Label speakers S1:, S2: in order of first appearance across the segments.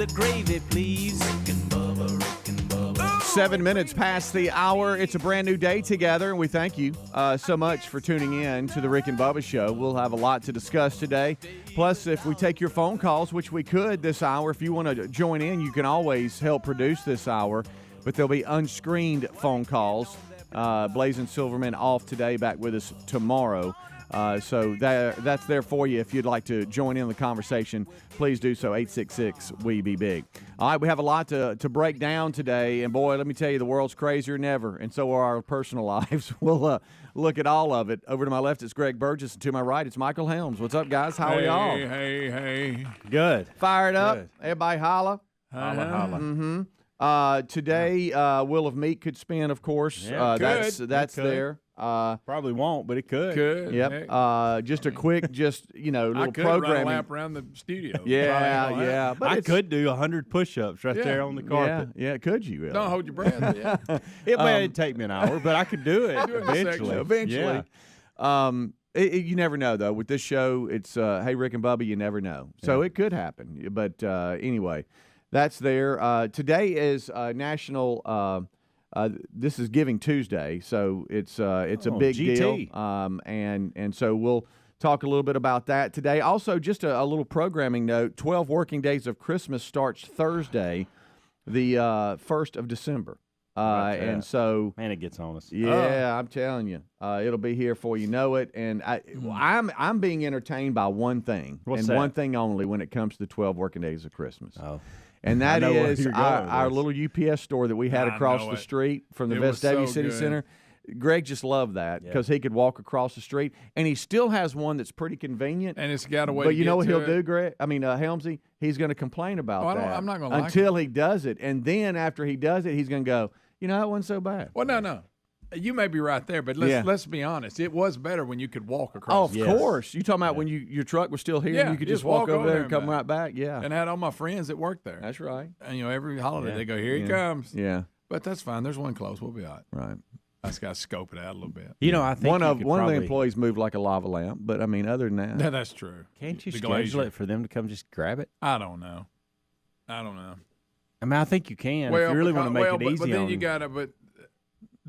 S1: of gravy, please. Rick and Bubba, Rick and Bubba.
S2: 7 minutes past the hour. It's a brand new day together, and we thank you so much for tuning in to the Rick and Bubba Show. We'll have a lot to discuss today. Plus, if we take your phone calls, which we could this hour, if you want to join in, you can always help produce this hour. But there'll be unscreened phone calls. Blazing Silverman off today, back with us tomorrow. So that's there for you. If you'd like to join in the conversation, please do so, 866-WE-BE-BIG. All right, we have a lot to break down today, and boy, let me tell you, the world's crazier than ever, and so are our personal lives. We'll look at all of it. Over to my left, it's Greg Burgess, and to my right, it's Michael Helms. What's up, guys? How are y'all?
S3: Hey.
S4: Good.
S2: Fired up?
S4: Good.
S2: Everybody holla?
S4: Holla, holla.
S2: Mm-hmm. Today, Will of Meat could spin, of course.
S4: Yeah,
S2: that's
S4: it could.
S2: there.
S4: Probably won't, but it could.
S2: Yep. Just a quick, little
S3: I could
S2: programming.
S3: run a lap around the studio.
S2: Yeah. But
S4: I could do 100 push-ups right there on the carpet.
S2: Yeah. Could you? Really?
S3: Don't hold your breath. Yeah.
S4: It'd take me an hour, but I could do it eventually.
S2: Yeah. You never know, though. With this show, it's Hey, Rick and Bubba, you never know. So it could happen. But anyway, that's there. Today is National this is Giving Tuesday, so it's a big
S4: GT.
S2: deal. And so we'll talk a little bit about that today. Also, just a little programming note, 12 working days of Christmas starts Thursday, the 1st of December. And so,
S4: man, it gets on us.
S2: Yeah, I'm telling you, it'll be here before you know it. And I'm being entertained by one thing, one thing only, when it comes to the 12 working days of Christmas.
S4: Oh,
S2: and that is our little UPS store that we had across the street from the Vestavia City Center. Greg just loved that because he could walk across the street, and he still has one that's pretty convenient.
S3: And it's got a way.
S2: But you know what he'll do, Greg? Helmsy. He's going to complain about that.
S3: I'm not going to
S2: until he does it, and then after he does it, he's going to go, that wasn't so bad.
S3: Well, no. You may be right there, but let's be honest. It was better when you could walk across.
S2: Oh, of course. You talking about when your truck was still here and you could just walk over there and come right back? Yeah.
S3: And I had all my friends that worked there.
S2: That's right.
S3: And, every holiday they go, here he comes.
S2: Yeah.
S3: But that's fine. There's one close. We'll be all right.
S2: Right.
S3: I just got to scope it out a little bit.
S4: I think
S2: one of the employees moved like a lava lamp, but other than that.
S3: Yeah, that's true.
S4: Can't you schedule it for them to come just grab it?
S3: I don't know.
S4: I think you can if you really want to make it easy.
S3: But then you got to.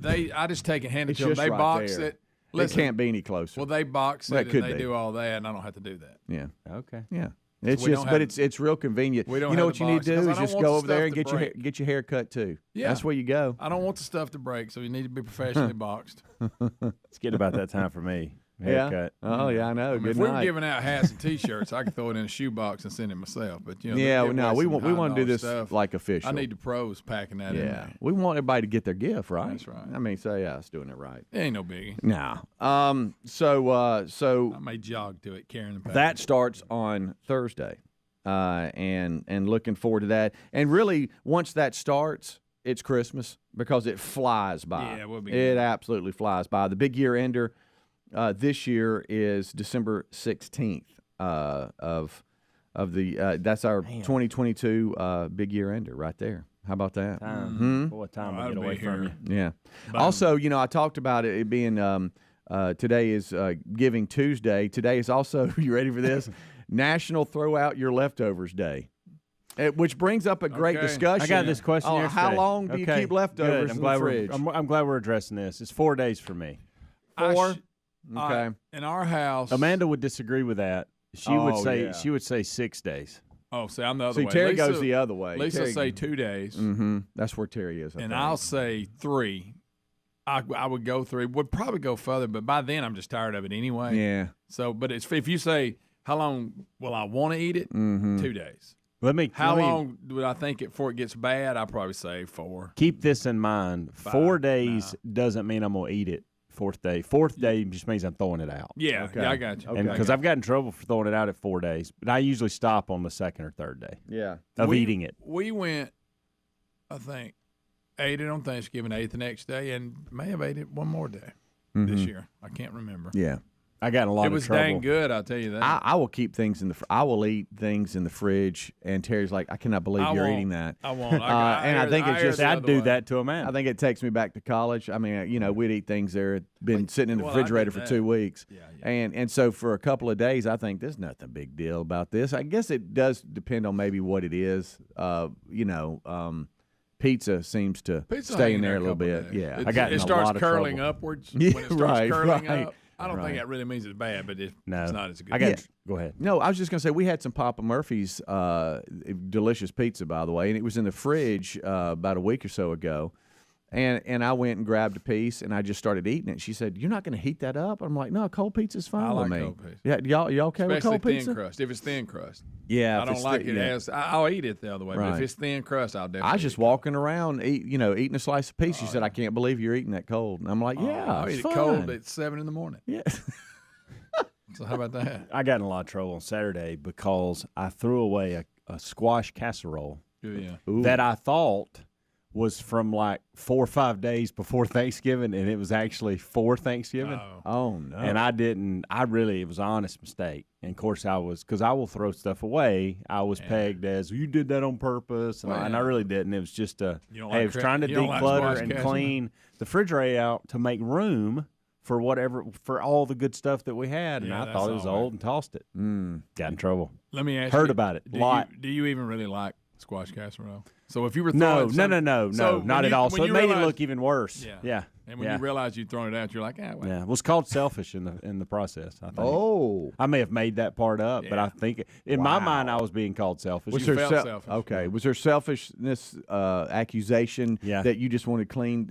S3: I just take it handed to them. They
S2: right
S3: box
S2: there.
S3: it. Listen,
S2: it can't be any closer.
S3: Well, they box it and they do all that, and I don't have to do that.
S2: Yeah.
S4: Okay.
S2: Yeah. It's real convenient.
S3: We don't
S2: you know
S3: have
S2: what you need to do is just go over there and get your hair cut too.
S3: Yeah.
S2: That's where you go.
S3: I don't want the stuff to break, so you need to be professionally boxed.
S4: It's getting about that time for me. Haircut.
S2: Yeah. Oh yeah, I know. Good
S3: if
S2: night.
S3: we were giving out hats and T-shirts, I could throw it in a shoebox and send it myself. But we
S2: want to do this
S3: stuff.
S2: like official.
S3: I need the pros packing that in there.
S2: We want everybody to get their gift, right?
S3: That's right.
S2: It's doing it right.
S3: It ain't no biggie.
S2: No. So
S3: I may jog to it carrying the package.
S2: That starts on Thursday, and looking forward to that. And really, once that starts, it's Christmas because it flies by.
S3: Yeah, it will be.
S2: It absolutely flies by. The big year ender. This year is December 16th of the that's our 2022 big year ender right there. How about that?
S4: Time will get away from you.
S2: Yeah. Boom. Also, I talked about it being today is Giving Tuesday. Today is also, you ready for this? National Throw Out Your Leftovers Day. Which brings up a great discussion.
S4: I got this question yesterday.
S2: How long do you keep leftovers in the fridge?
S4: I'm glad we're addressing this. It's 4 days for me.
S2: 4? Okay.
S3: In our house,
S4: Amanda would disagree with that. She would say 6 days.
S3: Oh, see, I'm the other way.
S2: Terry goes the other way.
S3: Lisa say 2 days.
S2: Mm-hmm. That's where Terry is.
S3: I'll say 3. I would go 3. Would probably go further, but by then I'm just tired of it anyway.
S2: Yeah.
S3: So, but if you say how long will I want to eat it? 2 days. How long do I think it before it gets bad? I'll probably say 4.
S4: Keep this in mind. 4 days doesn't mean I'm going to eat it. 4th day. 4th day just means I'm throwing it out.
S3: Yeah,
S2: okay.
S3: Yeah, I got you.
S4: And because I've gotten in trouble for throwing it out at 4 days, but I usually stop on the 2nd or 3rd day.
S2: Yeah,
S4: of eating it.
S3: We went, I think, ate it on Thanksgiving, ate it the next day, and may have ate it one more day this year. I can't remember.
S2: Yeah.
S4: I got in a lot
S3: It
S4: of
S3: was
S4: trouble.
S3: dang good, I'll tell you that.
S2: I will keep things in the. I will eat things in the fridge, and Terry's like, I cannot believe you're eating that.
S3: I won't.
S2: And I think it's just
S4: I'd do that to a man.
S2: I think it takes me back to college. I mean, we'd eat things that had been sitting in the refrigerator for 2 weeks.
S3: Yeah.
S2: And so for a couple of days, I think there's nothing big deal about this. I guess it does depend on maybe what it is. Pizza seems to stay in there a little bit. Yeah.
S3: It starts curling upwards.
S2: Yeah,
S3: when it starts curling
S2: right.
S3: up. I don't think that really means it's bad, but it's not as good.
S4: Go ahead.
S2: No, I was just going to say we had some Papa Murphy's delicious pizza, by the way, and it was in the fridge about a week or so ago. And I went and grabbed a piece, and I just started eating it. She said, "You're not going to heat that up?" I'm like, "No, cold pizza's fine with me."
S3: Cold pizza.
S2: Yeah, y'all okay with cold
S3: thin
S2: pizza?
S3: crust. If it's thin crust,
S2: yeah,
S3: I don't like it as. I'll eat it the other way, but if it's thin crust, I'll definitely.
S2: I was just walking around, eating a slice of pizza. She said, "I can't believe you're eating that cold." And I'm like, "Yeah,
S3: I'll eat it cold at 7 a.m.
S2: Yeah.
S3: So how about that?
S4: I got in a lot of trouble on Saturday because I threw away a squash casserole that I thought was from like 4 or 5 days before Thanksgiving, and it was actually for Thanksgiving.
S2: Oh no!
S4: And it was an honest mistake. And of course because I will throw stuff away. I was pegged as, you did that on purpose, and I really didn't. It was just I was trying to declutter and clean the refrigerator out to make room for all the good stuff that we had, and I thought it was old and tossed it. Got in trouble.
S3: Let me ask you.
S4: Heard about it.
S3: Do you even really like squash casserole? So if you were
S4: no,
S3: so
S4: not at all. So it made it look even worse.
S3: Yeah. And when you realize you've thrown it out, you're like, well.
S4: Yeah, it was called selfish in the process, I think.
S2: Oh.
S4: I may have made that part up, but I think in my mind I was being called selfish.
S2: Was
S3: there selfish.
S2: Okay. Was there selfishness accusation that you just wanted cleaned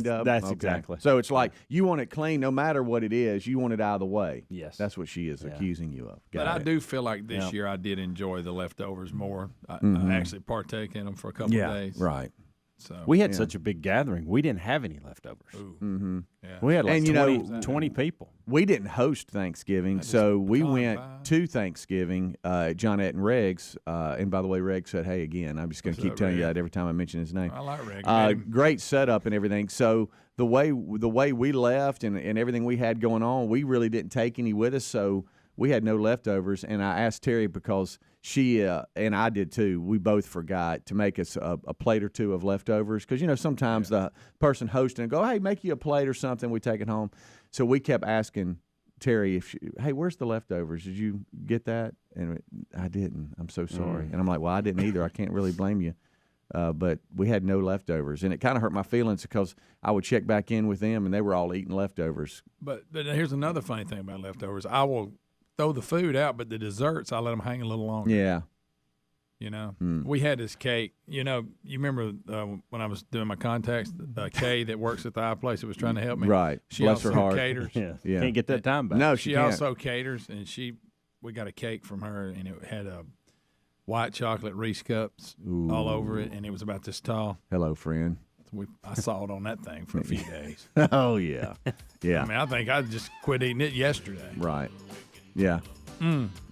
S2: up?
S4: That's exactly.
S2: So it's like you want it clean no matter what it is. You want it out of the way.
S4: Yes.
S2: That's what she is accusing you of.
S3: But I do feel like this year I did enjoy the leftovers more. I actually partake in them for a couple of days.
S2: Right.
S3: So
S4: we had such a big gathering. We didn't have any leftovers.
S2: Mm-hmm.
S3: Yeah.
S4: We had like 20 people.
S2: We didn't host Thanksgiving, so we went to Thanksgiving at Johnette and Reg's. And by the way, Reg said, hey, again. I'm just going to keep telling you that every time I mention his name.
S3: I like Reg.
S2: Great setup and everything. So the way we left and everything we had going on, we really didn't take any with us, so we had no leftovers. And I asked Terry because she and I did too. We both forgot to make us a plate or two of leftovers because, sometimes the person hosting will go, hey, make you a plate or something. We take it home. So we kept asking Terry, hey, where's the leftovers? Did you get that? And I didn't. I'm so sorry. And I'm like, well, I didn't either. I can't really blame you. But we had no leftovers. And it kind of hurt my feelings because I would check back in with them and they were all eating leftovers.
S3: But here's another funny thing about leftovers. I will throw the food out, but the desserts, I let them hang a little longer.
S2: Yeah.
S3: We had this cake. You remember when I was doing my contacts, Kay that works at the iPlace that was trying to help me.
S2: Right.
S3: She
S2: Bless her
S3: also
S2: heart.
S3: caters.
S4: Yeah. Can't get that time back.
S2: No,
S3: she
S2: can't.
S3: also caters, and we got a cake from her, and it had a white chocolate Reese cups all over it, and it was about this tall.
S2: Hello, friend.
S3: I saw it on that thing for a few days.
S2: Oh, yeah. Yeah.
S3: I mean, I think I just quit eating it yesterday.
S2: Right. Yeah.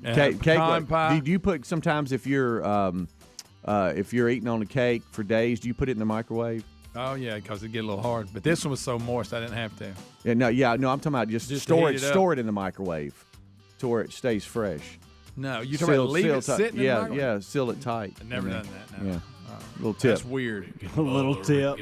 S3: Cake pie.
S2: Do you put sometimes if you're eating on a cake for days, do you put it in the microwave?
S3: Oh yeah, because it get a little hard. But this one was so moist, I didn't have to.
S2: Yeah, no. I'm talking about just store it in the microwave to where it stays fresh.
S3: No, you talking about leave it sitting in the microwave?
S2: Yeah, seal it tight.
S3: I've never done that. No.
S2: Yeah. Little tip.
S3: That's weird.
S4: A little tip.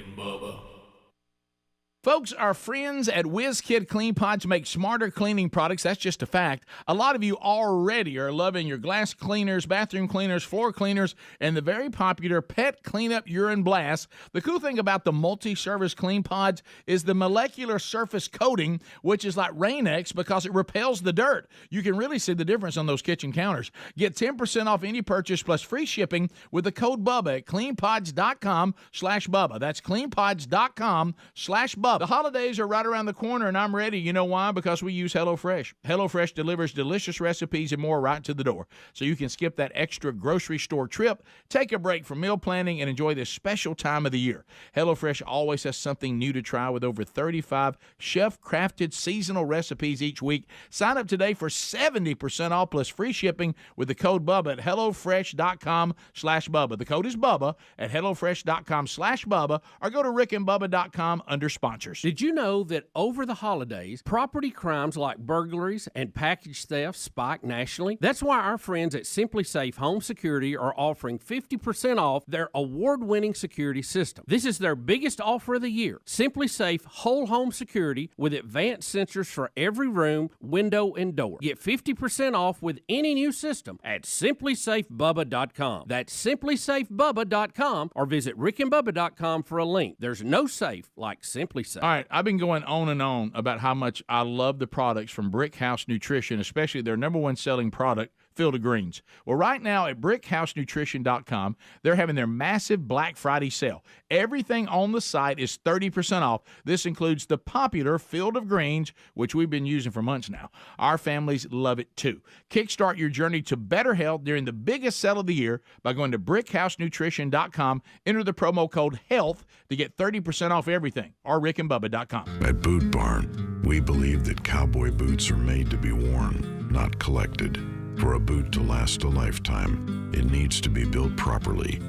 S5: Folks, our friends at WizKid Clean Pods make smarter cleaning products. That's just a fact. A lot of you already are loving your glass cleaners, bathroom cleaners, floor cleaners, and the very popular Pet Cleanup Urine Blast. The cool thing about the multi-service Clean Pods is the molecular surface coating, which is like Rain-X because it repels the dirt. You can really see the difference on those kitchen counters. Get 10% off any purchase plus free shipping with the code Bubba at cleanpods.com/Bubba. That's cleanpods.com/Bubba. The holidays are right around the corner, and I'm ready. You know why? Because we use HelloFresh. HelloFresh delivers delicious recipes and more right to the door. So you can skip that extra grocery store trip, take a break from meal planning, and enjoy this special time of the year. HelloFresh always has something new to try with over 35 chef-crafted seasonal recipes each week. Sign up today for 70% off plus free shipping with the code Bubba at HelloFresh.com/Bubba. The code is Bubba at HelloFresh.com/Bubba, or go to RickandBubba.com under sponsor. sponsors.
S6: Did you know that over the holidays, property crimes like burglaries and package theft spike nationally? That's why our friends at Simply Safe Home Security are offering 50% off their award-winning security system. This is their biggest offer of the year. Simply Safe Whole Home Security with advanced sensors for every room, window, and door. Get 50% off with any new system at simplysafebubba.com. That's simplysafebubba.com, or visit rickandbubba.com for a link. There's no safe like Simply Safe.
S5: All right, I've been going on and on about how much I love the products from Brick House Nutrition, especially their number one selling product, Field of Greens. Well, right now at brickhousenutrition.com, they're having their massive Black Friday sale. Everything on the site is 30% off. This includes the popular Field of Greens, which we've been using for months now. Our families love it too. Kickstart your journey to better health during the biggest sale of the year by going to brickhousenutrition.com. Enter the promo code HEALTH to get 30% off everything, or rickandbubba.com.
S7: At Boot Barn, we believe that cowboy boots are made to be worn, not collected. For a boot to last a lifetime, it needs to be built properly.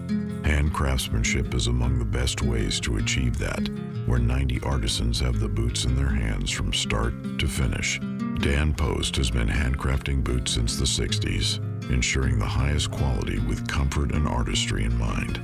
S7: Hand craftsmanship is among the best ways to achieve that, where 90 artisans have the boots in their hands from start to finish. Dan Post has been handcrafting boots since the 60s, ensuring the highest quality with comfort and artistry in mind.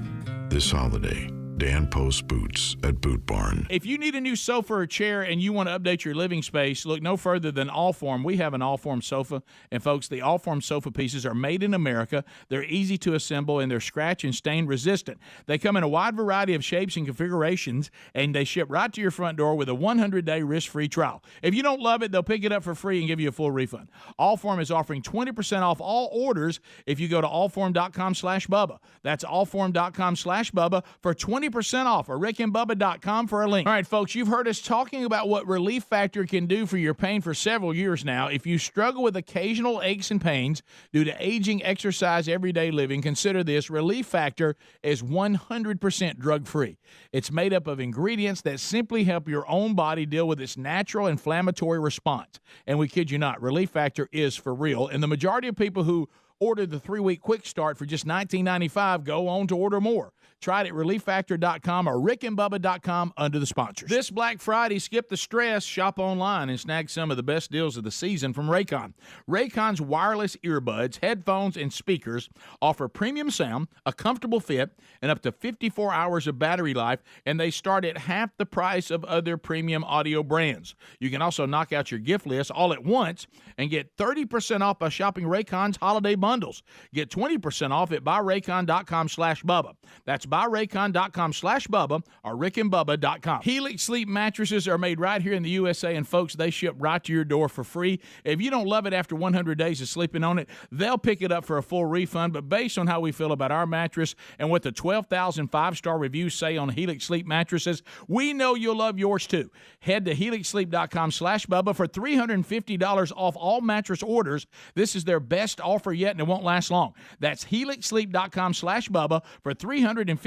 S7: This holiday, Dan Post Boots at Boot Barn.
S5: If you need a new sofa or chair and you want to update your living space, look no further than Allform. We have an Allform sofa. And, folks, the Allform sofa pieces are made in America. They're easy to assemble, and they're scratch and stain resistant. They come in a wide variety of shapes and configurations, and they ship right to your front door with a 100-day risk-free trial. If you don't love it, they'll pick it up for free and give you a full refund. Allform is offering 20% off all orders if you go to allform.com/Bubba. That's allform.com/Bubba for 20% off, or rickandbubba.com for a link. All right, folks, you've heard us talking about what Relief Factor can do for your pain for several years now. If you struggle with occasional aches and pains due to aging, exercise, everyday living, consider this. Relief Factor is 100% drug-free. It's made up of ingredients that simply help your own body deal with its natural inflammatory response. And we kid you not, Relief Factor is for real. And the majority of people who order the 3-week quick start for just $19.95 go on to order more. Try it at relieffactor.com or rickandbubba.com under the sponsors. This Black Friday, skip the stress, shop online, and snag some of the best deals of the season from Raycon. Raycon's wireless earbuds, headphones, and speakers offer premium sound, a comfortable fit, and up to 54 hours of battery life, and they start at half the price of other premium audio brands. You can also knock out your gift list all at once and get 30% off by shopping Raycon's holiday bundles. Get 20% off at buyraycon.com/Bubba. That's buyraycon.com/Bubba or rickandbubba.com. Helix Sleep mattresses are made right here in the USA, and folks, they ship right to your door for free. If you don't love it after 100 days of sleeping on it, they'll pick it up for a full refund. But based on how we feel about our mattress and what the 12,000 5-star reviews say on Helix Sleep mattresses, we know you'll love yours too. Head to helixsleep.com/Bubba for $350 off all mattress orders. This is their best offer yet, and it won't last long. That's helixsleep.com/Bubba for $350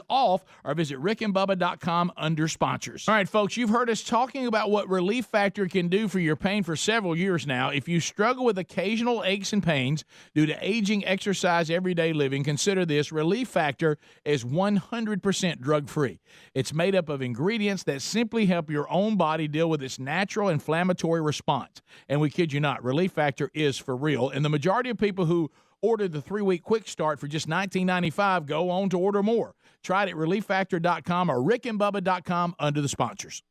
S5: off, or visit rickandbubba.com under sponsors. All right, folks, you've heard us talking about what Relief Factor can do for your pain for several years now. If you struggle with occasional aches and pains due to aging, exercise, everyday living, consider this. Relief Factor is 100% drug-free. It's made up of ingredients that simply help your own body deal with its natural inflammatory response. And we kid you not, Relief Factor is for real. And the majority of people who order the 3-week quick start for just $19.95 go on to order more. Try it at relieffactor.com or rickandbubba.com under the sponsors.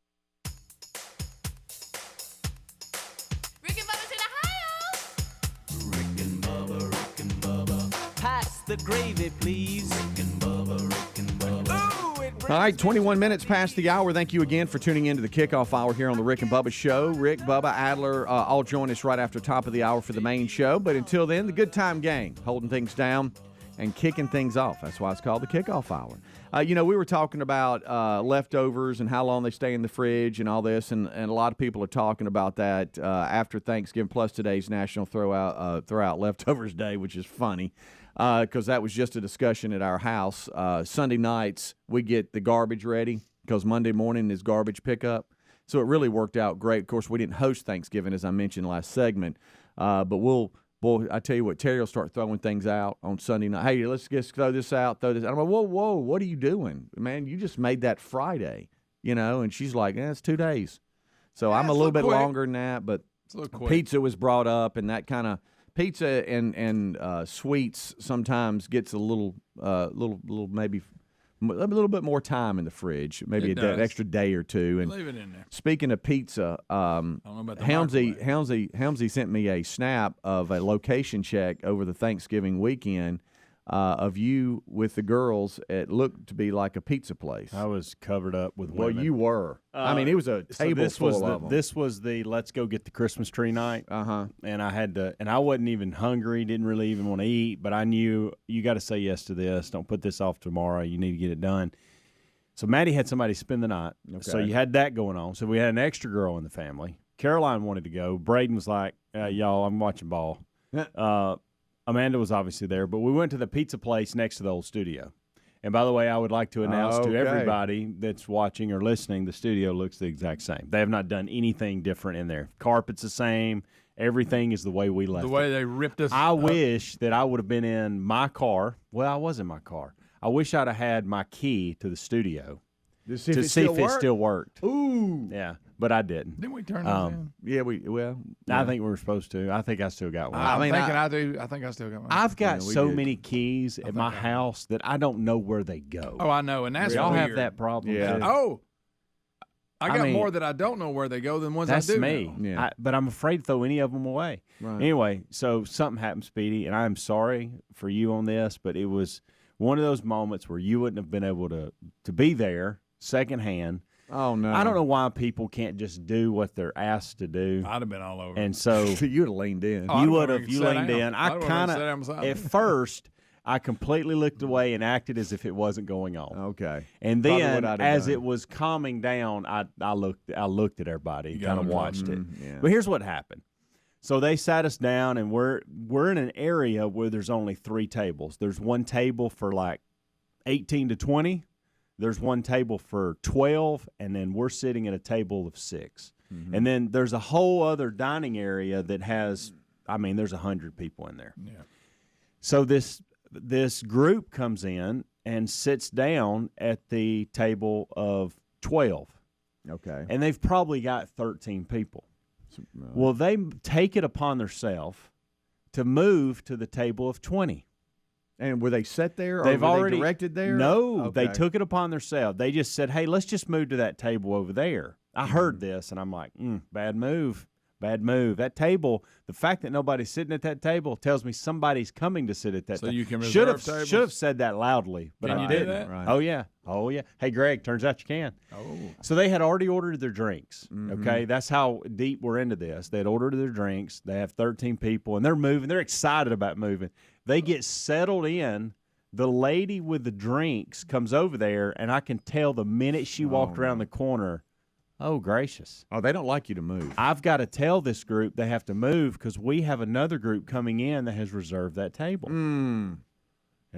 S1: Rick and Bubba's in Ohio. Rick and Bubba. Pass the gravy, please. Rick and Bubba.
S2: All right, 21 minutes past the hour. Thank you again for tuning in to the kickoff hour here on the Rick and Bubba Show. Rick, Bubba, Adler, all join us right after top of the hour for the main show. But until then, the good time gang, holding things down and kicking things off. That's why it's called the kickoff hour. We were talking about leftovers and how long they stay in the fridge and all this, and a lot of people are talking about that after Thanksgiving, plus today's National Throw Out Leftovers Day, which is funny. Because that was just a discussion at our house. Sunday nights, we get the garbage ready because Monday morning is garbage pickup. So it really worked out great. Of course, we didn't host Thanksgiving, as I mentioned last segment. But I tell you what, Terry will start throwing things out on Sunday night. Hey, let's just throw this out, throw this out. I'm like, whoa, what are you doing? Man, you just made that Friday. And she's like, it's 2 days. So I'm a little bit longer than that, but pizza was brought up, and that kind of pizza and sweets sometimes gets a little maybe a little bit more time in the fridge, maybe an extra day or two. And
S3: leave it in there.
S2: Speaking of pizza, Helmsy sent me a snap of a location check over the Thanksgiving weekend of you with the girls. It looked to be like a pizza place.
S4: I was covered up with women.
S2: Well, you were. I mean, it was a table full of them.
S4: This was the let's go get the Christmas tree night. And I had to, and I wasn't even hungry, didn't really even want to eat, but I knew you got to say yes to this. Don't put this off tomorrow. You need to get it done. So Maddie had somebody spend the night. Okay. So you had that going on. So we had an extra girl in the family. Caroline wanted to go. Braden was like, y'all, I'm watching ball. Amanda was obviously there, but we went to the pizza place next to the old studio. And by the way, I would like to announce to everybody that's watching or listening, the studio looks the exact same. They have not done anything different in there. Carpet's the same. Everything is the way we left it.
S3: The way they ripped us
S4: I wish that I would have been in my car. Well, I was in my car. I wish I'd have had my key to the studio to see if it still worked.
S2: Ooh.
S4: Yeah, but I didn't.
S3: Didn't we turn those in?
S2: Yeah,
S4: I think we were supposed to. I think I still got one.
S3: I think I still got one.
S4: I've got many keys at my house that I don't know where they go.
S3: Oh, I know, and that's
S4: y'all
S3: weird.
S4: have that problem.
S2: Yeah.
S4: Too.
S3: Oh, I got more that I don't know where they go than ones I do.
S4: That's me.
S2: Yeah.
S4: But I'm afraid to throw any of them away.
S2: Right.
S4: Anyway, so something happened, Speedy, and I'm sorry for you on this, but it was one of those moments where you wouldn't have been able to be there secondhand.
S2: Oh, no.
S4: I don't know why people can't just do what they're asked to do.
S3: I'd have been all over.
S4: And so
S2: you would have leaned in.
S4: You would have. You leaned in. I kind of, at first, I completely looked away and acted as if it wasn't going on.
S2: Okay.
S4: And then, as it was calming down, I looked at everybody, kind of watched it.
S2: Yeah.
S4: But here's what happened. So they sat us down, and we're in an area where there's only 3 tables. There's one table for like 18 to 20. There's one table for 12, and then we're sitting at a table of 6. Mm-hmm. And then there's a whole other dining area that has, there's 100 people in there.
S3: Yeah.
S4: So this group comes in and sits down at the table of 12.
S2: Okay.
S4: And they've probably got 13 people. Well, they take it upon themselves to move to the table of 20.
S2: And were they set there, or
S4: They've
S2: were
S4: already
S2: they directed there?
S4: No,
S2: okay.
S4: They took it upon themselves. They just said, hey, let's just move to that table over there. I heard this, and I'm like, bad move. Bad move. That table, the fact that nobody's sitting at that table tells me somebody's coming to sit at that table.
S3: So you can reserve tables?
S4: Should have said that loudly, but I didn't.
S3: That?
S2: Right.
S4: Oh, yeah. Hey, Greg, turns out you can.
S3: Oh.
S4: So they had already ordered their drinks, okay? That's how deep we're into this. They had ordered their drinks. They have 13 people, and they're moving. They're excited about moving. They get settled in. The lady with the drinks comes over there, and I can tell the minute she walked around the corner, oh, gracious.
S2: Oh, they don't like you to move.
S4: I've got to tell this group they have to move because we have another group coming in that has reserved that table. And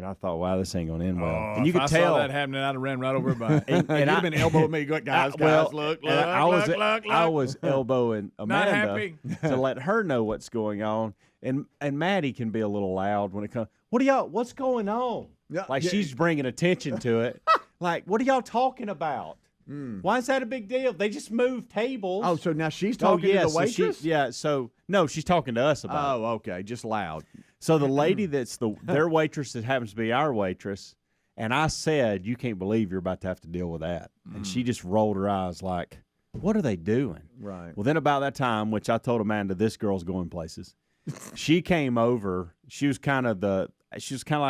S4: I thought, wow, this ain't going to end well.
S3: Oh,
S4: and you
S3: if
S4: could
S3: I
S4: tell
S3: saw that happening, I'd have ran right over by.
S2: and you've been elbowing me, guys, look.
S4: I was elbowing Amanda
S3: happy.
S4: to let her know what's going on. And Maddie can be a little loud when it comes, what's going on? She's bringing attention to it. Like, what are y'all talking about? Why is that a big deal? They just moved tables.
S2: Oh, so now she's talking to the waitress?
S4: No, she's talking to us about it.
S2: Oh, okay, just loud.
S4: So the lady that's their waitress that happens to be our waitress, and I said, you can't believe you're about to have to deal with that. And she just rolled her eyes like, what are they doing?
S2: Right.
S4: Well, then about that time, which I told Amanda, this girl's going places, she came over. She was kind of like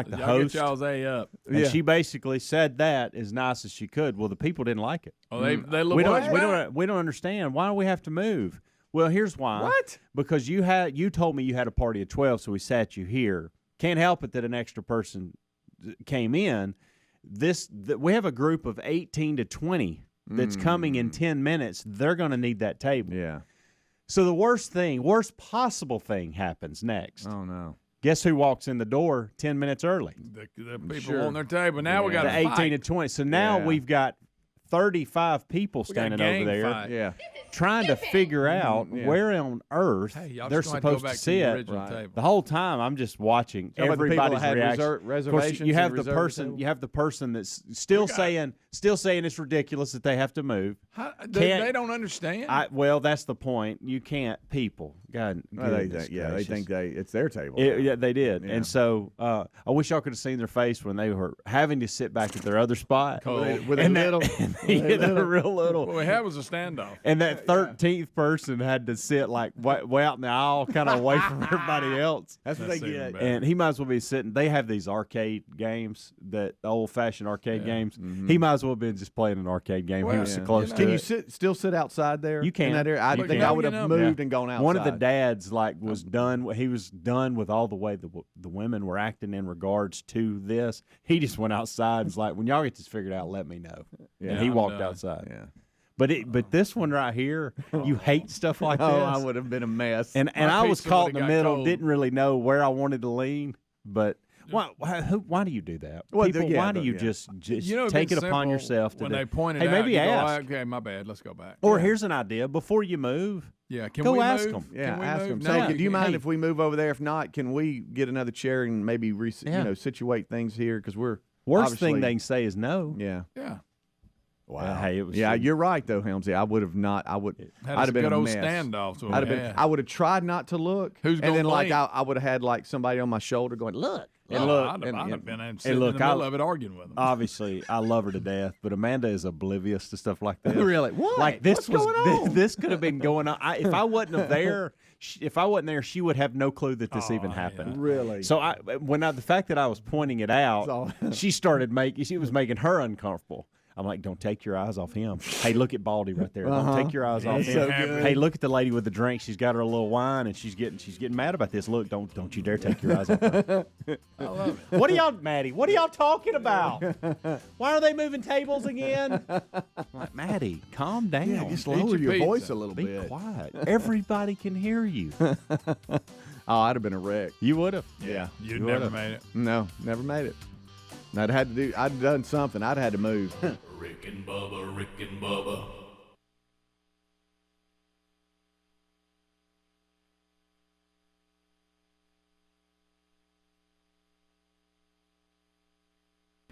S4: the host.
S3: Get y'all's A up.
S4: And she basically said that as nice as she could. Well, the people didn't like it.
S3: Oh, they look.
S4: We don't understand. Why do we have to move? Well, here's why.
S2: What?
S4: Because you told me you had a party of 12, so we sat you here. Can't help it that an extra person came in. We have a group of 18 to 20 that's coming in 10 minutes. They're going to need that table.
S2: Yeah.
S4: So the worst possible thing happens next.
S2: Oh, no.
S4: Guess who walks in the door 10 minutes early?
S3: The people on their table. Now we got
S4: the 18 to 20. So now we've got 35 people standing over there.
S3: Fight.
S2: Yeah.
S4: Trying to figure out where on earth they're supposed to sit. The whole time, I'm just watching everybody's reaction.
S2: Reservations.
S4: You have the person that's still saying it's ridiculous that they have to move.
S3: They don't understand.
S4: Well, that's the point. You can't. People, God,
S2: they think it's their table.
S4: Yeah, they did. Yeah. And so I wish y'all could have seen their face when they were having to sit back at their other spot.
S2: With a little.
S4: Real little.
S3: What we had was a standoff.
S4: And that 13th person had to sit like way out in the aisle, kind of away from everybody else.
S2: That's what they get.
S4: And he might as well be sitting. They have these arcade games, the old-fashioned arcade games. Mm-hmm. He might as well have been just playing an arcade game. He was so close to it.
S2: Can you still sit outside there?
S4: You can.
S2: In that area? I think I would have moved and gone outside.
S4: One of the dads was done. He was done with all the way the women were acting in regards to this. He just went outside and was like, when y'all get this figured out, let me know. Yeah, and he walked outside.
S2: Yeah.
S4: But this one right here, you hate stuff like this.
S2: I would have been a mess.
S4: And I was caught in the middle, didn't really know where I wanted to lean. But why do you do that?
S2: Well,
S4: People, why do you just take it upon yourself to
S3: when
S4: do?
S3: they pointed
S4: hey,
S3: out,
S4: maybe ask.
S3: Okay, my bad. Let's go back.
S4: Or here's an idea: before you move,
S3: can
S4: go
S3: we
S4: ask
S3: move?
S4: them.
S2: Yeah, ask them.
S3: No,
S2: Say, do you mind if we move over there? If not, can we get another chair and maybe situate things here because we're
S4: worst thing they can say is no.
S2: Yeah.
S3: Yeah.
S4: Wow. Hey, it was.
S2: Yeah, you're right though, Helmsy. I would have not. I'd have been
S3: good
S2: a
S3: old
S2: mess.
S3: standoff.
S2: I would have tried not to look.
S3: Who's
S2: and then
S3: blame?
S2: I would have had like somebody on my shoulder going, look.
S3: And look, I'd have been sitting in the middle of it arguing with them.
S4: Obviously, I love her to death, but Amanda is oblivious to stuff like this.
S2: Really? What?
S4: Like this
S2: What's going on?
S4: This could have been going on. If I wasn't there, she would have no clue that this even happened.
S2: Yeah. Really?
S4: So the fact that I was pointing it out, she was making her uncomfortable. I'm like, don't take your eyes off him. Hey, look at Baldy right there. Don't take your eyes off him.
S2: So good.
S4: Hey, look at the lady with the drink. She's got her little wine, and she's getting mad about this. Look, don't you dare take your eyes off her.
S3: I love it.
S4: What are y'all, Maddie? What are y'all talking about? Why are they moving tables again? I'm like, Maddie, calm down.
S2: Yeah, just lower your voice a little bit.
S4: Be quiet. Everybody can hear you.
S2: I'd have been a wreck.
S4: You would have.
S2: Yeah.
S3: You'd never made it.
S2: No, never made it. I'd done something. I'd had to move.
S1: Rick and Bubba, Rick and Bubba.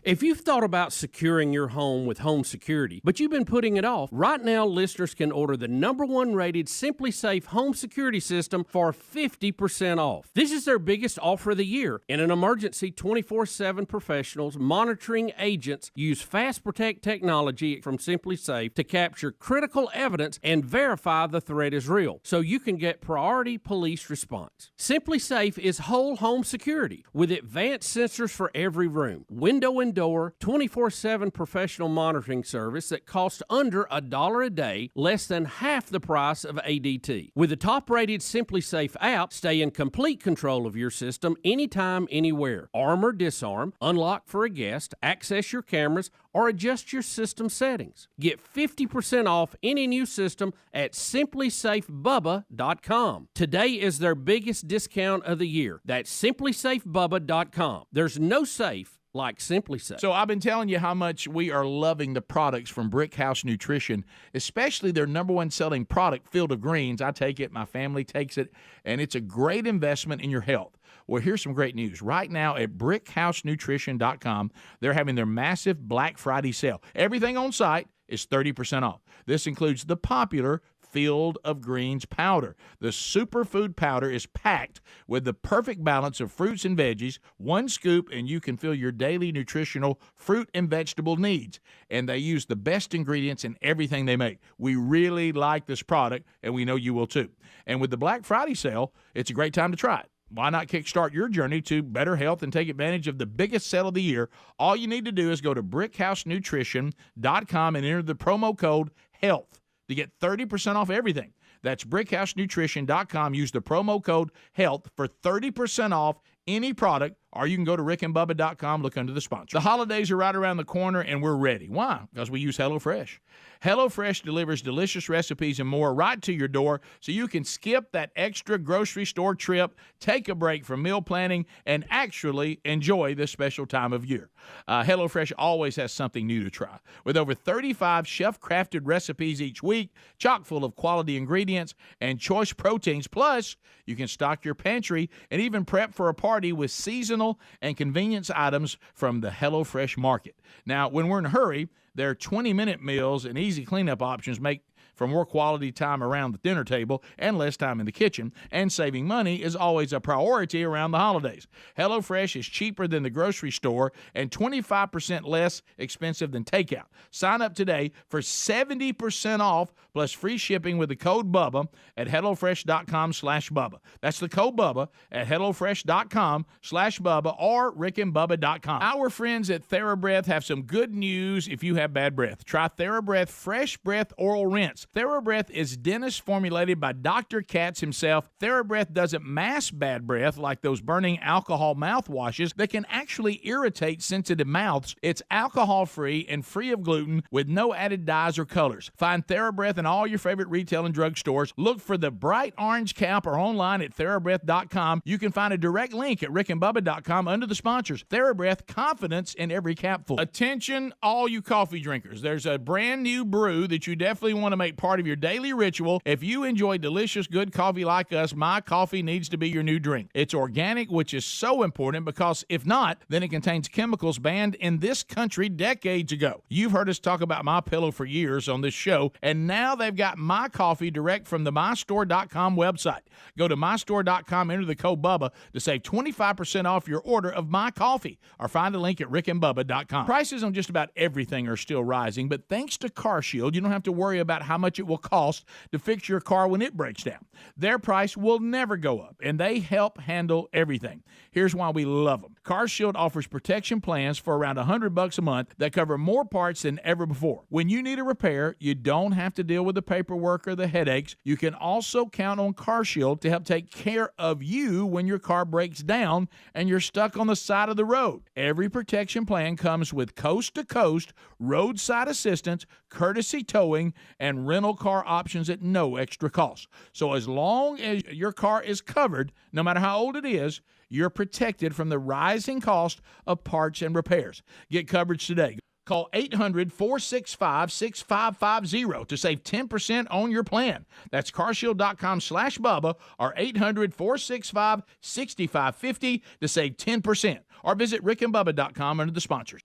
S6: If you've thought about securing your home with home security, but you've been putting it off, right now listeners can order the #1 rated Simply Safe home security system for 50% off. This is their biggest offer of the year. In an emergency, 24/7 professionals monitoring agents use Fast Protect technology from Simply Safe to capture critical evidence and verify the threat is real, so you can get priority police response. Simply Safe is whole home security with advanced sensors for every room, window and door, 24/7 professional monitoring service that costs under $1 a day, less than half the price of ADT. With the top-rated Simply Safe app, stay in complete control of your system anytime, anywhere. Arm or disarm, unlock for a guest, access your cameras, or adjust your system settings. Get 50% off any new system at simplysafebubba.com. Today is their biggest discount of the year. That's simplysafebubba.com. There's no safe like Simply Safe.
S5: So I've been telling you how much we are loving the products from Brick House Nutrition, especially their #1 selling product, Field of Greens. I take it, my family takes it, and it's a great investment in your health. Well, here's some great news. Right now at brickhousenutrition.com, they're having their massive Black Friday sale. Everything on site is 30% off. This includes the popular Field of Greens powder. The superfood powder is packed with the perfect balance of fruits and veggies, 1 scoop, and you can fill your daily nutritional fruit and vegetable needs. And they use the best ingredients in everything they make. We really like this product, and we know you will too. And with the Black Friday sale, it's a great time to try it. Why not kickstart your journey to better health and take advantage of the biggest sale of the year? All you need to do is go to brickhousenutrition.com and enter the promo code HEALTH to get 30% off everything. That's brickhousenutrition.com. Use the promo code HEALTH for 30% off any product or you can go to rickandbubba.com, look under the sponsor. The holidays are right around the corner, and we're ready. Why? Because we use HelloFresh. HelloFresh delivers delicious recipes and more right to your door, so you can skip that extra grocery store trip, take a break from meal planning, and actually enjoy this special time of year. HelloFresh always has something new to try. With over 35 chef-crafted recipes each week, chock full of quality ingredients and choice proteins, plus you can stock your pantry and even prep for a party with seasonal and convenience items from the HelloFresh market. Now, when we're in a hurry, their 20-minute meals and easy cleanup options make for more quality time around the dinner table and less time in the kitchen, and saving money is always a priority around the holidays. HelloFresh is cheaper than the grocery store and 25% less expensive than takeout. Sign up today for 70% off plus free shipping with the code BUBBA at HelloFresh.com/Bubba. That's the code BUBBA at HelloFresh.com/Bubba or RickandBubba.com. Our friends at TheraBreath have some good news if you have bad breath. Try TheraBreath Fresh Breath Oral Rinse. TheraBreath is dentist formulated by Dr. Katz himself. TheraBreath doesn't mask bad breath like those burning alcohol mouthwashes that can actually irritate sensitive mouths. It's alcohol-free and free of gluten with no added dyes or colors. Find TheraBreath in all your favorite retail and drug stores. Look for the bright orange cap or online at TheraBreath.com. You can find a direct link at rickandbubba.com under the sponsors. TheraBreath, confidence in every capful. Attention, all you coffee drinkers. There's a brand new brew that you definitely want to make part of your daily ritual. If you enjoy delicious, good coffee like us, my coffee needs to be your new drink. It's organic, which is so important because if not, then it contains chemicals banned in this country decades ago. You've heard us talk about MyPillow for years on this show, and now they've got my coffee direct from the mystore.com website. Go to mystore.com, enter the code BUBBA to save 25% off your order of my coffee, or find a link at rickandbubba.com. Prices on just about everything are still rising, but thanks to CarShield, you don't have to worry about how much it will cost to fix your car when it breaks down. Their price will never go up, and they help handle everything. Here's why we love them. CarShield offers protection plans for around $100 a month that cover more parts than ever before. When you need a repair, you don't have to deal with the paperwork or the headaches. You can also count on CarShield to help take care of you when your car breaks down and you're stuck on the side of the road. Every protection plan comes with coast-to-coast roadside assistance, courtesy towing, and rental car options at no extra cost. So as long as your car is covered, no matter how old it is, you're protected from the rising cost of parts and repairs. Get coverage today. Call 800-465-6550 to save 10% on your plan. That's carshield.com/Bubba or 800-465-6550 to save 10%. Or visit rickandbubba.com under the sponsors.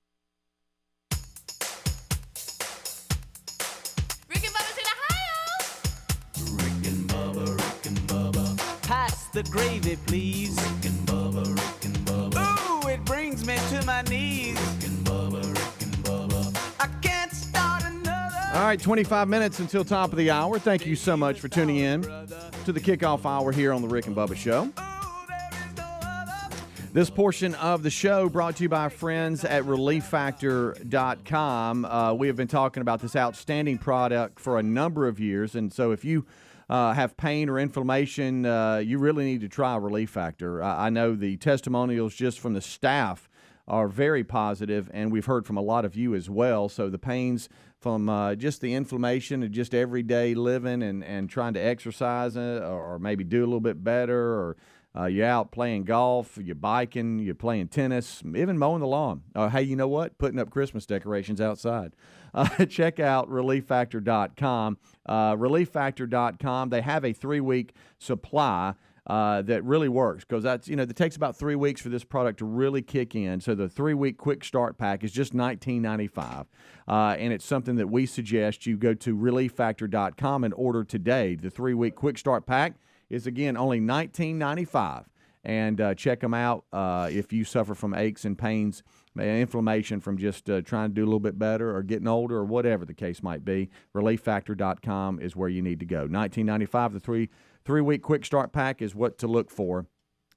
S1: Rick and Bubba's in Ohio. Rick and Bubba. Pass the gravy, please. Rick and Bubba. Ooh, it brings me to my knees. Rick and Bubba. I can't start another.
S2: All right, 25 minutes until top of the hour. Thank you so much for tuning in to the kickoff hour here on the Rick and Bubba Show. This portion of the show brought to you by our friends at ReliefFactor.com. We have been talking about this outstanding product for a number of years, and so if you have pain or inflammation, you really need to try Relief Factor. I know the testimonials just from the staff are very positive, and we've heard from a lot of you as well. So the pains from just the inflammation of just everyday living and trying to exercise or maybe do a little bit better, or you're out playing golf, you're biking, you're playing tennis, even mowing the lawn. Hey, you know what? Putting up Christmas decorations outside. Check out ReliefFactor.com. ReliefFactor.com, they have a 3-week supply that really works, because that's, it takes about 3 weeks for this product to really kick in. So the 3-week quick start pack is just $19.95, and it's something that we suggest you go to ReliefFactor.com and order today. The 3-week quick start pack is, again, only $19.95, and check them out if you suffer from aches and pains, inflammation from just trying to do a little bit better or getting older or whatever the case might be. ReliefFactor.com is where you need to go. $19.95, the 3-week quick start pack is what to look for.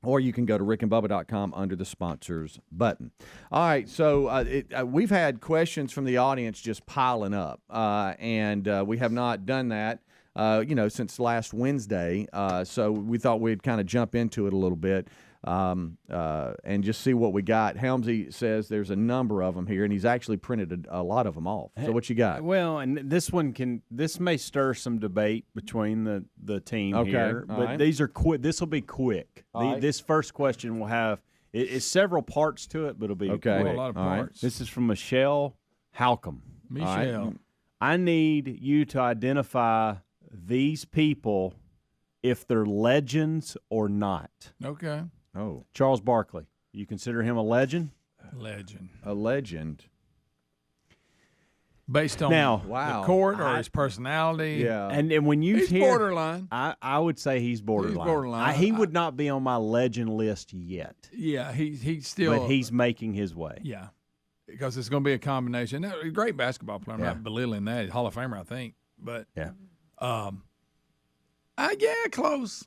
S2: Or you can go to rickandbubba.com under the sponsors button. All right, so we've had questions from the audience just piling up, and we have not done that, since last Wednesday. So we thought we'd kind of jump into it a little bit. and just see what we got. Helmsy says there's a number of them here, and he's actually printed a lot of them off. So what you got?
S4: Well, and this may stir some debate between the team here, but these are quick. This will be quick. This first question will have it's several parts to it, but it'll be quick.
S3: A lot of parts.
S4: This is from Michelle Halcomb.
S3: Michelle,
S4: I need you to identify these people if they're legends or not.
S3: Okay.
S2: Oh,
S4: Charles Barkley. You consider him a legend?
S2: A legend.
S3: Based on the court or his personality.
S2: Yeah.
S4: And when you
S3: he's borderline.
S4: I would say he's borderline.
S3: He's borderline.
S4: He would not be on my legend list yet.
S3: Yeah, he's still.
S4: But he's making his way.
S3: Yeah. Because it's going to be a combination. Now, a great basketball player. I'm not belittling that. He's Hall of Famer, I think. But close.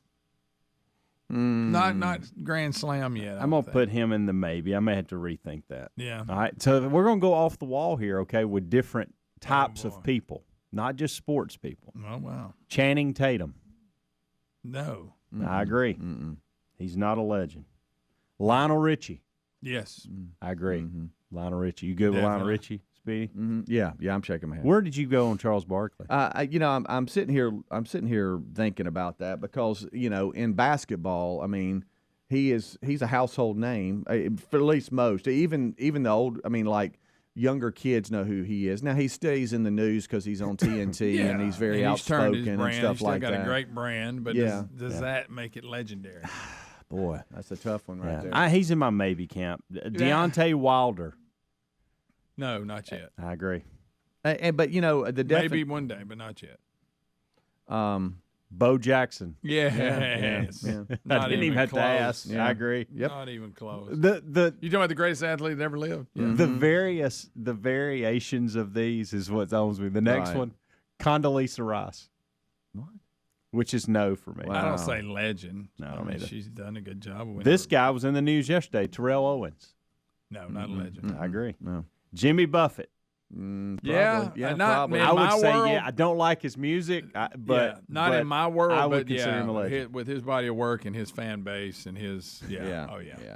S3: Not Grand Slam yet.
S4: I'm going to put him in the maybe. I may have to rethink that.
S3: Yeah.
S4: All right. So we're going to go off the wall here, okay, with different types of people, not just sports people.
S3: Oh, wow.
S4: Channing Tatum.
S3: No.
S4: I agree. He's not a legend. Lionel Richie.
S3: Yes.
S4: I agree. Lionel Richie. You good with Lionel Richie, Speedy?
S2: Yeah, I'm shaking my head.
S4: Where did you go on Charles Barkley?
S2: I'm sitting here thinking about that because in basketball, I mean, he's a household name for at least most. Even the old, I mean, like younger kids know who he is. Now he stays in the news because he's on TNT and he's very outspoken and stuff like that.
S3: He's got a great brand, but does that make it legendary?
S4: Boy,
S2: that's a tough one right there.
S4: He's in my maybe camp. Deontay Wilder.
S3: No, not yet.
S4: I agree.
S2: But the
S3: maybe one day, but not yet.
S4: Bo Jackson.
S3: Yes.
S4: I didn't even have to ask.
S2: Yeah.
S4: I agree.
S2: Yep.
S3: Not even close.
S4: You
S3: talking about the greatest athlete that ever lived? Yeah.
S4: The variations of these is what owns me. The next one, Condoleezza Rice.
S2: What?
S4: Which is no for me.
S3: Wow. I don't say legend.
S4: No,
S3: I mean, she's done a good job.
S4: This guy was in the news yesterday, Terrell Owens.
S3: No, not a legend.
S4: I agree.
S2: No.
S4: Jimmy Buffett.
S3: Probably.
S2: Probably.
S4: I would say,
S3: world,
S4: I don't like his music, but
S3: not in my world.
S4: I would
S3: but
S4: consider him a legend.
S3: With his body of work and his fan base and his
S2: yeah.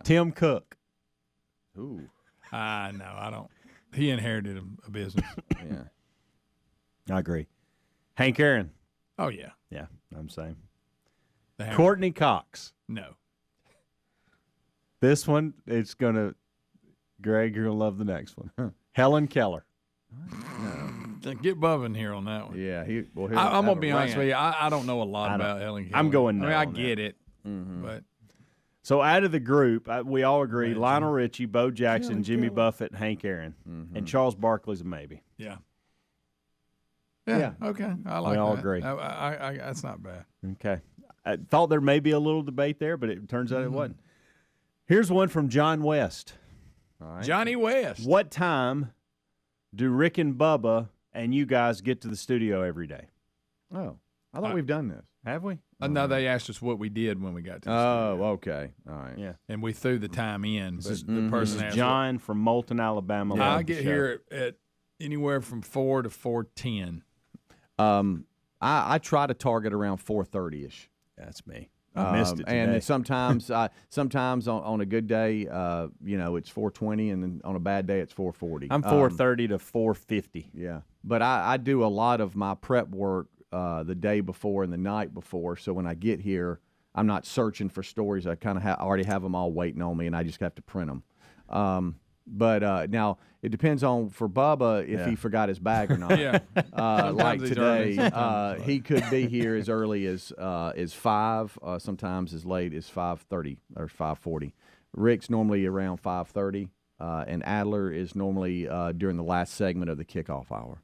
S4: Tim Cook.
S2: Ooh.
S3: No, I don't. He inherited a business.
S2: Yeah.
S4: I agree. Hank Aaron.
S3: Oh yeah.
S4: Yeah, I'm saying.
S3: Courtney
S4: Cox.
S3: No.
S4: This one, it's gonna. Greg, you're gonna love the next one. Helen Keller.
S3: Get Bubba in here on that one.
S2: Yeah,
S3: I'm gonna be honest with you. I don't know a lot about Helen Keller.
S4: I'm going.
S3: I get it, but
S4: so out of the group, we all agree: Lionel Richie, Bo Jackson, Jimmy Buffett, Hank Aaron, and Charles Barkley's a maybe.
S3: Yeah. Okay, I like that.
S4: We all agree.
S3: That's not bad.
S4: Okay, I thought there may be a little debate there, but it turns out it wasn't. Here's one from John West.
S2: All right.
S3: Johnny West.
S4: What time do Rick and Bubba and you guys get to the studio every day?
S2: Oh, I thought we've done this.
S4: Have we?
S3: No, they asked us what we did when we got to the studio.
S2: Okay. All right.
S4: Yeah.
S3: And we threw the time in. But the person
S4: This is
S3: asked
S4: John from Moulton, Alabama.
S3: I get here at anywhere from 4 to 4:10.
S2: I try to target around 4:30ish.
S4: That's me. I missed it today.
S2: And then sometimes on a good day, it's 4:20, and then on a bad day, it's 4:40.
S4: I'm 4:30 to 4:50.
S2: Yeah, but I do a lot of my prep work the day before and the night before, so when I get here, I'm not searching for stories. I kind of already have them all waiting on me, and I just have to print them. But now it depends on for Bubba if he forgot his bag or not. Like today, he could be here as early as 5. Sometimes as late as 5:30 or 5:40. Rick's normally around 5:30, and Adler is normally during the last segment of the kickoff hour.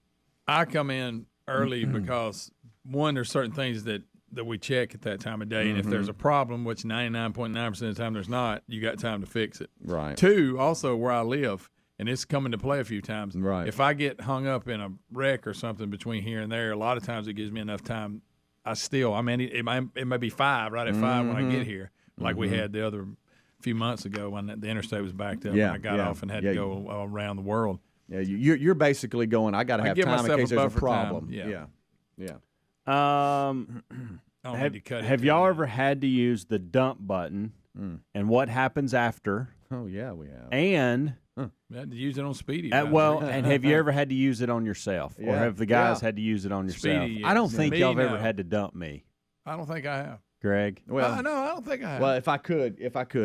S3: I come in early because one, there's certain things that we check at that time of day, and if there's a problem, which 99.9% of the time there's not, you got time to fix it.
S2: Right.
S3: 2, also where I live, and it's come into play a few times.
S2: Right.
S3: If I get hung up in a wreck or something between here and there, a lot of times it gives me enough time. It may be 5 right at 5 when I get here, like we had the other few months ago when the interstate was backed up and I got off and had to go around the world.
S2: Yeah, you're basically going, I got to have time in case there's a problem.
S3: Yeah.
S4: Have y'all ever had to use the dump button and what happens after.
S2: Oh, yeah, we have.
S4: And
S3: We had to use it on Speedy.
S4: and have you ever had to use it on yourself, or
S2: Yeah.
S4: have the guys had to use it on yourself?
S3: Speedy,
S4: I don't
S3: yes.
S4: think
S3: Me,
S4: y'all have
S3: no.
S4: ever had to dump me,
S3: I don't think I have.
S4: Greg.
S2: Well,
S3: No, I don't think I have.
S2: well, if I could,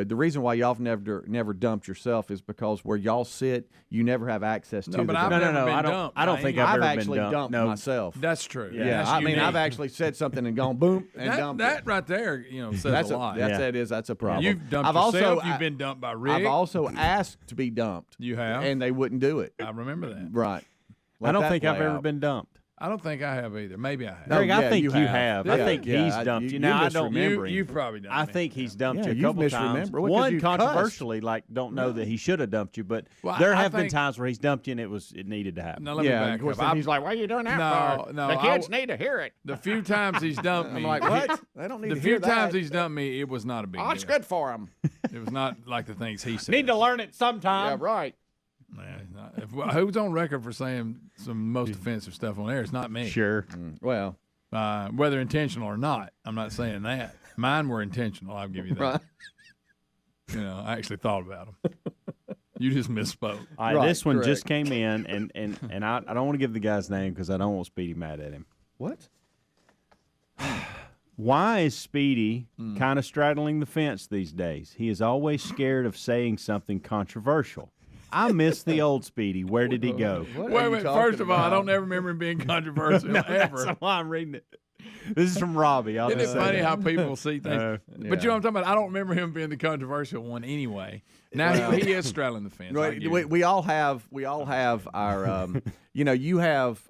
S2: the reason why y'all have never dumped yourself is because where y'all sit, you never have access to
S3: No,
S2: the
S3: but
S2: dump.
S3: I've never been
S4: I don't.
S3: dumped
S4: I don't
S3: by
S4: think
S3: anyone.
S4: I've
S2: I've
S4: ever
S2: actually
S4: been
S2: dumped
S4: No,
S2: myself.
S3: That's true.
S2: Yeah,
S3: That's
S2: I mean,
S3: unique.
S2: I've actually said something and gone boom and dumped it.
S3: that right there, says
S2: That's
S3: a lot.
S2: that's a problem.
S3: You've dumped
S2: I've
S3: yourself.
S2: also,
S3: You've been dumped by Rick.
S2: I've also asked to be dumped.
S3: You have?
S2: And they wouldn't do it.
S3: I remember that.
S2: Right.
S4: I
S2: Let
S4: don't
S2: that
S4: think I've
S2: play
S4: ever
S2: out.
S4: been dumped.
S3: I don't think I have either. Maybe I have.
S2: No,
S4: Greg, I
S2: yeah,
S4: think
S2: you
S4: you
S2: have.
S4: have. I
S2: Yeah,
S4: think
S2: yeah,
S4: he's dumped you.
S2: you're
S4: Now I don't.
S2: misremembering.
S3: You probably done.
S4: I
S3: me.
S4: think he's dumped
S2: Yeah,
S4: you a
S2: you've
S4: couple times.
S2: misremembered because
S4: One
S2: you cussed.
S4: controversially, don't know that he should have dumped you, but
S3: Well,
S4: there
S3: I
S4: have been
S3: think-
S4: times where he's dumped you and it needed to happen.
S3: Now let me
S2: Yeah,
S3: back
S2: of course.
S3: up.
S2: Then he's like, "Why are you doing that
S3: No,
S2: for?
S3: no,
S2: The
S3: I
S2: kids need to hear it."
S3: the few times he's dumped me,
S2: I'm like, "What? They don't need
S3: The
S2: to
S3: few
S2: hear that."
S3: times he's dumped me, it was not a big
S2: Oh, it's
S3: deal.
S2: good for him.
S3: It was not like the things he said.
S4: Need to learn it
S2: Yeah,
S4: sometime.
S2: right.
S3: Nah, it's not. Who's on record for saying some most offensive stuff on air? It's not me.
S4: Sure.
S2: Well,
S3: Whether intentional or not, I'm not saying that. Mine were intentional. I'll give you that.
S2: right.
S3: I actually thought about them. You just misspoke.
S4: All right,
S2: Right,
S4: this one just
S2: correct.
S4: came in, and I don't want to give the guy's name because I don't want Speedy mad at him.
S2: What?
S4: Why is Speedy kind of straddling the fence these days? He is always scared of saying something controversial. I miss the old Speedy. Where did he go?
S2: What
S3: Wait
S2: are
S3: a
S2: you
S3: minute.
S2: talking
S3: First of all, I
S2: about?
S3: don't ever remember him being controversial ever.
S4: That's why I'm reading it. This is from Robbie. I'll
S3: Isn't it
S4: just say
S3: funny
S4: that.
S3: how people see things? But you know what I'm talking about? I don't remember him being the controversial one anyway. Now he is straddling the fence. I get it.
S2: We all have our you have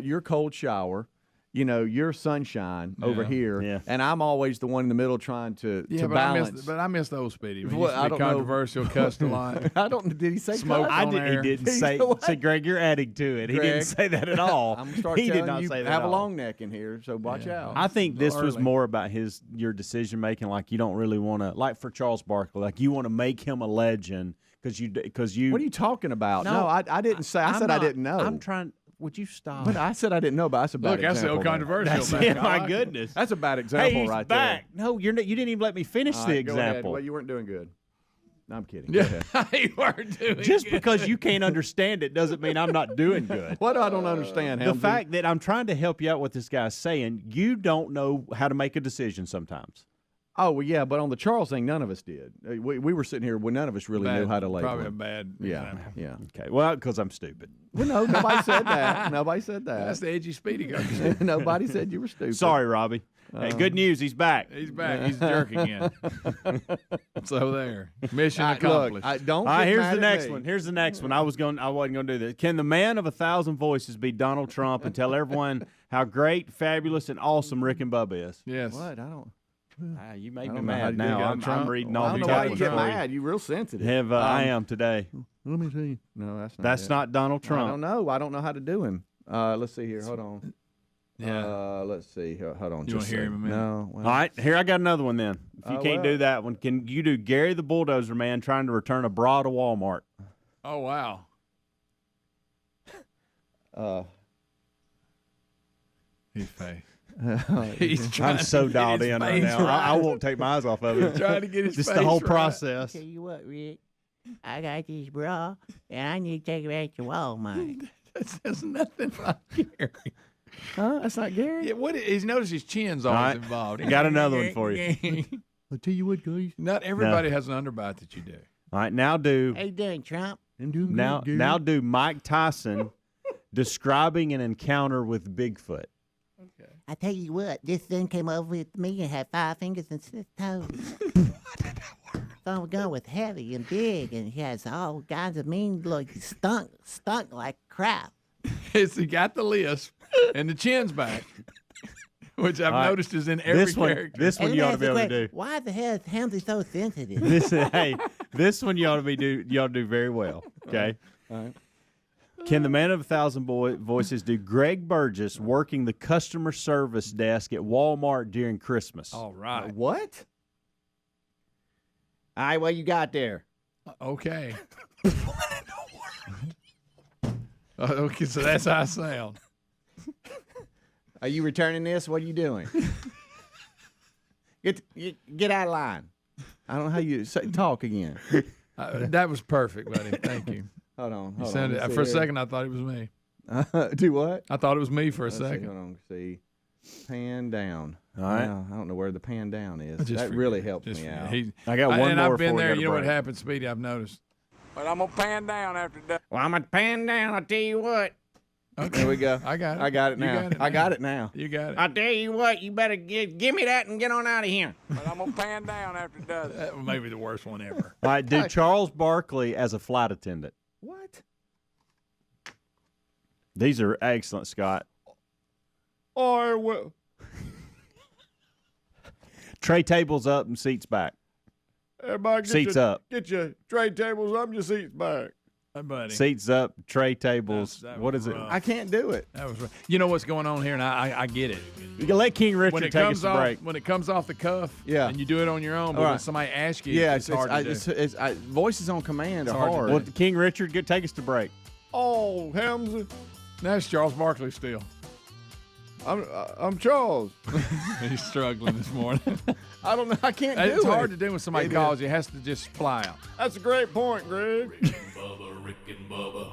S2: your cold shower, your sunshine over here,
S4: Yeah.
S2: and I'm always the one in the middle trying to
S3: Yeah, but
S2: balance.
S3: I miss the old Speedy. He
S2: Well,
S3: used to
S2: I
S3: be
S2: don't know.
S3: controversial, cussed a lot.
S2: I don't. Did he say
S3: Smoke
S2: cuss?
S3: on air.
S4: He didn't
S2: He
S4: say.
S2: said what?
S4: Say, Greg, you're adding to it. He
S2: Greg,
S4: didn't say that at all.
S2: I'm gonna start
S4: he
S2: telling
S4: did not
S2: you
S4: say that.
S2: have
S4: at
S2: a
S4: all.
S2: long neck in here, so watch out.
S4: I think this was
S3: early.
S4: more about your decision making. Like you don't really want to, like for Charles Barkley, like you want to make him a legend because you.
S2: What are you talking about?
S4: No,
S2: No, I didn't say. I
S4: I'm
S2: said I
S4: not-
S2: didn't know.
S4: I'm trying. Would you stop?
S2: But I said I didn't know. But that's a bad
S3: Look, that's
S2: example.
S3: so
S2: man.
S3: controversial.
S4: That's
S3: man.
S4: it.
S3: I
S4: My
S3: like it.
S4: goodness.
S2: That's a bad example
S4: Hey, he's
S2: right
S4: back.
S2: there.
S4: No, you didn't even let me finish
S2: All
S4: the
S2: right, go ahead.
S4: example.
S2: Well, you weren't doing good. No, I'm kidding. Go ahead.
S3: Yeah, you weren't doing
S4: Just
S3: good.
S4: because you can't understand it doesn't mean I'm not doing good.
S2: What I don't understand,
S4: The
S2: Helmsy?
S4: fact that I'm trying to help you out what this guy's saying, you don't know how to make a decision sometimes.
S2: Oh, well, yeah, but on the Charles thing, none of us did. We were sitting here when none of us really knew how to label
S3: Probably a
S2: him.
S3: bad
S2: Yeah,
S3: example.
S2: yeah.
S4: Okay, well, because I'm stupid.
S2: Well, no, nobody said that. Nobody said
S3: That's
S2: that.
S3: the edgy Speedy guy.
S2: Nobody said you were stupid.
S4: Sorry, Robbie. Hey, good news, he's back.
S3: He's back. He's a jerk again. So there. Mission
S2: Look,
S3: accomplished.
S2: don't.
S4: All right,
S2: get
S4: here's
S2: mad
S4: the
S2: at
S4: next
S2: me.
S4: one. Here's the next one. I wasn't going to do this. Can the man of 1,000 voices be Donald Trump and tell everyone how great, fabulous, and awesome Rick and Bubba is?
S3: Yes.
S2: What? I don't.
S4: You make
S2: I
S4: me
S2: don't know how
S4: mad
S2: to do
S4: now.
S2: that.
S4: I'm
S3: Trump.
S4: reading
S2: I
S4: all
S2: don't
S4: these
S2: know why you
S4: ones
S2: get
S4: for you.
S2: mad. You're real sensitive.
S4: I am today.
S2: Let me see. No, that's not.
S4: That's
S2: it.
S4: not Donald
S2: I
S4: Trump.
S2: don't know. I don't know how to do him. Let's see here. Hold on.
S3: Yeah.
S2: Let's see. Hold on.
S3: You
S2: just
S3: wanna hear
S2: a
S3: him a
S2: second.
S3: minute?
S2: No. Well,
S4: All right, here I got another one then. If you
S2: Oh,
S4: can't
S2: well.
S4: do that one, can you do Gary the Bulldozer Man trying to return a bra to Walmart?
S3: Oh, wow. His face. He's trying
S4: I'm so
S3: to get
S4: dialed
S3: his
S4: in right
S3: face
S4: now. I
S3: right.
S4: won't take my eyes off of it.
S3: Trying to get his
S4: Just
S3: face
S4: the whole
S3: right.
S4: process.
S8: Tell you what, Rick, I got this bra, and I need to take it back to Walmart.
S3: That says nothing like Gary.
S2: Huh? That's not Gary.
S3: Yeah, he's noticed his chin's always
S4: right.
S3: involved.
S4: Got another one for you.
S2: I'll tell you what, guys.
S3: Not everybody has an underbite that you do.
S4: All right, now do
S8: How you doing, Trump?
S2: I'm doing
S4: now
S2: good, Gary.
S4: now do Mike Tyson describing an encounter with Bigfoot.
S8: I tell you what, this thing came over with me and had 5 fingers and 6 toes. Some gun was heavy and big, and he has all kinds of mean look. He stunk like crap.
S3: He got the lisp and the chin's back, which I've
S4: All right.
S3: noticed is in every
S4: This one,
S3: character.
S4: this one
S8: And
S4: you
S8: let
S4: ought
S8: me
S4: to be
S8: ask
S4: able
S8: you
S4: to
S8: a
S4: do.
S8: question. Why the hell is Hamzy so sensitive?
S4: This one you ought to do very well. Okay.
S2: All right.
S4: Can the man of 1,000 voices do Greg Burgess working the customer service desk at Walmart during Christmas?
S3: All right.
S2: What?
S8: All right, what you got there?
S3: Okay. Okay, so that's how I sound.
S8: Are you returning this? What are you doing? Get out of line.
S2: I don't know how you say talk again.
S3: That was perfect, buddy. Thank you.
S2: Hold on.
S3: For a second, I thought it was me.
S2: Do what?
S3: I thought it was me for a
S2: Let's
S3: second.
S2: See, hold on. See. Pan down.
S4: All right.
S2: Now, I don't know where the pan down is. That really helps me out.
S4: I got one more.
S3: And I've been there. You know what happened, Speedy? I've noticed.
S9: But I'm going to pan down after that.
S6: Well, I'm going to pan down. I'll tell you what.
S3: Okay.
S2: There we go.
S3: I got it.
S2: I got it now. I got it now.
S3: You got it.
S6: I'll tell you what. You better give me that and get on out of here.
S9: But I'm going to pan down after that.
S3: That may be the worst one ever.
S4: All right, do Charles Barkley as a flight attendant.
S2: What?
S4: These are excellent, Scott.
S2: Or well.
S4: Tray tables up and seats back.
S2: Everybody
S4: seats up.
S2: Get your tray tables up and your seats back.
S3: Buddy.
S4: Seats up, tray tables. What is
S3: rough.
S4: it?
S2: I can't do it.
S3: That was rough. You know what's going on here, and I get it.
S4: You can let King Richard take us a break.
S3: When it comes off the cuff,
S2: Yeah.
S3: and you do it on your own, but when somebody asks you,
S2: Yeah,
S3: it's hard to do.
S2: voices on command are
S3: hard to
S2: hard.
S3: do.
S4: Well, King Richard, take us to break.
S2: Oh, Helms,
S3: That's Charles Barkley still.
S2: I'm Charles.
S3: He's struggling this morning.
S2: I don't know. I can't do it.
S3: It's hard to do when somebody calls you. It has to just fly out.
S2: That's a great point, Greg.
S1: Rick and Bubba.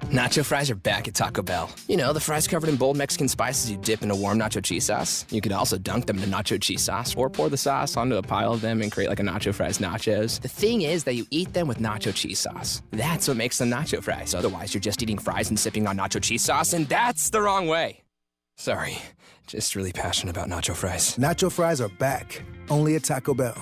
S10: Nacho fries are back at Taco Bell. You know, the fries covered in bold Mexican spices you dip in a warm nacho cheese sauce. You could also dunk them in nacho cheese sauce or pour the sauce onto a pile of them and create like a nacho fries nachos. The thing is that you eat them with nacho cheese sauce. That's what makes them nacho fries. Otherwise, you're just eating fries and sipping on nacho cheese sauce, and that's the wrong way. Sorry, just really passionate about nacho fries.
S11: Nacho fries are back, only at Taco Bell.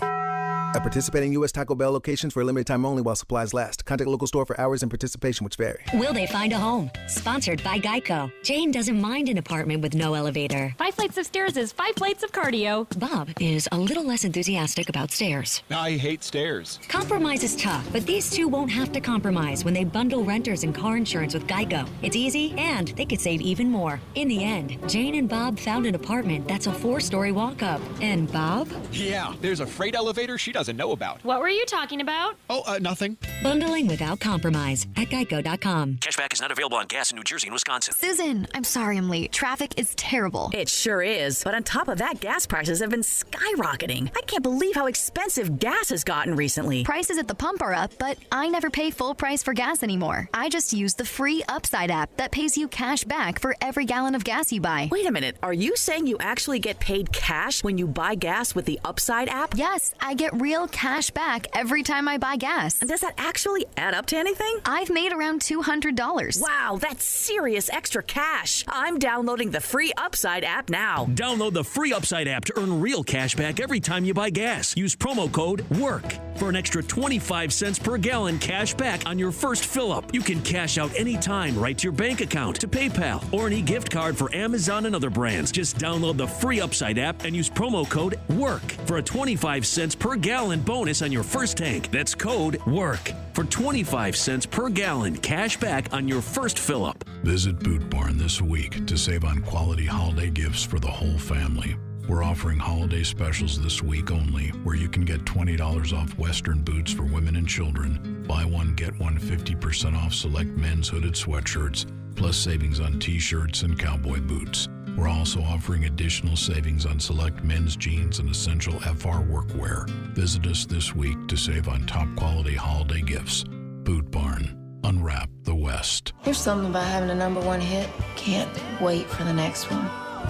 S11: At participating U.S. Taco Bell locations for a limited time only while supplies last. Contact local store for hours and participation which vary.
S12: Will they find a home? Sponsored by Geico. Jane doesn't mind an apartment with no elevator.
S13: 5 flights of stairs is 5 plates of cardio.
S12: Bob is a little less enthusiastic about stairs.
S14: I hate stairs.
S12: Compromise is tough, but these two won't have to compromise when they bundle renters and car insurance with Geico. It's easy, and they could save even more. In the end, Jane and Bob found an apartment that's a 4-story walk-up. And Bob?
S14: Yeah, there's a freight elevator she doesn't know about.
S13: What were you talking about?
S14: Oh, nothing.
S12: Bundling without compromise at geico.com.
S15: Cashback is not available on gas in New Jersey and Wisconsin.
S16: Susan, I'm sorry I'm late. Traffic is terrible.
S17: It sure is. But on top of that, gas prices have been skyrocketing. I can't believe how expensive gas has gotten recently.
S16: Prices at the pump are up, but I never pay full price for gas anymore. I just use the free Upside app that pays you cash back for every gallon of gas you buy.
S17: Wait a minute. Are you saying you actually get paid cash when you buy gas with the Upside app?
S16: Yes, I get real cash back every time I buy gas.
S17: And does that actually add up to anything?
S16: I've made around $200.
S17: Wow, that's serious extra cash. I'm downloading the free Upside app now.
S15: Download the free Upside app to earn real cash back every time you buy gas. Use promo code WORK for an extra 25 cents per gallon cash back on your first fill-up. You can cash out anytime right to your bank account, to PayPal, or an e-gift card for Amazon and other brands. Just download the free Upside app and use promo code WORK for a 25 cents per gallon bonus on your first tank. That's code WORK for 25 cents per gallon cash back on your first fill-up.
S7: Visit Boot Barn this week to save on quality holiday gifts for the whole family. We're offering holiday specials this week only, where you can get $20 off Western boots for women and children. Buy one, get one 50% off select men's hooded sweatshirts, plus savings on t-shirts and cowboy boots. We're also offering additional savings on select men's jeans and essential FR workwear. Visit us this week to save on top quality holiday gifts. Boot Barn. Unwrap the West.
S18: There's something about having a #1 hit. Can't wait for the next one.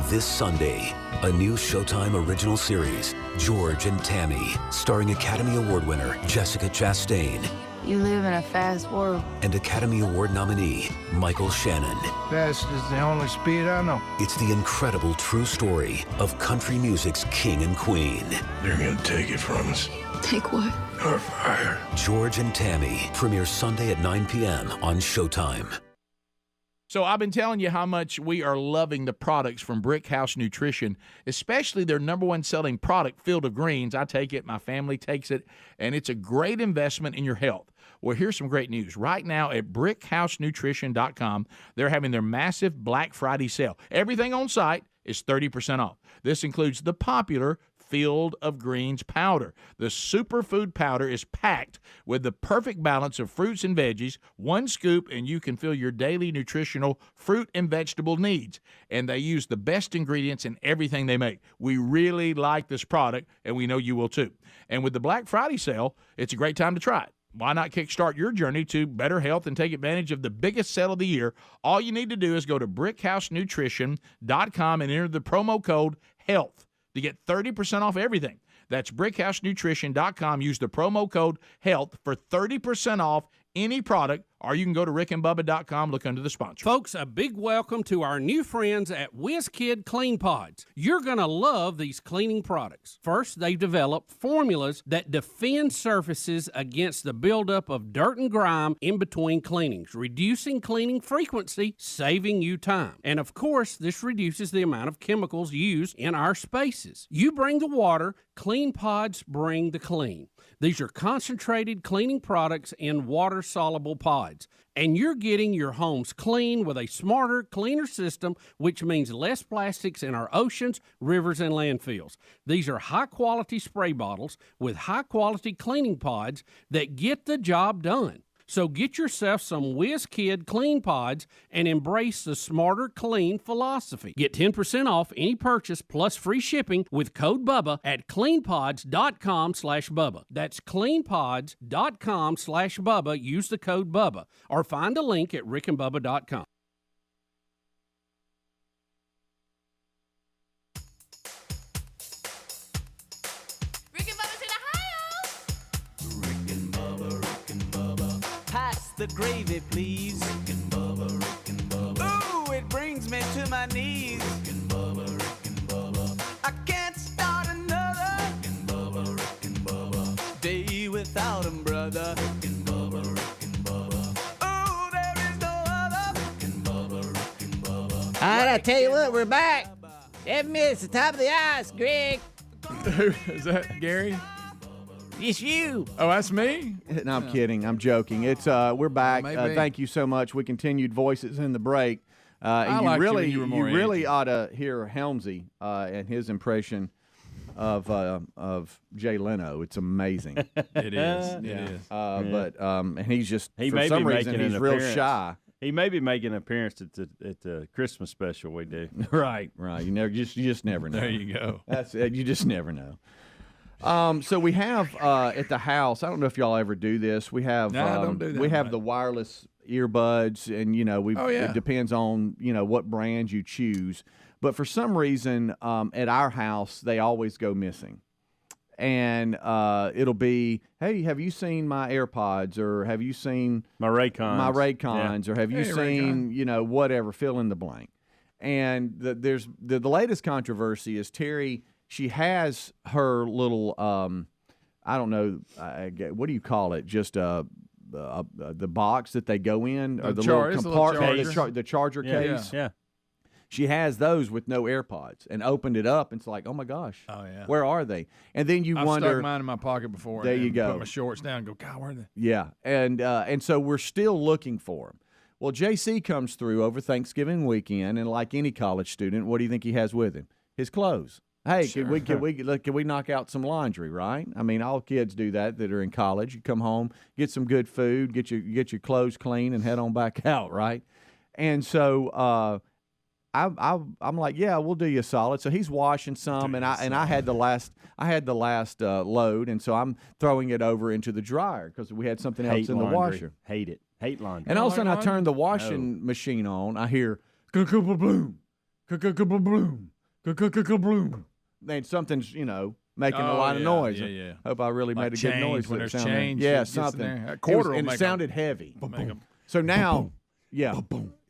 S19: This Sunday, a new Showtime original series, George and Tammy, starring Academy Award winner Jessica Chastain.
S18: You live in a fast world.
S19: And Academy Award nominee Michael Shannon.
S20: Fast is the only speed I know.
S19: It's the incredible true story of country music's king and queen.
S7: They're gonna take it from us.
S18: Take what?
S7: You're fired.
S19: George and Tammy premieres Sunday at 9 p.m. on Showtime.
S5: So I've been telling you how much we are loving the products from Brick House Nutrition, especially their #1 selling product, Field of Greens. I take it, my family takes it, and it's a great investment in your health. Well, here's some great news. Right now at brickhousenutrition.com, they're having their massive Black Friday sale. Everything on site is 30% off. This includes the popular Field of Greens powder. The superfood powder is packed with the perfect balance of fruits and veggies, 1 scoop, and you can fill your daily nutritional fruit and vegetable needs. And they use the best ingredients in everything they make. We really like this product, and we know you will too. And with the Black Friday sale, it's a great time to try it. Why not kickstart your journey to better health and take advantage of the biggest sale of the year? All you need to do is go to brickhousenutrition.com and enter the promo code HEALTH to get 30% off everything. That's brickhousenutrition.com. Use the promo code HEALTH for 30% off any product, or you can go to rickandbubba.com, look under the sponsor.
S6: Folks, a big welcome to our new friends at WizKid Clean Pods. You're going to love these cleaning products. First, they've developed formulas that defend surfaces against the buildup of dirt and grime in between cleanings, reducing cleaning frequency, saving you time. And of course, this reduces the amount of chemicals used in our spaces. You bring the water, Clean Pods bring the clean. These are concentrated cleaning products in water-soluble pods. And you're getting your homes clean with a smarter, cleaner system, which means less plastics in our oceans, rivers, and landfills. These are high-quality spray bottles with high-quality cleaning pods that get the job done. So get yourself some WizKid Clean Pods and embrace the smarter, clean philosophy. Get 10% off any purchase plus free shipping with code BUBBA at cleanpods.com/Bubba. That's cleanpods.com/Bubba. Use the code BUBBA or find a link at rickandbubba.com.
S1: The gravy, please. Rick and Bubba. Ooh, it brings me to my knees. Rick and Bubba. I can't start another. Rick and Bubba. Day without 'em, brother. Rick and Bubba. Ooh, there is no other. Rick and Bubba.
S8: All right, I tell you what, we're back. 7 minutes, the top of the ice, Greg.
S3: Is that Gary?
S8: It's you.
S3: Oh, that's me?
S2: No, I'm kidding. I'm joking. It's we're back. Thank you so much. We continued Voices in the break. You really ought to hear Helmsy and his impression of Jay Leno. It's amazing.
S3: It is. It is.
S2: But and he's just for some reason he's real shy.
S4: He may be making an appearance at the Christmas special we do.
S2: Right. You just never know.
S3: There you go.
S2: That's you just never know. So we have at the house. I don't know if y'all ever do this. We have
S3: don't do that,
S2: we have the wireless earbuds, and it depends on what brand you choose. But for some reason, at our house, they always go missing, and it'll be, hey, have you seen my AirPods, or have you seen
S4: my Raycons,
S2: or have you seen whatever, fill in the blank. And there's the latest controversy is Terry. She has her little, I don't know, what do you call it? Just the box that they go in, or the little compartment, the charger case.
S4: Yeah.
S2: She has those with no AirPods, and opened it up, and it's like, oh my gosh, where are they? And then I've wonder.
S3: Stuck mine in my pocket before.
S2: There you go.
S3: Put my shorts down and go, God, where are they?
S2: Yeah, and so we're still looking for them. Well, JC comes through over Thanksgiving weekend, and like any college student, what do you think he has with him? His clothes. Hey, sure. Can we knock out some laundry, right? I mean, all kids do that are in college. You come home, get some good food, get your clothes clean, and head on back out, right? And so I'm like, yeah, we'll do you a solid. So he's washing some, and I had the last load, and so I'm throwing it over into the dryer because we had something else in the washer.
S4: Hate it. Hate laundry.
S2: And all of a sudden, I turn the washing machine on. I hear ka-ka-ba-bloom, ka-ka-ka-ba-bloom, ka-ka-ka-ka-bloom. And something's, making a lot of noise.
S3: Yeah.
S2: Hope I really made a good noise.
S3: When there's change.
S2: Yeah, something.
S3: A quarter
S2: and it sounded heavy. So now,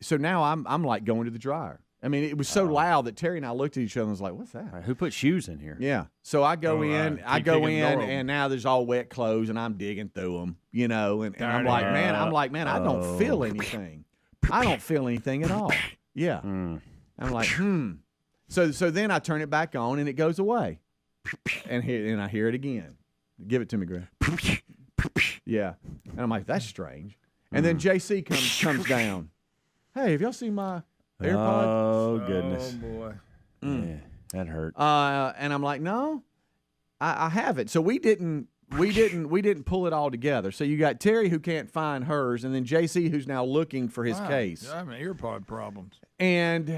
S2: So now I'm like going to the dryer. I mean, it was so loud that Terry and I looked at each other and was like, what's that?
S4: Right, who put shoes in here?
S2: Yeah. So I go in, and now there's all wet clothes, and I'm digging through them, and I'm like, man, I don't feel anything. I don't feel anything at all. Yeah. I'm like, So then I turn it back on, and it goes away. And I hear it again. Give it to me, Greg. Yeah. And I'm like, that's strange. And then JC comes down. Hey, have y'all seen my AirPods?
S4: Oh, goodness.
S3: Oh, boy.
S4: Yeah, that hurt.
S2: And I'm like, no. I haven't. So we didn't pull it all together. So you got Terry who can't find hers, and then JC who's now looking for his case.
S3: I have earpod problems.
S2: And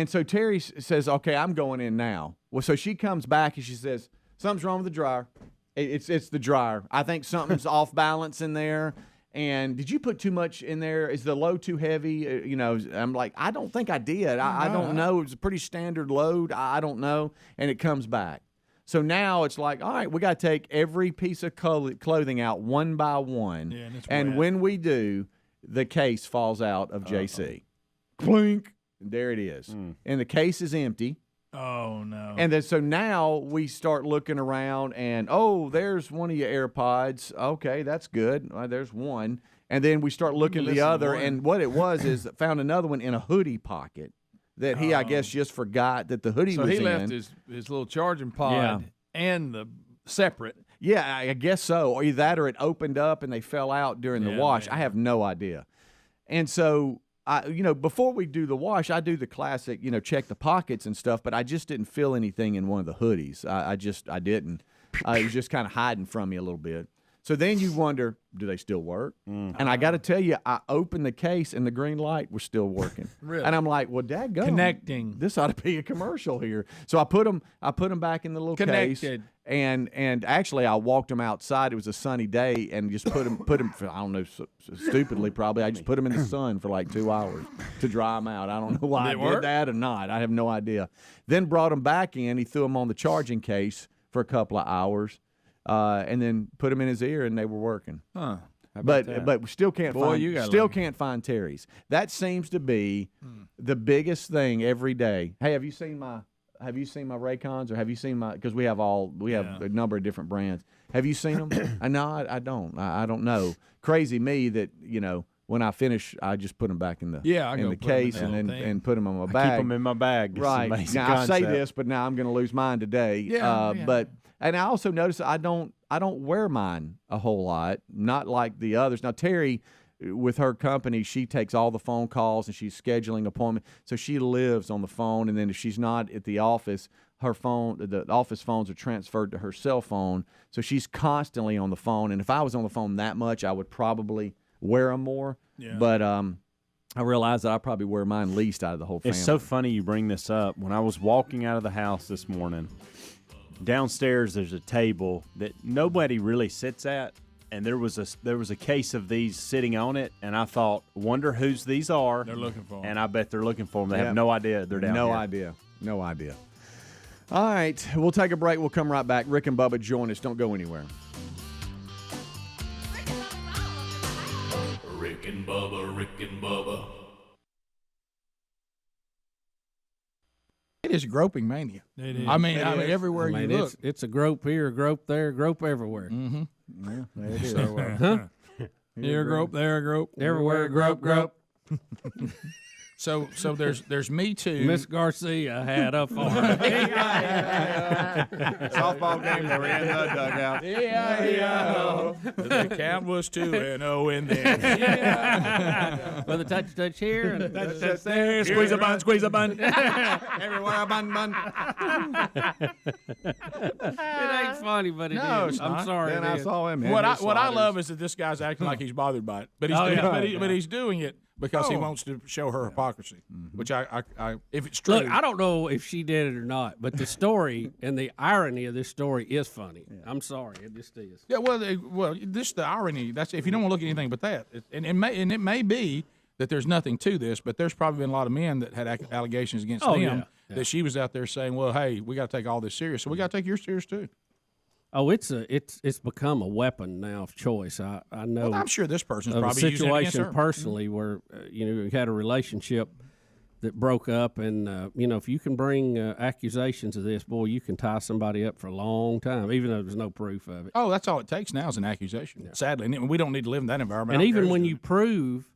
S2: so Terry says, "Okay, I'm going in now." Well, so she comes back and she says, "Something's wrong with the dryer. It's the dryer. I think something's off balance in there. And did you put too much in there? Is the load too heavy?" I'm like, I don't think I did. I don't know. It was a pretty standard load. I don't know. And it comes back. So now it's like, all right, we got to take every piece of clothing out one by one.
S3: Yeah,
S2: and when we do, the case falls out of JC. Clink. And there it is. And the case is empty.
S3: Oh, no.
S2: And then so now we start looking around and, there's one of your AirPods. Okay, that's good. There's one. And then we start looking at the other. And what it was is found another one in a hoodie pocket that he, I guess, just forgot that the hoodie was in.
S3: So he left his little charging pod and the separate.
S2: Yeah, I guess so. Or either that or it opened up and they fell out during the wash. I have no idea. And so before we do the wash, I do the classic, check the pockets and stuff, but I just didn't feel anything in one of the hoodies. I didn't. It was just kind of hiding from me a little bit. So then you wonder, do they still work? And I got to tell you, I opened the case and the green light was still working.
S3: Really?
S2: And I'm like, well, dadgum,
S3: connecting.
S2: This ought to be a commercial here. So I put them back in the little case. And actually, I walked them outside. It was a sunny day, and just put them. For, I don't know, stupidly probably. I just put them in the sun for like 2 hours to dry them out. I don't know why I did that or not. I have no idea. Then brought them back in. He threw them on the charging case for a couple of hours, and then put them in his ear, and they were working.
S3: Huh.
S2: But we still can't can't find Terry's. That seems to be the biggest thing every day. Hey, have you seen my Raycons, or have you seen my? Because we have a number of different brands. Have you seen them? No, I don't. I don't know. Crazy me that when I finish, I just put them back in the case and put them on my bag.
S4: Keep them in my bag.
S2: Right. Now I say this, but now I'm going to lose mine today. But I also notice I don't wear mine a whole lot. Not like the others. Now Terry, with her company, she takes all the phone calls and she's scheduling appointments. So she lives on the phone, and then if she's not at the office, the office phones are transferred to her cell phone. So she's constantly on the phone. And if I was on the phone that much, I would probably wear them more. Yeah. But I realized that I probably wear mine least out of the whole family.
S4: It's so funny you bring this up. When I was walking out of the house this morning, downstairs there's a table that nobody really sits at. And there was a case of these sitting on it, and I thought, wonder whose these are.
S3: They're looking for them.
S4: And I bet they're looking for them. They have no idea they're down here.
S2: No idea. All right, we'll take a break. We'll come right back. Rick and Bubba join us. Don't go anywhere.
S1: Rick and Bubba, Rick and Bubba.
S5: It is groping mania.
S3: It is.
S5: I mean, everywhere you look.
S6: It's a grope here, a grope there, grope everywhere.
S5: Mm-hmm.
S2: Yeah, there it is.
S5: So, here a grope, there a grope,
S6: everywhere a grope.
S5: So there's me too.
S6: Miss Garcia had a farm.
S2: Softball game, they were in the dugout.
S5: The count was 2-0 in there.
S6: With a touch here and
S5: touch there. Squeeze a bun.
S2: Everywhere a bun.
S6: It ain't funny, but it is. I'm sorry.
S2: Then I saw him.
S5: What I love is that this guy's acting like he's bothered by it, but he's doing it because he wants to show her hypocrisy, which I if it's true.
S6: Look, I don't know if she did it or not, but the story and the irony of this story is funny. Yeah. I'm sorry, it just is.
S5: Yeah, well, the irony. That's if you don't want to look at anything but that, and it may be that there's nothing to this, but there's probably been a lot of men that had allegations against them that she was out there saying, well, hey, we got to take all this serious, so we got to take yours serious too.
S6: Oh, it's become a weapon now of choice. I know.
S5: Well, I'm sure this person's
S6: of
S5: probably
S6: a
S5: using it against
S6: situation
S5: her.
S6: Personally where you had a relationship that broke up, and if you can bring accusations of this, boy, you can tie somebody up for a long time, even though there's no proof of it.
S5: Oh, that's all it takes now is an accusation. Yeah. Sadly, and we don't need to live in that environment.
S6: And even when you prove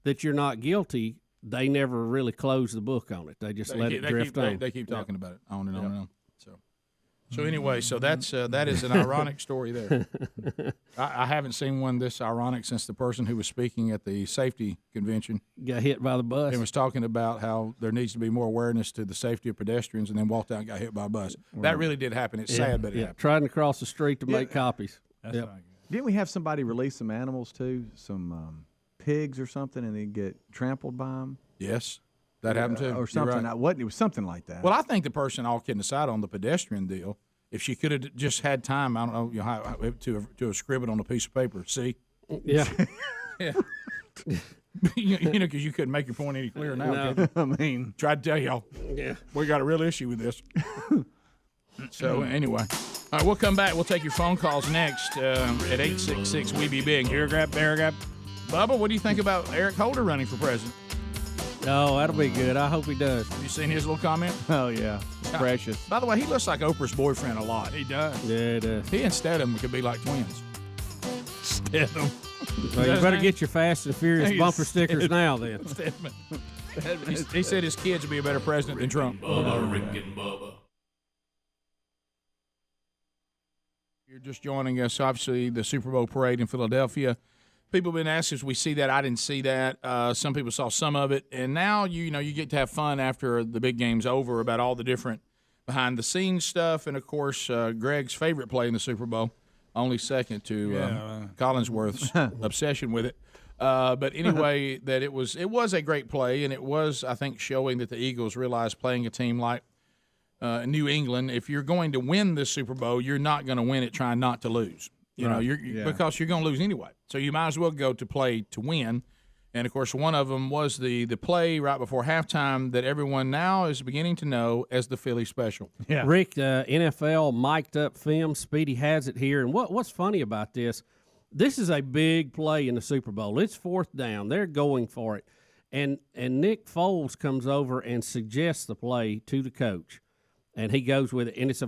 S6: that you're not guilty, they never really close the book on it. They just let it drift on.
S5: They keep talking about it on and on and on. So.
S3: So anyway, that is an ironic story there. I haven't seen one this ironic since the person who was speaking at the safety convention
S6: got hit by the bus
S3: and was talking about how there needs to be more awareness to the safety of pedestrians, and then walked out and got hit by a bus. That really did happen. It's sad, but it happened.
S6: Trying to cross the street to make copies.
S3: That's not good.
S2: Didn't we have somebody release some animals too, some pigs or something, and then get trampled by them?
S3: Yes, that happened too.
S2: Or something.
S3: Right.
S2: It was something like that.
S3: Well, I think the person, all kidding aside, on the pedestrian deal, if she could have just had time, I don't know, how, to have scribbled on a piece of paper. See?
S6: Yeah.
S3: Yeah. Because you couldn't make your point any clearer now.
S2: No. I mean,
S3: tried to tell y'all.
S6: Yeah.
S3: We got a real issue with this. So anyway, all right, we'll come back. We'll take your phone calls next at 866 We Be Big. Here, grab, bear, grab. Bubba, what do you think about Eric Holder running for president?
S6: Oh, that'll be good. I hope he does.
S3: Have you seen his little comment?
S2: Oh, yeah. It's precious.
S3: By the way, he looks like Oprah's boyfriend a lot. He does.
S6: Yeah, he does.
S3: He and Stedham could be like twins. Stedham.
S6: Well, you better get your Fast and Furious bumper stickers now, then.
S3: Stedman. He said his kids would be a better president than Trump.
S1: Bubba, Rick and Bubba.
S3: You're just joining us, obviously, the Super Bowl parade in Philadelphia. People have been asking us, we see that. I didn't see that. Some people saw some of it. And now, you get to have fun after the big game's over about all the different behind-the-scenes stuff. And, of course, Greg's favorite play in the Super Bowl, only second to Collinsworth's obsession with it. But anyway, that it was a great play, and it was, I think, showing that the Eagles realized playing a team like New England, if you're going to win this Super Bowl, you're not going to win it trying not to lose. Because you're going to lose anyway. So you might as well go to play to win. And, of course, one of them was the play right before halftime that everyone now is beginning to know as the Philly Special.
S6: Yeah. Rick, NFL mic'd up film. Speedy has it here. And what's funny about this is a big play in the Super Bowl. It's fourth down. They're going for it. And Nick Foles comes over and suggests the play to the coach. And he goes with it. And it's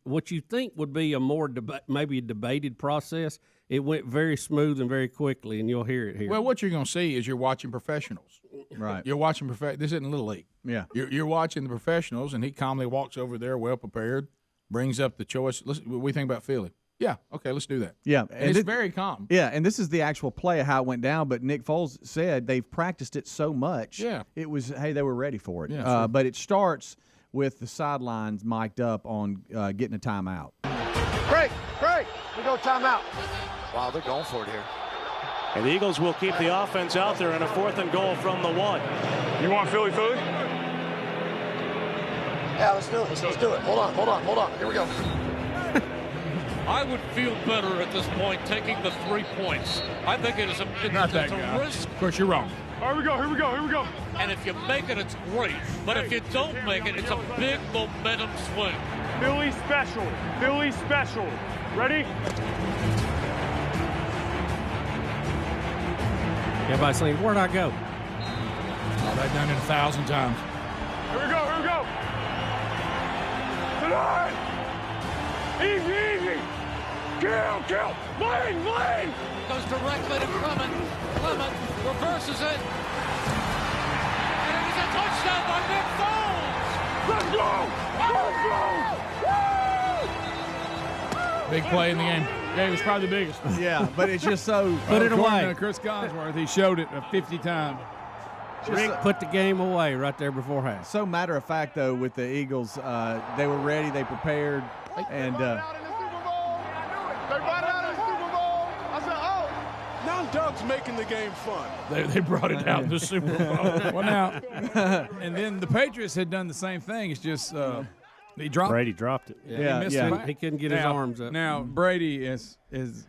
S6: what you think would be a more maybe a debated process. It went very smooth and very quickly, and you'll hear it here.
S3: Well, what you're going to see is you're watching professionals.
S2: Right.
S3: You're watching this isn't Little League.
S2: Yeah.
S3: You're watching the professionals, and he calmly walks over there, well prepared, brings up the choice. What do we think about Philly? Yeah, okay, let's do that.
S2: Yeah.
S3: And it's very calm.
S2: Yeah, and this is the actual play of how it went down, but Nick Foles said they've practiced it so much.
S3: Yeah.
S2: It was, hey, they were ready for it.
S3: Yeah, sure.
S2: But it starts with the sidelines mic'd up on getting a timeout.
S21: Break, we go timeout. Wow, they're going for it here.
S22: And the Eagles will keep the offense out there on a 4th and goal from the 1.
S21: You want Philly? Yeah, let's do it. Let's do it. Hold on. Here we go.
S23: I would feel better at this point taking the 3 points. I think it's a risk.
S3: Of course, you're wrong.
S21: Here we go.
S23: And if you make it, it's great. But if you don't make it, it's a big momentum swing.
S21: Philly special. Ready?
S6: Everybody's saying, where'd I go?
S3: Oh, they've done it 1,000 times.
S21: Here we go. Tonight. Easy. Kill. Lane.
S23: Goes directly to Clement. Clement reverses it. And it is a touchdown by Nick Foles.
S21: Let's go.
S3: Big play in the game. Yeah, it was probably the biggest.
S2: Yeah, but it's just so.
S6: Put it away.
S3: To Chris Collinsworth, he showed it 50 times.
S6: Rick put the game away right there before half.
S2: So matter of fact, though, with the Eagles, they were ready, they prepared, and.
S21: They brought it out in the Super Bowl. I said, now Doug's making the game fun.
S3: They brought it out in the Super Bowl.
S24: Well, now, and then the Patriots had done the same thing. It's just
S4: Brady dropped it.
S6: He couldn't get his arms up.
S24: Now Brady is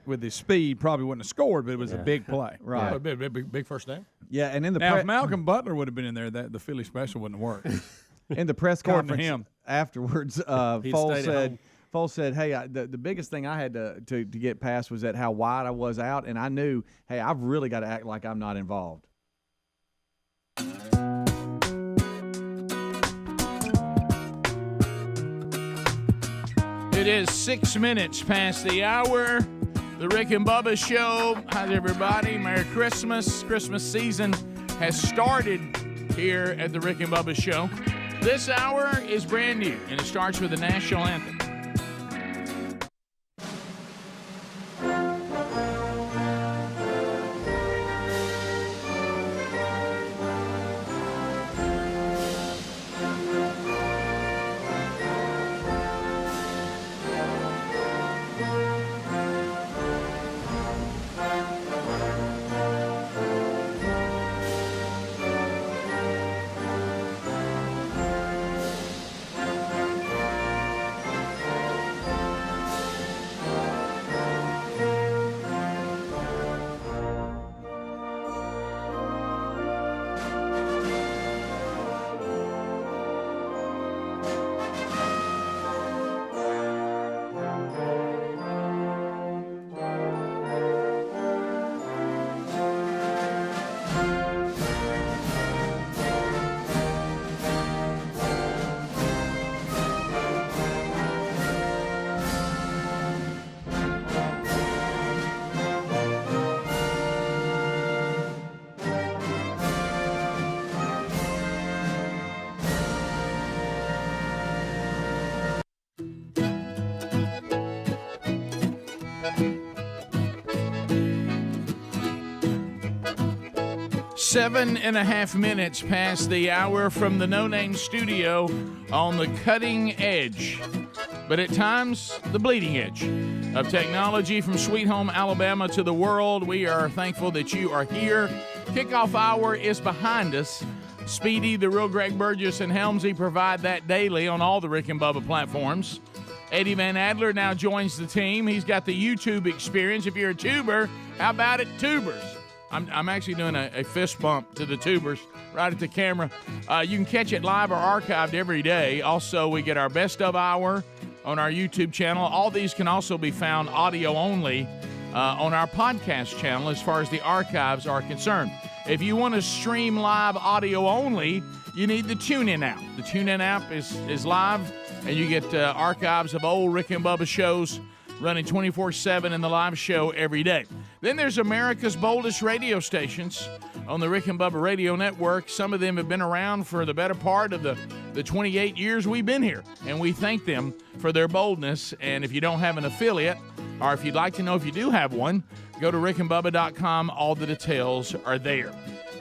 S24: with his speed probably wouldn't have scored, but it was a big play.
S2: Right.
S3: Big first down.
S2: Yeah, and in the
S24: if Malcolm Butler would have been in there, the Philly special wouldn't have worked.
S2: In the press
S24: According to
S2: conference
S24: him.
S2: afterwards, Foles said, hey, the biggest thing I had to get past was that how wide I was out, and I knew, hey, I've really got to act like I'm not involved.
S3: It is 6 minutes past the hour. The Rick and Bubba Show. How's everybody? Merry Christmas. Christmas season has started here at the Rick and Bubba Show. This hour is brand new, and it starts with the national anthem.
S5: 7.5 minutes past the hour from the No Name Studio on the cutting edge, but at times the bleeding edge of technology from Sweet Home, Alabama to the world. We are thankful that you are here. Kickoff hour is behind us. Speedy, the real Greg Burgess, and Helmsy provide that daily on all the Rick and Bubba platforms. Eddie Van Adler now joins the team. He's got the YouTube experience. If you're a tuber, how about it, tubers? I'm actually doing a fist bump to the tubers right at the camera. You can catch it live or archived every day. Also, we get our best of hour on our YouTube channel. All these can also be found audio only on our podcast channel as far as the archives are concerned. If you want to stream live audio only, you need the TuneIn app. The TuneIn app is live, and you get archives of old Rick and Bubba shows running 24/7 in the live show every day. Then there's America's boldest radio stations on the Rick and Bubba Radio Network. Some of them have been around for the better part of the 28 years we've been here, and we thank them for their boldness. And if you don't have an affiliate, or if you'd like to know if you do have one, go to rickandbubba.com. All the details are there.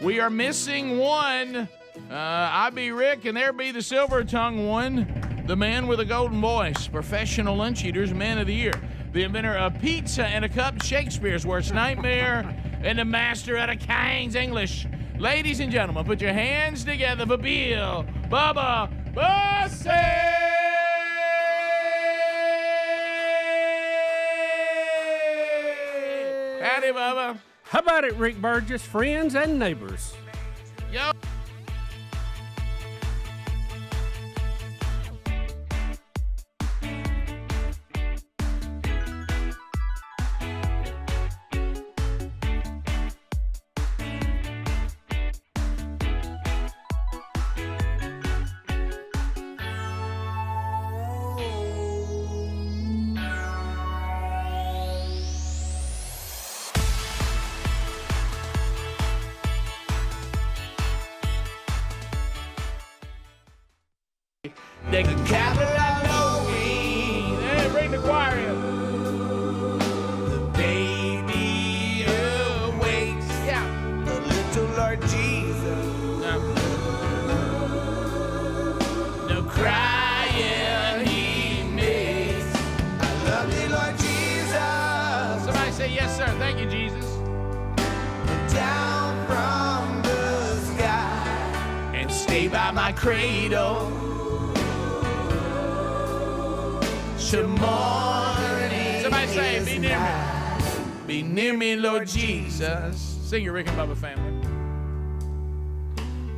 S5: We are missing one. I be Rick, and there be the silver-tongued one, the man with a golden voice, professional lunch eaters, man of the year, the inventor of pizza and a cup, Shakespeare's worst nightmare, and the master of the King's English. Ladies and gentlemen, put your hands together for Bill Bubba Bussey! Howdy, Bubba.
S6: How about it, Rick Burgess, friends and neighbors?
S5: Yo. The capital hey, bring the choir in. The baby awakes. Yeah. The little Lord Jesus. No crying he makes. I love thee, Lord Jesus. Somebody say yes, sir. Thank you, Jesus. Down from the sky and stay by my cradle. Morning. Somebody say, be near me. Be near me, Lord Jesus. Sing your Rick and Bubba family.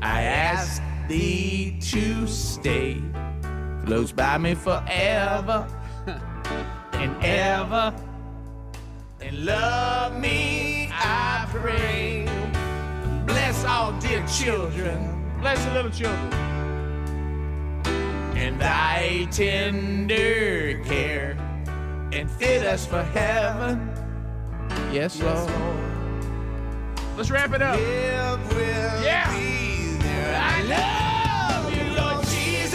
S5: I ask thee to stay close by me forever and ever. And love me, I pray. Bless all dear children. Bless the little children. And thy tender care, and fit us for heaven. Yes, Lord. Let's wrap it up. Yeah. I love you, Lord Jesus.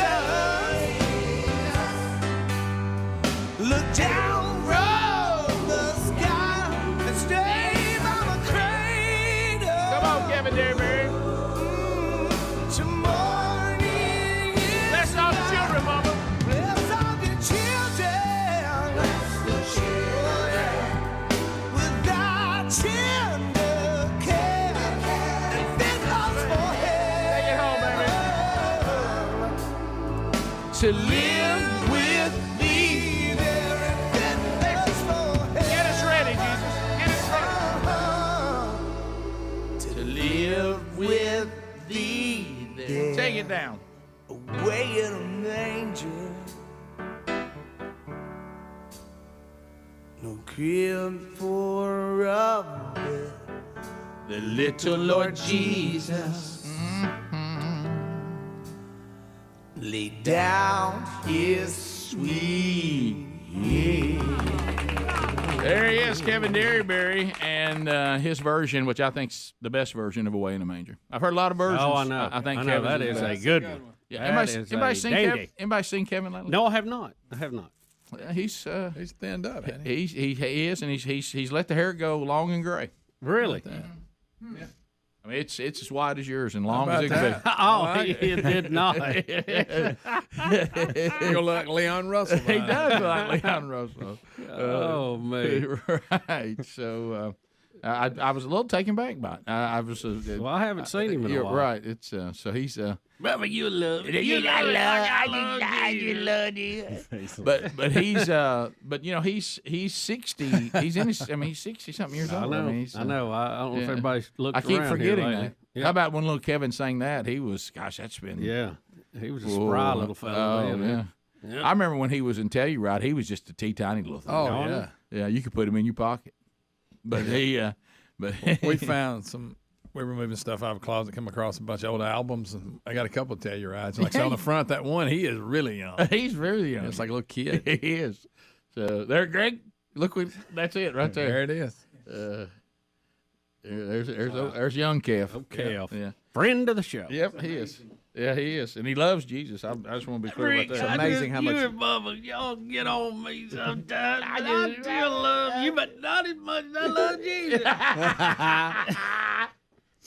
S5: Look down from the sky and stay by my cradle. Come on, Kevin Derryberry. To live with thee. Get us ready, Jesus. Get us ready. To live with thee. Take it down. Away in a manger. No crib for a bed. The little Lord Jesus. Lay down his sweet. There he is, Kevin Derryberry, and his version, which I think's the best version of Away in a Manger. I've heard a lot of versions.
S6: Oh, I know.
S5: I think
S6: that is a good one.
S5: Yeah. Anybody seen Kevin lately?
S6: No, I have not.
S3: He's thinned up. Hasn't
S5: He is, and he's let the hair go long and gray.
S6: Really?
S5: Yeah. I mean, it's as wide as yours and long as it can be.
S6: Oh, he did not.
S3: He look like Leon Russell.
S5: He does look like Leon Russell.
S6: Oh, man.
S5: Right. So I was a little taken back by it. I was.
S6: Well, I haven't seen him in a while.
S5: Right. It's so he's.
S6: Bubba, you love it.
S8: I love you.
S5: But he's but you know he's 60. He's in his. I mean he's 60-something years old.
S6: I know.
S5: I
S6: know. I don't know if everybody's looked
S5: I keep
S6: around
S5: forgetting
S6: here
S5: that.
S6: Yeah.
S5: How about when little Kevin sang that? He was, gosh, that's been.
S6: Yeah. He was a spry little fellow.
S5: Oh, yeah. I remember when he was in Telluride, he was just a teeny little thing.
S3: Oh, yeah.
S5: Yeah, you could put him in your pocket. But
S3: we found some. We were moving stuff out of a closet, come across a bunch of old albums, and I got a couple of Tellurides. Like on the front, that one, he is really young.
S5: He's very young.
S3: It's like a little kid.
S5: He is. So there, Greg. Look, that's it right there.
S3: There it is.
S5: There's young Kev.
S6: Okay.
S5: Yeah.
S6: Friend of the show.
S5: Yep, he is. Yeah, he is, and he loves Jesus. I just want to be clear about that.
S2: It's amazing how much.
S6: You and Bubba, y'all get on me sometimes. I still love you, but not as much as I love Jesus.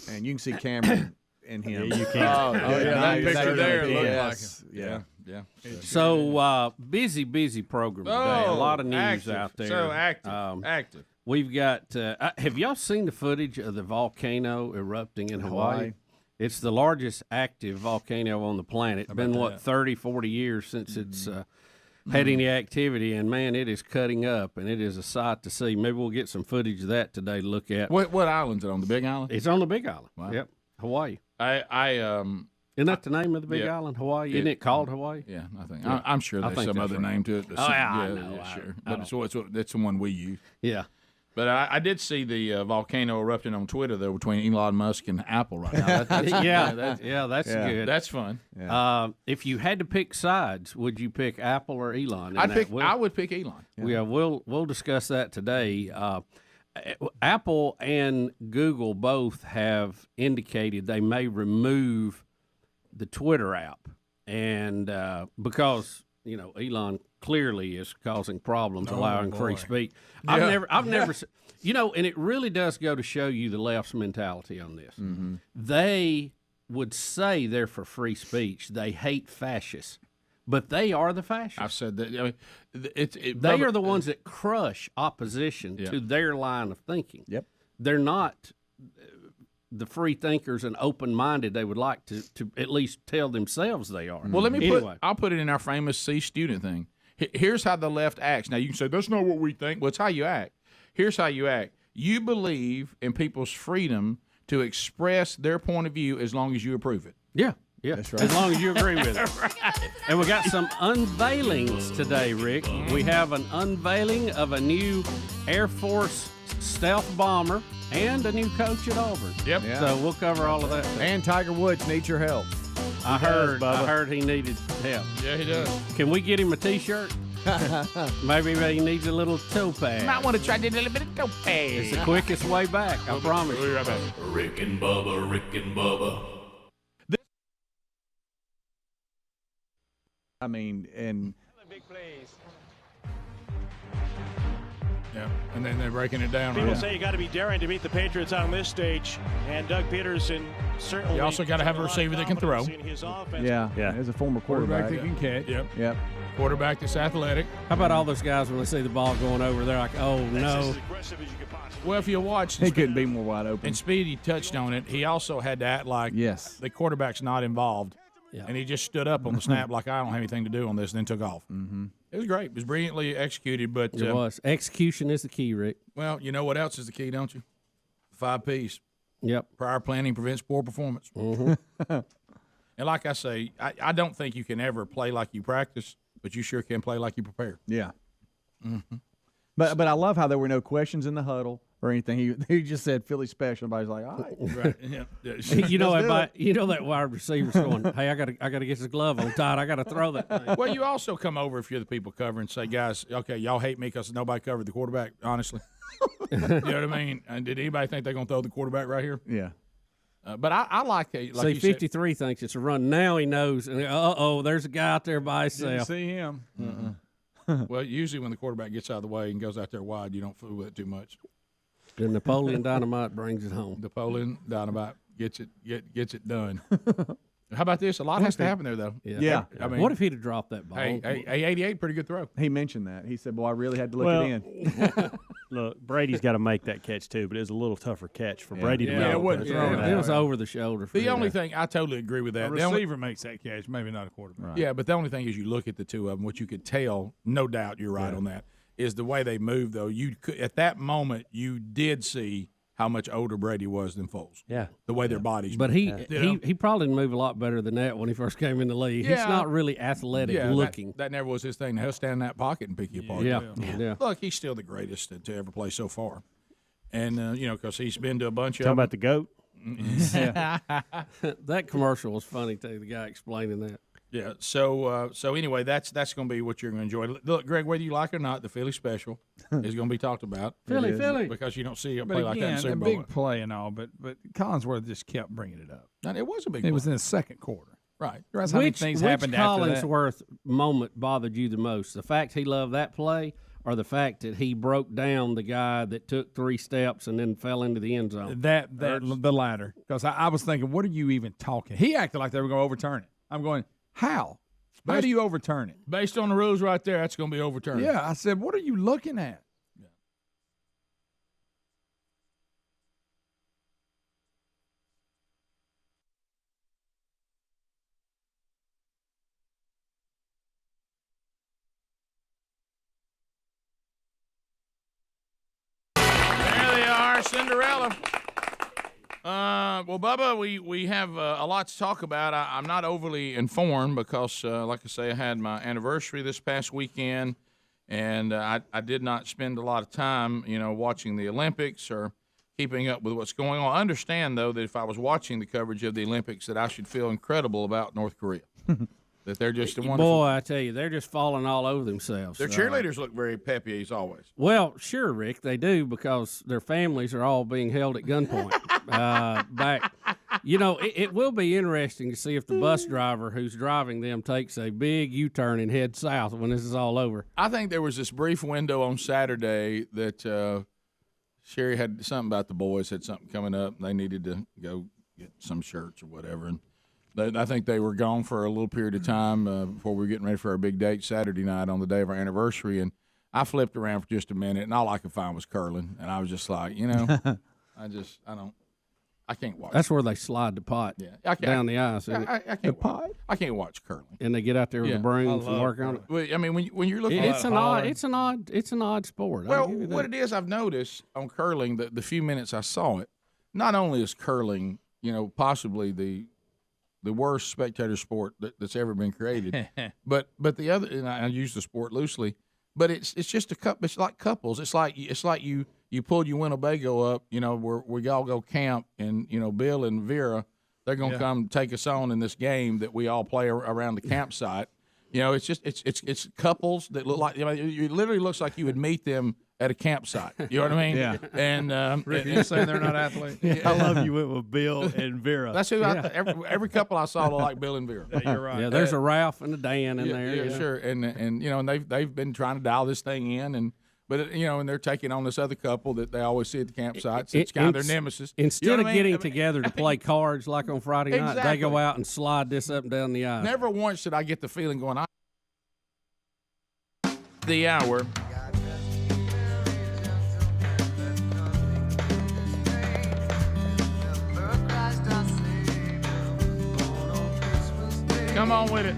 S2: And you can see Cameron in him.
S4: Yeah, you can.
S3: Oh, yeah, that picture there looked like him.
S2: Yeah.
S6: So busy program today. A lot of news
S5: active.
S6: out there.
S5: So active. Active.
S6: We've got. Have y'all seen the footage of the volcano erupting in Hawaii? It's the largest active volcano on the planet. It's been, 30, 40 years since it's had any activity, and, man, it is cutting up, and it is a sight to see. Maybe we'll get some footage of that today to look at.
S5: What island's it on? The Big Island?
S6: It's on the Big Island.
S5: Wow.
S6: Yep, Hawaii.
S5: Isn't
S6: that the name of the Big Island, Hawaii? Isn't it called Hawaii?
S5: Yeah, I think. Yeah. I'm sure there's some other name to it.
S6: I know.
S5: Sure. But that's the one we use.
S6: Yeah.
S5: But I did see the volcano erupting on Twitter, though, between Elon Musk and Apple right now. That's good. That's fun.
S6: Yeah. If you had to pick sides, would you pick Apple or Elon?
S5: I would pick Elon.
S6: Yeah, we'll discuss that today. Apple and Google both have indicated they may remove the Twitter app, and because Elon clearly is causing problems, allowing free speech. I've never, and it really does go to show you the left's mentality on this.
S2: Mm-hmm.
S6: They would say they're for free speech. They hate fascists, but they are the fascists.
S5: I've said that. I mean,
S6: they are the ones that crush opposition to their line of thinking.
S2: Yep.
S6: They're not the free thinkers and open-minded they would like to at least tell themselves they are.
S5: Well, I'll put it in our famous C student thing. Here's how the left acts. Now, you can say, that's not what we think. Well, it's how you act. Here's how you act. You believe in people's freedom to express their point of view as long as you approve it.
S6: Yeah. That's right. As long as you agree with it. Right. And we got some unveilings today, Rick. We have an unveiling of a new Air Force stealth bomber and a new coach at Auburn.
S5: Yep.
S2: Yeah.
S6: So we'll cover all of that.
S2: And Tiger Woods needs your help.
S6: I heard he needed help.
S5: Yeah, he does.
S6: Can we get him a T-shirt? Maybe he needs a little toe pad.
S5: You might want to try to do a little bit of toe pad.
S6: It's the quickest way back, I promise.
S5: We'll be right back.
S19: Rick and Bubba.
S2: I mean, and
S23: Big plays.
S3: Yeah, and then they're breaking it down.
S22: People say you got to be daring to beat the Patriots on this stage, and Doug Peterson certainly.
S3: You also got to have a receiver that can throw.
S2: Yeah. As a former quarterback
S3: that can catch.
S2: Yep.
S3: Quarterback that's athletic.
S6: How about all those guys when they see the ball going over, they're like, oh, no.
S3: Well, if you watch,
S2: he couldn't be more wide open.
S3: And Speedy touched on it. He also had to act like the quarterback's not involved.
S6: Yeah.
S3: And he just stood up on the snap like, I don't have anything to do on this, and then took off.
S2: Mm-hmm.
S3: It was great. It was brilliantly executed. But
S6: it was. Execution is the key, Rick.
S3: Well, you know what else is the key, don't you? 5 Ps.
S6: Yep.
S3: Prior planning prevents poor performance.
S6: Mm-hmm.
S3: And like I say, I don't think you can ever play like you practice, but you sure can play like you prepare.
S2: Yeah.
S3: Mm-hmm.
S2: But I love how there were no questions in the huddle or anything. He just said Philly special. Everybody's like, all right.
S3: Right. Yeah.
S6: you know that wide receiver's going, hey, I gotta get his glove on tight. I gotta throw that thing.
S3: Well, you also come over if you're the people covering and say, guys, okay, y'all hate me because nobody covered the quarterback, honestly. You know what I mean? And did anybody think they're going to throw the quarterback right here?
S2: Yeah.
S3: But I like it. Like
S6: see, 53 thinks it's a run. Now he knows. And there's a guy out there by himself.
S2: Didn't see him.
S3: Well, usually when the quarterback gets out of the way and goes out there wide, you don't fool with it too much.
S6: The Napoleon Dynamite brings it home.
S3: Napoleon Dynamite gets it done. How about this? A lot has to happen there, though.
S2: Yeah.
S6: I mean, what if he'd have dropped that ball?
S3: Hey, 88, pretty good throw.
S2: He mentioned that. He said, "Boy, I really had to look it in."
S4: Look, Brady's got to make that catch too, but it was a little tougher catch for Brady to make.
S3: It wasn't thrown.
S6: It was over the shoulder.
S3: The only thing, I totally agree with that.
S24: A receiver makes that catch, maybe not a quarterback.
S2: Right.
S3: Yeah, but the only thing is you look at the two of them, what you could tell, no doubt you're right on that, is the way they moved, though. You could, at that moment, you did see how much older Brady was than Foles.
S6: Yeah.
S3: The way their bodies
S6: But
S3: moved.
S6: he probably didn't move a lot better than that when he first came in the league. He's not really athletic looking.
S3: That never was his thing. He'll stand in that pocket and pick you apart.
S6: Yeah.
S3: Look, he's still the greatest to ever play so far. And, because he's been to a bunch of
S4: Talking about the GOAT?
S6: That commercial was funny, too, the guy explaining that.
S3: Yeah, so anyway, that's going to be what you're going to enjoy. Look, Greg, whether you like it or not, the Philly special is going to be talked about.
S6: Philly.
S3: Because you don't see a
S24: But
S3: play like that in
S24: again,
S3: Super
S24: a
S3: Bowl.
S24: big play and all, but Collinsworth just kept bringing it up.
S3: Now, it was a big play.
S24: It was in the second quarter.
S3: Right.
S24: That's how many things happened after that.
S6: Which Collinsworth moment bothered you the most? The fact he loved that play or the fact that he broke down the guy that took 3 steps and then fell into the end zone?
S24: The latter. Because I was thinking, what are you even talking? He acted like they were going to overturn it. I'm going, how? How do you overturn it?
S3: Based on the rules right there, that's going to be overturned.
S24: Yeah, I said, what are you looking at?
S3: There they are, Cinderella. Well, Bubba, we have a lot to talk about. I'm not overly informed because, like I say, I had my anniversary this past weekend, and I did not spend a lot of time, watching the Olympics or keeping up with what's going on. I understand, though, that if I was watching the coverage of the Olympics, that I should feel incredible about North Korea. That they're just a wonderful.
S6: Boy, I tell you, they're just falling all over themselves.
S3: Their cheerleaders look very peppy as always.
S6: Well, sure, Rick, they do because their families are all being held at gunpoint. Back, it will be interesting to see if the bus driver who's driving them takes a big U-turn and heads south when this is all over.
S3: I think there was this brief window on Saturday that Sherry had something about the boys had something coming up. They needed to go get some shirts or whatever, and I think they were gone for a little period of time before we were getting ready for our big date Saturday night on the day of our anniversary. And I flipped around for just a minute, and all I could find was curling. And I was just like, I can't watch.
S6: That's where they slide the pot down the ice.
S3: I can't watch curling.
S6: And they get out there with the brooms and work on it.
S3: Well, I mean, when you're looking
S6: it's an odd sport.
S3: Well, what it is, I've noticed on curling, the few minutes I saw it, not only is curling, possibly the worst spectator sport that's ever been created, but the other, and I use the sport loosely, but it's just a couple. It's like couples. It's like you pulled your Winnebago up, where we all go camp, and Bill and Vera, they're gonna come take us on in this game that we all play around the campsite. It's just it's couples that look like it literally looks like you would meet them at a campsite. You know what I mean?
S24: Yeah.
S3: And
S24: Rick, you saying they're not athletes?
S4: I love you went with Bill and Vera.
S3: That's who every couple I saw looked like Bill and Vera.
S24: Yeah, you're right.
S6: Yeah, there's a Ralph and a Dan in there.
S3: Yeah, sure. And they've been trying to dial this thing in, but and they're taking on this other couple that they always see at the campsites. It's kind of their nemesis.
S6: Instead of getting together to play cards like on Friday night, they go out and slide this up and down the ice.
S3: Never once did I get the feeling going, the hour. Come on with it.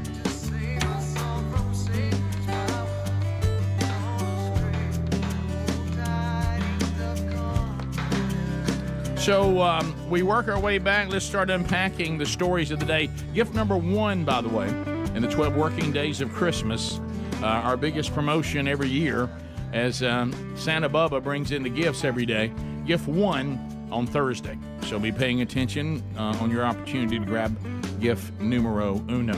S3: So we work our way back. Let's start unpacking the stories of the day. Gift number 1, by the way, in the 12 working days of Christmas, our biggest promotion every year, as Santa Bubba brings in the gifts every day. Gift 1 on Thursday. So be paying attention on your opportunity to grab gift numero uno.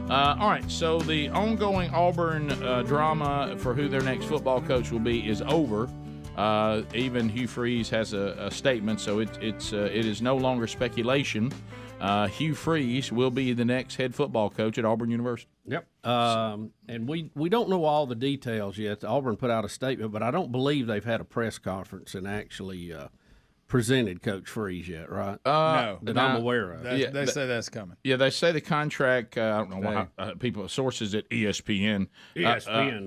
S3: All right, so the ongoing Auburn drama for who their next football coach will be is over.
S5: Even Hugh Freeze has a statement, so it is no longer speculation. Hugh Freeze will be the next head football coach at Auburn University.
S6: Yep. And we don't know all the details yet. Auburn put out a statement, but I don't believe they've had a press conference and actually presented Coach Freeze yet, right?
S3: No.
S6: That I'm aware of.
S3: They say that's coming.
S5: Yeah, they say the contract, I don't know why, sources at ESPN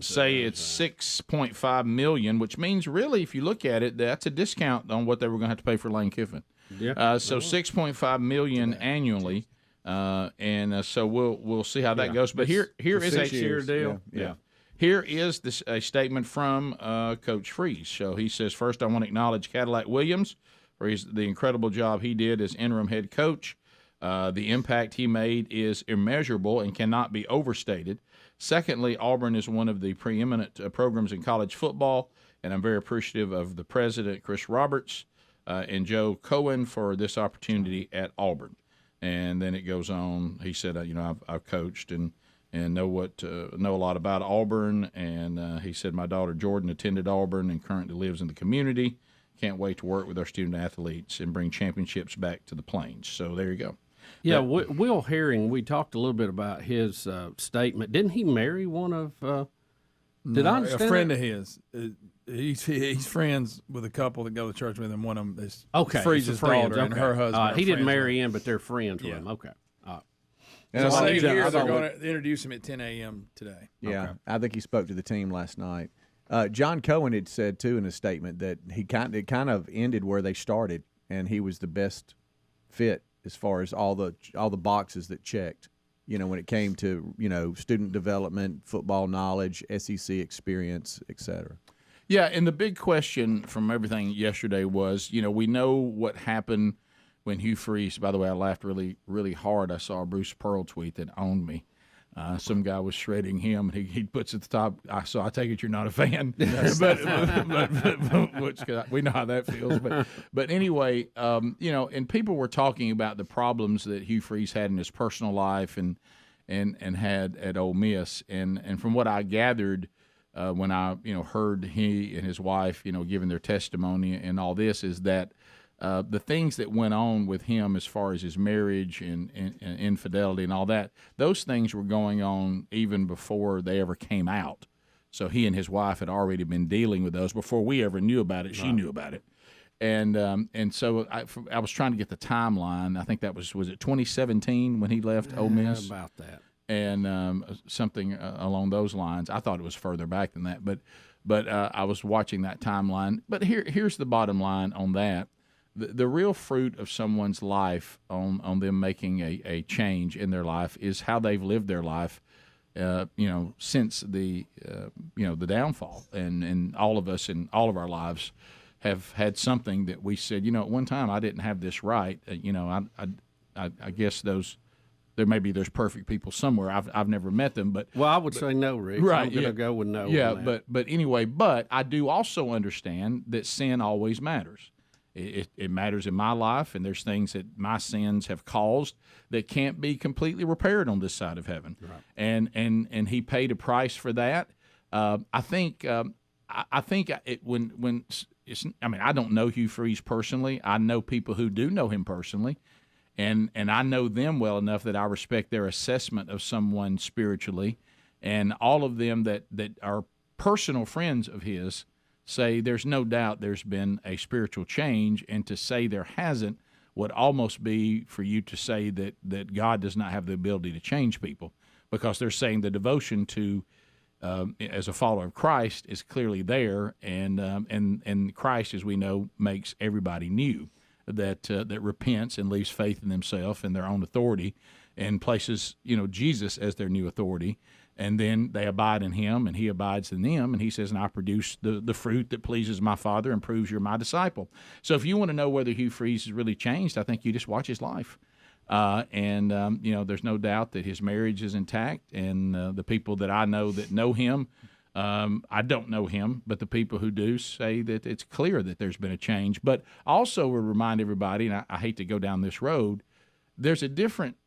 S5: say it's $6.5 million, which means really, if you look at it, that's a discount on what they were going to have to pay for Lane Kiffin.
S6: Yeah.
S5: So $6.5 million annually, and so we'll see how that goes. But here is a
S6: 6-year deal.
S5: Yeah. Here is a statement from Coach Freeze. So he says, first, I want to acknowledge Cadillac Williams for the incredible job he did as interim head coach. The impact he made is immeasurable and cannot be overstated. Secondly, Auburn is one of the preeminent programs in college football, and I'm very appreciative of the president, Chris Roberts, and Joe Cohen for this opportunity at Auburn. And then it goes on. He said, I've coached and know a lot about Auburn. And he said, my daughter Jordan attended Auburn and currently lives in the community. Can't wait to work with our student athletes and bring championships back to the Plains. So there you go.
S6: Yeah, Will Herring, we talked a little bit about his statement. Didn't he marry one of did I understand
S3: a friend
S6: that?
S3: of his? He's friends with a couple that go to church with him. One of them is
S6: Freeze's
S3: daughter and her husband.
S6: He didn't marry in, but they're friends with him. Okay.
S3: And so they're going to introduce him at 10 a.m. today.
S2: Yeah, okay. I think he spoke to the team last night. John Cohen had said too in a statement that it kind of ended where they started, and he was the best fit as far as all the boxes that checked. When it came to student development, football knowledge, SEC experience, et cetera.
S5: Yeah, and the big question from everything yesterday was, we know what happened when Hugh Freeze. By the way, I laughed really, really hard. I saw a Bruce Pearl tweet that owned me. Some guy was shredding him, and he puts at the top, so I take it you're not a fan. but which, we know how that feels. But anyway, and people were talking about the problems that Hugh Freeze had in his personal life and had at Ole Miss. And from what I gathered when I heard he and his wife giving their testimony and all this, is that the things that went on with him as far as his marriage and infidelity and all that, those things were going on even before they ever came out. So he and his wife had already been dealing with those before we ever knew about it. She knew about it. And so I was trying to get the timeline. I think that was it 2017 when he left Ole Miss?
S6: About that.
S5: And something along those lines. I thought it was further back than that. But I was watching that timeline. But here's the bottom line on that. The real fruit of someone's life on them making a change in their life is how they've lived their life, since the downfall. And all of us in all of our lives have had something that we said, at one time I didn't have this right. I guess there's perfect people somewhere. I've never met them, but
S6: I would say no, Rick.
S5: Right,
S6: I'm gonna go with no.
S5: Yeah, but anyway, but I do also understand that sin always matters. It matters in my life, and there's things that my sins have caused that can't be completely repaired on this side of heaven. Right. And he paid a price for that. I think when it's, I don't know Hugh Freeze personally. I know people who do know him personally, and I know them well enough that I respect their assessment of someone spiritually, and all of them that are personal friends of his say there's no doubt there's been a spiritual change, and to say there hasn't would almost be for you to say that God does not have the ability to change people, because they're saying the devotion to as a follower of Christ is clearly there, and Christ, as we know, makes everybody new that repents and leaves faith in themselves and their own authority, and places Jesus as their new authority. And then they abide in him, and he abides in them. And he says, and I produce the fruit that pleases my Father and proves you're my disciple. So if you want to know whether Hugh Freeze has really changed, I think you just watch his life. There's no doubt that his marriage is intact. And the people that I know that know him, I don't know him, but the people who do say that it's clear that there's been a change. But also we'll remind everybody, and I hate to go down this road, there's a different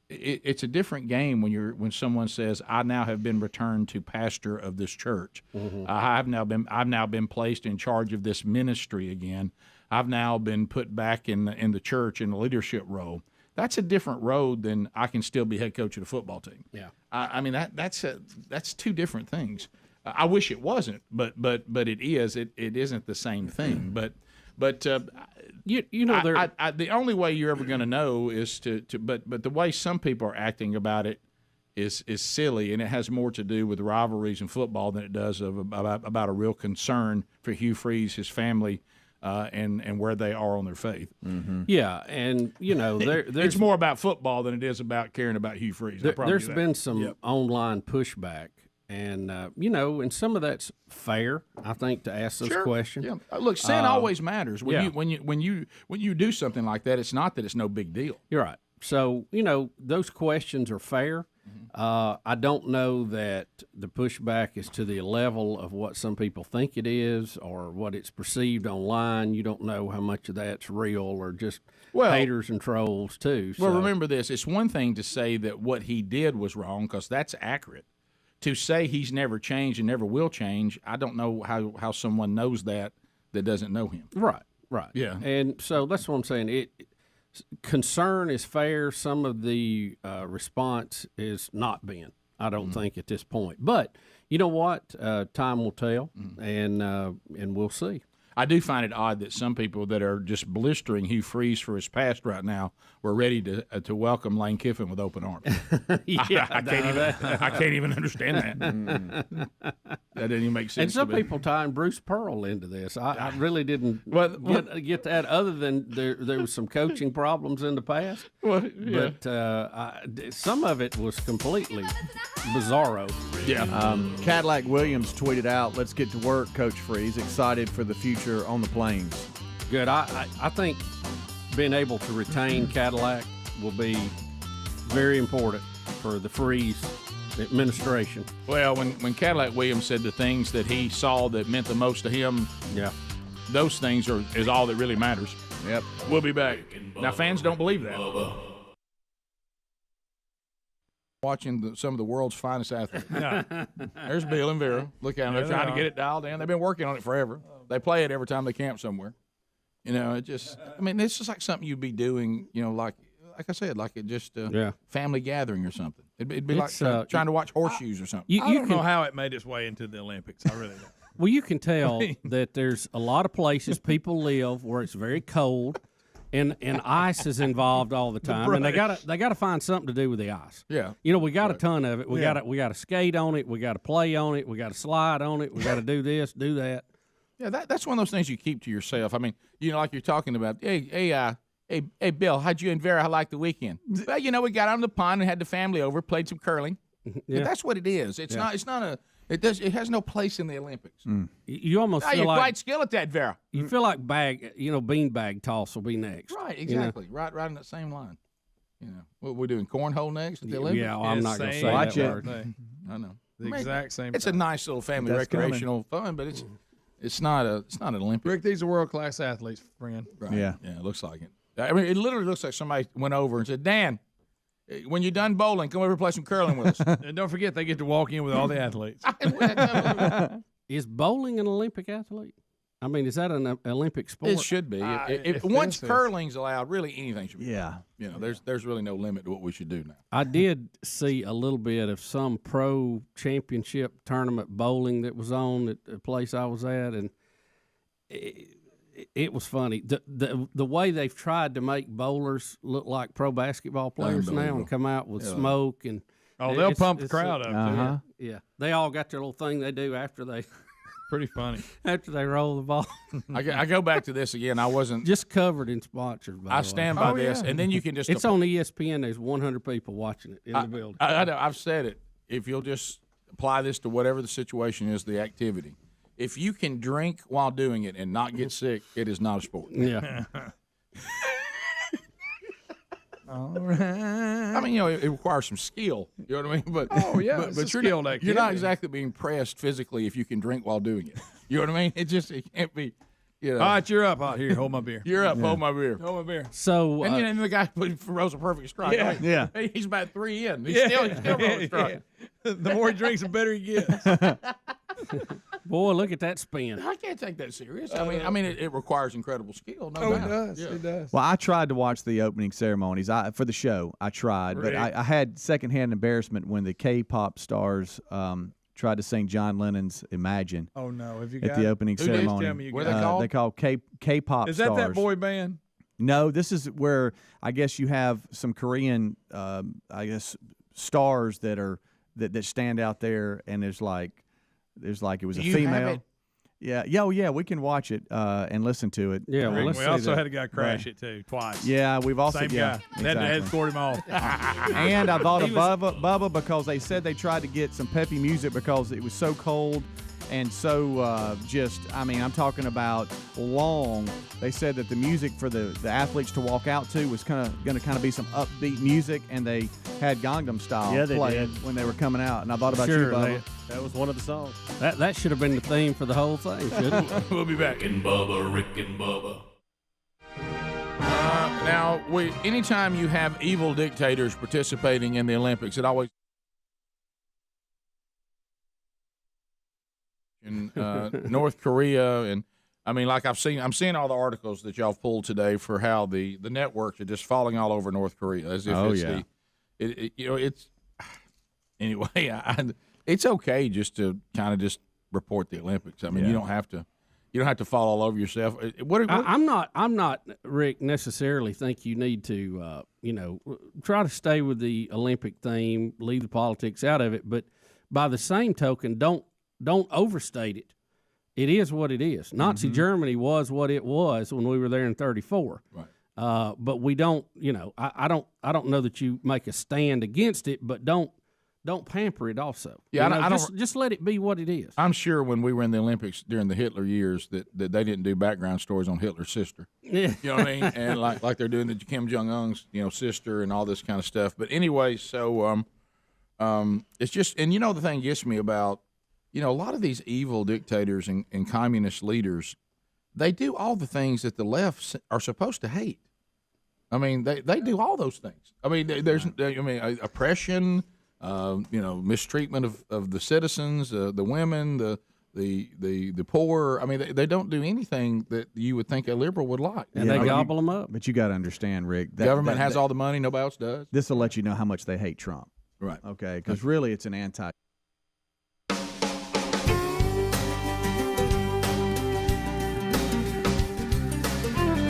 S5: it's a different game when someone says, "I now have been returned to pastor of this church. I've now been placed in charge of this ministry again. I've now been put back in the church in a leadership role." That's a different road than I can still be head coach of the football team.
S6: Yeah,
S5: I mean that's two different things. I wish it wasn't, but it is. It isn't the same thing. But the only way you're ever going to know is but the way some people are acting about it is silly, and it has more to do with rivalries in football than it does about a real concern for Hugh Freeze, his family, and where they are on their faith.
S6: Yeah, and there's
S5: it's more about football than it is about caring about Hugh Freeze.
S6: There's been some online pushback. And and some of that's fair, I think, to ask those questions.
S5: Yeah. Look, sin always matters. When you do something like that, it's not that it's no big deal.
S6: You're right. So those questions are fair. I don't know that the pushback is to the level of what some people think it is, or what it's perceived online. You don't know how much of that's real or just haters and trolls too.
S5: Well, remember this: it's one thing to say that what he did was wrong, because that's accurate. To say he's never changed and never will change, I don't know how someone knows that doesn't know him.
S6: Right.
S5: Yeah.
S6: And so that's what I'm saying. Concern is fair. Some of the response is not being, I don't think, at this point. But you know what? Time will tell, and we'll see.
S5: I do find it odd that some people that are just blistering Hugh Freeze for his past right now were ready to welcome Lane Kiffin with open arms. I can't even understand that. That didn't even make sense.
S6: And some people tying Bruce Pearl into this. I really didn't get that. Other than there was some coaching problems in the past.
S5: Well, yeah.
S6: But some of it was completely bizarro.
S5: Yeah.
S2: Cadillac Williams tweeted out, "Let's get to work, Coach Freeze. Excited for the future on the Plains."
S6: Good. I think being able to retain Cadillac will be very important for the Freeze administration.
S5: Well, when Cadillac Williams said the things that he saw that meant the most to him, those things is all that really matters.
S2: Yep.
S5: We'll be back. Now, fans don't believe that. Watching some of the world's finest athletes. There's Bill and Vera. Look at them. They're trying to get it dialed in. They've been working on it forever. They play it every time they camp somewhere. It's just like something you'd be doing, like I said, like it just family gathering or something. It'd be like trying to watch horseshoes or something.
S3: I don't know how it made its way into the Olympics. I really don't.
S6: Well, you can tell that there's a lot of places people live where it's very cold. And ice is involved all the time, and they gotta find something to do with the ice.
S5: Yeah,
S6: we got a ton of it. We gotta skate on it. We gotta play on it. We gotta slide on it. We gotta do this, do that.
S5: Yeah, that's one of those things you keep to yourself. I mean, like you're talking about. Hey, Bill, how'd you and Vera like the weekend? Well, we got on the pond and had the family over, played some curling. Yeah. That's what it is. It's not a. It has no place in the Olympics.
S6: You almost feel
S5: you're
S6: like
S5: quite skilled at that, Vera.
S6: You feel like beanbag toss will be next.
S5: Right, exactly. Right in that same line. What we're doing, cornhole next at the Olympics.
S6: Yeah, I'm not going to say
S2: Watch
S6: that
S2: it.
S6: word.
S5: I know.
S3: The exact same.
S5: It's a nice little family recreational fun, but it's not an Olympic.
S3: Rick, these are world-class athletes, friend.
S5: Right.
S2: Yeah,
S5: it looks like it. I mean, it literally looks like somebody went over and said, "Dan, when you're done bowling, come over and play some curling with us."
S3: And don't forget, they get to walk in with all the athletes.
S6: Is bowling an Olympic athlete? I mean, is that an Olympic sport?
S5: It should be. Once curling's allowed, really anything should be.
S2: Yeah.
S5: There's really no limit to what we should do now.
S6: I did see a little bit of some pro championship tournament bowling that was on at the place I was at, and it was funny. The way they've tried to make bowlers look like pro basketball players now and come out with smoke and
S3: they'll pump the crowd up.
S2: Uh-huh.
S6: Yeah, they all got their little thing they do after they.
S3: Pretty funny.
S6: After they roll the ball.
S5: I go back to this again. I wasn't
S6: just covered in sponsors.
S5: I stand by this, and then you can just.
S6: It's on ESPN. There's 100 people watching it in the building.
S5: I've said it. If you'll just apply this to whatever the situation is, the activity. If you can drink while doing it and not get sick, it is not a sport.
S6: Yeah.
S5: All right. I mean, it requires some skill. You know what I mean? But
S3: but
S5: you're not exactly being pressed physically if you can drink while doing it. You know what I mean? It can't be.
S3: You know.
S24: All right, you're up. Here, hold my beer.
S3: You're up. Hold my beer.
S24: Hold my beer.
S6: So,
S5: and then the guy throws a perfect strike.
S24: Yeah.
S5: Right?
S2: Yeah.
S5: He's about 3 in. He's still throwing a strike.
S24: The more he drinks, the better he gets.
S6: Boy, look at that spin.
S5: I can't take that serious. I mean, it requires incredible skill. No doubt.
S24: It does.
S5: Yeah.
S24: It does.
S2: Well, I tried to watch the opening ceremonies for the show. I tried, but I had secondhand embarrassment when the K-pop stars tried to sing John Lennon's "Imagine."
S24: Oh no! Have you
S2: at
S24: got
S2: the opening ceremony?
S5: What are they called?
S2: They call K-pop
S24: Is
S2: stars.
S24: that boy band?
S2: No, this is where I guess you have some Korean, stars that stand out there, and there's like it was a female. Yeah, we can watch it and listen to it.
S6: Yeah, well,
S24: we also had a guy crash it too twice.
S2: Yeah, we've also
S24: Same guy. Had to escort him off.
S2: And I thought of Bubba because they said they tried to get some peppy music because it was so cold and so I'm talking about long. They said that the music for the athletes to walk out to was going to be some upbeat music, and they had Gangnam Style playing when they were coming out. And I thought about you, Bubba.
S4: That was one of the songs.
S6: That should have been the theme for the whole thing, shouldn't it?
S3: We'll be back.
S1: Rick and Bubba.
S5: Now, anytime you have evil dictators participating in the Olympics, it always in North Korea, and I mean, like I'm seeing all the articles that y'all pulled today for how the networks are just falling all over North Korea as if it's anyway. It's okay just to kind of just report the Olympics. I mean, you don't have to fall all over yourself.
S6: I'm not, Rick, necessarily think you need to, try to stay with the Olympic theme, leave the politics out of it. But by the same token, don't overstate it. It is what it is. Nazi Germany was what it was when we were there in 1934.
S5: Right.
S6: But we don't, I don't know that you make a stand against it, but don't pamper it also.
S5: Yeah,
S6: just let it be what it is.
S5: I'm sure when we were in the Olympics during the Hitler years that they didn't do background stories on Hitler's sister.
S6: Yeah.
S5: You know what I mean? And like they're doing the Kim Jong-un's, sister and all this kind of stuff. But anyway, so it's just, and the thing gets me about, a lot of these evil dictators and communist leaders, they do all the things that the left are supposed to hate. I mean, they do all those things. I mean, there's oppression, mistreatment of the citizens, the women, the poor. I mean, they don't do anything that you would think a liberal would like.
S6: And they gobble them up.
S2: But you got to understand, Rick.
S5: Government has all the money, nobody else does.
S2: This will let you know how much they hate Trump.
S5: Right.
S2: Okay, because really it's an anti.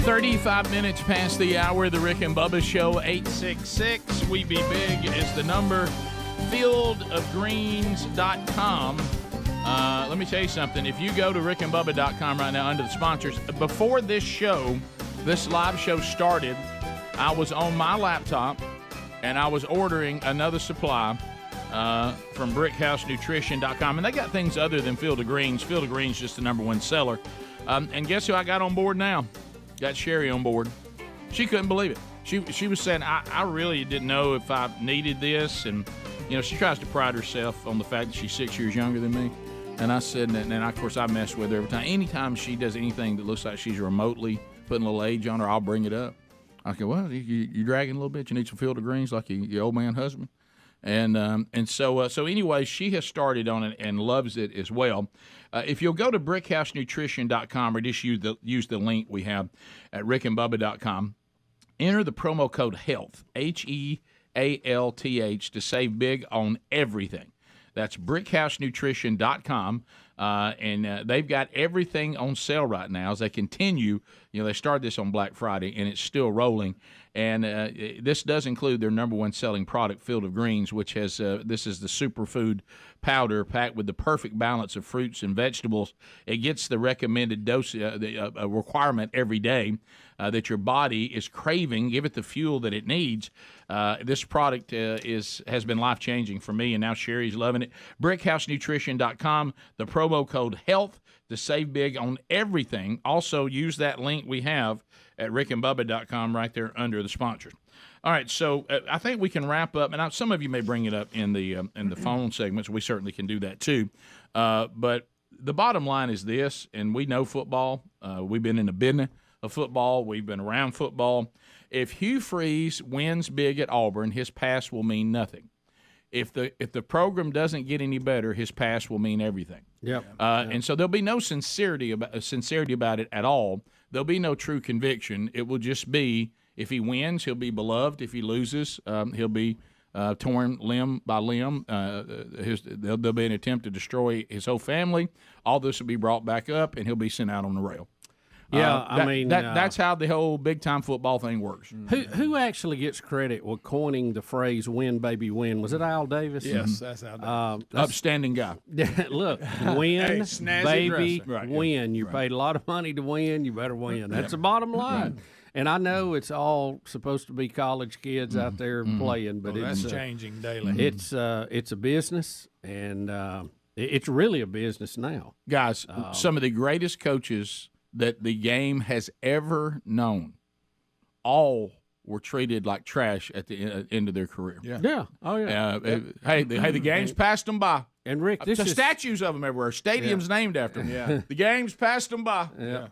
S5: 35 minutes past the hour, the Rick and Bubba Show, 866 We Be Big is the number, fieldofgreens.com. Let me tell you something. If you go to rickandbubba.com right now under the sponsors, before this live show started, I was on my laptop and I was ordering another supply from brickhousenutrition.com. And they got things other than Field of Greens. Field of Greens is just the number one seller. And guess who I got on board now? Got Sherry on board. She couldn't believe it. She was saying, I really didn't know if I needed this. And, she tries to pride herself on the fact that she's 6 years younger than me. And I said, and of course, I mess with her every time. Anytime she does anything that looks like she's remotely putting a little age on her, I'll bring it up. I go, well, you're dragging a little bit. You need some Field of Greens like your old man husband. And so anyway, she has started on it and loves it as well. If you'll go to brickhousenutrition.com or just use the link we have at rickandbubba.com, enter the promo code HEALTH, HEALTH, to save big on everything. That's brickhousenutrition.com, and they've got everything on sale right now as they continue. They started this on Black Friday, and it's still rolling. And this does include their number one selling product, Field of Greens, which has this is the superfood powder packed with the perfect balance of fruits and vegetables. It gets the recommended dose, requirement every day that your body is craving. Give it the fuel that it needs. This product has been life-changing for me, and now Sherry's loving it. BrickHouseNutrition.com, the promo code HEALTH to save big on everything. Also, use that link we have at rickandbubba.com right there under the sponsors. All right, so I think we can wrap up, and some of you may bring it up in the phone segments. We certainly can do that too. But the bottom line is this, and we know football. We've been in the business of football. We've been around football. If Hugh Freeze wins big at Auburn, his pass will mean nothing. If the program doesn't get any better, his pass will mean everything.
S6: Yep.
S5: And so there'll be no sincerity about it at all. There'll be no true conviction. It will just be, if he wins, he'll be beloved. If he loses, he'll be torn limb by limb. There'll be an attempt to destroy his whole family. All this will be brought back up, and he'll be sent out on the rail.
S6: Yeah,
S5: that's how the whole big-time football thing works.
S6: Who actually gets credit with coining the phrase "win, baby, win"? Was it Al Davis?
S3: Yes, that's Al Davis.
S5: Upstanding guy.
S6: Look, win, baby,
S3: right,
S6: win. You paid a lot of money to win. You better win. That's the bottom line. Right. And I know it's all supposed to be college kids out there playing, but it's
S3: that's changing daily.
S6: It's a business, and it's really a business now.
S5: Guys, some of the greatest coaches that the game has ever known, all were treated like trash at the end of their career.
S6: Yeah. Oh, yeah.
S5: The game's passed them by.
S6: And, Rick,
S5: there's statues of them everywhere. Stadiums named after them.
S3: Yeah.
S5: The game's passed them by.
S6: Rick,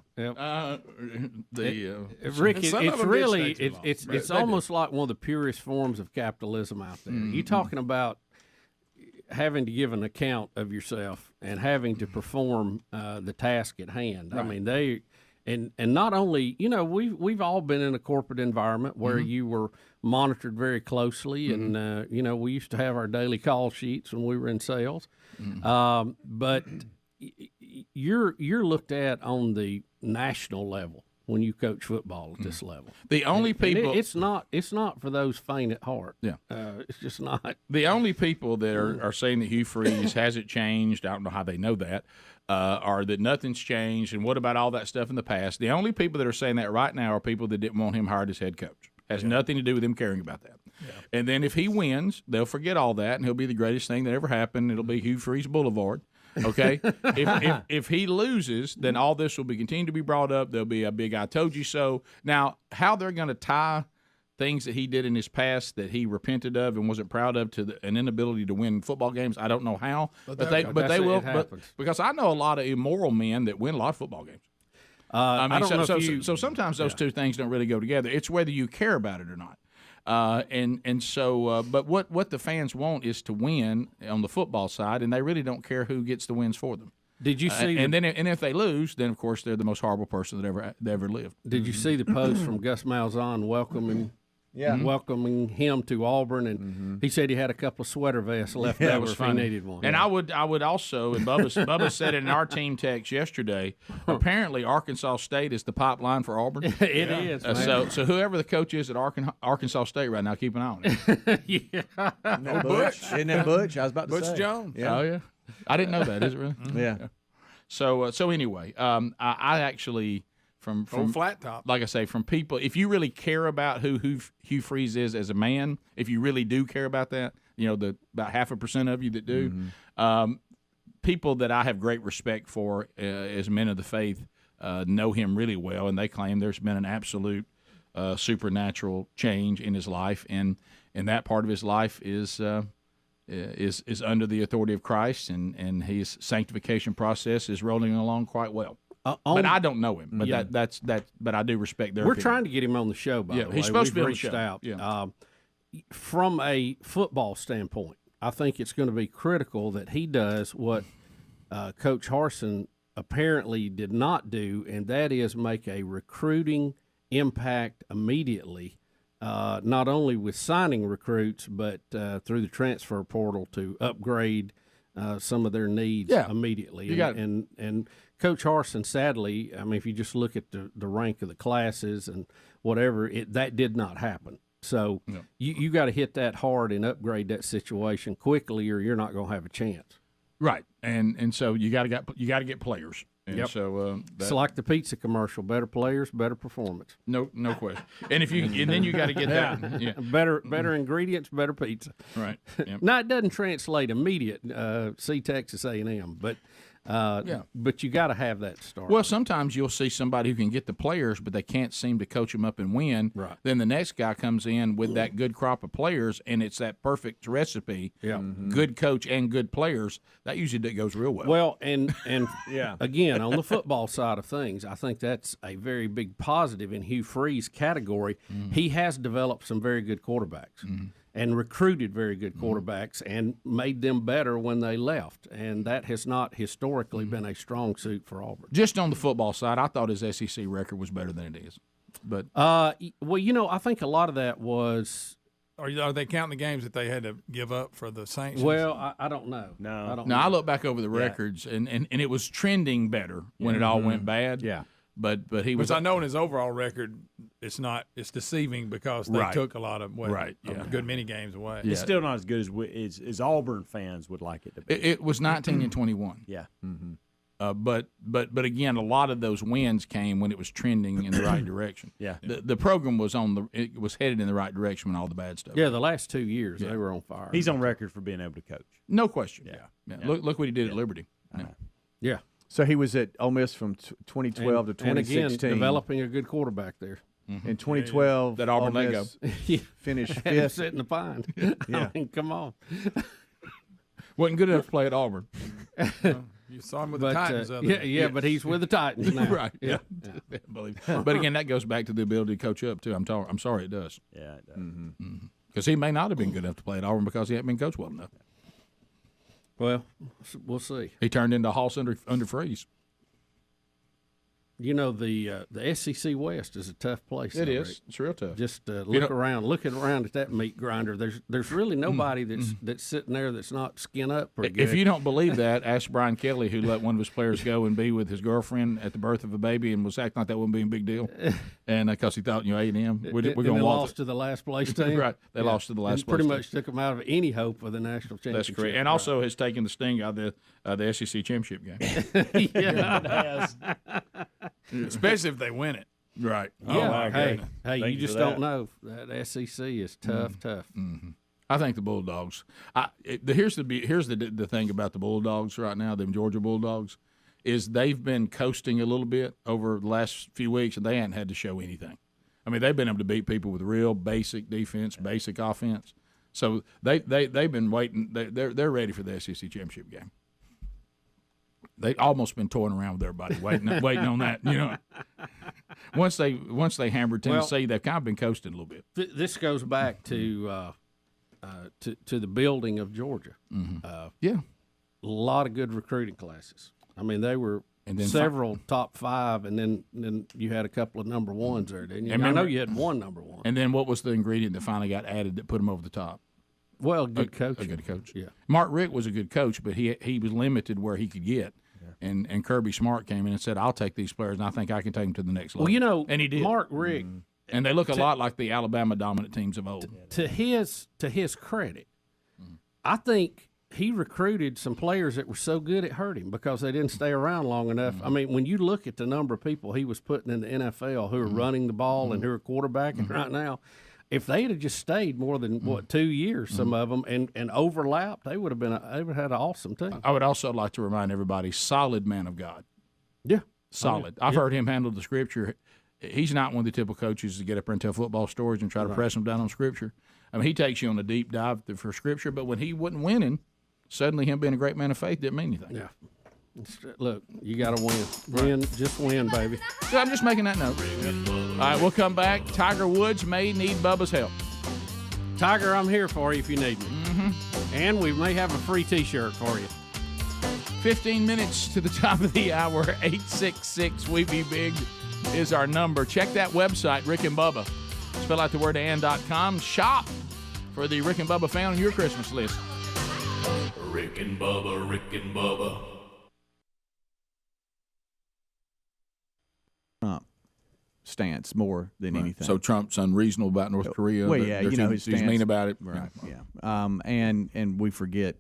S6: it's almost like one of the purest forms of capitalism out there. You're talking about having to give an account of yourself and having to perform the task at hand. Right. I mean, and not only, we've all been in a corporate environment where you were monitored very closely, and we used to have our daily call sheets when we were in sales. But you're looked at on the national level when you coach football at this level.
S5: The only people
S6: it's not for those faint at heart.
S5: Yeah,
S6: it's just not.
S5: The only people that are saying that Hugh Freeze hasn't changed, I don't know how they know that, or that nothing's changed, and what about all that stuff in the past? The only people that are saying that right now are people that didn't want him hired as head coach. Has nothing to do with him caring about that. Yeah. And then if he wins, they'll forget all that, and he'll be the greatest thing that ever happened. It'll be Hugh Freeze Boulevard. Okay, if he loses, then all this will be continue to be brought up. There'll be a big "I told you so." Now, how they're going to tie things that he did in his past that he repented of and wasn't proud of to an inability to win football games, I don't know how, but they will. But because I know a lot of immoral men that win a lot of football games. So sometimes those two things don't really go together. It's whether you care about it or not. But what the fans want is to win on the football side, and they really don't care who gets the wins for them.
S6: Did you see?
S5: And if they lose, then of course they're the most horrible person that ever lived.
S6: Did you see the post from Gus Malzahn welcoming him to Auburn, and he said he had a couple of sweater vests left over if he needed one.
S5: And I would also, and Bubba said it in our team text yesterday. Apparently, Arkansas State is the pipeline for Auburn.
S6: It is.
S5: So whoever the coach is at Arkansas State right now, keep an eye on it.
S2: No Butch, isn't that Butch? I was about to say
S3: Butch Jones.
S5: Yeah. Oh yeah, I didn't know that. Is it really?
S2: Yeah.
S5: So anyway, I actually. From
S3: flat top,
S5: like I say, from people. If you really care about who Hugh Freeze is as a man, if you really do care about that, the about 0.5% of you that do, people that I have great respect for as men of the faith know him really well, and they claim there's been an absolute supernatural change in his life, and that part of his life is under the authority of Christ, and his sanctification process is rolling along quite well. But I don't know him. But but I do respect their.
S6: We're
S5: opinion.
S6: trying to get him on the show. By the way,
S5: he's supposed to be on the
S6: reached
S5: show.
S6: out.
S5: Yeah.
S6: From a football standpoint, I think it's going to be critical that he does what Coach Harsin apparently did not do, and that is make a recruiting impact immediately. Not only with signing recruits, but through the transfer portal to upgrade some of their needs immediately. And Coach Harsin, sadly, I mean, if you just look at the rank of the classes and whatever, that did not happen. So you got to hit that hard and upgrade that situation quickly, or you're not going to have a chance.
S5: Right, and so you got to get players. And so
S6: it's like the pizza commercial: better players, better performance.
S5: No question. And then you got to get that. Yeah.
S6: Better ingredients, better pizza.
S5: Right. Yep.
S6: Now it doesn't translate immediate. See Texas A&M, but But you got to have that start.
S5: Well, sometimes you'll see somebody who can get the players, but they can't seem to coach them up and win.
S6: Right.
S5: Then the next guy comes in with that good crop of players, and it's that perfect recipe.
S6: Yeah.
S5: Good coach and good players. That usually goes real well.
S6: Well, and again, on the football side of things, I think that's a very big positive in Hugh Freeze category. He has developed some very good quarterbacks. And recruited very good quarterbacks and made them better when they left. And that has not historically been a strong suit for Auburn.
S5: Just on the football side, I thought his SEC record was better than it is. But
S6: well, I think a lot of that was.
S3: Are they counting the games that they had to give up for the Saints?
S6: Well, I don't know.
S3: No.
S6: I don't
S5: now
S6: know.
S5: I look back over the records, and it was trending better when it all went bad.
S2: Yeah.
S5: But he was.
S3: Which I know in his overall record, it's deceiving because they took a lot of a good many games away.
S4: It's still not as good as Auburn fans would like it to be.
S5: It was 19-21.
S4: Yeah.
S5: But again, a lot of those wins came when it was trending in the right direction.
S4: Yeah.
S5: The program was it was headed in the right direction when all the bad stuff.
S6: Yeah, the last 2 years they were on fire.
S4: He's on record for being able to coach.
S5: No question. Yeah. Look what he did at Liberty.
S6: Yeah.
S2: So he was at Ole Miss from 2012 to 2016.
S6: And again, developing a good quarterback there.
S2: In 2012,
S5: that Auburn
S2: Ole
S5: Lego
S2: Miss finished
S6: Had him
S2: fifth.
S6: sit in the pond. I mean, come on.
S5: Wasn't good enough to play at Auburn.
S3: You saw him with the Titans.
S6: But he's with the Titans now.
S5: Right. Yeah. But again, that goes back to the ability to coach up too. I'm sorry it does.
S4: Yeah, it does.
S5: Because he may not have been good enough to play at Auburn because he hadn't been coached well enough.
S6: Well, we'll see.
S5: He turned into a Hoss under Freeze.
S6: The SEC West is a tough place.
S5: It is. It's real tough.
S6: Just looking around at that meat grinder. There's really nobody that's sitting there that's not skin up pretty good.
S5: If you don't believe that, ask Brian Kelly, who let one of his players go and be with his girlfriend at the birth of a baby and was acting like that wouldn't be a big deal, and because he thought A&M we're going to
S6: lost to the last place team.
S5: Right, they lost to the last place.
S6: Pretty much took them out of any hope of the national championship.
S5: That's correct, and also has taken the sting out of the SEC championship game.
S6: Yeah, it has.
S3: Especially if they win it.
S5: Right.
S6: Yeah. Hey, you just don't know. That SEC is tough.
S5: Mm-hmm. I think the Bulldogs. Here's the thing about the Bulldogs right now. Them Georgia Bulldogs is they've been coasting a little bit over the last few weeks, and they haven't had to show anything. I mean, they've been able to beat people with real basic defense, basic offense. So they've been waiting. They're ready for the SEC championship game. They almost been toying around with everybody, waiting on that. Once they hammered Tennessee, they've kind of been coasting a little bit.
S6: This goes back to the building of Georgia.
S5: Yeah,
S6: a lot of good recruiting classes. I mean, they were several top five, and then you had a couple of number ones there, didn't you? And I know you had one number one.
S5: And then what was the ingredient that finally got added that put them over the top?
S6: Well, good coach.
S5: A good coach.
S6: Yeah.
S5: Mark Richt was a good coach, but he was limited where he could get. And Kirby Smart came in and said, "I'll take these players, and I think I can take them to the next level."
S6: Well,
S5: and he did.
S6: Mark Richt,
S5: and they look a lot like the Alabama dominant teams of old.
S6: To his credit, I think he recruited some players that were so good it hurt him because they didn't stay around long enough. I mean, when you look at the number of people he was putting in the NFL who are running the ball and who are quarterbacking right now, if they had just stayed more than 2 years, some of them, and overlapped, they would have had an awesome team.
S5: I would also like to remind everybody, solid man of God.
S6: Yeah,
S5: solid. I've heard him handle the scripture. He's not one of the typical coaches to get up there and tell football stories and try to press them down on scripture. I mean, he takes you on a deep dive for scripture, but when he wasn't winning, suddenly him being a great man of faith didn't mean anything.
S6: Yeah. Look, you got to win. Just win, baby.
S5: So I'm just making that note. All right, we'll come back. Tiger Woods may need Bubba's help.
S6: Tiger, I'm here for you if you need me. And we may have a free T-shirt for you.
S5: 15 minutes to the top of the hour. 866-WE-BE-BIG is our number. Check that website, Rick and Bubba. Spell out the word and.com. Shop for the Rick and Bubba found on your Christmas list.
S1: Rick and Bubba, Rick and Bubba.
S2: Trump stance more than anything.
S5: So Trump's unreasonable about North Korea.
S2: Well, yeah, his stance.
S5: He's mean about it.
S2: Right. Yeah. And we forget.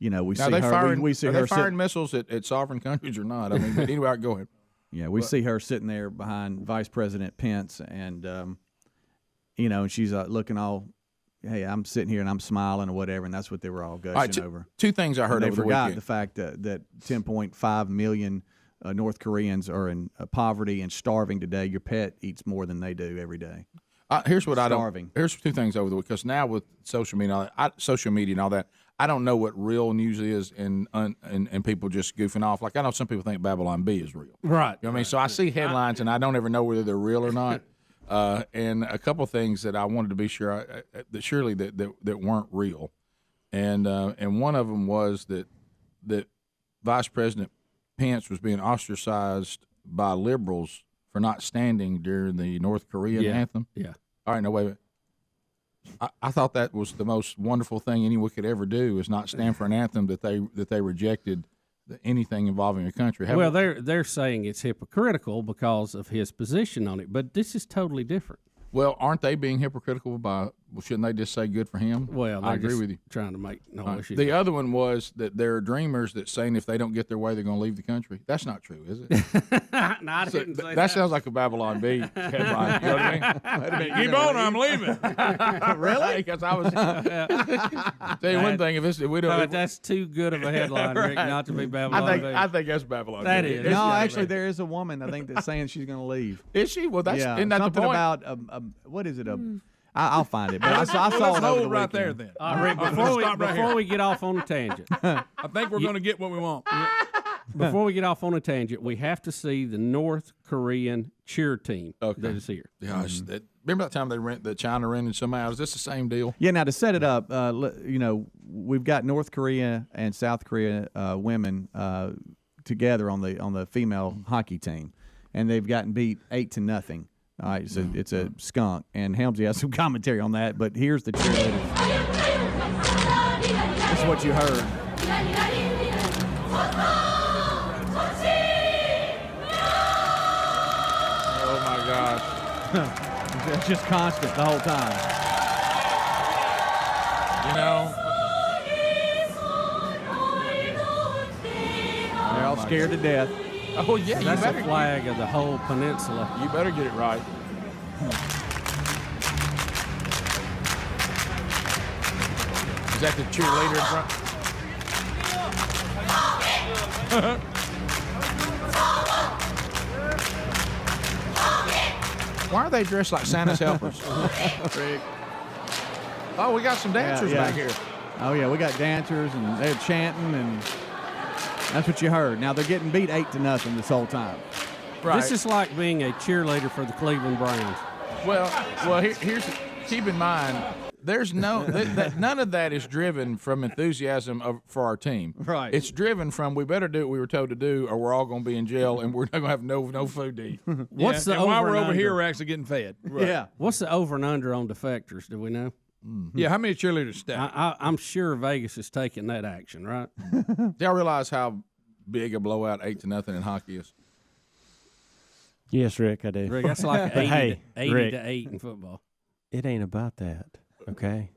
S2: We
S5: now
S2: see her.
S5: Firing,
S2: we see
S5: are
S2: her
S5: they firing missiles at sovereign countries or not? I mean, but anyway, go ahead.
S2: Yeah, we see her sitting there behind Vice President Pence, and and she's looking all hey, I'm sitting here and I'm smiling or whatever, and that's what they were all gushing over.
S5: Two things I heard over the weekend.
S2: They forgot the fact that 10.5 million North Koreans are in poverty and starving today. Your pet eats more than they do every day.
S5: Here's what
S2: Starving.
S5: Here's two things over the week, because now with social media and all that, I don't know what real news is and people just goofing off. Like I know some people think Babylon B is real.
S6: Right.
S5: You know what I mean? So I see headlines and I don't ever know whether they're real or not. And a couple of things that I wanted to be sure that surely that weren't real, and one of them was that Vice President Pence was being ostracized by liberals for not standing during the North Korean anthem.
S6: Yeah.
S5: All right, no, wait a minute. I thought that was the most wonderful thing anyone could ever do, is not stand for an anthem that they rejected anything involving a country.
S6: Well, they're saying it's hypocritical because of his position on it, but this is totally different.
S5: Well, aren't they being hypocritical by? Well, shouldn't they just say good for him?
S6: Well,
S5: I agree with you.
S6: Trying to make issue.
S5: The other one was that there are dreamers that saying if they don't get their way, they're going to leave the country. That's not true, is it?
S6: No, I didn't say that.
S5: That sounds like a Babylon B headline. You know what I mean? Keep on, I'm leaving.
S2: Really?
S5: Because I was. Tell you one thing: if we don't,
S6: that's too good of a headline, Rick, not to be Babylon B.
S5: I think that's Babylon.
S6: That
S5: B.
S6: is.
S2: No, actually, there is a woman I think that's saying she's going to leave.
S5: Is she? Well, that's isn't that
S2: something
S5: the point?
S2: about what is it? I'll find it. But I saw it over the
S24: right there
S2: weekend.
S24: then.
S6: Rick, before we get off on a tangent,
S24: I think we're going to get what we want.
S6: Before we get off on a tangent, we have to see the North Korean cheer team that is here.
S5: Gosh, remember that time China rented somebody out? Is this the same deal?
S2: Yeah. Now to set it up, we've got North Korea and South Korea women together on the female hockey team, and they've gotten beat 8-0. All right, so it's a skunk, and Helmsy has some commentary on that. But here's the cheerleaders. This is what you heard.
S5: Oh my gosh!
S2: It's just constant the whole time.
S5: You know,
S2: they're all scared to death.
S5: Oh yeah,
S6: that's the flag of the whole peninsula.
S5: You better get it right. Is that the cheerleader in front? Why are they dressed like Santa's helpers? Oh, we got some dancers back here.
S2: Oh yeah, we got dancers and they're chanting, and that's what you heard. Now they're getting beat 8-0 this whole time.
S5: Right.
S6: This is like being a cheerleader for the Cleveland Browns.
S5: Well, here's keep in mind. There's none of that is driven from enthusiasm for our team.
S2: Right.
S5: It's driven from we better do what we were told to do, or we're all going to be in jail and we're not going to have no food to eat.
S24: What's the while we're over here, we're actually getting fed.
S2: Right. Yeah.
S6: What's the over and under on defectors? Do we know?
S24: Mm-hmm. Yeah. How many cheerleaders stack?
S6: I'm sure Vegas is taking that action, right?
S5: Do y'all realize how big a blowout 8-0 in hockey is?
S4: Yes, Rick, I do.
S6: Rick, that's like 80 to 8 in football.
S4: It ain't about that, okay?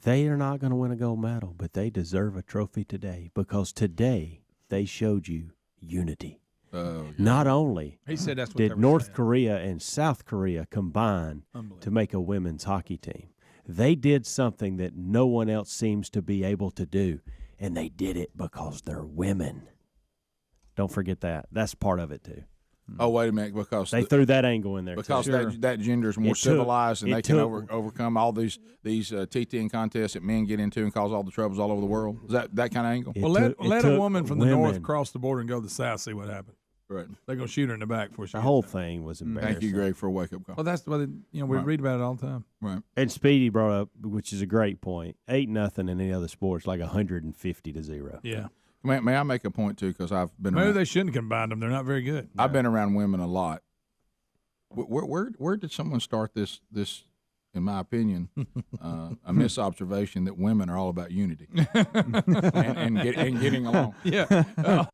S4: They are not going to win a gold medal, but they deserve a trophy today because today they showed you unity.
S5: Oh, yeah.
S4: Not only
S24: he said that's what
S4: did North Korea and South Korea combine to make a women's hockey team, they did something that no one else seems to be able to do, and they did it because they're women. Don't forget that. That's part of it, too.
S5: Oh, wait a minute, because
S4: they threw that angle in there.
S5: Because that gender is more civilized, and they can overcome all these TTN contests that men get into and cause all the troubles all over the world. Is that kind of angle?
S24: Well, let a woman from the north cross the border and go to the south, see what happens.
S5: Right.
S24: They're going to shoot her in the back before she
S4: The whole thing was embarrassing.
S5: Thank you, Greg, for a wake-up call.
S24: Well, that's what we read about it all the time.
S5: Right.
S4: And Speedy brought up, which is a great point, 8-0 in any other sports, like 150-0.
S24: Yeah.
S5: May I make a point, too, because I've been
S24: Maybe
S5: around.
S24: they shouldn't combine them. They're not very good.
S5: I've been around women a lot. Where did someone start this in my opinion, a misobservation that women are all about unity and getting along?
S24: Yeah.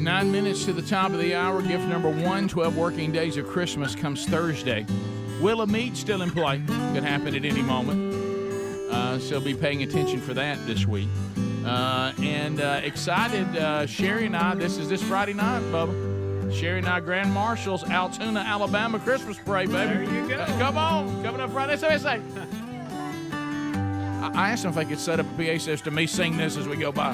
S5: 9 minutes to the top of the hour. Gift number 1, 12 working days of Christmas comes Thursday. Will a meet still in play? Could happen at any moment. So be paying attention for that this week. And excited, Sherry and I, this Friday night, Bubba. Sherry and I, Grand Marshals, Altoona, Alabama Christmas parade, baby.
S6: There you go.
S5: Come on. Coming up Friday. Somebody say. I asked them if they could set up a PA system, me sing this as we go by.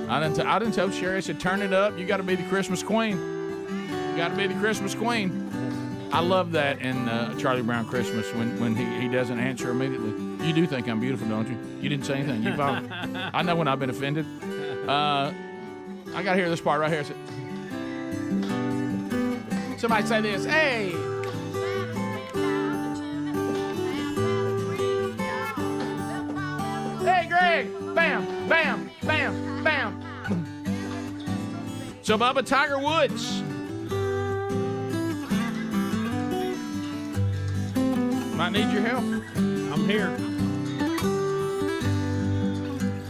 S5: I didn't tell Sherry, I said, turn it up. You got to be the Christmas queen. You got to be the Christmas queen. I love that in Charlie Brown Christmas when he doesn't answer immediately. You do think I'm beautiful, don't you? You didn't say anything. You followed. I know when I've been offended. I got to hear this part right here. Somebody say this. Hey! Hey, Greg! Bam, bam, bam, bam. So, Bubba, Tiger Woods. Might need your help.
S6: I'm here.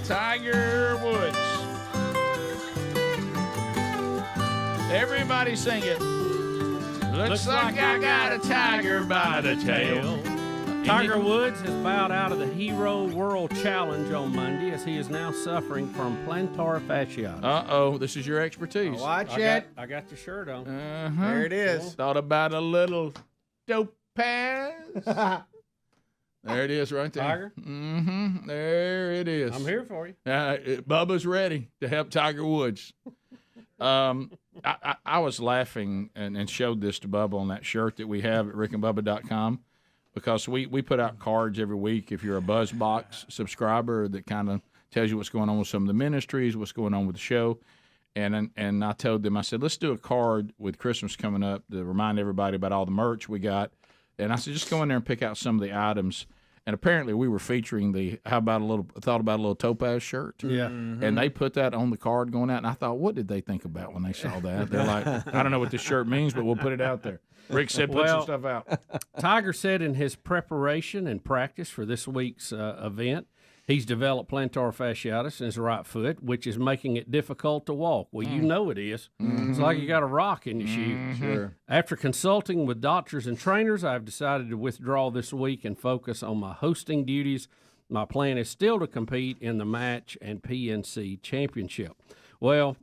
S5: Tiger Woods. Everybody sing it. Looks like I got a tiger by the tail.
S6: Tiger Woods has bowed out of the Hero World Challenge on Monday as he is now suffering from plantar fasciitis.
S5: Uh-oh, this is your expertise.
S2: Watch it.
S6: I got the shirt on.
S5: Uh-huh.
S2: There it is.
S5: Thought about a little topaz. There it is right there.
S6: Tiger?
S5: Mm-hmm. There it is.
S6: I'm here for you.
S5: Bubba's ready to help Tiger Woods. I was laughing and showed this to Bubba on that shirt that we have at rickandbubba.com because we put out cards every week if you're a BuzzBox subscriber that kind of tells you what's going on with some of the ministries, what's going on with the show. And I told them, I said, let's do a card with Christmas coming up to remind everybody about all the merch we got. And I said, just go in there and pick out some of the items. And apparently we were featuring thought about a little topaz shirt.
S6: Yeah.
S5: Mm-hmm. And they put that on the card going out. And I thought, what did they think about when they saw that? They're like, I don't know what this shirt means, but we'll put it out there. Rick said, put some stuff out.
S6: Tiger said in his preparation and practice for this week's event, he's developed plantar fasciitis in his right foot, which is making it difficult to walk. Well, you know it is. Mm-hmm. It's like you got a rock in your shoe.
S2: Sure.
S6: After consulting with doctors and trainers, I've decided to withdraw this week and focus on my hosting duties. My plan is still to compete in the match and PNC championship. Well,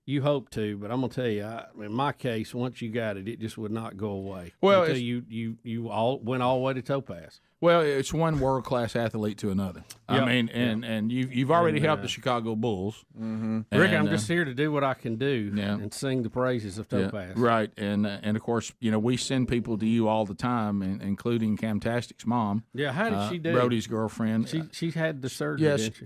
S6: you hope to, but I'm gonna tell you, in my case, once you got it, it just would not go away.
S5: Well,
S6: until you all went all the way to topaz.
S5: Well, it's one world-class athlete to another. Yep. I mean, and you've already helped the Chicago Bulls.
S6: Mm-hmm. Rick, I'm just here to do what I can do and sing the praises of Topaz.
S5: Yeah, right, and of course, we send people to you all the time, including Camtastic's mom.
S6: Yeah, how did she do?
S5: Brody's girlfriend.
S6: She had the surgery,
S5: yes,
S6: didn't she?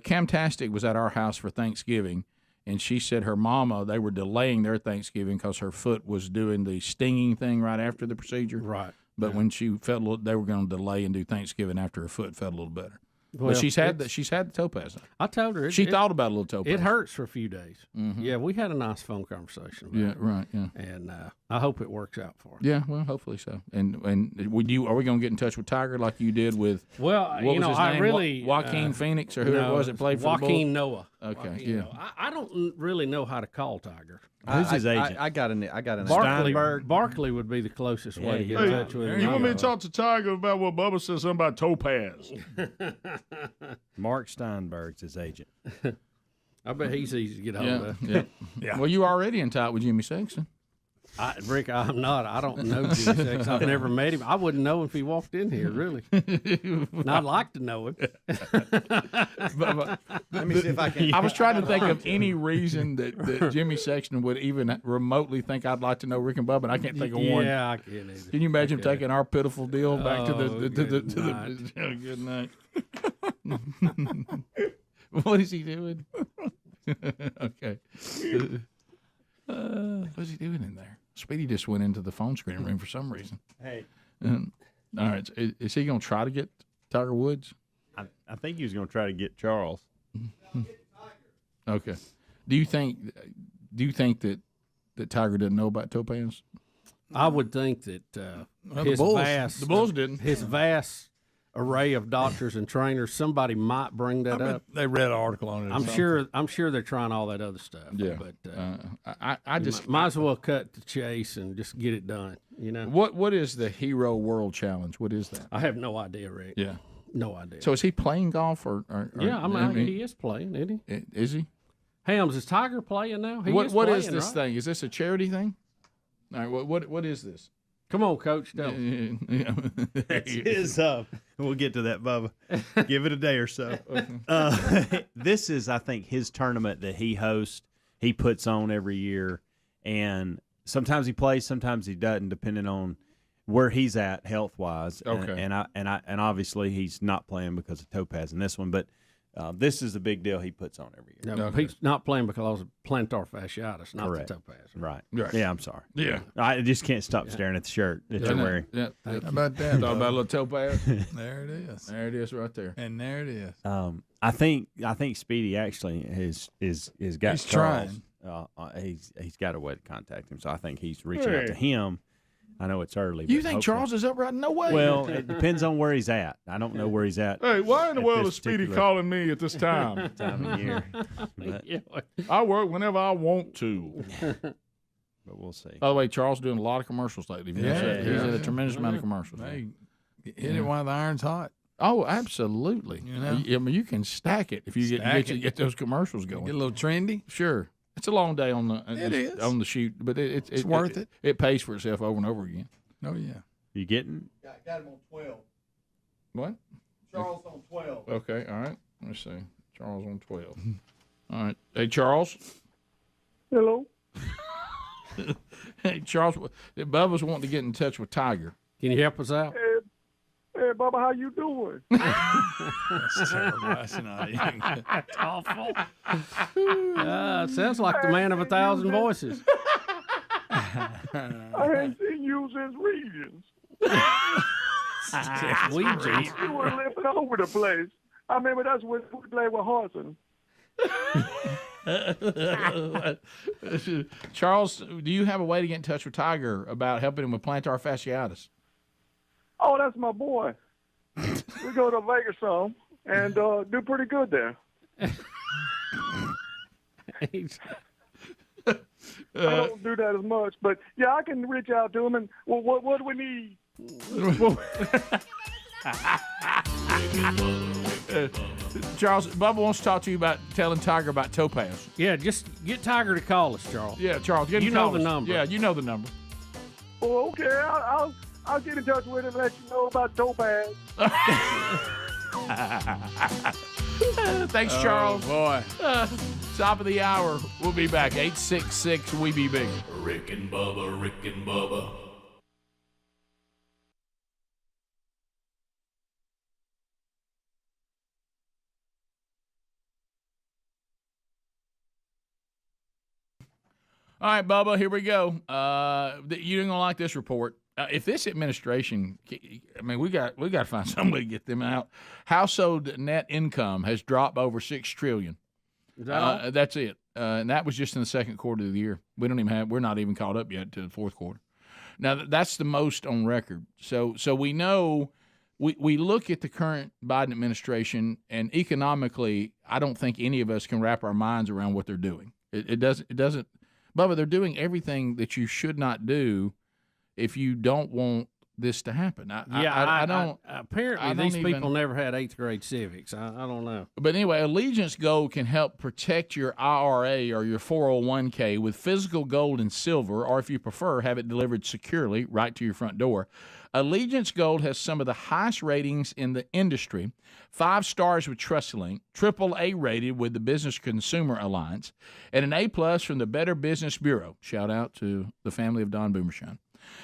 S5: Camtastic was at our house for Thanksgiving, and she said her mama, they were delaying their Thanksgiving because her foot was doing the stinging thing right after the procedure.
S6: Right.
S5: But when she felt they were going to delay and do Thanksgiving after her foot felt a little better.
S6: Well,
S5: but she's had the topaz.
S6: I told her
S5: she thought about a little topaz.
S6: It hurts for a few days.
S5: Mm-hmm.
S6: Yeah, we had a nice phone conversation about it.
S5: Right, yeah.
S6: And I hope it works out for her.
S5: Yeah, well, hopefully so. And are we going to get in touch with Tiger like you did with what was his name?
S6: I really
S5: Joaquin Phoenix or whoever it was that played for the Bulls?
S6: Joaquin Noah.
S5: Okay,
S6: Joaquin Noah. I don't really know how to call Tiger.
S4: Who's his agent?
S2: I got an
S6: Barkley would be the closest way to get in touch with him.
S3: You want me to talk to Tiger about what Bubba said something about topaz?
S4: Mark Steinberg's his agent.
S6: I bet he's easy to get hold of.
S5: Yeah. Well, you already in tight with Jimmy Sexton.
S6: Rick, I'm not. I don't know Jimmy Sexton. I've never met him. I wouldn't know if he walked in here, really. And I'd like to know him.
S2: Let me see if I can.
S5: I was trying to think of any reason that Jimmy Sexton would even remotely think I'd like to know Rick and Bubba, and I can't think of one.
S6: Yeah, I can't either.
S5: Can you imagine taking our pitiful deal back to the
S3: good night.
S5: What is he doing? Okay. What's he doing in there? Speedy just went into the phone screening room for some reason.
S4: Hey.
S5: All right. Is he going to try to get Tiger Woods?
S4: I think he was going to try to get Charles.
S5: Okay. Do you think that Tiger didn't know about topaz?
S6: I would think that
S5: the Bulls didn't.
S6: His vast array of doctors and trainers, somebody might bring that up.
S3: They read an article on it.
S6: I'm sure they're trying all that other stuff.
S3: Yeah,
S6: but
S3: I just
S6: might as well cut the chase and just get it done. You know
S3: what is the Hero World Challenge? What is that?
S6: I have no idea, Rick.
S3: Yeah,
S6: no idea.
S3: So is he playing golf or
S6: yeah, I mean he is playing, isn't he?
S3: Is he?
S6: Helms, is Tiger playing now?
S3: What is this thing? Is this a charity thing? All right, what is this?
S6: Come on, Coach. Tell
S9: That's his. We'll get to that, Bubba. Give it a day or so. This is, I think, his tournament that he hosts. He puts on every year, and sometimes he plays, sometimes he doesn't, depending on where he's at health wise.
S3: Okay.
S9: And obviously he's not playing because of Topaz in this one, but. This is a big deal he puts on every year.
S6: No, he's not playing because of plantar fasciitis, not
S9: Correct.
S6: the Topaz.
S9: Right.
S3: Right.
S9: Yeah, I'm sorry.
S3: Yeah.
S9: I just can't stop staring at the shirt that you're wearing.
S3: Yeah. How about that? Thought about a little Topaz. There it is. There it is right there. And there it is.
S9: I think Speedy actually is got
S3: He's
S9: Charles. He's got a way to contact him, so I think he's reaching out to him. I know it's early.
S3: You think Charles is up right? No way.
S9: Well, it depends on where he's at. I don't know where he's at.
S3: Hey, why in the world is Speedy calling me at this time?
S9: Time of year.
S3: I work whenever I want to.
S9: But we'll see.
S3: By the way, Charles is doing a lot of commercials lately. He's in a tremendous amount of commercials.
S24: Hey, hit it while the iron's hot.
S3: Oh, absolutely. You know? I mean, you can stack it if you get those commercials going.
S24: Get a little trendy.
S3: Sure. It's a long day on the shoot, but it's
S24: worth it.
S3: It pays for itself over and over again.
S24: Oh yeah.
S9: You getting?
S2: Got him on 12.
S3: What?
S2: Charles on 12.
S3: Okay, all right. Let me see. Charles on 12. All right. Hey, Charles.
S10: Hello.
S3: Hey, Charles. Bubba's wanting to get in touch with Tiger.
S6: Can you help us out?
S10: Hey, Bubba, how you doing?
S3: That's terrible.
S6: That's awful. Sounds like the man of 1,000 voices.
S10: I ain't seen you since Regions.
S6: Regions?
S10: You were living over the place. I remember that's when we played with Harson.
S3: Charles, do you have a way to get in touch with Tiger about helping him with plantar fasciitis?
S10: Oh, that's my boy. We go to Vegas some and do pretty good there. I don't do that as much, but yeah, I can reach out to him. And well, what do we need?
S3: Charles, Bubba wants to talk to you about telling Tiger about Topaz.
S6: Yeah, just get Tiger to call us, Charles.
S3: Yeah, Charles, get him
S6: you
S3: to
S6: know
S3: call
S6: the
S3: us.
S6: number.
S3: Yeah, you know the number.
S10: Oh, okay. I'll get in touch with him and let you know about Topaz.
S3: Thanks, Charles.
S24: Boy.
S3: Top of the hour. We'll be back. 866 We Be Big.
S1: Rick and Bubba, Rick and Bubba.
S3: All right, Bubba, here we go. You ain't gonna like this report. If this administration, I mean, we got to find some way to get them out. Household net income has dropped over $6 trillion.
S6: Is that all?
S3: That's it, and that was just in the second quarter of the year. We're not even caught up yet to the fourth quarter. Now that's the most on record. So we know. We look at the current Biden administration, and economically, I don't think any of us can wrap our minds around what they're doing. It doesn't. Bubba, they're doing everything that you should not do if you don't want this to happen. I don't.
S6: Apparently, these people never had 8th grade civics. I don't know.
S3: But anyway, Allegiance Gold can help protect your IRA or your 401k with physical gold and silver, or if you prefer, have it delivered securely right to your front door. Allegiance Gold has some of the highest ratings in the industry, 5 stars with TrustLink, AAA rated with the Business Consumer Alliance, and an A+ from the Better Business Bureau. Shout out to the family of Don Boomershine.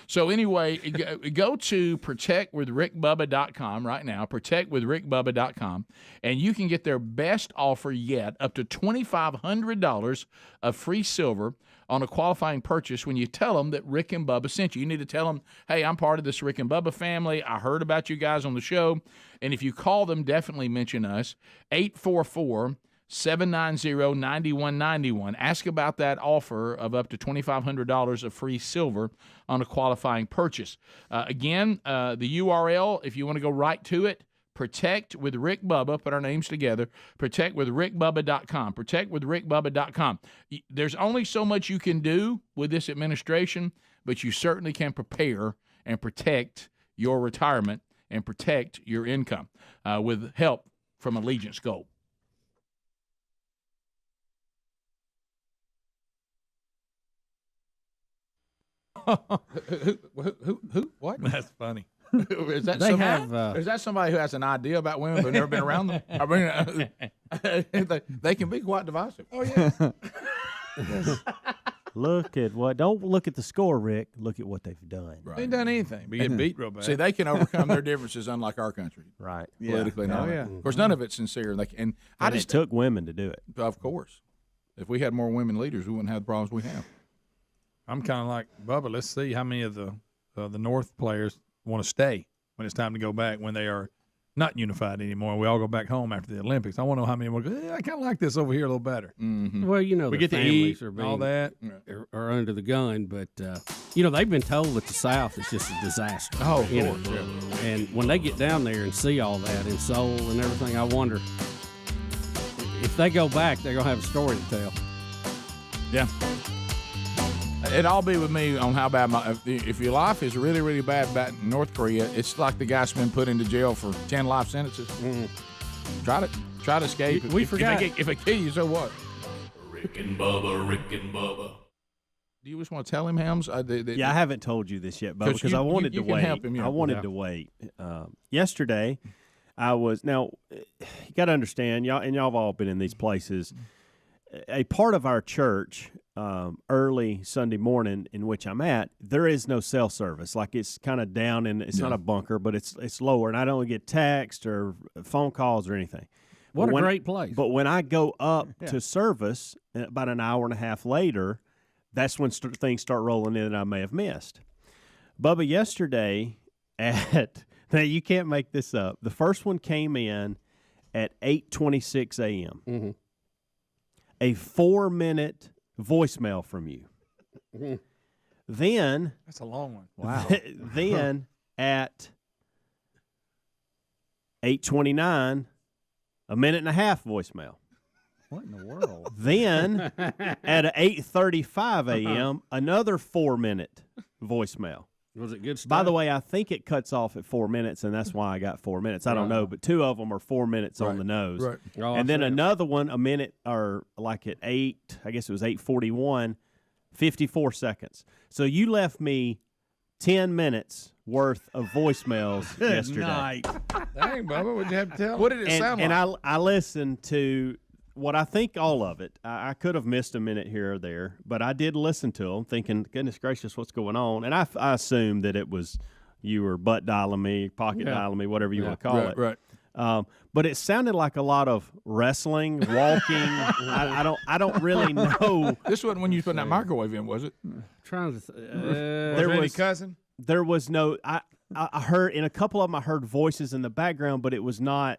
S3: So anyway, go to protectwithrickbubba.com right now, protectwithrickbubba.com, and you can get their best offer yet, up to $2,500 of free silver on a qualifying purchase when you tell them that Rick and Bubba sent you. You need to tell them, hey, I'm part of this Rick and Bubba family. I heard about you guys on the show. And if you call them, definitely mention us, 844-790-9191. Ask about that offer of up to $2,500 of free silver on a qualifying purchase. Again, the URL, if you want to go right to it,
S5: Protect with Rick Bubba. Put our names together. ProtectWithRickBubba.com. ProtectWithRickBubba.com. There's only so much you can do with this administration, but you certainly can prepare and protect your retirement and protect your income with help from Allegiance Gold. Who? What?
S3: That's funny.
S5: Is that somebody who has an idea about women but never been around them? I mean, they can be quite divisive. Oh yeah.
S9: Look at what. Don't look at the score, Rick. Look at what they've done.
S5: Right.
S3: They ain't done anything. But get beat real bad.
S5: See, they can overcome their differences, unlike our country.
S9: Right.
S5: Politically,
S3: Yeah.
S5: no.
S3: Oh, yeah.
S5: Of course, none of it's sincere. And I just
S9: it took women to do it.
S5: Of course. If we had more women leaders, we wouldn't have the problems we have.
S3: I'm kind of like Bubba. Let's see how many of the North players want to stay when it's time to go back, when they are not unified anymore. We all go back home after the Olympics. I want to know how many more go, I kind of like this over here a little better.
S5: Mm-hmm.
S6: Well,
S3: we
S6: the
S3: get to
S6: families
S3: eat
S6: are being,
S3: all that.
S6: are under the gun, but they've been told that the South is just a disaster.
S5: Oh,
S6: of course. Yeah. And when they get down there and see all that in Seoul and everything, I wonder if they go back, they're gonna have a story to tell.
S5: Yeah. It'd all be with me on how bad if your life is really, really bad back in North Korea, it's like the guy's been put into jail for 10 life sentences.
S6: Mm-hmm.
S5: Try to escape.
S6: We forgot.
S5: If it kill you, so what?
S19: Rick and Bubba.
S5: Do you just want to tell him, Helms?
S9: I haven't told you this yet, Bubba, because I wanted to wait.
S5: Help him,
S9: I wanted to wait. Yesterday, I was now. You got to understand, y'all have all been in these places. A part of our church, early Sunday morning, in which I'm at, there is no cell service. Like, it's kind of down, and it's not a bunker, but it's lower, and I don't get text or phone calls or anything.
S6: What a great place!
S9: But when I go up to service about an hour and a half later, that's when things start rolling in that I may have missed. Bubba, yesterday now you can't make this up. The first one came in at 8:26 a.m.
S6: Mm-hmm.
S9: A 4-minute voicemail from you.
S6: Mm-hmm.
S9: Then
S3: that's a long one.
S9: Wow. Then at 8:29, a minute and a half voicemail.
S3: What in the world?
S9: Then at 8:35 a.m., another 4-minute voicemail.
S6: Was it good stuff?
S9: By the way, I think it cuts off at 4 minutes, and that's why I got 4 minutes. I don't know, but 2 of them are 4 minutes on the nose.
S5: Right.
S6: Oh,
S9: and then another one, a minute, or like at 8, I guess it was 8:41, 54 seconds. So you left me 10 minutes worth of voicemails yesterday.
S3: Dang, Bubba, what'd you have to tell?
S5: What did it sound like?
S9: And I listened to what I think all of it. I could have missed a minute here or there, but I did listen to them, thinking, goodness gracious, what's going on? And I assumed that it was you were butt dialing me, pocket dialing me, whatever you want to call it.
S5: Right.
S9: But it sounded like a lot of wrestling, walking. I don't really know.
S5: This wasn't when you put that microwave in, was it?
S6: Trying to.
S3: Was any cousin?
S9: There was no. I heard in a couple of them. I heard voices in the background, but it was not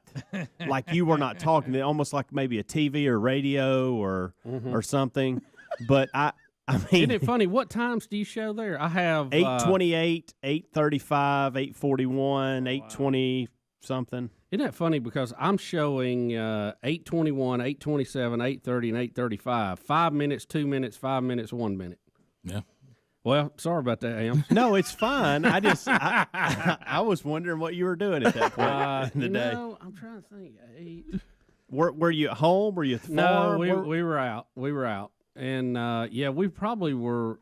S9: like you were not talking. It almost like maybe a TV or radio or something. But I mean,
S6: isn't it funny? What times do you show there? I have
S9: 8:28, 8:35, 8:41, 8:20 something.
S6: Isn't that funny? Because I'm showing 8:21, 8:27, 8:30, and 8:35. 5 minutes, 2 minutes, 5 minutes, 1 minute.
S5: Yeah.
S6: Well, sorry about that, Am.
S9: No, it's fine. I was wondering what you were doing at that point in the day.
S6: No, I'm trying to think. 8.
S9: Were you at home? Were you at the farm?
S6: No, we were out. We were out, and we probably were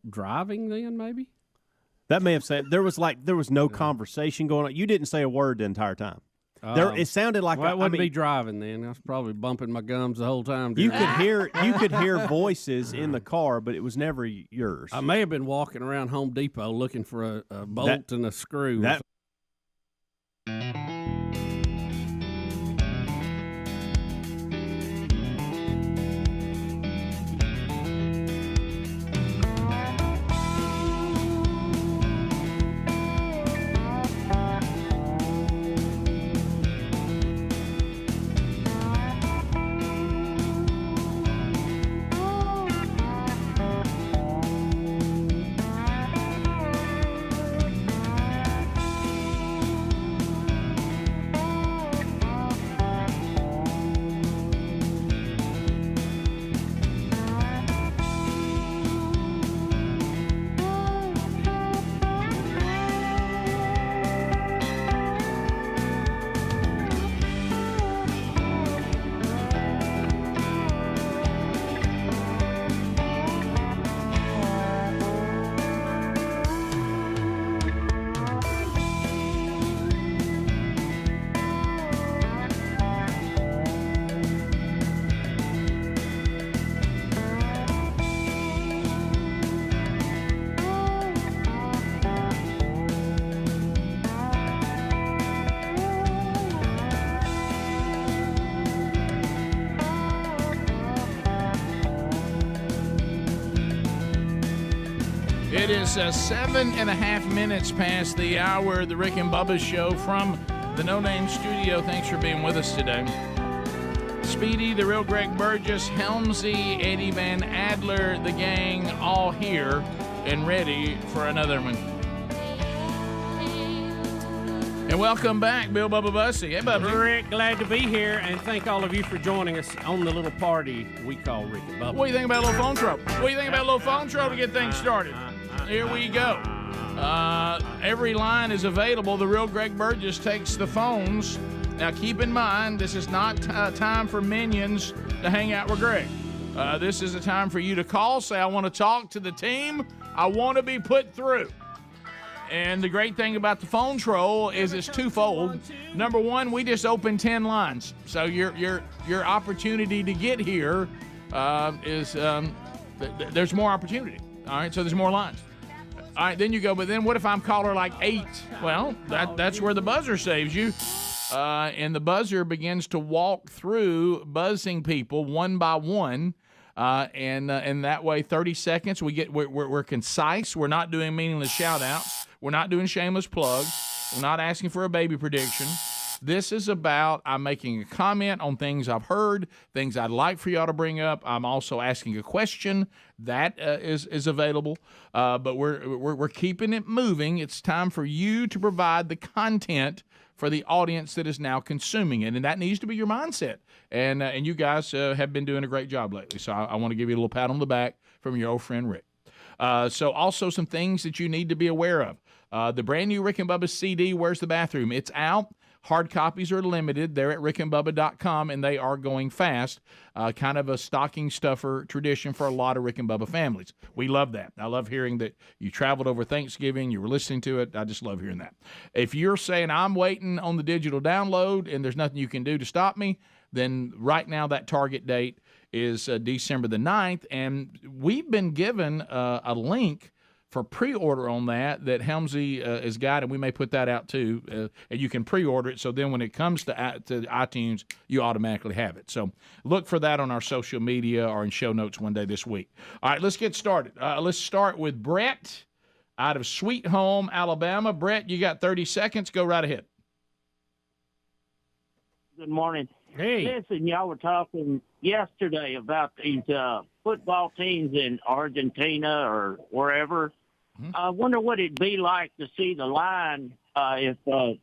S6: driving then, maybe.
S9: That may have said there was no conversation going on. You didn't say a word the entire time. It sounded like
S6: I wouldn't be driving then. I was probably bumping my gums the whole time.
S9: You could hear voices in the car, but it was never yours.
S6: I may have been walking around Home Depot looking for a bolt and a screw.
S5: It is 7.5 minutes past the hour of the Rick and Bubba Show from the No Name Studio. Thanks for being with us today. Speedy, the real Greg Burgess, Helmsy, Eddie Van Adler, the gang, all here and ready for another one. And welcome back, Bill Bubba Bussy. Hey, Bubba.
S6: Rick, glad to be here, and thank all of you for joining us on the little party we call Rick and Bubba.
S5: What do you think about a little phone troll? What do you think about a little phone troll to get things started? Here we go. Every line is available. The real Greg Burgess takes the phones. Now, keep in mind, this is not time for minions to hang out with Greg. This is a time for you to call, say, I want to talk to the team. I want to be put through. And the great thing about the phone troll is it's twofold. Number one, we just opened 10 lines. So your opportunity to get here is there's more opportunity. All right, so there's more lines. All right, then you go, but then what if I'm caller like 8? Well, that's where the buzzer saves you. And the buzzer begins to walk through buzzing people one by one. And that way, 30 seconds, we're concise. We're not doing meaningless shout-outs. We're not doing shameless plugs. We're not asking for a baby prediction. This is about I'm making a comment on things I've heard, things I'd like for y'all to bring up. I'm also asking a question that is available. But we're keeping it moving. It's time for you to provide the content for the audience that is now consuming it, and that needs to be your mindset. And you guys have been doing a great job lately. So I want to give you a little pat on the back from your old friend Rick. So also some things that you need to be aware of. The brand new Rick and Bubba CD, Where's the Bathroom? It's out. Hard copies are limited. They're at rickandbubba.com, and they are going fast. Kind of a stocking stuffer tradition for a lot of Rick and Bubba families. We love that. I love hearing that you traveled over Thanksgiving, you were listening to it. I just love hearing that. If you're saying, I'm waiting on the digital download and there's nothing you can do to stop me, then right now that target date is December the 9th, and we've been given a link for pre-order on that Helmsy has got, and we may put that out too, and you can pre-order it, so then when it comes to iTunes, you automatically have it. So look for that on our social media or in show notes one day this week. All right, let's get started. Let's start with Brett out of Sweet Home, Alabama. Brett, you got 30 seconds. Go right ahead.
S11: Good morning.
S6: Hey.
S11: Listen, y'all were talking yesterday about these football teams in Argentina or wherever. I wonder what it'd be like to see the line if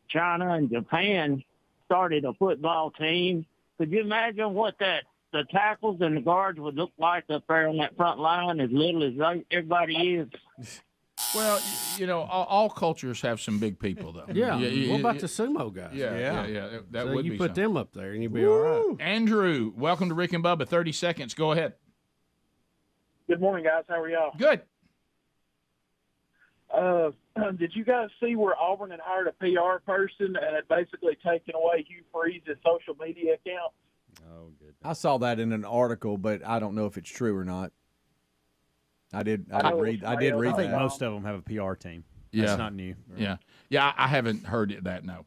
S11: China and Japan started a football team. Could you imagine what the tackles and the guards would look like up there on that front line, as little as everybody is?
S5: Well, you know, all cultures have some big people, though.
S6: Yeah. What about the sumo guys?
S5: Yeah. That
S6: so
S5: would
S6: you
S5: be
S6: put
S5: something.
S6: them up there, and you'd be all right.
S5: Andrew, welcome to Rick and Bubba. 30 seconds. Go ahead.
S12: Good morning, guys. How are y'all?
S5: Good.
S12: Did you guys see where Auburn had hired a PR person and had basically taken away Hugh Freeze's social media account?
S4: Oh, good.
S2: I saw that in an article, but I don't know if it's true or not. I did read
S9: I think
S2: that.
S9: most of them have a PR team.
S5: Yeah.
S9: That's not new.
S5: Yeah. I haven't heard that, no.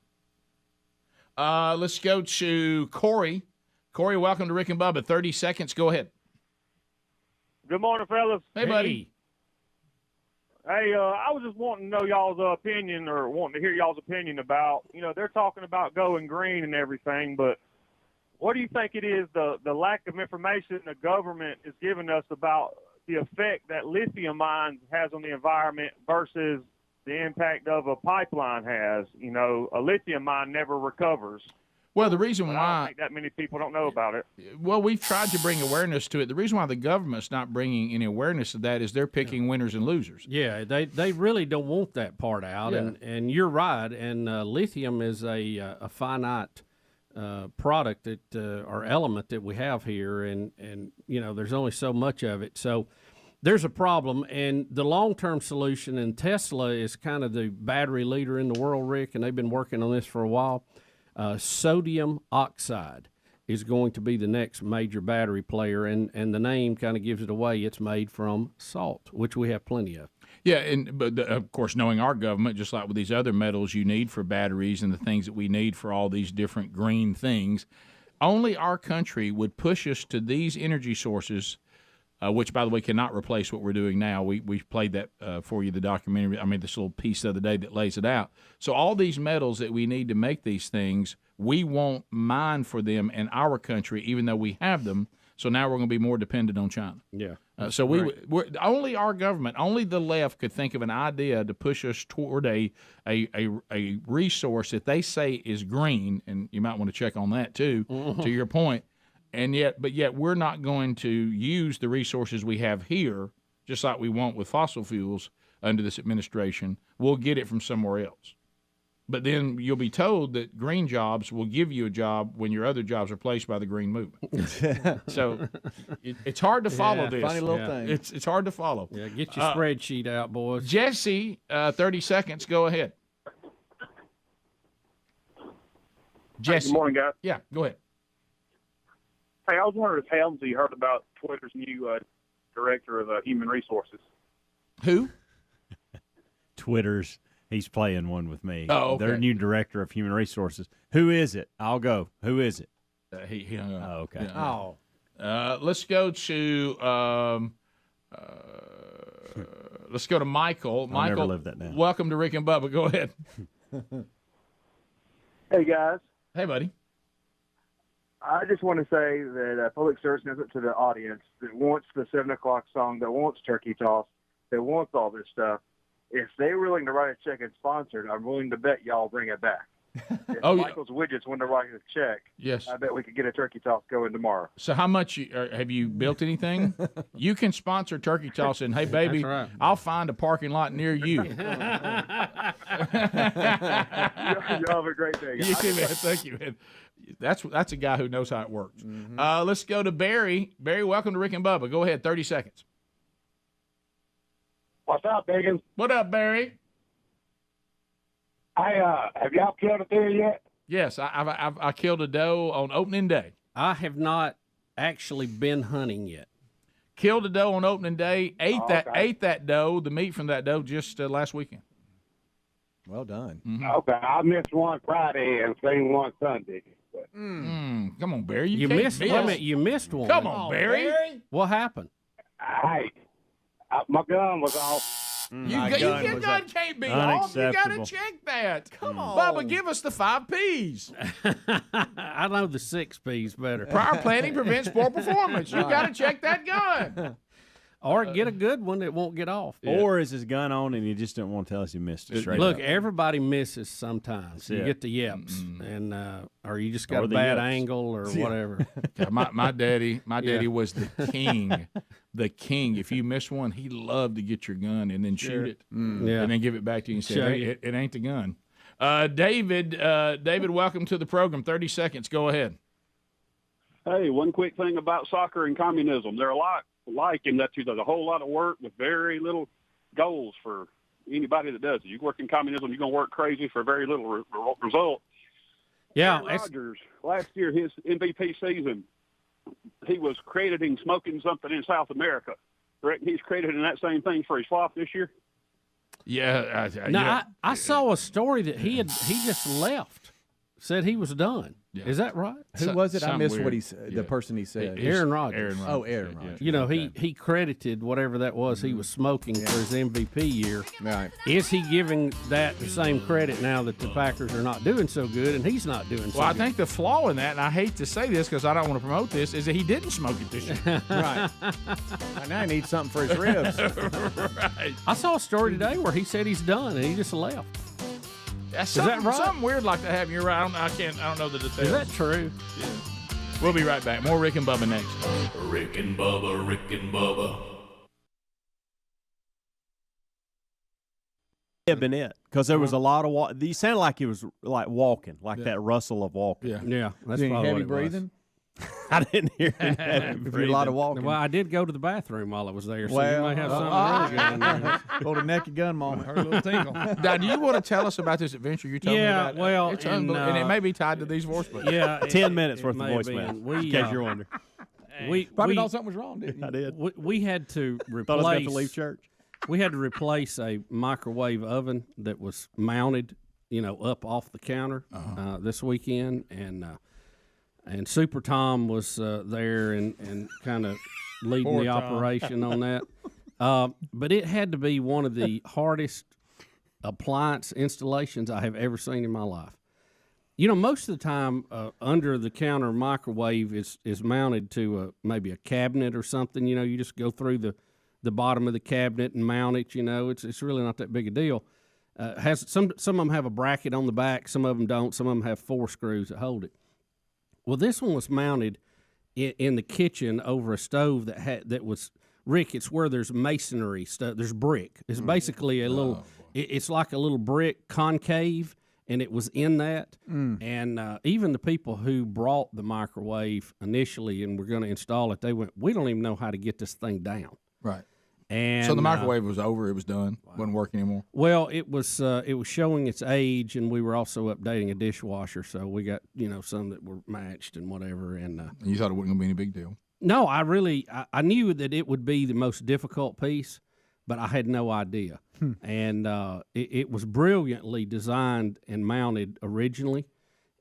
S5: Let's go to Corey. Corey, welcome to Rick and Bubba. 30 seconds. Go ahead.
S13: Good morning, fellas.
S5: Hey, buddy.
S13: Hey, I was just wanting to know y'all's opinion, or wanting to hear y'all's opinion about, they're talking about going green and everything, but what do you think it is, the lack of information the government is giving us about the effect that lithium mines has on the environment versus the impact of a pipeline has? A lithium mine never recovers.
S5: Well, the reason why
S13: I don't think that many people don't know about it.
S5: Well, we've tried to bring awareness to it. The reason why the government's not bringing any awareness to that is they're picking winners and losers.
S6: Yeah, they really don't want that part out,
S5: Yeah.
S6: and you're right. And lithium is a finite product that or element that we have here, and there's only so much of it. So there's a problem, and the long-term solution. And Tesla is kind of the battery leader in the world, Rick, and they've been working on this for a while. Sodium oxide is going to be the next major battery player, and the name kind of gives it away. It's made from salt, which we have plenty of.
S5: Yeah, but of course, knowing our government, just like with these other metals you need for batteries and the things that we need for all these different green things, only our country would push us to these energy sources which, by the way, cannot replace what we're doing now. We played that for you, the documentary. I mean, this little piece the other day that lays it out. So all these metals that we need to make these things, we won't mine for them in our country, even though we have them. So now we're going to be more dependent on China.
S6: Yeah.
S5: So we're only our government, only the left could think of an idea to push us toward a resource that they say is green, and you might want to check on that too. To your point, but yet we're not going to use the resources we have here, just like we want with fossil fuels under this administration. We'll get it from somewhere else. But then you'll be told that green jobs will give you a job when your other jobs are replaced by the green movement. So it's hard to follow this.
S2: Funny little thing.
S5: It's hard to follow.
S6: Yeah, get your spreadsheet out, boys.
S5: Jesse, 30 seconds. Go ahead. Jesse.
S13: Good morning, guys.
S5: Yeah, go ahead.
S13: Hey, I was wondering if Helmsy heard about Twitter's new director of human resources.
S5: Who?
S9: Twitter's. He's playing one with me.
S5: Oh, okay.
S9: Their new director of human resources. Who is it? I'll go. Who is it?
S5: He hung up.
S9: Oh, okay.
S5: Yeah. Let's go to Michael.
S9: I'll never
S5: Michael,
S9: live that down.
S5: welcome to Rick and Bubba. Go ahead.
S10: Hey, guys.
S5: Hey, buddy.
S10: I just want to say that public service announcement to the audience that wants the 7 o'clock song, that wants turkey toss, that wants all this stuff. If they're willing to write a check and sponsor it, I'm willing to bet y'all bring it back. If Michael's Widgets wanted to write a check,
S5: yes,
S10: I bet we could get a turkey toss going tomorrow.
S5: So how much have you built anything? You can sponsor turkey toss, and hey, baby,
S6: right.
S5: I'll find a parking lot near you.
S10: Y'all have a great day, guys.
S5: You too, man. Thank you, man. That's a guy who knows how it works. Let's go to Barry. Barry, welcome to Rick and Bubba. Go ahead, 30 seconds.
S14: What's up, Biggins?
S5: What up, Barry?
S14: Have y'all killed a deer yet?
S5: Yes, I killed a doe on opening day.
S6: I have not actually been hunting yet.
S5: Killed a doe on opening day. Ate that doe, the meat from that doe, just last weekend.
S2: Well done.
S14: Okay, I missed one Friday and seen one Sunday.
S5: Come on, Barry. You
S6: missed. Wait a minute, you missed one.
S5: Come on, Barry.
S6: What happened?
S14: Hey, my gun was off.
S5: Your gun can't be off. You got to check that. Come on. Bubba, give us the 5 Ps.
S6: I know the 6 Ps better.
S5: Prior planning prevents poor performance. You got to check that gun.
S6: Or get a good one that won't get off.
S9: Or is his gun on and you just don't want to tell us you missed it straight
S6: Look,
S9: up?
S6: everybody misses sometimes. You get the yips, and or you just got a bad angle or whatever.
S5: My daddy was the king. The king. If you miss one, he loved to get your gun and then shoot it, and then give it back to you and say, "Hey, it ain't the gun." David, welcome to the program. 30 seconds. Go ahead.
S15: Hey, one quick thing about soccer and communism. They're a lot alike in that you do a whole lot of work with very little goals for anybody that does it. You work in communism, you're going to work crazy for very little result.
S6: Yeah.
S15: Aaron Rodgers, last year, his MVP season, he was crediting smoking something in South America. Correct? He's crediting that same thing for his flop this year?
S5: Yeah.
S6: I saw a story that he just left. Said he was done. Yeah. Is that right?
S2: Who was it? I missed what he said. The person he said.
S6: Aaron Rodgers.
S2: Aaron Rodgers.
S6: You know, he credited whatever that was he was smoking for his MVP year.
S2: Right.
S6: Is he giving that the same credit now that the Packers are not doing so good and he's not doing so good?
S5: Well, I think the flaw in that, and I hate to say this because I don't want to promote this, is that he didn't smoke it this year.
S2: Right. Now he needs something for his ribs.
S5: Right.
S6: I saw a story today where he said he's done and he just left.
S5: Is
S6: that right?
S5: Something weird like that happened. You're right. I don't know the details.
S6: Is that true?
S5: Yeah. We'll be right back. More Rick and Bubba next.
S19: Rick and Bubba, Rick and Bubba.
S9: Yeah, been it because there was a lot of you sounded like he was like walking, like that rustle of walking.
S6: Yeah. That's
S2: Doing
S6: probably
S2: heavy
S6: what it
S2: breathing.
S9: I didn't hear him.
S2: A lot of walking.
S6: Well, I did go to the bathroom while I was there, so
S2: Well,
S6: you might have something really good in there.
S2: Hold a naked gun moment.
S24: Heard a little tingle.
S5: Now, do you want to tell us about this adventure you're telling me about?
S6: Well,
S5: it's unbelievable, and it may be tied to these voicemails.
S6: Yeah,
S9: 10 minutes worth of
S6: may be.
S9: voicemail. In case you're wondering,
S6: we
S2: Probably thought something was wrong, didn't you?
S9: I did.
S6: We had to replace.
S9: Thought I was going to leave church.
S6: We had to replace a microwave oven that was mounted, up off the counter this weekend, and Super Tom was there and kind of leading the operation on that. But it had to be one of the hardest appliance installations I have ever seen in my life. You know, most of the time, under-the-counter microwave is mounted to maybe a cabinet or something. You know, you just go through the bottom of the cabinet and mount it. You know, it's really not that big a deal. Some of them have a bracket on the back, some of them don't. Some of them have 4 screws that hold it. Well, this one was mounted in the kitchen over a stove that was, Rick, it's where there's masonry stuff. There's brick. It's basically a little. It's like a little brick concave. And it was in that. And even the people who brought the microwave initially and were going to install it, they went, we don't even know how to get this thing down.
S5: Right.
S6: And
S5: so the microwave was over. It was done. Wasn't working anymore.
S6: Well, it was showing its age, and we were also updating a dishwasher. So we got, some that were matched and whatever. And
S5: you thought it wasn't going to be any big deal?
S6: No, I knew that it would be the most difficult piece, but I had no idea. And it was brilliantly designed and mounted originally,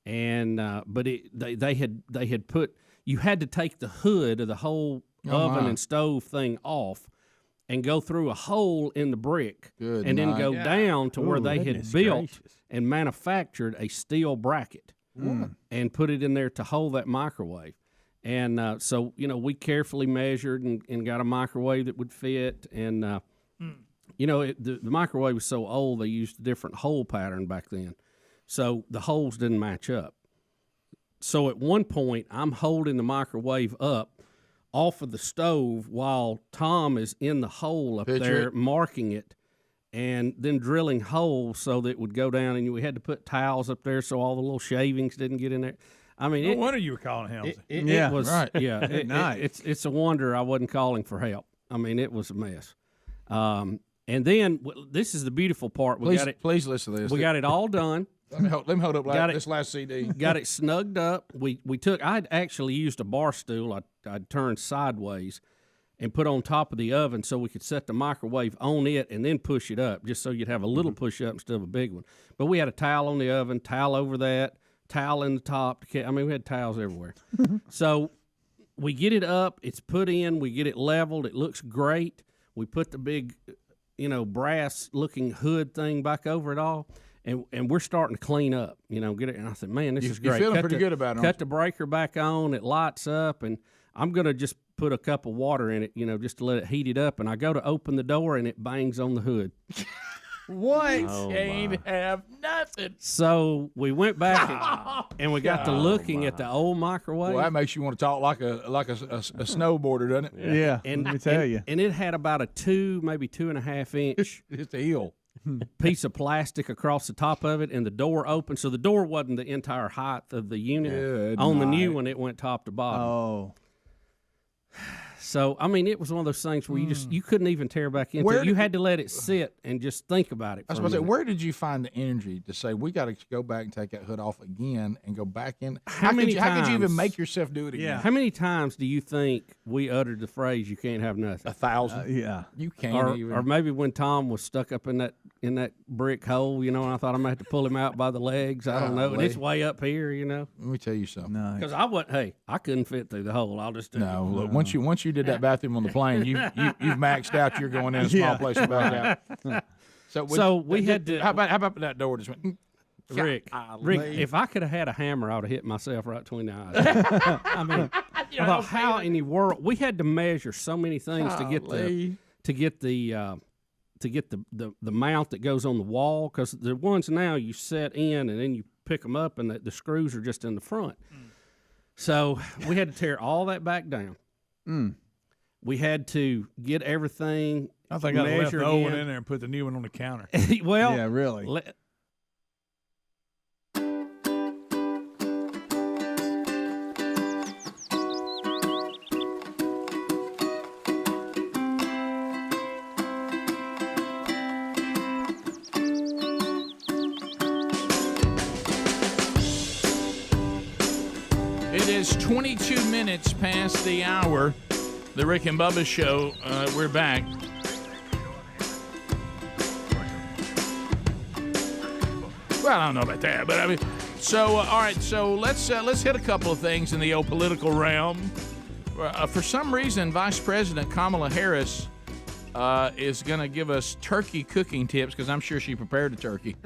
S6: and but they had put, you had to take the hood of the whole oven and stove thing off and go through a hole in the brick and then go down to where they had built and manufactured a steel bracket and put it in there to hold that microwave. And so we carefully measured and got a microwave that would fit. And the microwave was so old, they used a different hole pattern back then. So the holes didn't match up. So at one point, I'm holding the microwave up off of the stove while Tom is in the hole up there marking it and then drilling holes so that it would go down. And we had to put towels up there so all the little shavings didn't get in there. I mean,
S3: no wonder you were calling help.
S6: It was
S3: right.
S6: Yeah,
S3: Nice.
S6: It's a wonder I wasn't calling for help. I mean, it was a mess. And then this is the beautiful part.
S5: Please listen to this.
S6: We got it all done.
S5: Let me hold up this last CD.
S6: Got it snugged up. I'd actually used a bar stool. I'd turned sideways and put on top of the oven so we could set the microwave on it and then push it up, just so you'd have a little push up instead of a big one. But we had a towel on the oven, towel over that, towel in the top. I mean, we had towels everywhere. So we get it up. It's put in. We get it leveled. It looks great. We put the big, brass-looking hood thing back over it all, and we're starting to clean up, get it. And I said, man, this is great.
S5: You're feeling pretty good about it.
S6: Cut the breaker back on. It lights up, and I'm going to just put a cup of water in it, just to let it heat it up. And I go to open the door, and it bangs on the hood.
S5: What?
S3: Ain't have nothing.
S6: So we went back and we got to looking at the old microwave.
S5: Well, that makes you want to talk like a snowboarder, doesn't it?
S2: Yeah.
S6: And,
S2: let me tell you.
S6: And it had about a 2.5 inch
S5: it's a heel
S6: piece of plastic across the top of it, and the door open. So the door wasn't the entire height of the unit.
S5: Good
S6: on the
S5: night.
S6: new one, it went top to bottom.
S2: Oh.
S6: So, I mean, it was one of those things where you couldn't even tear back into it. You had to let it sit and just think about it.
S5: I was about to say, where did you find the energy to say, we got to go back and take that hood off again and go back in? How could you even make yourself do it again?
S6: Yeah. How many times do you think we uttered the phrase, you can't have nothing?
S5: 1,000.
S2: Yeah.
S5: You can't even.
S6: Or maybe when Tom was stuck up in that brick hole, and I thought I might have to pull him out by the legs. I don't know. And it's way up here,
S5: Let me tell you something.
S2: Nice.
S6: Because I couldn't fit through the hole. I'll just do
S5: No, look, once you did that bathroom on the plane, you've maxed out. You're going in a small place and back out.
S6: So we had to.
S5: How about that door just went?
S6: Rick, if I could have had a hammer, I would have hit myself right between the eyes. I mean, I thought, how in the world we had to measure so many things to get the mount that goes on the wall, because the ones now you set in and then you pick them up and the screws are just in the front. So we had to tear all that back down. We had to get everything.
S3: I think I left the old one in there and put the new one on the counter.
S6: Well,
S2: yeah, really.
S5: It is 22 minutes past the hour. The Rick and Bubba Show. We're back. Well, I don't know about that, but I mean, so all right. So let's hit a couple of things in the old political realm. For some reason, Vice President Kamala Harris is going to give us turkey cooking tips because I'm sure she prepared a turkey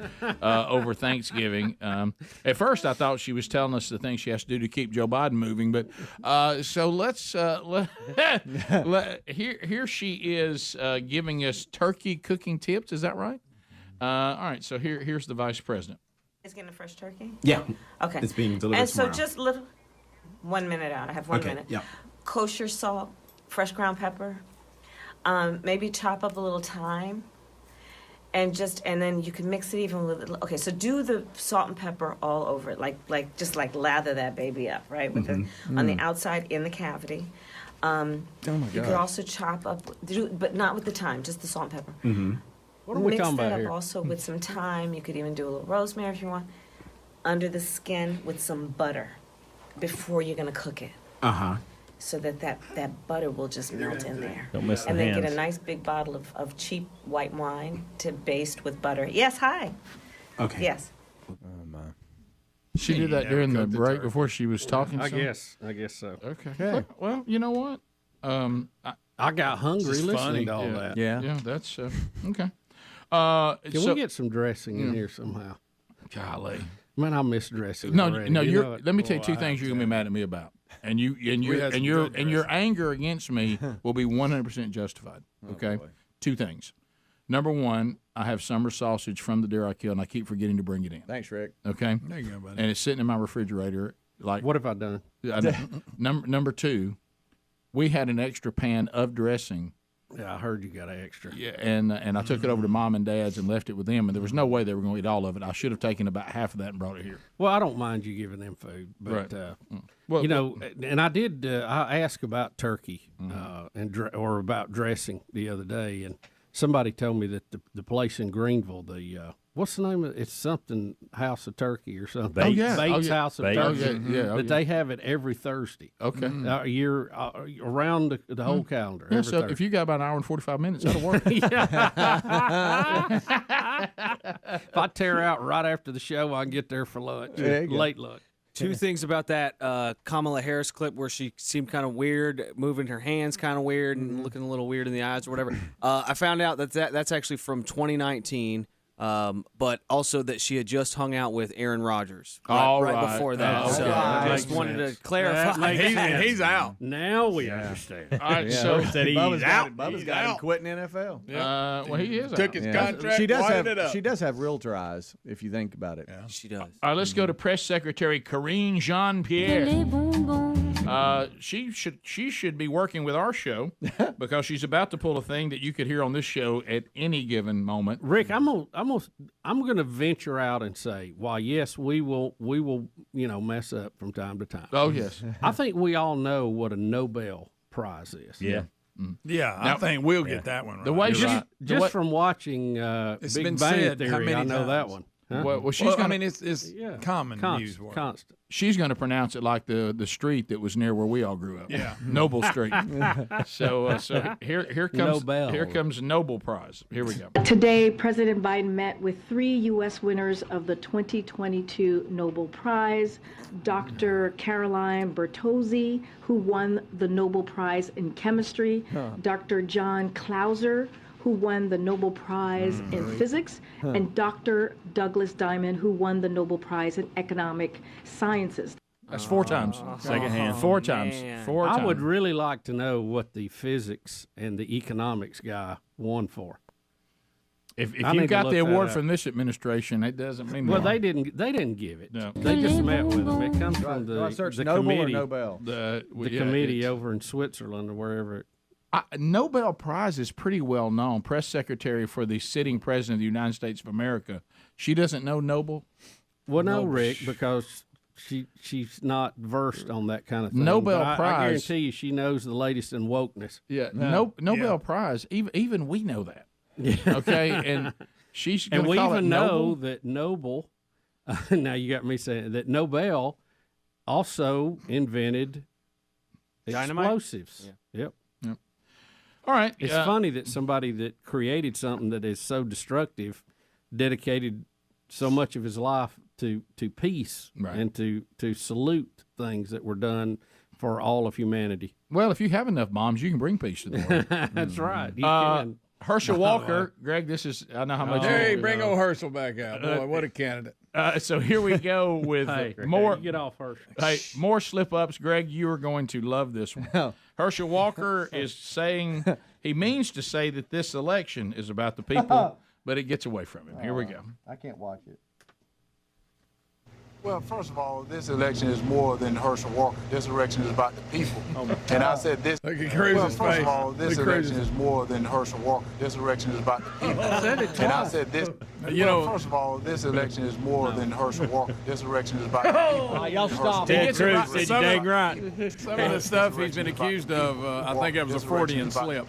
S5: over Thanksgiving. At first, I thought she was telling us the things she has to do to keep Joe Biden moving, but so let's here she is giving us turkey cooking tips. Is that right? All right. So here's the Vice President.
S16: Is getting a fresh turkey?
S17: Yeah.
S16: Okay.
S17: It's being delivered
S16: And so
S17: tomorrow.
S16: just little. 1 minute out. I have 1 minute.
S17: Yeah.
S16: Kosher salt, fresh ground pepper. Maybe chop up a little thyme, and then you can mix it even with. Okay, so do the salt and pepper all over it, just lather that baby up, right? With on the outside in the cavity.
S17: Oh my
S16: You could
S17: God.
S16: also chop up, but not with the thyme, just the salt and pepper.
S6: What are we
S16: Mix
S6: talking
S16: that
S6: about
S16: up
S6: here?
S16: also with some thyme. You could even do a little rosemary if you want. Under the skin with some butter before you're gonna cook it. So that butter will just melt in there.
S4: Don't miss the
S16: And then get
S4: hands.
S16: a nice big bottle of cheap white wine to baste with butter. Yes, hi.
S17: Okay.
S16: Yes.
S4: Oh my.
S5: She did that during the break before she was talking.
S6: I
S5: some?
S6: guess so.
S5: Okay. Well, you know what?
S6: I got hungry
S5: It's
S6: listening
S5: funny.
S6: to all
S5: Yeah.
S6: that.
S5: Yeah, that's okay.
S6: Can we get some dressing in here somehow?
S5: Golly.
S6: Man, I miss dressing.
S5: No,
S6: already.
S5: no.
S6: You
S5: You're.
S6: know it.
S5: Let me tell you two things you're gonna be mad at me about, and your anger against me will be 100% justified. Okay, two things. Number one, I have summer sausage from the deer I killed, and I keep forgetting to bring it in.
S2: Thanks, Rick.
S5: Okay,
S3: There you go, buddy.
S5: and it's sitting in my refrigerator. Like,
S6: what have I done?
S5: Number two, we had an extra pan of dressing.
S6: Yeah, I heard you got an extra.
S5: Yeah, and I took it over to Mom and Dad's and left it with them, and there was no way they were going to eat all of it. I should have taken about half of that and brought it here.
S6: Well, I don't mind you giving them food, but
S5: Right. Well,
S6: you know, and I did. I asked about turkey or about dressing the other day, and somebody told me that the place in Greenville, the what's the name of it? It's something House of Turkey or something. Bates House of Turkey. That they have it every Thursday.
S5: Okay.
S6: Year around the whole calendar.
S5: Yeah,
S6: every
S5: so
S6: Thursday.
S5: if you got about an hour and 45 minutes, that'll work.
S6: If I tear out right after the show, I can get there for lunch. Late lunch.
S18: Two things about that Kamala Harris clip where she seemed kind of weird, moving her hands kind of weird and looking a little weird in the eyes or whatever. I found out that's actually from 2019. But also that she had just hung out with Aaron Rodgers right before that. So I just wanted to clarify.
S3: He's out.
S6: Now we understand.
S5: All right,
S2: Yeah.
S5: so
S2: Said
S3: Bubba's out.
S2: Bubba's got him quitting NFL.
S5: well, he is
S3: Took
S5: out.
S3: his contract,
S2: She does
S3: wired
S2: have
S3: it up.
S2: she does have realtor eyes if you think about it.
S18: She does.
S5: All right, let's go to Press Secretary Karine Jean-Pierre. She should be working with our show because she's about to pull a thing that you could hear on this show at any given moment.
S6: Rick, I'm gonna venture out and say, while yes, we will mess up from time to time.
S5: Oh yes,
S6: I think we all know what a Nobel Prize is.
S4: Yeah.
S3: Yeah,
S5: Now-
S3: I think we'll get that one right.
S5: The way
S6: Just,
S5: she,
S6: just from watching
S3: It's
S6: Big
S3: been
S6: Bang
S3: said
S6: Theory,
S3: how many
S6: I know that
S3: times.
S6: one. Huh?
S5: well, she's
S3: Well,
S5: gonna,
S3: I mean, it's common news word.
S6: Constant.
S5: she's going to pronounce it like the street that was near where we all grew up.
S3: Yeah.
S5: Noble Street. so here comes
S6: Nobel.
S5: Nobel Prize. Here we go.
S20: Today, President Biden met with 3 U.S. winners of the 2022 Nobel Prize. Dr. Caroline Bertozzi, who won the Nobel Prize in Chemistry. Dr. John Clauser, who won the Nobel Prize in Physics. And Dr. Douglas Diamond, who won the Nobel Prize in Economic Sciences.
S5: That's 4 times.
S4: Second hand.
S5: 4 times.
S18: Man.
S5: 4 times.
S6: I would really like to know what the physics and the economics guy won for.
S5: If
S6: I
S5: you
S6: need to
S5: got
S6: look
S5: the
S6: that
S5: award
S6: up.
S5: from this administration, it doesn't mean
S6: Well,
S5: more.
S6: they didn't give it.
S5: No.
S6: They just met with them. It comes from
S2: Do I
S6: the
S2: search
S6: the
S2: Noble
S6: committee,
S2: or Nobel?
S5: The
S6: committee over in Switzerland or wherever.
S5: Nobel Prize is pretty well known. Press secretary for the sitting president of the United States of America. She doesn't know Nobel.
S6: Well, no,
S5: Nobel.
S6: Rick, because she's not versed on that kind of thing.
S5: Nobel
S6: But I
S5: Prize.
S6: guarantee you, she knows the latest in wokeness.
S5: Yeah, Nobel Prize. Even we know that.
S6: Yeah.
S5: Okay, and she's
S6: And
S5: gonna
S6: we
S5: call
S6: even
S5: it
S6: know
S5: Noble?
S6: that Noble. Now you got me saying that Nobel also invented
S18: Dynamite?
S6: explosives. Yep.
S5: All right.
S6: It's funny that somebody that created something that is so destructive dedicated so much of his life to peace
S5: Right.
S6: and to salute things that were done for all of humanity.
S5: Well, if you have enough bombs, you can bring peace to the world.
S6: That's right. You can.
S5: Herschel Walker, Greg, this is, I know how much.
S3: Hey, bring old Herschel back out. Boy, what a candidate.
S5: So here we go with more.
S6: Get off Herschel.
S5: Hey, more slip-ups. Greg, you are going to love this one. Herschel Walker is saying, he means to say that this election is about the people, but it gets away from him. Here we go.
S7: I can't watch it.
S8: Well, first of all, this election is more than Herschel Walker. This election is about the people. And I said this.
S3: Look at Cruz's
S8: well, first
S3: face.
S8: of all, this election is more than Herschel Walker. This election is about the people. And I said this. First of all, this election is more than Herschel Walker. This election is about the people.
S18: Y'all stop.
S4: Ted Cruz said you dang right.
S3: Some of the stuff he's been accused of, I think that was a Freudian slip.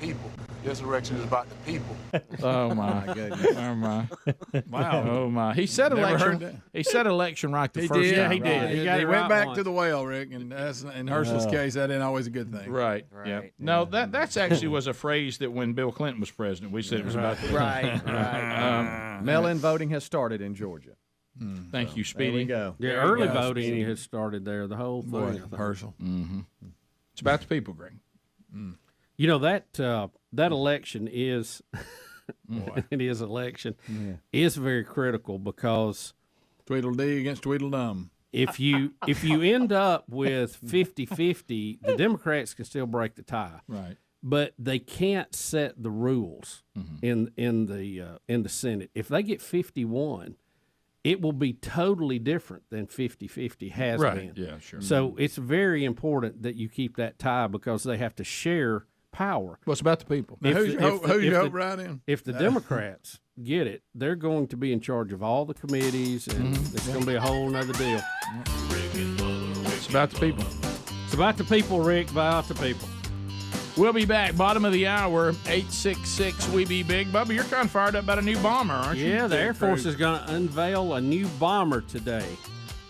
S8: This election is about the people.
S5: Oh my goodness! Oh my! Wow! Oh my! He said election. He said election right the first time.
S3: Yeah, he
S5: right?
S3: did. He went back to the well, Rick, and that's, in Herschel's case, that ain't always a good thing.
S5: Right. Yeah. No, that's actually was a phrase that when Bill Clinton was president, we said it was about the
S2: Right. Mail-in voting has started in Georgia.
S5: Thank you, Speedy.
S2: There we go.
S6: Yeah, early voting has started there. The whole thing.
S3: Herschel.
S5: Mm-hmm. It's about the people, Greg.
S6: You know that election is it is election is very critical because
S3: Tweedledee against Tweedledum.
S6: If you end up with 50-50, the Democrats can still break the tie.
S5: Right.
S6: But they can't set the rules in the Senate. If they get 51, it will be totally different than 50-50 has been.
S5: Yeah, sure.
S6: So it's very important that you keep that tie because they have to share power.
S5: Well, it's about the people.
S3: Now, who's you hope right in?
S6: If the Democrats get it, they're going to be in charge of all the committees, and it's going to be a whole other deal.
S5: It's about the people.
S6: It's about the people, Rick. About the people.
S5: We'll be back. Bottom of the hour, 866 We Be Big. Bubba, you're kind of fired up about a new bomber, aren't you?
S6: Yeah, the Air Force is going to unveil a new bomber today.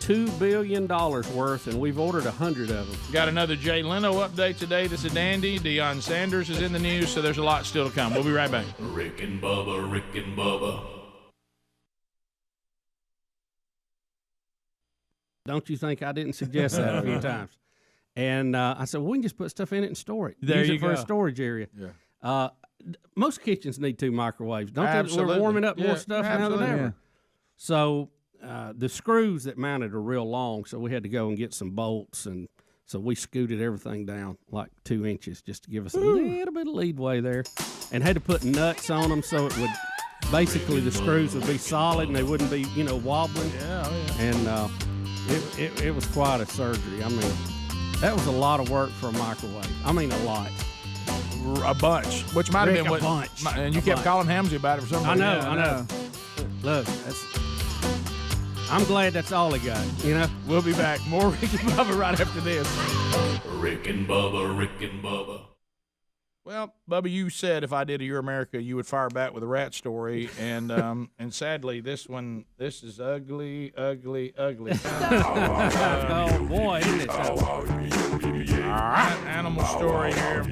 S6: $2 billion worth, and we've ordered 100 of them.
S5: Got another Jay Leno update today. This is Dandy. Deion Sanders is in the news, so there's a lot still to come. We'll be right back.
S19: Rick and Bubba, Rick and Bubba.
S6: Don't you think I didn't suggest that a few times? And I said, well, we can just put stuff in it and store it.
S5: There
S6: Use
S5: you
S6: it for
S5: go.
S6: a storage area.
S5: Yeah.
S6: Most kitchens need 2 microwaves. Don't they?
S5: Absolutely.
S6: We're warming up more stuff now than
S5: absolutely.
S6: ever. So the screws that mounted are real long, so we had to go and get some bolts, and so we scooted everything down like 2 inches just to give us a little bit of leadway there, and had to put nuts on them so it would basically the screws would be solid and they wouldn't be wobbling. And it was quite a surgery. I mean, that was a lot of work for a microwave. I mean, a lot.
S5: A bunch, which might have
S6: Rick,
S5: been what.
S6: a bunch.
S5: And you kept calling Hamsey about it for some
S6: I
S5: reason.
S6: know, I know. Look, I'm glad that's all he got.
S5: We'll be back. More Rick and Bubba right after this.
S19: Rick and Bubba, Rick and Bubba.
S5: Well, Bubba, you said if I did a Your America, you would fire back with a rat story, and and sadly, this is ugly, ugly, ugly.
S6: Oh boy, isn't it?
S5: All right, animal story here.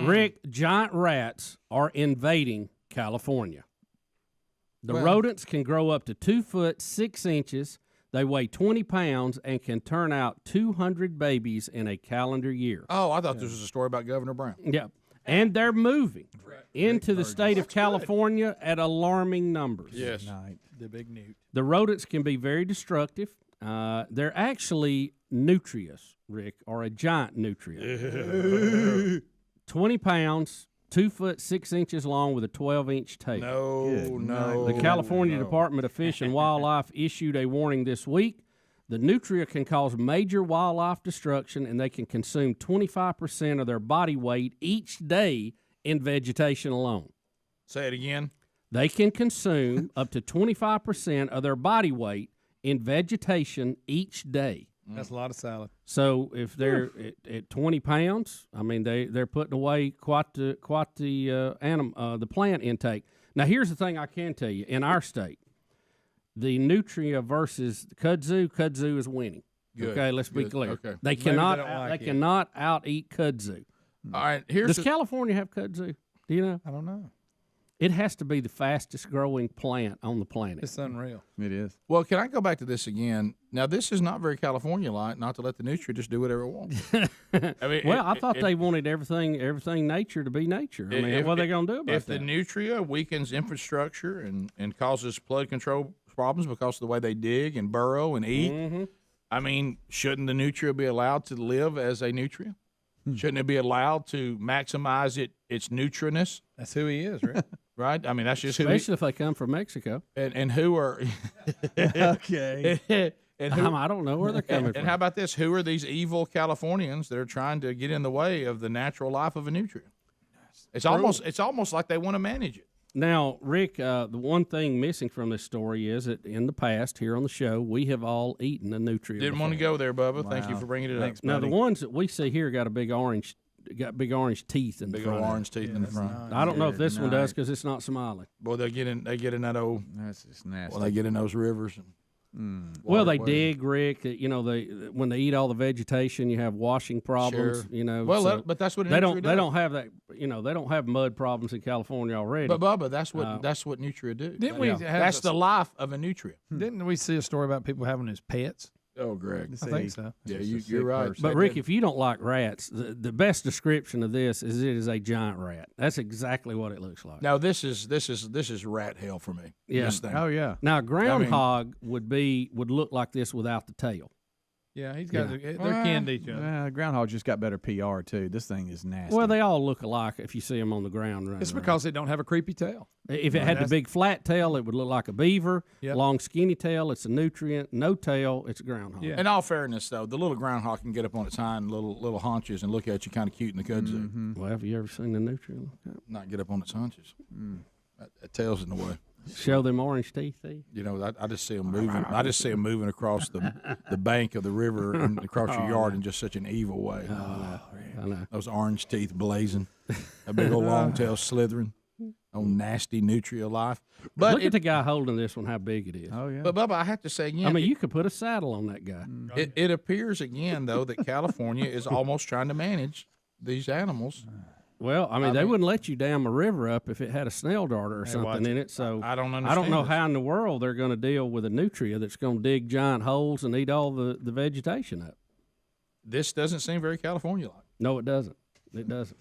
S6: Rick, giant rats are invading California. The rodents can grow up to 2 foot 6 inches. They weigh 20 pounds and can turn out 200 babies in a calendar year.
S5: Oh, I thought this was a story about Governor Brown.
S6: Yeah. And they're moving into the state of California at alarming numbers.
S5: Yes. The big newt.
S6: The rodents can be very destructive. They're actually nutrias, Rick, or a giant nutria. 20 pounds, 2 foot 6 inches long with a 12-inch tail.
S5: No.
S6: The California Department of Fish and Wildlife issued a warning this week. The nutria can cause major wildlife destruction, and they can consume 25% of their body weight each day in vegetation alone.
S5: Say it again.
S6: They can consume up to 25% of their body weight in vegetation each day.
S3: That's a lot of salad.
S6: So if they're at 20 pounds, I mean they're putting away quite the plant intake. Now here's the thing I can tell you: in our state, the nutria versus kudzu is winning.
S5: Good.
S6: Okay, let's be clear.
S5: Okay.
S6: They cannot out eat kudzu.
S5: All right,
S6: Does California have kudzu? Do you know?
S5: I don't know.
S6: It has to be the fastest growing plant on the planet.
S3: It's unreal.
S2: It is.
S3: Well, can I go back to this again? Now, this is not very California-like, not to let the nutria just do whatever it wants.
S6: I thought they wanted everything nature to be nature. I mean, what are they going to do about that?
S3: If the nutria weakens infrastructure and causes flood control problems because of the way they dig and burrow and eat, I mean, shouldn't the nutria be allowed to live as a nutria? Shouldn't it be allowed to maximize its nutriness?
S24: That's who he is, right?
S3: Right? I mean, that's just
S6: especially if they come from Mexico.
S3: And who are
S24: okay?
S3: And
S6: I don't know where they're coming from.
S3: And how about this? Who are these evil Californians that are trying to get in the way of the natural life of a nutria? It's almost like they want to manage it.
S6: Now, Rick, the one thing missing from this story is that in the past, here on the show, we have all eaten a nutria.
S3: Didn't want to go there, Bubba. Wow. Thank you for bringing it up.
S6: Now, the ones that we see here got big orange teeth in the front.
S3: Big orange teeth in the front.
S6: I don't know if this one does because it's not smiling.
S3: Boy, they get in that old.
S2: That's just nasty.
S3: Well, they get in those rivers.
S6: Well, they dig, Rick. When they eat all the vegetation, you have washing problems.
S3: Sure. Well, but that's what
S6: they don't. They don't have that. They don't have mud problems in California already.
S3: But Bubba, that's what nutria do.
S24: Didn't we?
S3: That's the life of a nutria.
S24: Didn't we see a story about people having as pets?
S3: Oh, Greg,
S24: I think so.
S3: Yeah, you're right.
S6: But Rick, if you don't like rats, the best description of this is it is a giant rat. That's exactly what it looks like.
S3: Now this is rat hell for me.
S6: Yeah.
S3: This thing.
S2: Oh yeah.
S6: Now a groundhog would look like this without the tail.
S24: Yeah, he's got. They're kin to each other.
S2: Groundhog just got better PR too. This thing is nasty.
S6: Well, they all look alike if you see them on the ground running.
S24: It's because they don't have a creepy tail.
S6: If it had the big flat tail, it would look like a beaver.
S24: Yep.
S6: Long skinny tail, it's a nutrient. No tail, it's a groundhog.
S3: Yeah. In all fairness, though, the little groundhog can get up on its hind little haunches and look at you kind of cute in the kudzu.
S6: Well, have you ever seen the nutrient?
S3: Not get up on its haunches. That tail's in the way.
S6: Show them orange teeth.
S3: I just see them moving. I just see them moving across the bank of the river and across your yard in just such an evil way.
S6: I know.
S3: Those orange teeth blazing, a big old long tail slithering, old nasty nutria life. But
S6: look at the guy holding this one, how big it is.
S2: Oh yeah.
S3: But Bubba, I have to say again.
S6: I mean, you could put a saddle on that guy.
S3: It appears again though that California is almost trying to manage these animals.
S6: Well, I mean, they wouldn't let you dam a river up if it had a snail darter or something in it. So
S3: I don't understand.
S6: I don't know how in the world they're going to deal with a nutria that's going to dig giant holes and eat all the vegetation up.
S3: This doesn't seem very California-like.
S6: No, it doesn't. It doesn't.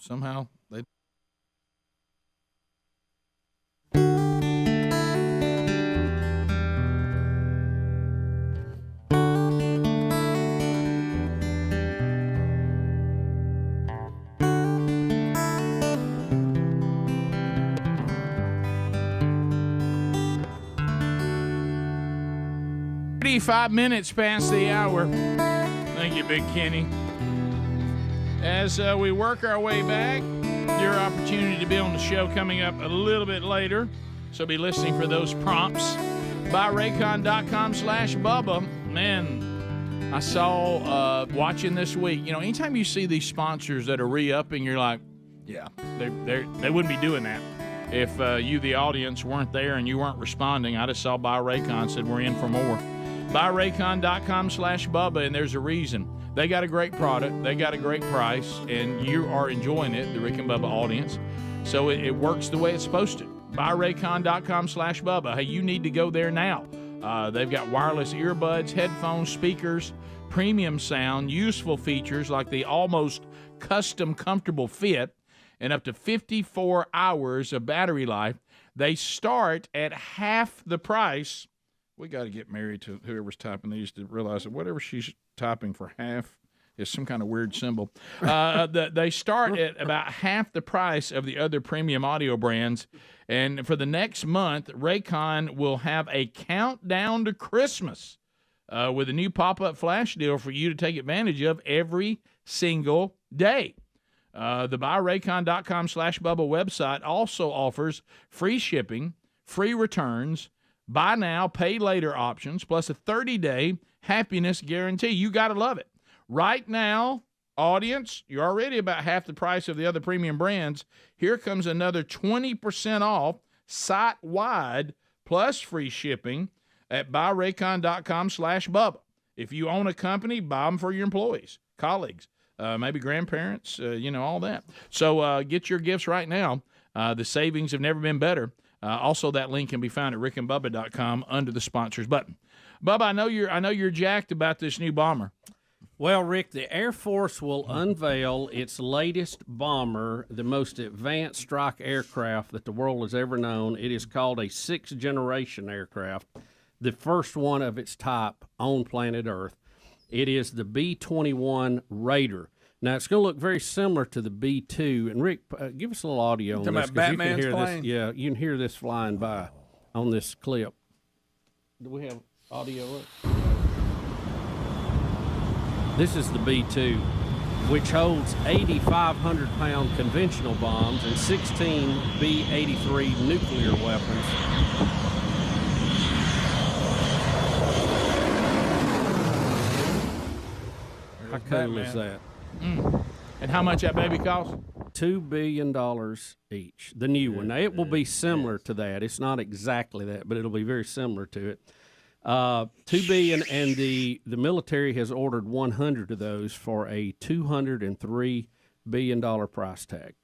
S3: Somehow they. Five minutes past the hour. Thank you, Big Kenny. As we work our way back, your opportunity to be on the show coming up a little bit later. So be listening for those prompts. BuyRaycon.com/Bubba. Man, I saw watching this week. Anytime you see these sponsors that are re-upping, you're like, yeah, they wouldn't be doing that if you, the audience, weren't there and you weren't responding. I just saw Buy Raycon said we're in for more. BuyRaycon.com/Bubba, and there's a reason. They got a great product, they got a great price, and you are enjoying it, the Rick and Bubba audience. So it works the way it's supposed to. BuyRaycon.com/Bubba. Hey, you need to go there now. They've got wireless earbuds, headphones, speakers, premium sound, useful features like the almost custom comfortable fit, and up to 54 hours of battery life. They start at half the price. We got to get married to whoever's typing these to realize that whatever she's typing for half is some kind of weird symbol. They start at about half the price of the other premium audio brands. And for the next month, Raycon will have a countdown to Christmas with a new pop-up flash deal for you to take advantage of every single day. The BuyRaycon.com/Bubba website also offers free shipping, free returns, buy now, pay later options, plus a 30-day happiness guarantee. You got to love it. Right now, audience, you're already about half the price of the other premium brands. Here comes another 20% off site-wide plus free shipping at BuyRaycon.com/Bubba. If you own a company, buy them for your employees, colleagues, maybe grandparents, all that. So get your gifts right now.
S5: The savings have never been better. Also, that link can be found at rickandbubba.com under the sponsors button. Bubba, I know you're jacked about this new bomber.
S6: Well, Rick, the Air Force will unveil its latest bomber, the most advanced strike aircraft that the world has ever known. It is called a sixth-generation aircraft, the first one of its type on planet Earth. It is the B-21 Raider. Now, it's going to look very similar to the B-2. And, Rick, give us a little audio on this.
S3: About
S6: You can
S3: Batman's
S6: hear
S3: plane?
S6: this. Yeah, you can hear this flying by on this clip. Do we have audio up? This is the B-2, which holds 8,500-pound conventional bombs and 16 B-83 nuclear weapons. How cool is that?
S5: And how much that baby costs?
S6: $2 billion each. The new one. Now, it will be similar to that. It's not exactly that, but it'll be very similar to it. $2 billion, and the military has ordered 100 of those for a $203 billion price tag.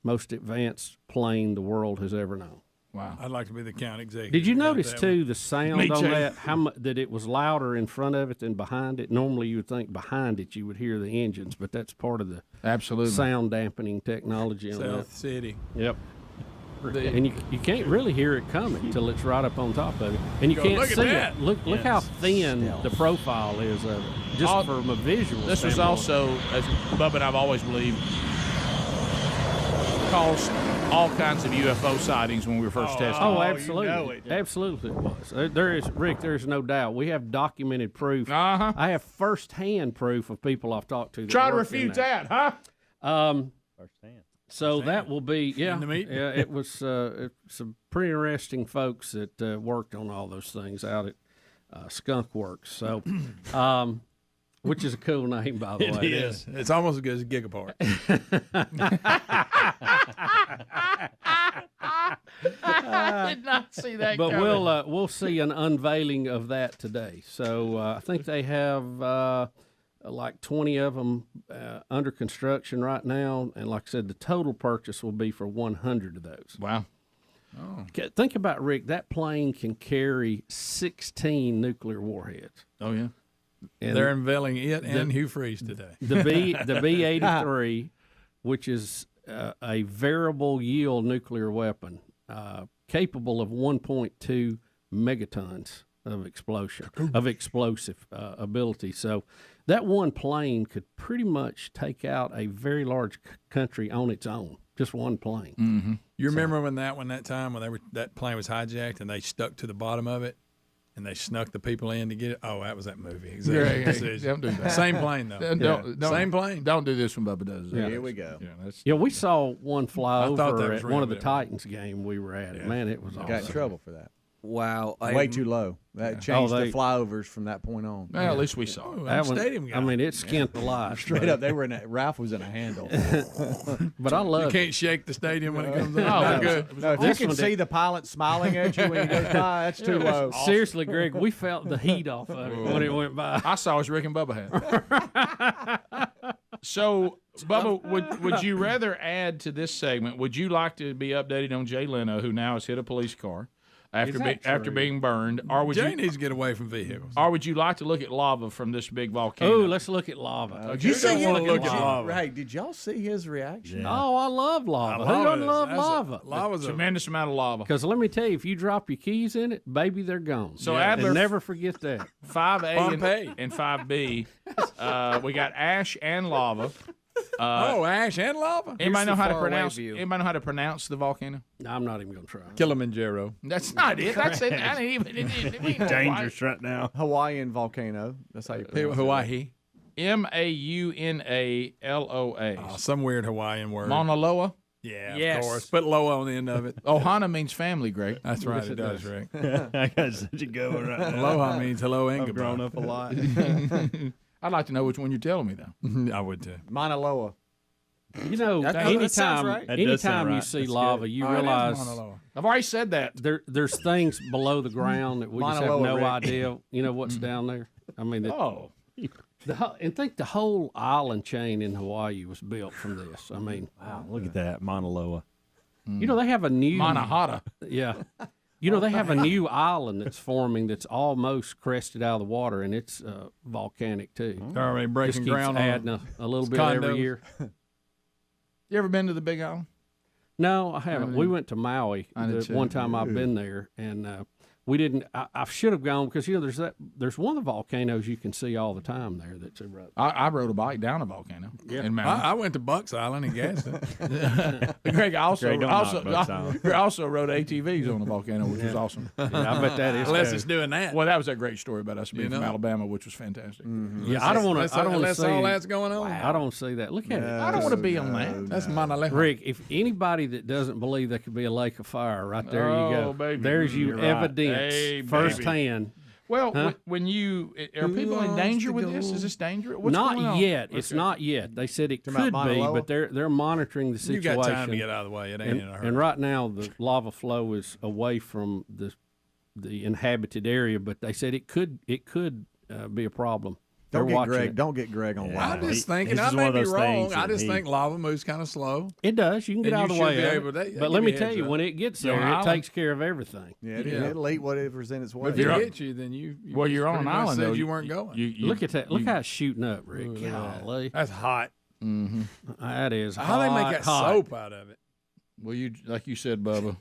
S6: Most advanced plane the world has ever known.
S3: Wow. I'd like to be the county executive.
S6: Did you notice, too, the sound
S3: Me
S6: on
S3: too.
S6: that, that it was louder in front of it than behind it? Normally, you would think behind it you would hear the engines, but that's part of the sound dampening technology on that.
S3: South City.
S6: Yep. And you can't really hear it coming until it's right up on top of it. And you
S3: Go,
S6: can't
S3: look at
S6: see
S3: that.
S6: it. Look how thin the profile is of it, just from a visual
S5: This was
S6: standpoint.
S5: also, as Bubba and I've always believed, caused all kinds of UFO sightings when we were first testing.
S6: Oh, absolutely. Absolutely it was. There is no doubt. We have documented proof.
S5: Uh-huh.
S6: I have firsthand proof of people I've talked to. That
S5: Try to
S6: worked in
S5: refute
S6: that,
S5: huh?
S6: Firsthand. So that will be, yeah, it was some pretty interesting folks that worked on all those things out at Skunk Works. So, which is a cool name, by the way.
S3: It is. It's almost as good as Gigapart.
S5: I did not see that
S6: But
S5: coming.
S6: we'll see an unveiling of that today. So I think they have like 20 of them under construction right now, and like I said, the total purchase will be for 100 of those.
S5: Wow.
S6: Think about, Rick, that plane can carry 16 nuclear warheads.
S3: Oh, yeah.
S6: And
S3: they're unveiling it and Hugh Freeze today.
S6: The B-83, which is a variable yield nuclear weapon, capable of 1.2 megatons of explosive ability. So that one plane could pretty much take out a very large country on its own. Just one plane.
S5: Mm-hmm.
S3: You remember when that plane was hijacked and they stuck to the bottom of it, and they snuck the people in to get it? Oh, that was that movie. Exactly.
S5: Don't do that.
S3: Same plane though. Same plane.
S5: Don't do this when Bubba does it.
S6: Yeah.
S2: Here we go.
S6: Yeah, we saw one fly
S3: I thought that
S6: over
S3: was
S6: at one of the
S3: real,
S6: Titans game we were at.
S3: Yeah.
S6: Man, it was awesome.
S2: Got in trouble for that.
S18: Wow.
S2: Way too low. That changed the flyovers from that point on.
S5: Well, at least we saw it.
S6: That one,
S3: stadium guy.
S6: I mean, it skint the light.
S2: Straight up, they were Ralph was in a handle.
S6: But I
S3: You
S6: love
S3: can't shake the stadium when it comes
S5: Oh,
S3: out.
S5: good.
S2: No, if you can see the pilot smiling at you when he goes by, that's too low.
S6: Seriously, Greg, we felt the heat off of it when it went by.
S5: I saw his Rick and Bubba hat. So, Bubba, would you rather add to this segment? Would you like to be updated on Jay Leno, who now has hit a police car after being burned, or would
S3: Jay
S5: you
S3: needs to get away from vehicles.
S5: or would you like to look at lava from this big volcano?
S6: Oh, let's look at lava.
S2: Did you see him?
S3: look at lava.
S2: Hey, did y'all see his reaction?
S6: Oh, I love lava.
S3: I
S6: Who
S3: love
S6: doesn't
S3: it.
S6: love
S3: That's
S6: lava?
S3: Lava's a
S5: Tremendous amount of lava.
S6: Because let me tell you, if you drop your keys in it, baby, they're gone.
S5: So
S6: And
S5: Adler-
S6: never forget that.
S5: 5A
S3: Pompeii.
S5: and 5B. We got ash and lava.
S3: ash and lava.
S5: Anybody know how to
S18: far away
S5: pronounce?
S18: view.
S5: Anybody know how to pronounce the volcano?
S6: No, I'm not even going to try.
S3: Kilimanjaro.
S5: That's not it. That's it. I didn't even.
S9: Dangerous right now.
S2: Hawaiian volcano. That's how you pronounce it.
S3: Hawaii.
S5: Maunaloa.
S3: Oh, some weird Hawaiian word.
S5: Mauna Loa.
S3: Yeah,
S18: Yes.
S3: of course. Put Loa on the end of it.
S5: Ohana means family, Greg.
S3: That's right. It does, Rick.
S9: I got such a good one right now.
S3: Aloha means hello and
S9: I've
S3: goodbye.
S9: grown up a lot.
S5: I'd like to know which one you're telling me, though.
S3: I would too.
S2: Mauna Loa.
S6: You know,
S18: That sounds right.
S9: That does sound
S6: anytime you
S9: right.
S6: see
S9: That's
S6: lava,
S9: good.
S6: you
S3: Oh, it is
S6: realize
S3: Mauna Loa.
S5: I've already said that.
S6: there's things below the ground that we just
S2: Mauna
S6: have
S2: Loa,
S6: no
S2: Rick.
S6: idea. You know what's down there? I mean, and think the whole island chain in Hawaii was built from this. I mean,
S9: Wow, look at that, Mauna Loa.
S6: You know, they have a new
S3: Mauna.
S6: Yeah. You know, they have a new island that's forming that's almost crested out of the water, and it's volcanic too.
S3: They're already breaking
S6: Just
S3: ground
S6: keeps
S3: on
S6: adding a little bit
S3: condos.
S6: every year.
S3: You ever been to the Big Island?
S6: No, I haven't. We went to Maui the one time I've been there, and we didn't. I should have gone because you know there's one of the volcanoes you can see all the time there that's erupted.
S3: I rode a bike down a volcano.
S6: Yeah.
S3: In Maui. I went to Bucks Island and gassed it. Greg also rode ATVs on the volcano, which was awesome.
S6: Yeah, I bet that is.
S3: Unless it's doing that. Well, that was a great story about us being from Alabama, which was fantastic.
S6: Yeah, I don't want to. I don't want to see
S3: all that's going on.
S6: I don't see that. Look at it.
S3: I don't want to be on that. That's Mauna Loa.
S6: Rick, if anybody that doesn't believe there could be a lake of fire, right there you go.
S3: Baby.
S6: There's your evidence
S3: Hey,
S6: firsthand.
S3: Well, when you are people in danger with this? Is this dangerous? What's going
S6: Not
S3: on?
S6: yet. It's not yet. They said it could be, but they're monitoring the situation.
S3: You got time to get out of the way. It ain't in a hurry.
S6: And right now, the lava flow is away from the inhabited area, but they said it could be a problem.
S2: Don't get Greg on live.
S3: I'm just thinking. I may be wrong. I just think lava moves kind of slow.
S6: It does. You can get out of the way. But let me tell you,
S3: up.
S6: when it gets there, it takes care of everything.
S2: Yeah, it'll eat whatever's in its way.
S3: But if it hits you, then you well, you're on an island. Though you weren't going.
S6: Look at that. Look how it's shooting up, Rick. Golly.
S3: That's hot.
S6: Mm-hmm. That is hot.
S3: How they make that
S6: hot.
S3: soap out of it? Well, you like you said, Bubba.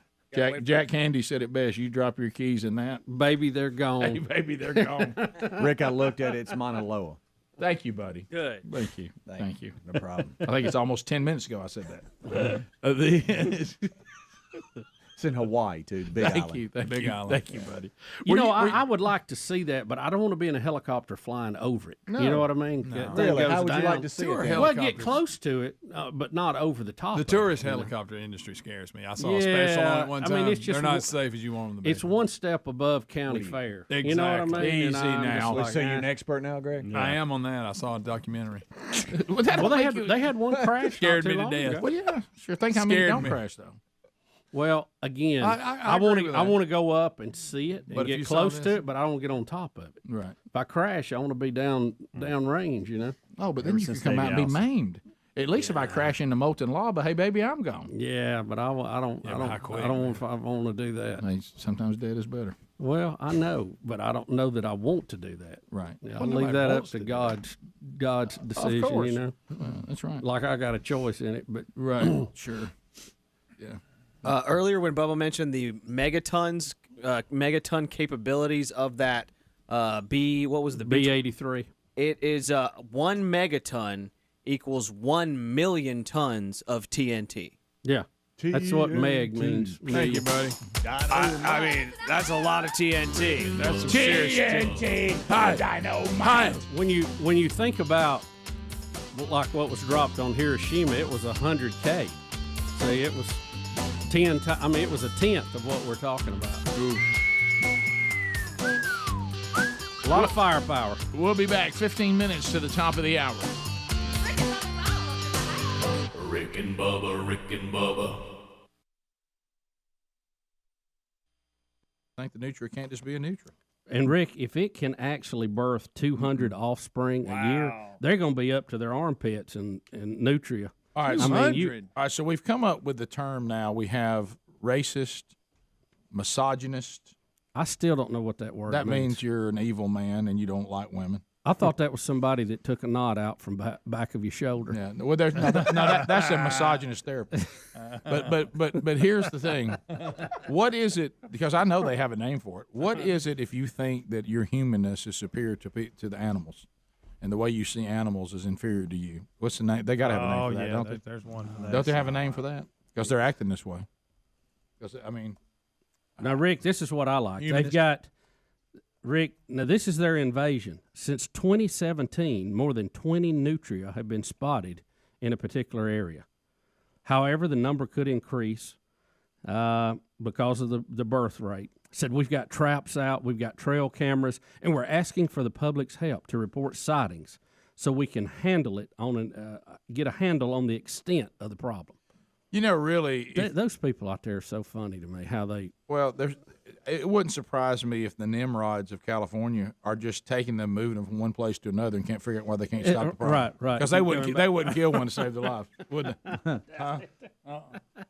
S3: Jack Candy said it best. You drop your keys in that,
S6: baby, they're gone.
S3: Hey, baby, they're gone.
S2: Rick, I looked at it. It's Mauna Loa.
S3: Thank you, buddy.
S6: Good.
S3: Thank you. Thank you.
S2: No problem.
S3: I think it's almost 10 minutes ago I said that.
S2: It's in Hawaii, too. The Big Island.
S3: Big Island. Thank you, buddy.
S6: I would like to see that, but I don't want to be in a helicopter flying over it.
S3: No.
S6: You know what I mean?
S3: No.
S2: Really? How would you like to see it?
S6: Well, get close to it, but not over the top.
S3: The tourist helicopter industry scares me. I saw a special on it one time.
S6: I mean, it's just,
S3: they're not as safe as you want them to be.
S6: It's one step above county fair.
S3: Exactly.
S6: You know what I mean?
S3: Easy now.
S2: So you're an expert now, Greg?
S3: I am on that. I saw a documentary.
S6: They had one crash.
S3: Scared me to death. Well, yeah, sure. Think how many don't crash though.
S6: Well, again,
S3: I
S6: want to go up and see it and
S3: But if
S6: get
S3: you
S6: close
S3: saw
S6: to it, but I don't want to get on top of it.
S3: Right.
S6: If I crash, I want to be down range. You know.
S3: Oh, but then you can come out and be maimed. At least if I crash into molten lava, hey baby, I'm gone.
S6: Yeah, but I don't want to do that.
S3: Hey, sometimes dead is better.
S6: Well, I know, but I don't know that I want to do that.
S3: Right.
S6: Yeah, I'll leave that up to God's decision.
S3: Of course.
S6: You know.
S3: That's right.
S6: Like I got a choice in it, but
S3: right. Sure. Yeah.
S18: Earlier, when Bubba mentioned the megaton capabilities of that what was the
S6: B-83?
S18: It is 1 megaton equals 1 million tons of TNT.
S6: Yeah, that's what meg means.
S3: Thank you, buddy.
S18: I mean, that's a lot of TNT.
S3: That's some serious
S6: TNT. Dynamite. When you think about like what was dropped on Hiroshima, it was 100K. See, it was 10. It was a tenth of what we're talking about.
S3: Ooh.
S6: A lot of firepower.
S5: We'll be back 15 minutes to the top of the hour.
S1: Rick and Bubba, Rick and Bubba.
S3: I think the nutria can't just be a nutria.
S6: And Rick, if it can actually birth 200 offspring a year, they're going to be up to their armpits in nutria.
S3: All right,
S6: all
S3: right, so we've come up with the term now. We have racist, misogynist.
S6: I still don't know what that word
S3: That
S6: means.
S3: means you're an evil man and you don't like women.
S6: I thought that was somebody that took a knot out from back of your shoulder.
S3: Yeah, well, that's a misogynist therapist. But here's the thing: what is it? Because I know they have a name for it. What is it if you think that your humanness is superior to the animals, and the way you see animals is inferior to you? What's the name? They got to have a name for that, don't they?
S9: There's one for that.
S3: Don't they have a name for that? Because they're acting this way. Because I mean,
S6: now Rick, this is what I like. They've got. Rick, now this is their invasion. Since 2017, more than 20 nutria have been spotted in a particular area. However, the number could increase because of the birth rate. Said we've got traps out, we've got trail cameras, and we're asking for the public's help to report sightings so we can handle it get a handle on the extent of the problem.
S3: you know, really,
S6: those people out there are so funny to me. How they
S3: it wouldn't surprise me if the Nimrods of California are just taking them, moving them from one place to another, and can't figure out why they can't stop the problem.
S6: Right.
S3: Because they wouldn't kill one to save their life, would they?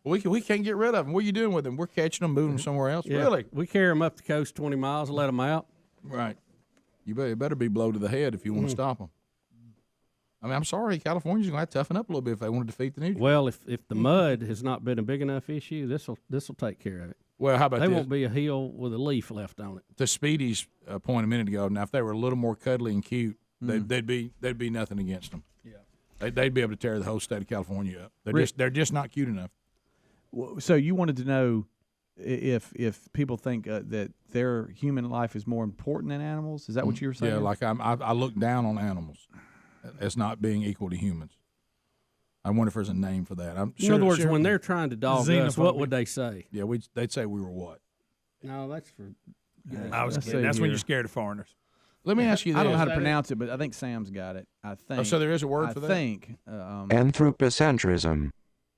S3: We can't get rid of them. What are you doing with them? We're catching them, moving them somewhere else.
S6: Yeah.
S3: Really?
S6: We carry them up the coast 20 miles and let them out.
S3: Right. You better be blow to the head if you want to stop them. I mean, I'm sorry, California's going to have to toughen up a little bit if they want to defeat the nutrients.
S6: Well, if the mud has not been a big enough issue, this'll take care of it.
S3: Well, how about
S6: they
S3: this?
S6: won't be a hill with a leaf left on it.
S3: To Speedy's point a minute ago, now if they were a little more cuddly and cute, they'd be nothing against them. Yeah, they'd be able to tear the whole state of California up. They're just not cute enough.
S2: So you wanted to know if people think that their human life is more important than animals? Is that what you were saying?
S3: Yeah, like I look down on animals as not being equal to humans. I wonder if there's a name for that.
S6: In other words, when they're trying to dog us, what would they say?
S3: Yeah, they'd say we were what?
S6: No, that's for.
S3: I was kidding. That's when you're scared of foreigners. Let me ask you this.
S2: I don't know how to pronounce it, but I think Sam's got it. I think.
S3: Oh, so there is a word for that?
S2: I think.
S7: Anthropocentrism.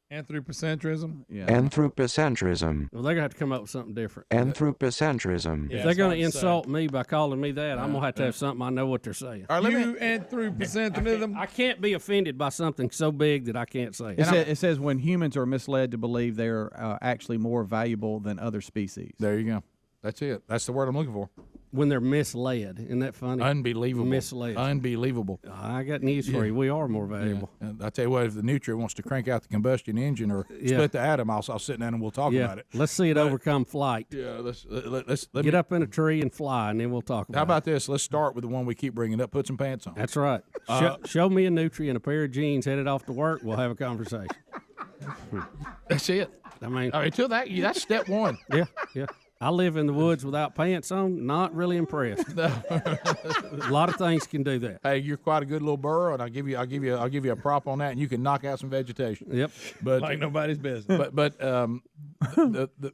S24: Anthropocentrism?
S2: Yeah.
S7: Anthropocentrism.
S6: Well, they're going to have to come up with something different.
S7: Anthropocentrism.
S6: If they're going to insult me by calling me that, I'm going to have something I know what they're saying.
S3: All right,
S24: anthropocentrism.
S6: I can't be offended by something so big that I can't say it.
S2: It says when humans are misled to believe they're actually more valuable than other species.
S3: There you go. That's it. That's the word I'm looking for.
S6: When they're misled. Isn't that funny?
S3: Unbelievable.
S6: Misled.
S3: Unbelievable.
S6: I got news for you. We are more valuable.
S3: Yeah. I tell you what, if the nutrient wants to crank out the combustion engine or split the atom, I'll sit down and we'll talk about it.
S6: Let's see it overcome flight.
S3: Yeah, let's
S6: get up in a tree and fly, and then we'll talk about it.
S3: How about this? Let's start with the one we keep bringing up. Put some pants on.
S6: That's right. Show me a nutrient, a pair of jeans, headed off to work. We'll have a conversation.
S3: That's it.
S6: I mean,
S3: until that's step one.
S6: Yeah. I live in the woods without pants on. Not really impressed. A lot of things can do that.
S3: Hey, you're quite a good little burro, and I'll give you a prop on that, and you can knock out some vegetation.
S6: Yep.
S3: But
S24: like nobody's business.
S3: But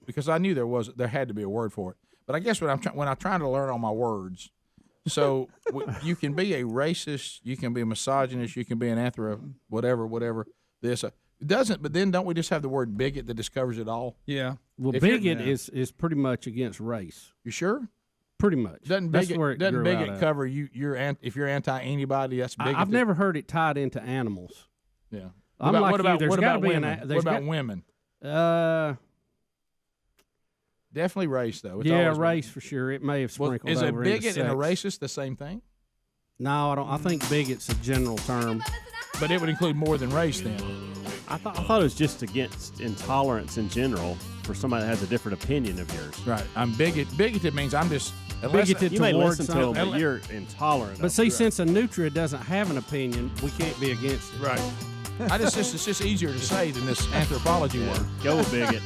S3: because I knew there had to be a word for it. But I guess when I'm trying to learn all my words, so you can be a racist, you can be a misogynist, you can be an whatever. This. But then don't we just have the word bigot that just covers it all?
S24: Yeah.
S6: Well, bigot is pretty much against race.
S3: You sure?
S6: Pretty much.
S3: Doesn't bigot cover you? If you're anti anybody, that's bigot.
S6: I've never heard it tied into animals.
S3: Yeah.
S6: What about
S3: women? Definitely race though.
S6: It's race for sure. It may have sprinkled
S3: over. Is a bigot
S6: and
S3: a racist the same thing?
S6: No, I don't. I think bigot's a general term.
S3: But it would include more than race then.
S4: I thought it was just against intolerance in general for somebody that has a different opinion of yours.
S3: Right. I'm bigoted. Bigoted means I'm just
S6: bigoted
S4: you may
S6: towards
S4: listen to them, but you're intolerant.
S6: But see, since a nutria doesn't have an opinion, we can't be against it.
S3: Right. It's just easier to say than this anthropology word.
S4: Go with bigot.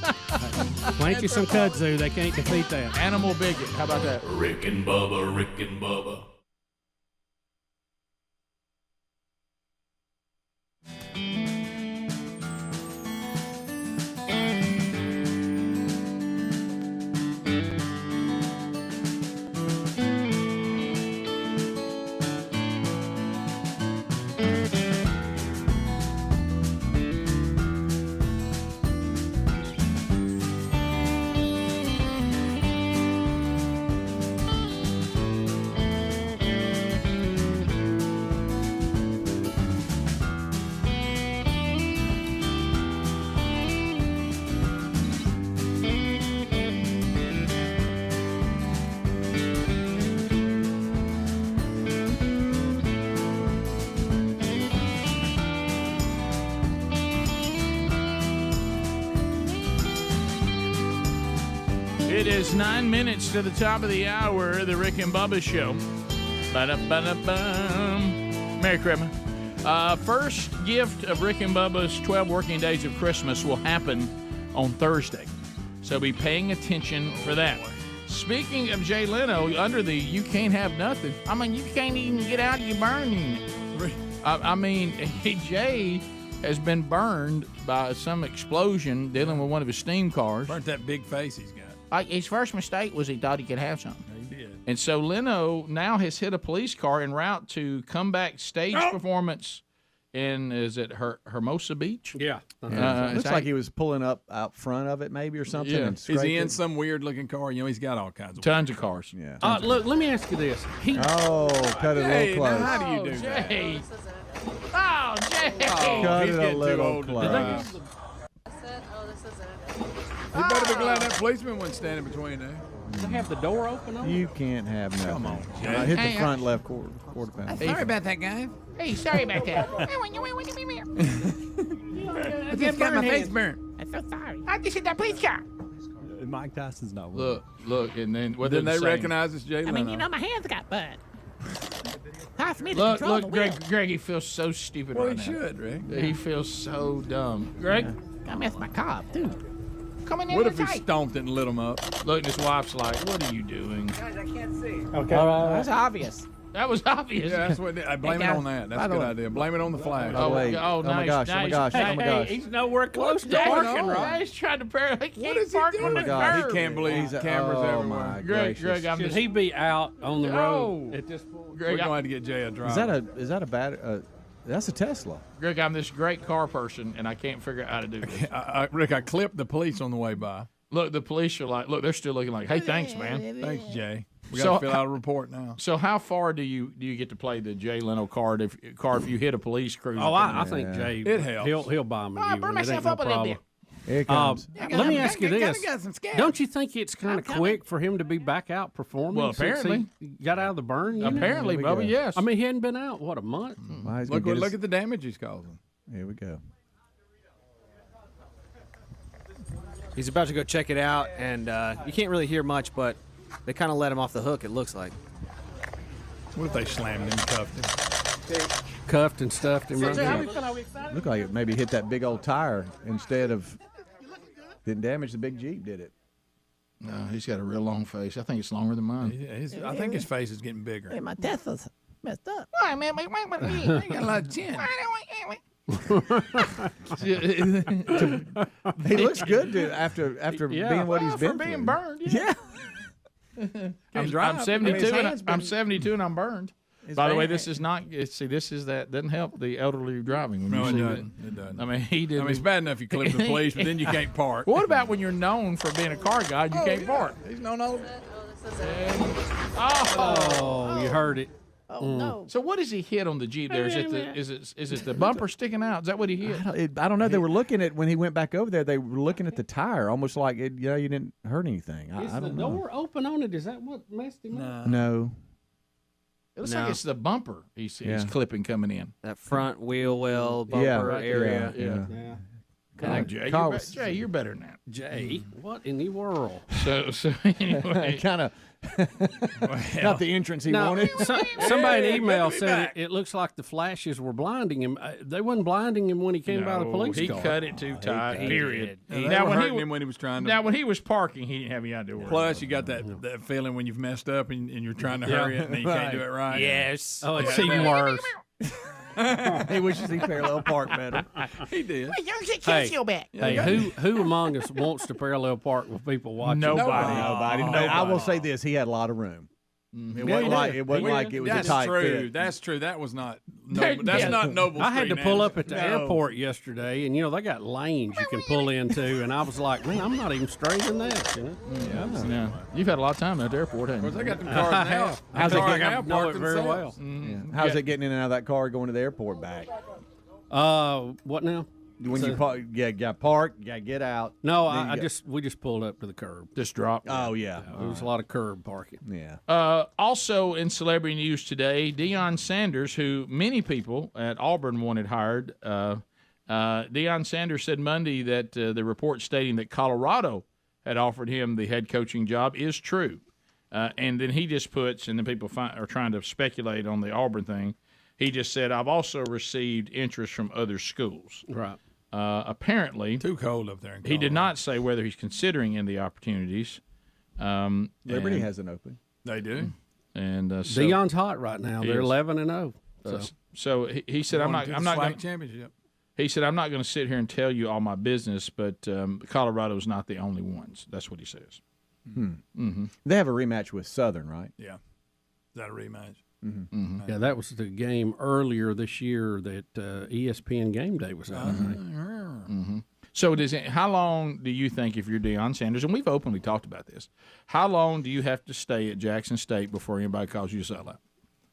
S6: Plant you some kudzu. They can't defeat that.
S3: Animal bigot. How about that?
S1: Rick and Bubba.
S5: It is 9 minutes to the top of the hour, the Rick and Bubba Show. Ba-da-ba-da-bum. Merry Christmas. First gift of Rick and Bubba's 12 working days of Christmas will happen on Thursday. So be paying attention for that. Speaking of Jay Leno, under the you can't have nothing. I mean, you can't even get out, you're burning. I mean, Jay has been burned by some explosion dealing with one of his steam cars.
S24: Burnt that big face he's got.
S5: His first mistake was he thought he could have something.
S24: He did.
S5: And so Leno now has hit a police car en route to comeback stage performance in, is it Hermosa Beach?
S6: Yeah.
S2: Looks like he was pulling up out front of it maybe or something.
S5: Yeah.
S2: And
S24: Is he in some weird-looking car? You know, he's got all kinds of
S5: tons of cars.
S2: Yeah.
S6: Look, let me ask you this.
S2: Cut it a little close.
S24: How do you do
S5: Jay.
S24: that?
S5: Oh, Jay.
S2: Cut it a little close.
S17: Oh, this isn't.
S3: be glad that policeman wasn't standing between there.
S6: They have the door open.
S2: You can't have nothing.
S3: Come on, Jay.
S2: I hit the front left quarter pound.
S5: Sorry about
S24: that, guy.
S5: Hey, sorry about that.
S24: I just got my face burnt.
S5: I'm so sorry. I just hit that police car.
S9: Mike Tyson's not with
S3: Look, and then didn't they recognize it's Jay Leno?
S5: I mean, my hands got burned. Hard for me to
S3: Look,
S5: control the wheel.
S3: Greg,
S5: he feels so stupid
S3: Well,
S5: right
S3: he
S5: now.
S3: should, Rick.
S5: He feels so dumb. Greg, got mess my car up, too. Coming in
S3: What if he
S5: tight.
S3: stomped it and lit him up?
S5: Look, and his wife's like, what are you doing?
S17: Guys, I can't see.
S5: Okay.
S17: That's obvious.
S5: That was obvious.
S3: Yeah, that's what I blame it on that. That's a good idea. Blame it on the flash.
S2: Oh, wait. Oh, my gosh. Oh, my gosh. Oh, my gosh.
S6: He's nowhere close to
S5: going
S6: parking,
S5: on?
S6: right?
S5: He's trying to park. He
S3: What
S5: can't
S3: is he
S5: park
S3: doing?
S5: on the
S3: Oh, my God.
S5: curb.
S3: He can't believe the cameras everywhere.
S5: Greg, I'm
S6: Should
S5: just.
S6: he be out on the road at this point?
S3: We're going to have to get Jay a driver.
S2: Is that a bad? That's a Tesla.
S5: Greg, I'm this great car person, and I can't figure out how to do this.
S3: Rick, I clipped the police on the way by.
S5: Look, the police are like, look, they're still looking like, hey, thanks, man.
S3: Thanks, Jay. We got to fill out a report now.
S5: So how far do you get to play the Jay Leno card if you hit a police cruiser?
S6: Oh, I think Jay.
S3: It helps.
S6: He'll buy me.
S5: I burn myself up a little bit.
S2: Here it comes.
S6: Let me ask you this: don't you think it's kind of quick for him to be back out performing?
S5: Well,
S6: since
S5: apparently.
S6: he got out of the burn. unit?
S5: Apparently,
S2: Here we
S5: Bubba,
S2: go.
S5: yes.
S6: I mean, he hadn't been out a month.
S2: Well, he's
S3: Look
S2: gonna get
S3: at the damage he's causing.
S2: Here we go.
S18: He's about to go check it out, and you can't really hear much, but they kind of let him off the hook, it looks like.
S3: What if they slammed him and cuffed him?
S6: Cuffed and stuffed him.
S2: Looked like it maybe hit that big old tire instead of didn't damage the big Jeep, did it?
S5: No, he's got a real long face. I think it's longer than mine.
S3: I think his face is getting bigger.
S17: Hey, my Tesla's messed up.
S5: Why, man? Wait.
S3: He got a lot of chin.
S2: He looks good after being what he's been
S5: for being
S2: through.
S5: burned.
S2: Yeah.
S5: I'm 72. I'm 72 and I'm burned. By the way,
S2: hands-
S5: this is not. This is that doesn't help the elderly driving. When
S3: No,
S5: you
S3: it
S5: see
S3: doesn't. It doesn't.
S5: I mean, he did.
S3: It's bad enough you clip the police, but then you can't park.
S5: What about when you're known for being a car guy? You can't park.
S3: He's no.
S6: Oh, you heard it.
S17: Oh, no.
S5: So what does he hit on the Jeep there? Is it the bumper sticking out? Is that what he hit?
S2: I don't know. They were looking at when he went back over there. They were looking at the tire, almost like you didn't hurt anything.
S6: Is
S2: I
S6: the
S2: don't know.
S6: door open on it? Is that what messed him up?
S2: No.
S5: It looks like it's the bumper he's clipping coming in.
S18: That front wheel well bumper area.
S2: Yeah.
S5: Come on, Jay. Jay, you're better than that.
S6: Jay, what in the world?
S5: So anyway,
S2: kind of not the entrance he wanted.
S6: Somebody in email said it looks like the flashes were blinding him. They wasn't blinding him when he came by the police
S5: he
S6: car.
S5: cut it too tight. Period.
S3: Now when he was trying to.
S5: Now when he was parking, he didn't have any idea.
S3: Plus, you got that feeling when you've messed up and you're trying to hurry it and you can't do it right.
S5: Yes.
S6: Oh, it's even worse.
S2: He wishes he parallel parked better.
S3: He did.
S6: Hey, who among us wants to parallel park with people watching?
S5: Nobody.
S2: I will say this: he had a lot of room. It wasn't like it was a tight fit.
S3: That's true. That was not. That's not noble.
S6: I had to
S3: street
S6: pull
S3: action.
S6: up at the airport yesterday, and they got lanes you can pull into, and I was like, man, I'm not even straight in that.
S5: Yeah. You've had a lot of time at the airport, haven't you?
S3: Of course, I got them cars now.
S2: How's it getting?
S6: I know it very well.
S2: How's it getting in and out of that car going to the airport back?
S6: What now?
S2: When you park, got park, you got to get out.
S6: No, we just pulled up to the curb.
S5: Just dropped.
S2: Oh yeah,
S6: There was a lot of curb parking.
S2: Yeah.
S5: Also in celebrity news today, Deion Sanders, who many people at Auburn wanted hired, Deion Sanders said Monday that the report stating that Colorado had offered him the head coaching job is true. And then he just puts, and then people are trying to speculate on the Auburn thing. He just said, I've also received interest from other schools.
S6: Right.
S5: Apparently,
S3: too cold up there. In
S5: he did not say whether he's considering any opportunities.
S2: Liberty has an open.
S3: They do.
S5: And so
S6: Deion's hot right now. They're 11-0.
S5: So he said, I'm not going to.
S3: championship.
S5: He said, I'm not going to sit here and tell you all my business, but Colorado's not the only ones. That's what he says.
S2: They have a rematch with Southern, right?
S3: Yeah. Is that a rematch?
S6: Yeah, that was the game earlier this year that ESPN Game Day was on.
S5: So how long do you think, if you're Deion Sanders, and we've openly talked about this, how long do you have to stay at Jackson State before anybody calls you a sellout?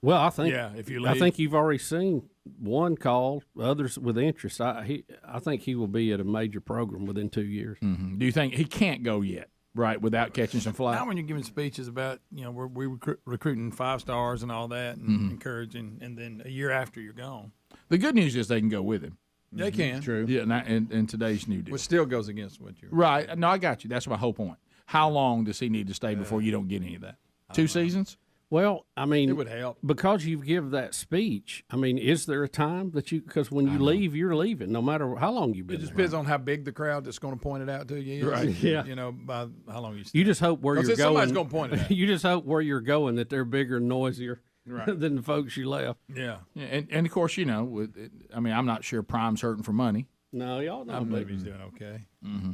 S6: Well, I think
S3: if you leave.
S6: I think you've already seen one call, others with interest. I think he will be at a major program within 2 years.
S5: Mm-hmm. Do you think he can't go yet? Right, without catching some flack.
S3: Now when you're giving speeches about, we're recruiting 5 stars and all that, and encouraging, and then a year after you're gone.
S5: The good news is they can go with him.
S3: They can.
S5: True. Yeah, and today's new deal.
S3: Which still goes against what you're
S5: right. No, I got you. That's my whole point. How long does he need to stay before you don't get any of that? 2 seasons?
S6: Well, I mean,
S3: it would help
S6: because you give that speech. I mean, is there a time that because when you leave, you're leaving, no matter how long you've been.
S3: It just depends on how big the crowd that's going to point it out to you is.
S6: Right. Yeah.
S3: By how long you stay.
S6: You just hope where you're going.
S3: Somebody's going to point it out.
S6: You just hope where you're going that they're bigger and noisier
S5: right.
S6: than the folks you left.
S5: Yeah. And of course, I'm not sure Prime's hurting for money.
S6: No, y'all know.
S3: I believe he's doing okay.
S5: Mm-hmm.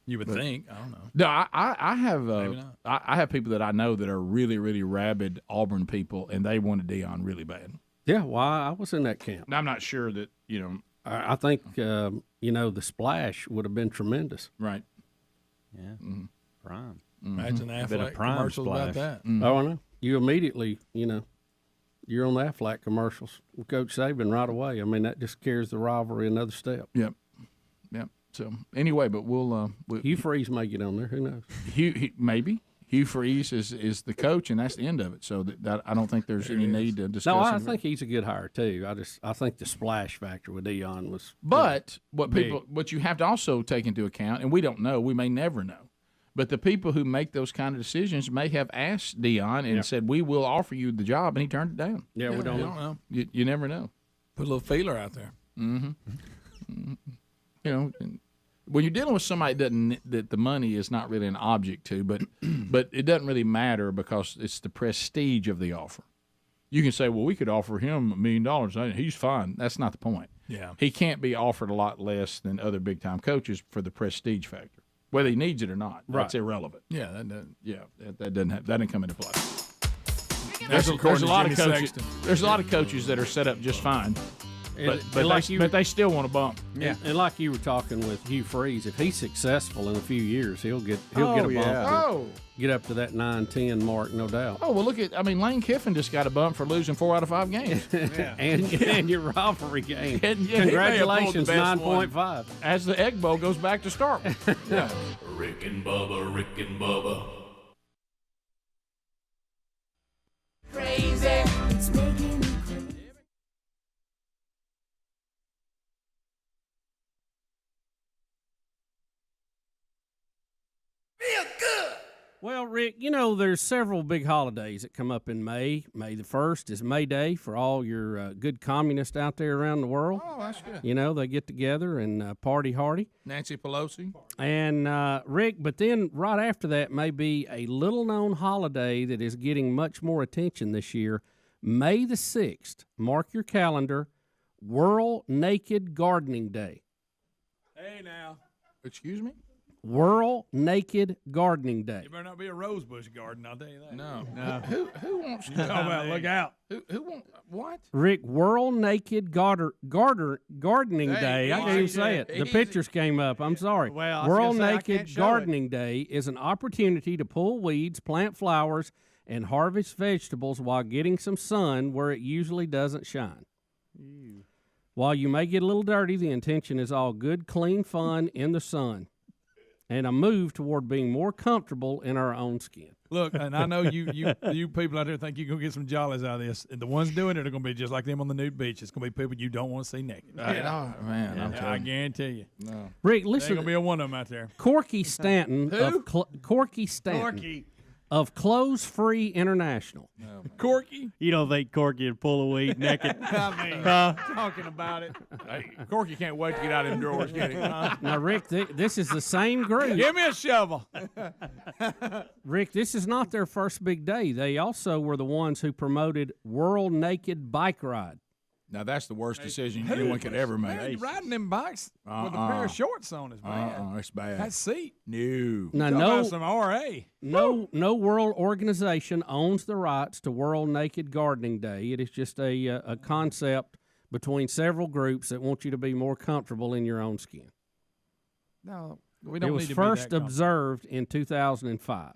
S3: You would think. I don't know.
S5: No, I have I have people that I know that are really, really rabid Auburn people, and they wanted Deion really bad.
S6: Yeah, well, I was in that camp.
S5: I'm not sure that
S6: I think the splash would have been tremendous.
S5: Right.
S9: Yeah.
S5: Mm-hmm.
S9: Prime.
S3: Imagine Aflac commercials
S9: splash.
S3: about that.
S6: Mm-hmm. Oh, I know. You immediately, you're on the Aflac commercials with Coach Saban right away. I mean, that just carries the rivalry another step.
S5: Yep. So anyway, but we'll
S6: Hugh Freeze may get on there. Who knows?
S5: Maybe Hugh Freeze is the coach, and that's the end of it. So that I don't think there's any need to discuss.
S6: No, I think he's a good hire too. I think the splash factor with Deion was.
S5: But what you have to also take into account, and we don't know, we may never know, but the people who make those kind of decisions may have asked Deion and said, "We will offer you the job," and he turned it down.
S6: Yeah, we don't know.
S5: You never know.
S3: Put a little feeler out there.
S5: Mm-hmm. When you're dealing with somebody that the money is not really an object to, but it doesn't really matter because it's the prestige of the offer. You can say, well, we could offer him $1 million. He's fine. That's not the point.
S3: Yeah.
S5: He can't be offered a lot less than other big time coaches for the prestige factor, whether he needs it or not.
S6: Right.
S5: That's irrelevant.
S3: Yeah, that doesn't.
S5: That doesn't come into play. There's a lot of coaches. There's a lot of coaches that are set up just fine. But they still want to bump.
S6: Yeah, and like you were talking with Hugh Freeze, if he's successful in a few years, he'll get a bump. Get up to that 9-10 mark, no doubt.
S5: Oh, well, Lane Kiffin just got a bump for losing 4 out of 5 games.
S6: and your rivalry game.
S5: Congratulations,
S6: 9.5.
S5: As the Egg Bowl goes back to start. Yeah.
S19: Rick and Bubba.
S1: Crazy. It's making me crazy. Feel good.
S6: Well, Rick, there's several big holidays that come up in May. May the 1st is May Day for all your good communists out there around the world.
S5: Oh, that's good.
S6: They get together and party hardy.
S5: Nancy Pelosi.
S6: And, Rick, but then right after that may be a little-known holiday that is getting much more attention this year. May the 6th, mark your calendar, World Naked Gardening Day.
S3: Hey, now.
S5: Excuse me?
S6: World Naked Gardening Day.
S3: You better not be a rosebush garden, I'll tell you that.
S5: No. Who wants to
S3: talk about? Look out.
S5: Who wants what?
S6: Rick, World Naked Gardening Day. I can't even say it. The pictures came up. I'm sorry.
S9: Well,
S6: World Naked Gardening Day is an opportunity to pull weeds, plant flowers, and harvest vegetables while getting some sun where it usually doesn't shine. While you may get a little dirty, the intention is all good, clean fun in the sun, and a move toward being more comfortable in our own skin.
S3: Look, and I know you people out there think you're going to get some jollies out of this. And the ones doing it are going to be just like them on the nude beach. It's going to be people you don't want to see naked. I guarantee you. No.
S6: Rick, listen.
S3: There's going to be one of them out there.
S6: Corky Stanton. Corky Stanton.
S3: Corky.
S6: Of Clothes Free International.
S3: Corky?
S9: You don't think Corky would pull a weed naked?
S3: Talking about it. Hey, Corky can't wait to get out of them drawers, can he?
S6: Now, Rick, this is the same group.
S3: Give me a shovel.
S6: Rick, this is not their first big day. They also were the ones who promoted World Naked Bike Ride.
S5: Now, that's the worst decision anyone could ever make.
S3: Man, riding them bikes with a pair of shorts on is bad.
S5: It's bad.
S3: That seat.
S5: No.
S6: Now,
S3: some RA.
S6: No world organization owns the rights to World Naked Gardening Day. It is just a concept between several groups that want you to be more comfortable in your own skin.
S3: No, we don't
S6: It was
S3: need to
S6: first
S3: be that
S6: observed in 2005.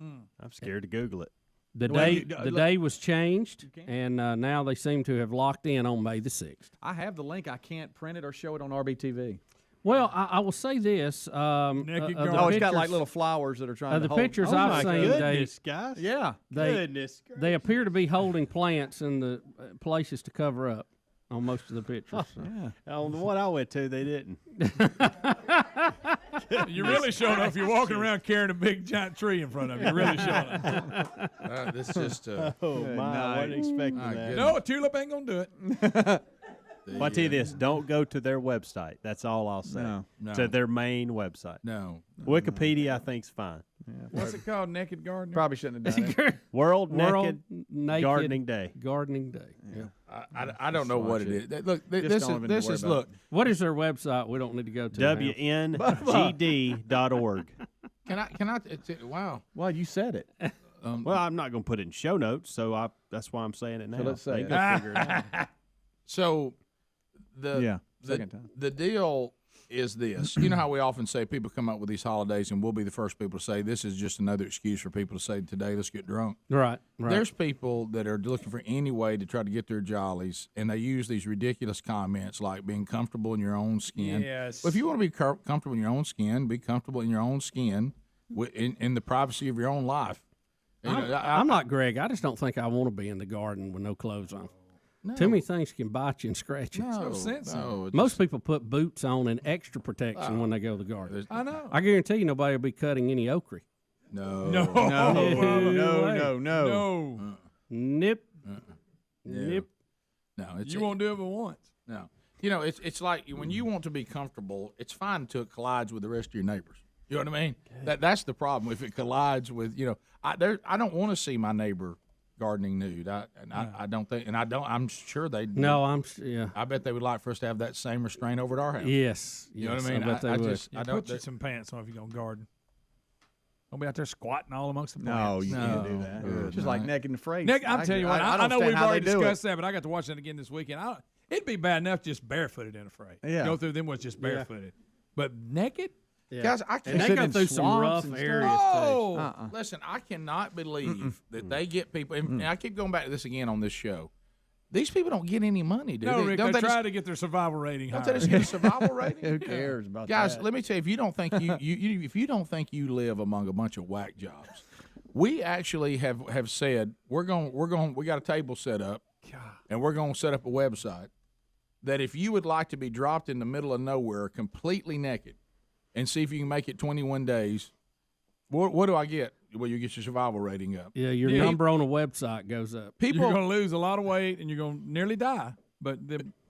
S9: I'm scared to Google it.
S6: The day was changed, and now they seem to have locked in on May the 6th.
S2: I have the link. I can't print it or show it on RBTV.
S6: Well, I will say this.
S2: It's got like little flowers that are trying to
S6: the
S2: hold.
S6: pictures I've seen,
S9: guys.
S2: Yeah.
S6: They appear to be holding plants in the places to cover up on most of the pictures.
S9: On the one I went to, they didn't.
S3: You're really showing off. You're walking around carrying a big giant tree in front of you. You're really showing off.
S4: This just.
S9: I wasn't expecting that.
S3: No, a tulip ain't gonna do it.
S9: I'll tell you this: don't go to their website. That's all I'll say.
S3: No.
S9: To their main website.
S3: No.
S9: Wikipedia, I think's fine.
S3: What's it called? Naked Gardener?
S2: Probably shouldn't have done it.
S9: World Naked Gardening Day.
S6: Gardening Day.
S3: Yeah. I don't know what it is. Look, this is look.
S6: What is their website? We don't need to go to
S9: WNGD.org.
S3: Can I? Wow.
S2: Well, you said it.
S9: Well, I'm not going to put it in show notes, so that's why I'm saying it now.
S2: So let's say
S9: they go figure it out.
S3: So the deal is this. You know how we often say people come up with these holidays, and we'll be the first people to say this is just another excuse for people to say today let's get drunk.
S6: Right.
S3: There's people that are looking for any way to try to get their jollies, and they use these ridiculous comments like being comfortable in your own skin.
S24: Yes.
S3: Well, if you want to be comfortable in your own skin, be comfortable in your own skin in the privacy of your own life.
S6: I'm not Greg. I just don't think I want to be in the garden with no clothes on. No. Too many things can bite you and scratch you.
S3: No,
S6: most people put boots on and extra protection when they go to the garden.
S3: I know.
S6: I guarantee you nobody will be cutting any okra.
S3: No.
S6: No. Nip. Nip.
S3: No.
S24: You won't do it but once.
S3: No. You know, it's like when you want to be comfortable, it's fine until it collides with the rest of your neighbors. You know what I mean? That's the problem. If it collides with, I don't want to see my neighbor gardening nude. I don't think, and I don't. I'm sure they.
S6: No,
S3: I bet they would like for us to have that same restraint over at our house.
S6: Yes,
S3: you know what I mean.
S6: I bet they would.
S3: I
S24: put you some pants on if you're gonna garden. Don't be out there squatting all amongst the plants.
S2: No, you can't do that. Just like Naked and Afraid.
S24: I'm telling you what. I know we've already discussed
S2: that,
S24: that, but I got to watch that again this weekend. It'd be bad enough just barefooted and afraid.
S2: Yeah.
S24: Go through them was just barefooted, but naked.
S6: Yeah.
S3: Guys, I can't.
S6: And they go through some rough areas.
S3: Oh, listen, I cannot believe that they get people. And I keep going back to this again on this show. These people don't get any money, do they?
S24: Rick, they try to get their survival rating higher.
S3: Don't they just get a survival rating?
S2: Who cares about
S3: Guys,
S2: that?
S3: let me tell you, if you don't think if you don't think you live among a bunch of whack jobs, we actually have said we got a table set up, and we're going to set up a website that if you would like to be dropped in the middle of nowhere completely naked and see if you can make it 21 days, what do I get? Well, you get your survival rating up.
S6: Yeah, your number on a website goes up.
S24: You're going to lose a lot of weight and you're going to nearly die. But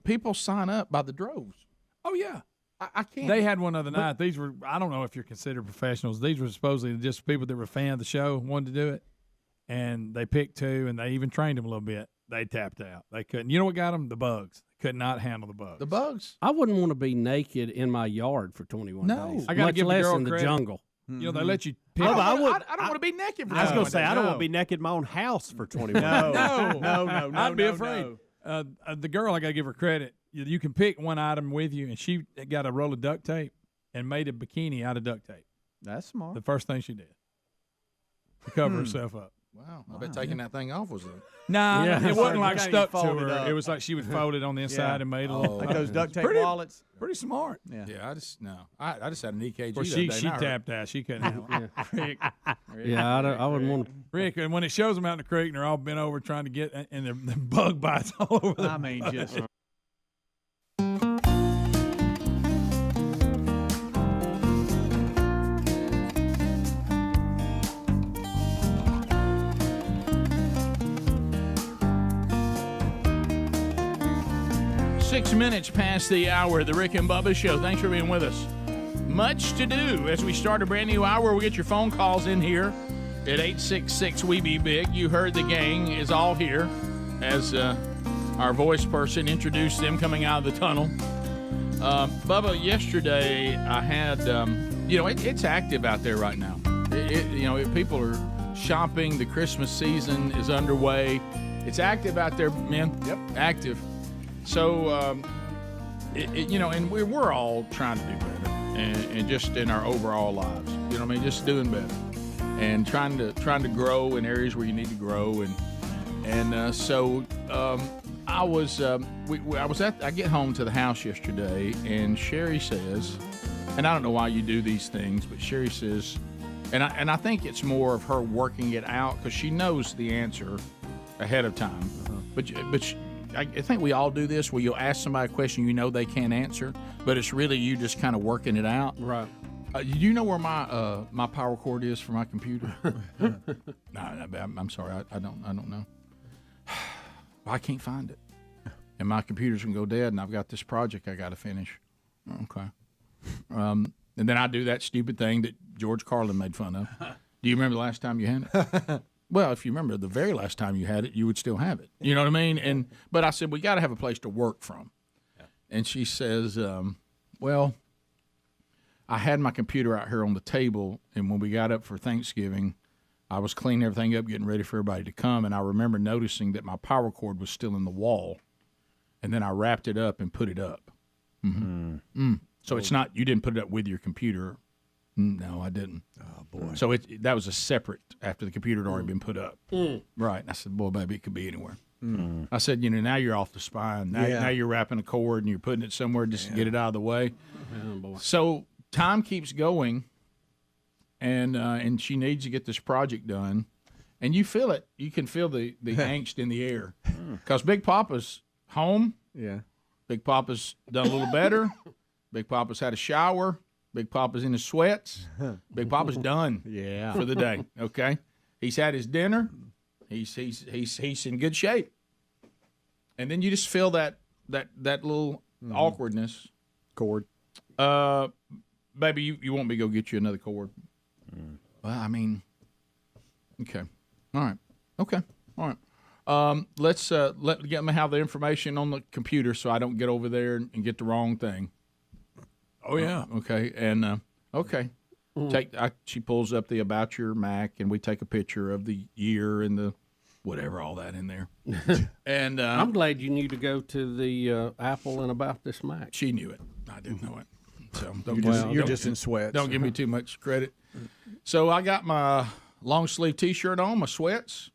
S3: people sign up by the droves.
S24: Oh, yeah.
S3: I can't.
S24: They had one other night. These were, I don't know if you're considered professionals. These were supposedly just people that were a fan of the show, wanted to do it. And they picked two, and they even trained them a little bit. They tapped out. They couldn't. You know what got them? The bugs. They could not handle the bugs.
S3: The bugs?
S6: I wouldn't want to be naked in my yard for 21 days.
S24: I got to give the girl
S6: in the
S24: credit.
S6: jungle.
S24: You know, they let you pick.
S3: I don't want to be naked for
S9: I was going to say, I don't want to be naked in my own house for 21 days.
S24: No. I'd be afraid. The girl, I got to give her credit. You can pick one item with you, and she got a roll of duct tape and made a bikini out of duct tape.
S2: That's smart.
S24: The first thing she did to cover herself up.
S3: Wow. I bet taking that thing off was
S24: Nah,
S2: Yeah.
S24: it wasn't like
S2: Kinda
S24: stuck to
S2: folded
S24: her.
S2: up.
S24: It was like she would fold it on the inside and made a little.
S2: Like those duct tape wallets.
S24: Pretty smart.
S2: Yeah.
S3: I just had an EKG.
S24: Well,
S3: that
S24: she
S3: day,
S24: tapped out. She couldn't handle it. Rick.
S6: I wouldn't want to.
S24: Rick, and when it shows them out in the creek and they're all bent over trying to get, and the bug bites all over them.
S2: I mean, just.
S5: Six minutes past the hour of the Rick and Bubba Show. Thanks for being with us. Much to do as we start a brand new hour. We'll get your phone calls in here at 866-WE-BE-BIG. You heard the gang is all here as our voice person introduced them coming out of the tunnel. Bubba, yesterday I had, it's active out there right now. People are shopping. The Christmas season is underway. It's active out there, man.
S2: Yep.
S5: Active. So, and we're all trying to do better, and just in our overall lives, you know what I mean, just doing better. and trying to grow in areas where you need to grow, so I get home to the house yesterday, and Sherry says, and I don't know why you do these things, but Sherry says, and I think it's more of her working it out because she knows the answer ahead of time. But I think we all do this where you'll ask somebody a question you know they can't answer, but it's really you just kind of working it out.
S6: Right.
S5: Do you know where my power cord is for my computer? No, I'm sorry, I don't know. I can't find it, and my computer's gonna go dead, and I've got this project I got to finish. Okay. And then I do that stupid thing that George Carlin made fun of. Do you remember the last time you had it? Well, if you remember the very last time you had it, you would still have it. You know what I mean? But I said, we got to have a place to work from. Yeah. And she says, well, I had my computer out here on the table, and when we got up for Thanksgiving, I was cleaning everything up, getting ready for everybody to come, and I remember noticing that my power cord was still in the wall, and then I wrapped it up and put it up. Mm-hmm. So it's not, you didn't put it up with your computer. No, I didn't. Oh, boy. So that was a separate, after the computer had already been put up. Right. And I said, boy, baby, it could be anywhere. I said, now you're off the spine. Now you're wrapping a cord and you're putting it somewhere just to get it out of the way. Oh, boy. So time keeps going, and she needs to get this project done. And you feel it. You can feel the angst in the air. Because Big Papa's home.
S2: Yeah.
S5: Big Papa's done a little better. Big Papa's had a shower. Big Papa's in his sweats. Big Papa's done for the day, okay? He's had his dinner. He's in good shape. And then you just feel that little awkwardness.
S2: Cord.
S5: Baby, you want me to go get you another cord? Well, I mean, okay. All right. Okay. All right. Let's get me have the information on the computer so I don't get over there and get the wrong thing. Oh yeah. Okay. And okay. She pulls up the About Your Mac, and we take a picture of the year and the whatever, all that in there. And
S6: I'm glad you knew to go to the Apple and About This Mac.
S5: She knew it. I didn't know it. So
S2: you're just in sweats.
S5: Don't give me too much credit. So I got my long sleeve T-shirt on, my sweats.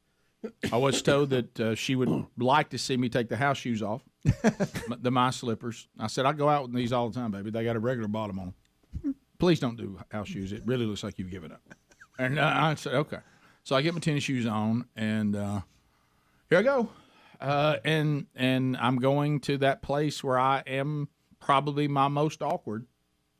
S5: I was told that she would like to see me take the house shoes off, my slippers. I said, I go out with these all the time, baby. They got a regular bottom on them. Please don't do house shoes. It really looks like you've given up. And I said, okay. So I get my tennis shoes on, and here I go. And I'm going to that place where I am probably my most awkward,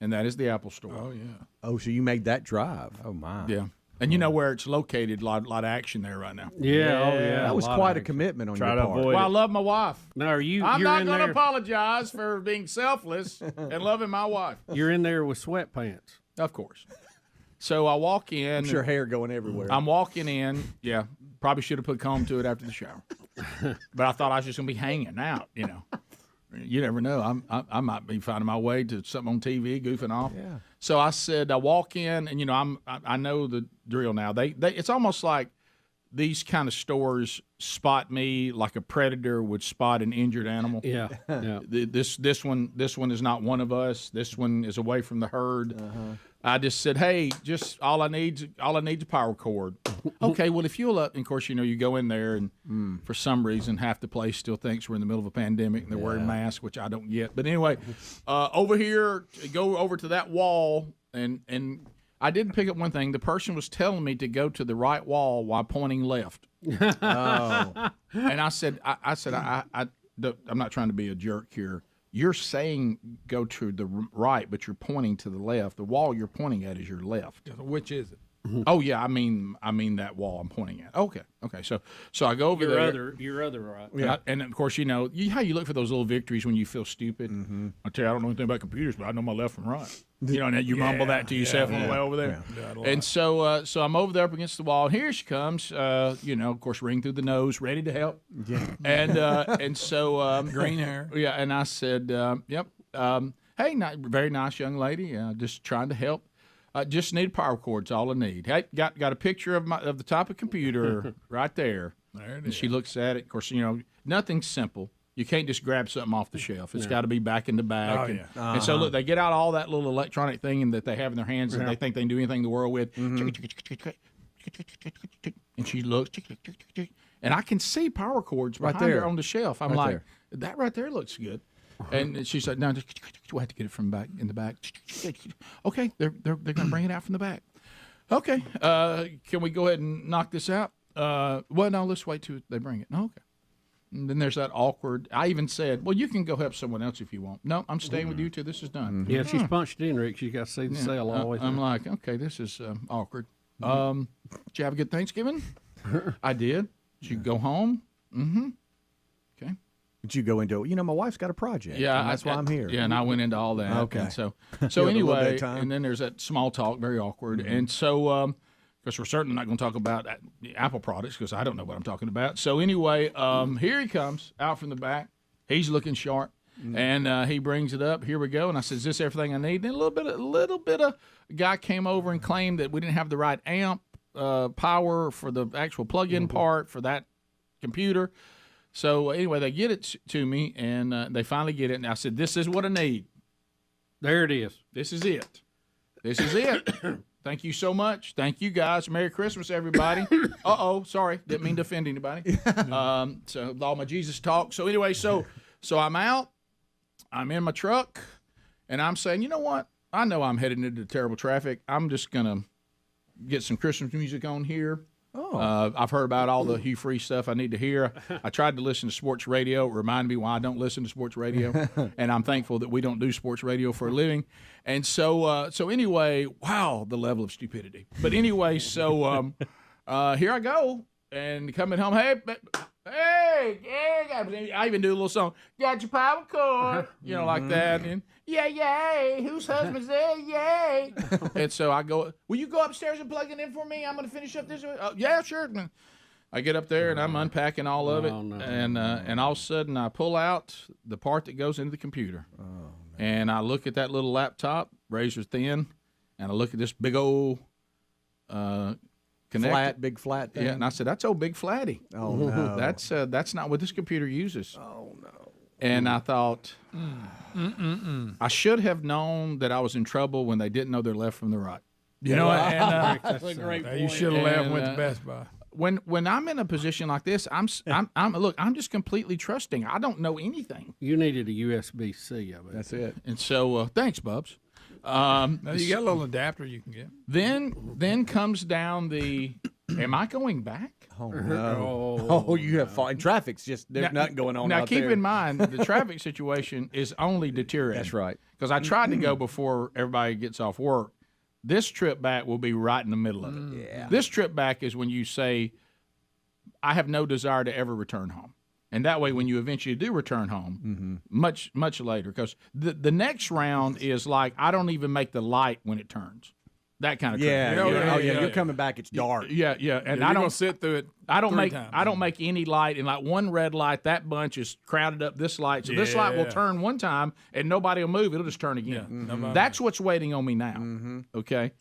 S5: and that is the Apple Store.
S2: Oh, yeah. Oh, so you made that drive. Oh, my.
S5: Yeah. And you know where it's located, a lot of action there right now.
S6: Yeah, oh yeah.
S2: That was quite a commitment on your part.
S5: Well, I love my wife.
S6: Now,
S5: I'm not going to apologize for being selfless and loving my wife.
S6: You're in there with sweatpants.
S5: Of course. So I walk in.
S2: I'm sure hair going everywhere.
S5: I'm walking in. Yeah, probably should have put comb to it after the shower. But I thought I was just going to be hanging out, You never know. I might be finding my way to something on TV, goofing off.
S2: Yeah.
S5: So I said, I walk in, and I know the drill now. They it's almost like these kind of stores spot me like a predator would spot an injured animal.
S6: Yeah.
S5: This one is not one of us. This one is away from the herd. I just said, hey, just all I need is a power cord. Okay, well, if you'll and of course, you go in there, and for some reason, half the place still thinks we're in the middle of a pandemic, and they're wearing masks, which I don't get. But anyway, over here, go over to that wall, and I did pick up one thing. The person was telling me to go to the right wall while pointing left.
S2: Oh.
S5: And I said, I'm not trying to be a jerk here. You're saying go to the right, but you're pointing to the left. The wall you're pointing at is your left.
S24: Which is it?
S5: Oh yeah, I mean that wall I'm pointing at. Okay. So I go over there.
S6: Your other right.
S5: Yeah. And of course, how you look for those little victories when you feel stupid. I tell you, I don't know anything about computers, but I know my left from right. And you mumble that to yourself on the way over there.
S24: Yeah.
S5: And so I'm over there up against the wall. Here she comes. Of course, ring through the nose, ready to help.
S2: Yeah.
S5: And so
S24: green hair.
S5: Yeah. And I said, yep. Hey, very nice young lady. Just trying to help. Just need power cords. All I need. Hey, got a picture of the type of computer right there.
S24: There it
S5: and
S24: is.
S5: she looks at it. Of course, nothing's simple. You can't just grab something off the shelf. It's got to be back in the back.
S24: Oh, yeah.
S5: And so look, they get out all that little electronic thing that they have in their hands, and they think they can do anything in the world with. and she looks, and I can see power cords
S2: Right
S5: behind
S2: there.
S5: her on the shelf. I'm
S2: Right
S5: like,
S2: there.
S5: that right there looks good. And she's like, no, we'll have to get it from back in the back. Okay, they're gonna bring it out from the back. Okay, can we go ahead and knock this out? Well, no, let's wait till they bring it. No, okay. And then there's that awkward. I even said, well, you can go help someone else if you want. No, I'm staying with you till this is done.
S6: Yeah, she's punched in, Rick. She's got to see the sale all the way through.
S5: I'm like, okay, this is awkward. Did you have a good Thanksgiving? I did. Did you go home? Mm-hmm. Okay.
S2: Did you go into, my wife's got a project.
S5: Yeah,
S2: and that's why I'm here.
S5: Yeah, and I went into all that.
S2: Okay.
S5: And so
S2: You have a little bit
S5: anyway,
S2: of time?
S5: and then there's that small talk, very awkward. And so, because we're certainly not going to talk about the Apple products because I don't know what I'm talking about. So anyway, here he comes out from the back. He's looking sharp, and he brings it up. Here we go. And I said, "Is this everything I need?" And a little bit of guy came over and claimed that we didn't have the right amp power for the actual plug-in part for that computer. So anyway, they get it to me, and they finally get it. And I said, "This is what I need.
S6: There it is.
S5: This is it. This is it." Thank you so much. Thank you, guys. Merry Christmas, everybody. Sorry. Didn't mean to offend anybody. So with all my Jesus talk. So anyway, so I'm out. I'm in my truck, and I'm saying, you know what? I know I'm headed into terrible traffic. I'm just going to get some Christmas music on here. I've heard about all the Hugh Freeze stuff I need to hear. I tried to listen to sports radio. It reminded me why I don't listen to sports radio, and I'm thankful that we don't do sports radio for a living. And so anyway, wow, the level of stupidity. But anyway, so here I go, and coming home, hey, I even do a little song, got your power cord, like that, and yay, whose husband's there, yay. And so I go, will you go upstairs and plug it in for me? I'm going to finish up this. Yeah, sure. I get up there, and I'm unpacking all of it, and all of a sudden I pull out the part that goes into the computer. And I look at that little laptop, razor thin, and I look at this big old connector.
S2: Big flat thing.
S5: Yeah, and I said, that's old Big Flatty.
S2: Oh, no.
S5: That's not what this computer uses. Oh, no. And I thought, I should have known that I was in trouble when they didn't know their left from the right.
S24: You know, and
S5: that's a great point.
S24: You should have left and went to Best Buy.
S5: When I'm in a position like this, I'm just completely trusting. I don't know anything.
S6: You needed a USB-C of it.
S2: That's it.
S5: And so, thanks, Bubs.
S24: You got a little adapter you can get.
S5: Then comes down the. Am I going back?
S2: Oh no! Oh, you have fun. Traffic's just there's nothing going on.
S5: Now
S2: out
S5: keep
S2: there.
S5: in mind the traffic situation is only deteriorating.
S2: That's right.
S5: Because I tried to go before everybody gets off work. This trip back will be right in the middle of it.
S2: Yeah.
S5: This trip back is when you say, I have no desire to ever return home. And that way, when you eventually do return home, much later, because the next round is like, I don't even make the light when it turns. That kind of
S2: yeah. You're coming back. It's dark.
S5: Yeah. And I don't
S24: sit through it.
S5: I don't
S24: three
S5: make
S24: times.
S5: I don't make any light, and like one red light, that bunch is crowded up this light. So this light will turn one time, and nobody will move. It'll just turn again.
S24: Yeah,
S5: That's what's waiting on me now. Okay.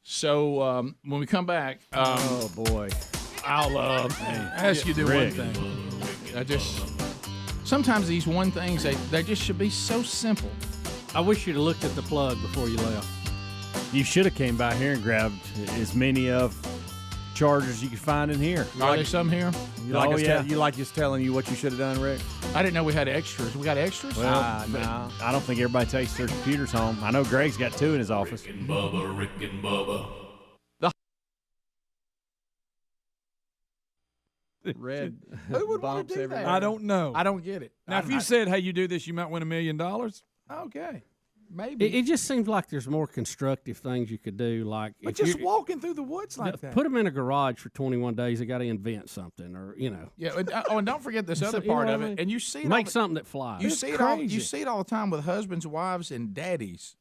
S5: So when we come back,
S2: oh boy,
S5: I'll
S24: ask you to do one thing.
S5: Sometimes these one things they just should be so simple.
S6: I wish you'd have looked at the plug before you left.
S4: You should have came by here and grabbed as many of chargers you could find in here.
S5: Are there some here?
S2: You like us telling you what you should have done, Rick?
S5: I didn't know we had extras. We got extras?
S4: Well, no. I don't think everybody takes their computers home. I know Greg's got 2 in his office.
S19: Rick and Bubba.
S2: Red.
S24: Who would want to do that? I don't know.
S5: I don't get it.
S24: Now, if you said, hey, you do this, you might win $1 million.
S5: Okay. Maybe.
S6: It just seems like there's more constructive things you could do. Like
S24: But just walking through the woods like that.
S6: Put them in a garage for 21 days. They got to invent something, or
S5: Yeah. And don't forget this other part of it. And you see it
S6: make something that flies.
S5: You see it all. You see it all the time with husbands, wives, and daddies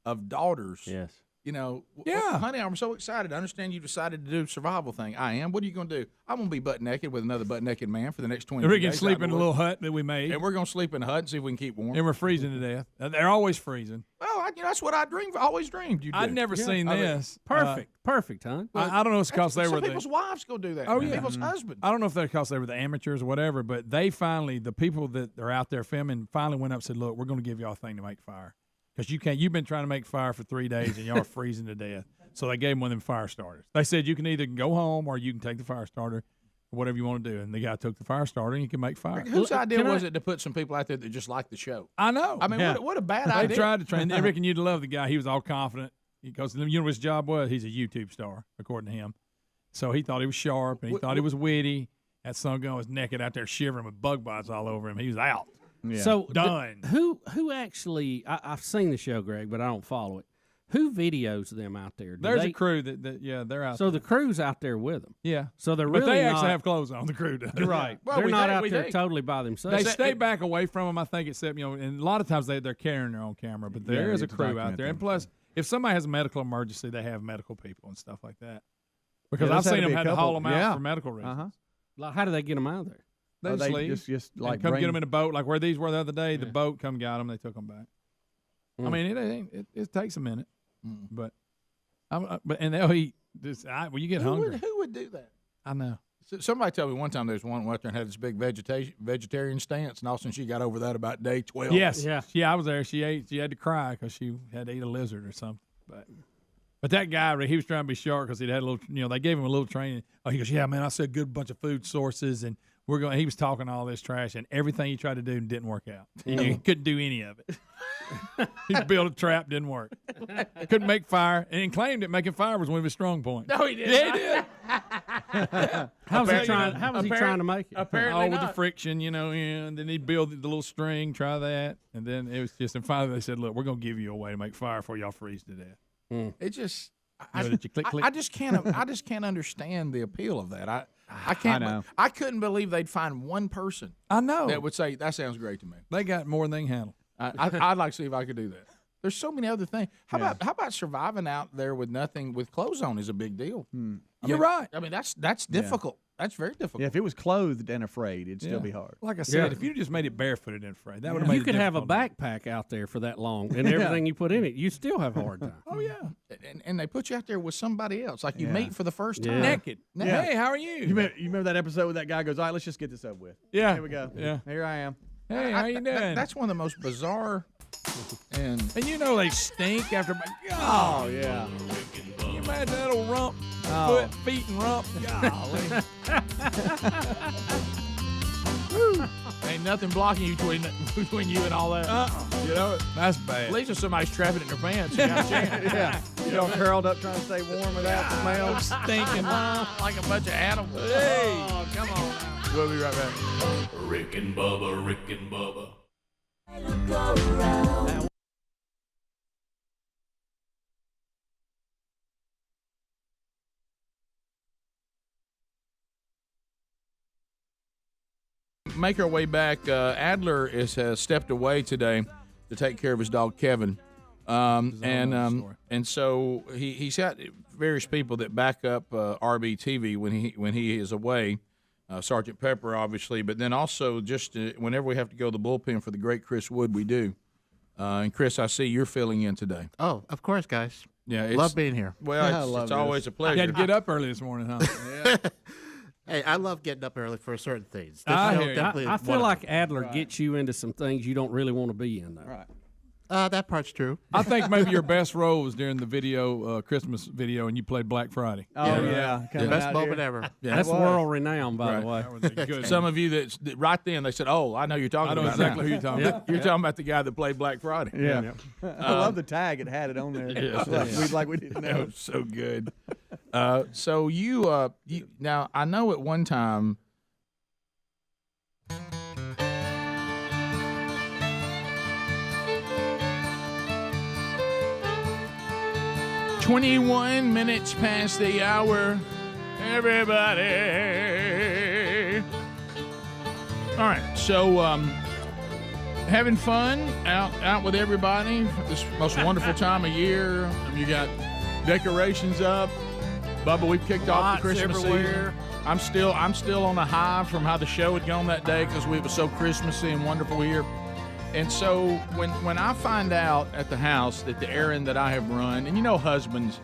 S5: of daughters.
S6: Yes.
S5: Yeah, honey, I'm so excited. I understand you decided to do a survival thing. I am. What are you going to do? I'm going to be butt naked with another butt naked man for the next 20 days.
S24: We're going to sleep in a little hut that we made.
S5: And we're going to sleep in a hut and see if we can keep warm.
S24: And we're freezing to death. They're always freezing.
S5: Well, that's what I always dreamed you'd do.
S24: I'd never seen this.
S6: Perfect, huh?
S24: I don't know if it's because they were
S5: people's wives go do that.
S24: Oh, yeah.
S5: People's husbands.
S24: I don't know if they're because they were the amateurs or whatever, but they finally, the people that are out there filming finally went up and said, look, we're going to give y'all a thing to make fire. because you've been trying to make fire for 3 days and y'all are freezing to death. So they gave him one of them fire starters. They said you can either go home or you can take the fire starter, whatever you want to do. And the guy took the fire starter and you can make fire.
S5: Whose idea was it to put some people out there that just like the show?
S24: I know.
S5: I mean, what a bad idea.
S24: They tried to train. I reckon you'd love the guy. He was all confident because you know what his job was? He's a YouTube star, according to him. So he thought he was sharp and he thought he was witty. That son gun was naked out there shivering with bug bites all over him. He was out.
S2: Yeah.
S6: So
S24: done.
S6: Who actually? I've seen the show, Greg, but I don't follow it. Who videos them out there?
S24: There's a crew that they're out.
S6: So
S24: there.
S6: the crew's out there with them.
S24: Yeah.
S6: So they're
S24: but
S6: really
S24: they actually
S6: not,
S24: have clothes on. The crew does.
S6: Right. Well, they're not out there totally by themselves.
S24: They stay back away from them. I think except and a lot of times they're carrying their own camera. But there is a crew out there, and plus, if somebody has a medical emergency, they have medical people and stuff like that. Because I've seen them had to haul them out for medical reasons.
S6: Like, how do they get them out of there?
S24: They just like come get them in a boat, like where these were the other day. The boat come got them. They took them back. I mean, it takes a minute, but they'll eat. When you get hungry,
S5: Who would do that?
S24: I know.
S5: Somebody told me one time there's one out there and had this big vegetarian stance, and all of a sudden she got over that about day 12.
S24: Yes, yeah, I was there. She ate. She had to cry because she had to eat a lizard or something. But that guy, he was trying to be sharp because he'd had a little. They gave him a little training. Oh, he goes, yeah, man, I said a good bunch of food sources, and we're going. He was talking all this trash, and everything he tried to do didn't work out. He couldn't do any of it. He built a trap, didn't work. Couldn't make fire, and he claimed that making fire was one of his strong points.
S5: No, he didn't.
S24: Yeah, he did.
S6: How was he trying to make it?
S5: Apparently
S24: with the friction, and then he'd build the little string, try that, and then it was just. And finally, they said, "Look, we're going to give you a way to make fire before y'all freeze to death."
S5: It just,
S24: I
S5: just can't understand the appeal of that. I can't.
S24: I know.
S5: I couldn't believe they'd find one person.
S24: I know
S5: that would say that sounds great to me.
S24: They got more than they can handle.
S5: I'd like to see if I could do that. There's so many other things. How about surviving out there with nothing, with clothes on is a big deal.
S24: You're right.
S5: I mean, that's difficult. That's very difficult.
S2: Yeah, if it was clothed and afraid, it'd still be hard.
S24: Like I said, if you just made it barefooted and afraid, that would have made
S6: You could have a backpack out there for that long, and everything you put in it, you still have a hard time.
S5: Oh yeah, and they put you out there with somebody else, like you meet for the first time,
S24: naked.
S2: Yeah.
S24: Hey, how are you?
S2: You remember that episode where that guy goes, "All right, let's just get this over with."
S24: Yeah.
S2: Here we go.
S24: Yeah.
S2: Here I am.
S24: Hey, how you doing?
S5: That's one of the most bizarre. And
S24: they stink after.
S2: Oh yeah.
S24: Can you imagine that old rump, feet and rump? Golly.
S5: Ain't nothing blocking you between you and all that.
S24: That's bad.
S5: At least if somebody's trapping in their pants, you got a chance.
S2: Yeah. You're all curled up trying to stay warm without the smell.
S5: Stinking like a bunch of animals.
S24: Hey,
S5: oh, come on.
S24: We'll be right back.
S1: Rick and Bubba, Rick and Bubba.
S5: Make our way back. Adler has stepped away today to take care of his dog Kevin, and so he's got various people that back up RBTV when he is away. Sergeant Pepper, obviously, but then also just whenever we have to go to the bullpen for the great Chris Wood, we do. And Chris, I see you're filling in today.
S11: Oh, of course, guys.
S5: Yeah,
S11: love being here.
S5: Well, it's always a pleasure.
S24: You had to get up early this morning, huh?
S5: Yeah.
S11: Hey, I love getting up early for certain things.
S6: I feel like Adler gets you into some things you don't really want to be in, though.
S2: Right.
S11: That part's true.
S24: I think maybe your best role was during the video, Christmas video, and you played Black Friday.
S2: Oh, yeah.
S11: Best moment ever.
S6: Yeah, that's world renowned, by the way.
S24: That was a good
S5: Some of you that right then they said, "Oh, I know you're talking about."
S24: I know exactly who you're talking about.
S5: You're talking about the guy that played Black Friday.
S2: Yeah. I love the tag. It had it on there. Like we didn't know.
S5: So good. So you now I know at one time. 21 minutes past the hour, everybody. All right, so having fun out with everybody. This most wonderful time of year. You got decorations up. Bubba, we've kicked off the Christmas season. I'm still on a high from how the show had gone that day because we were so Christmassy and wonderful here. And so when I find out at the house that the errand that I have run, and husbands,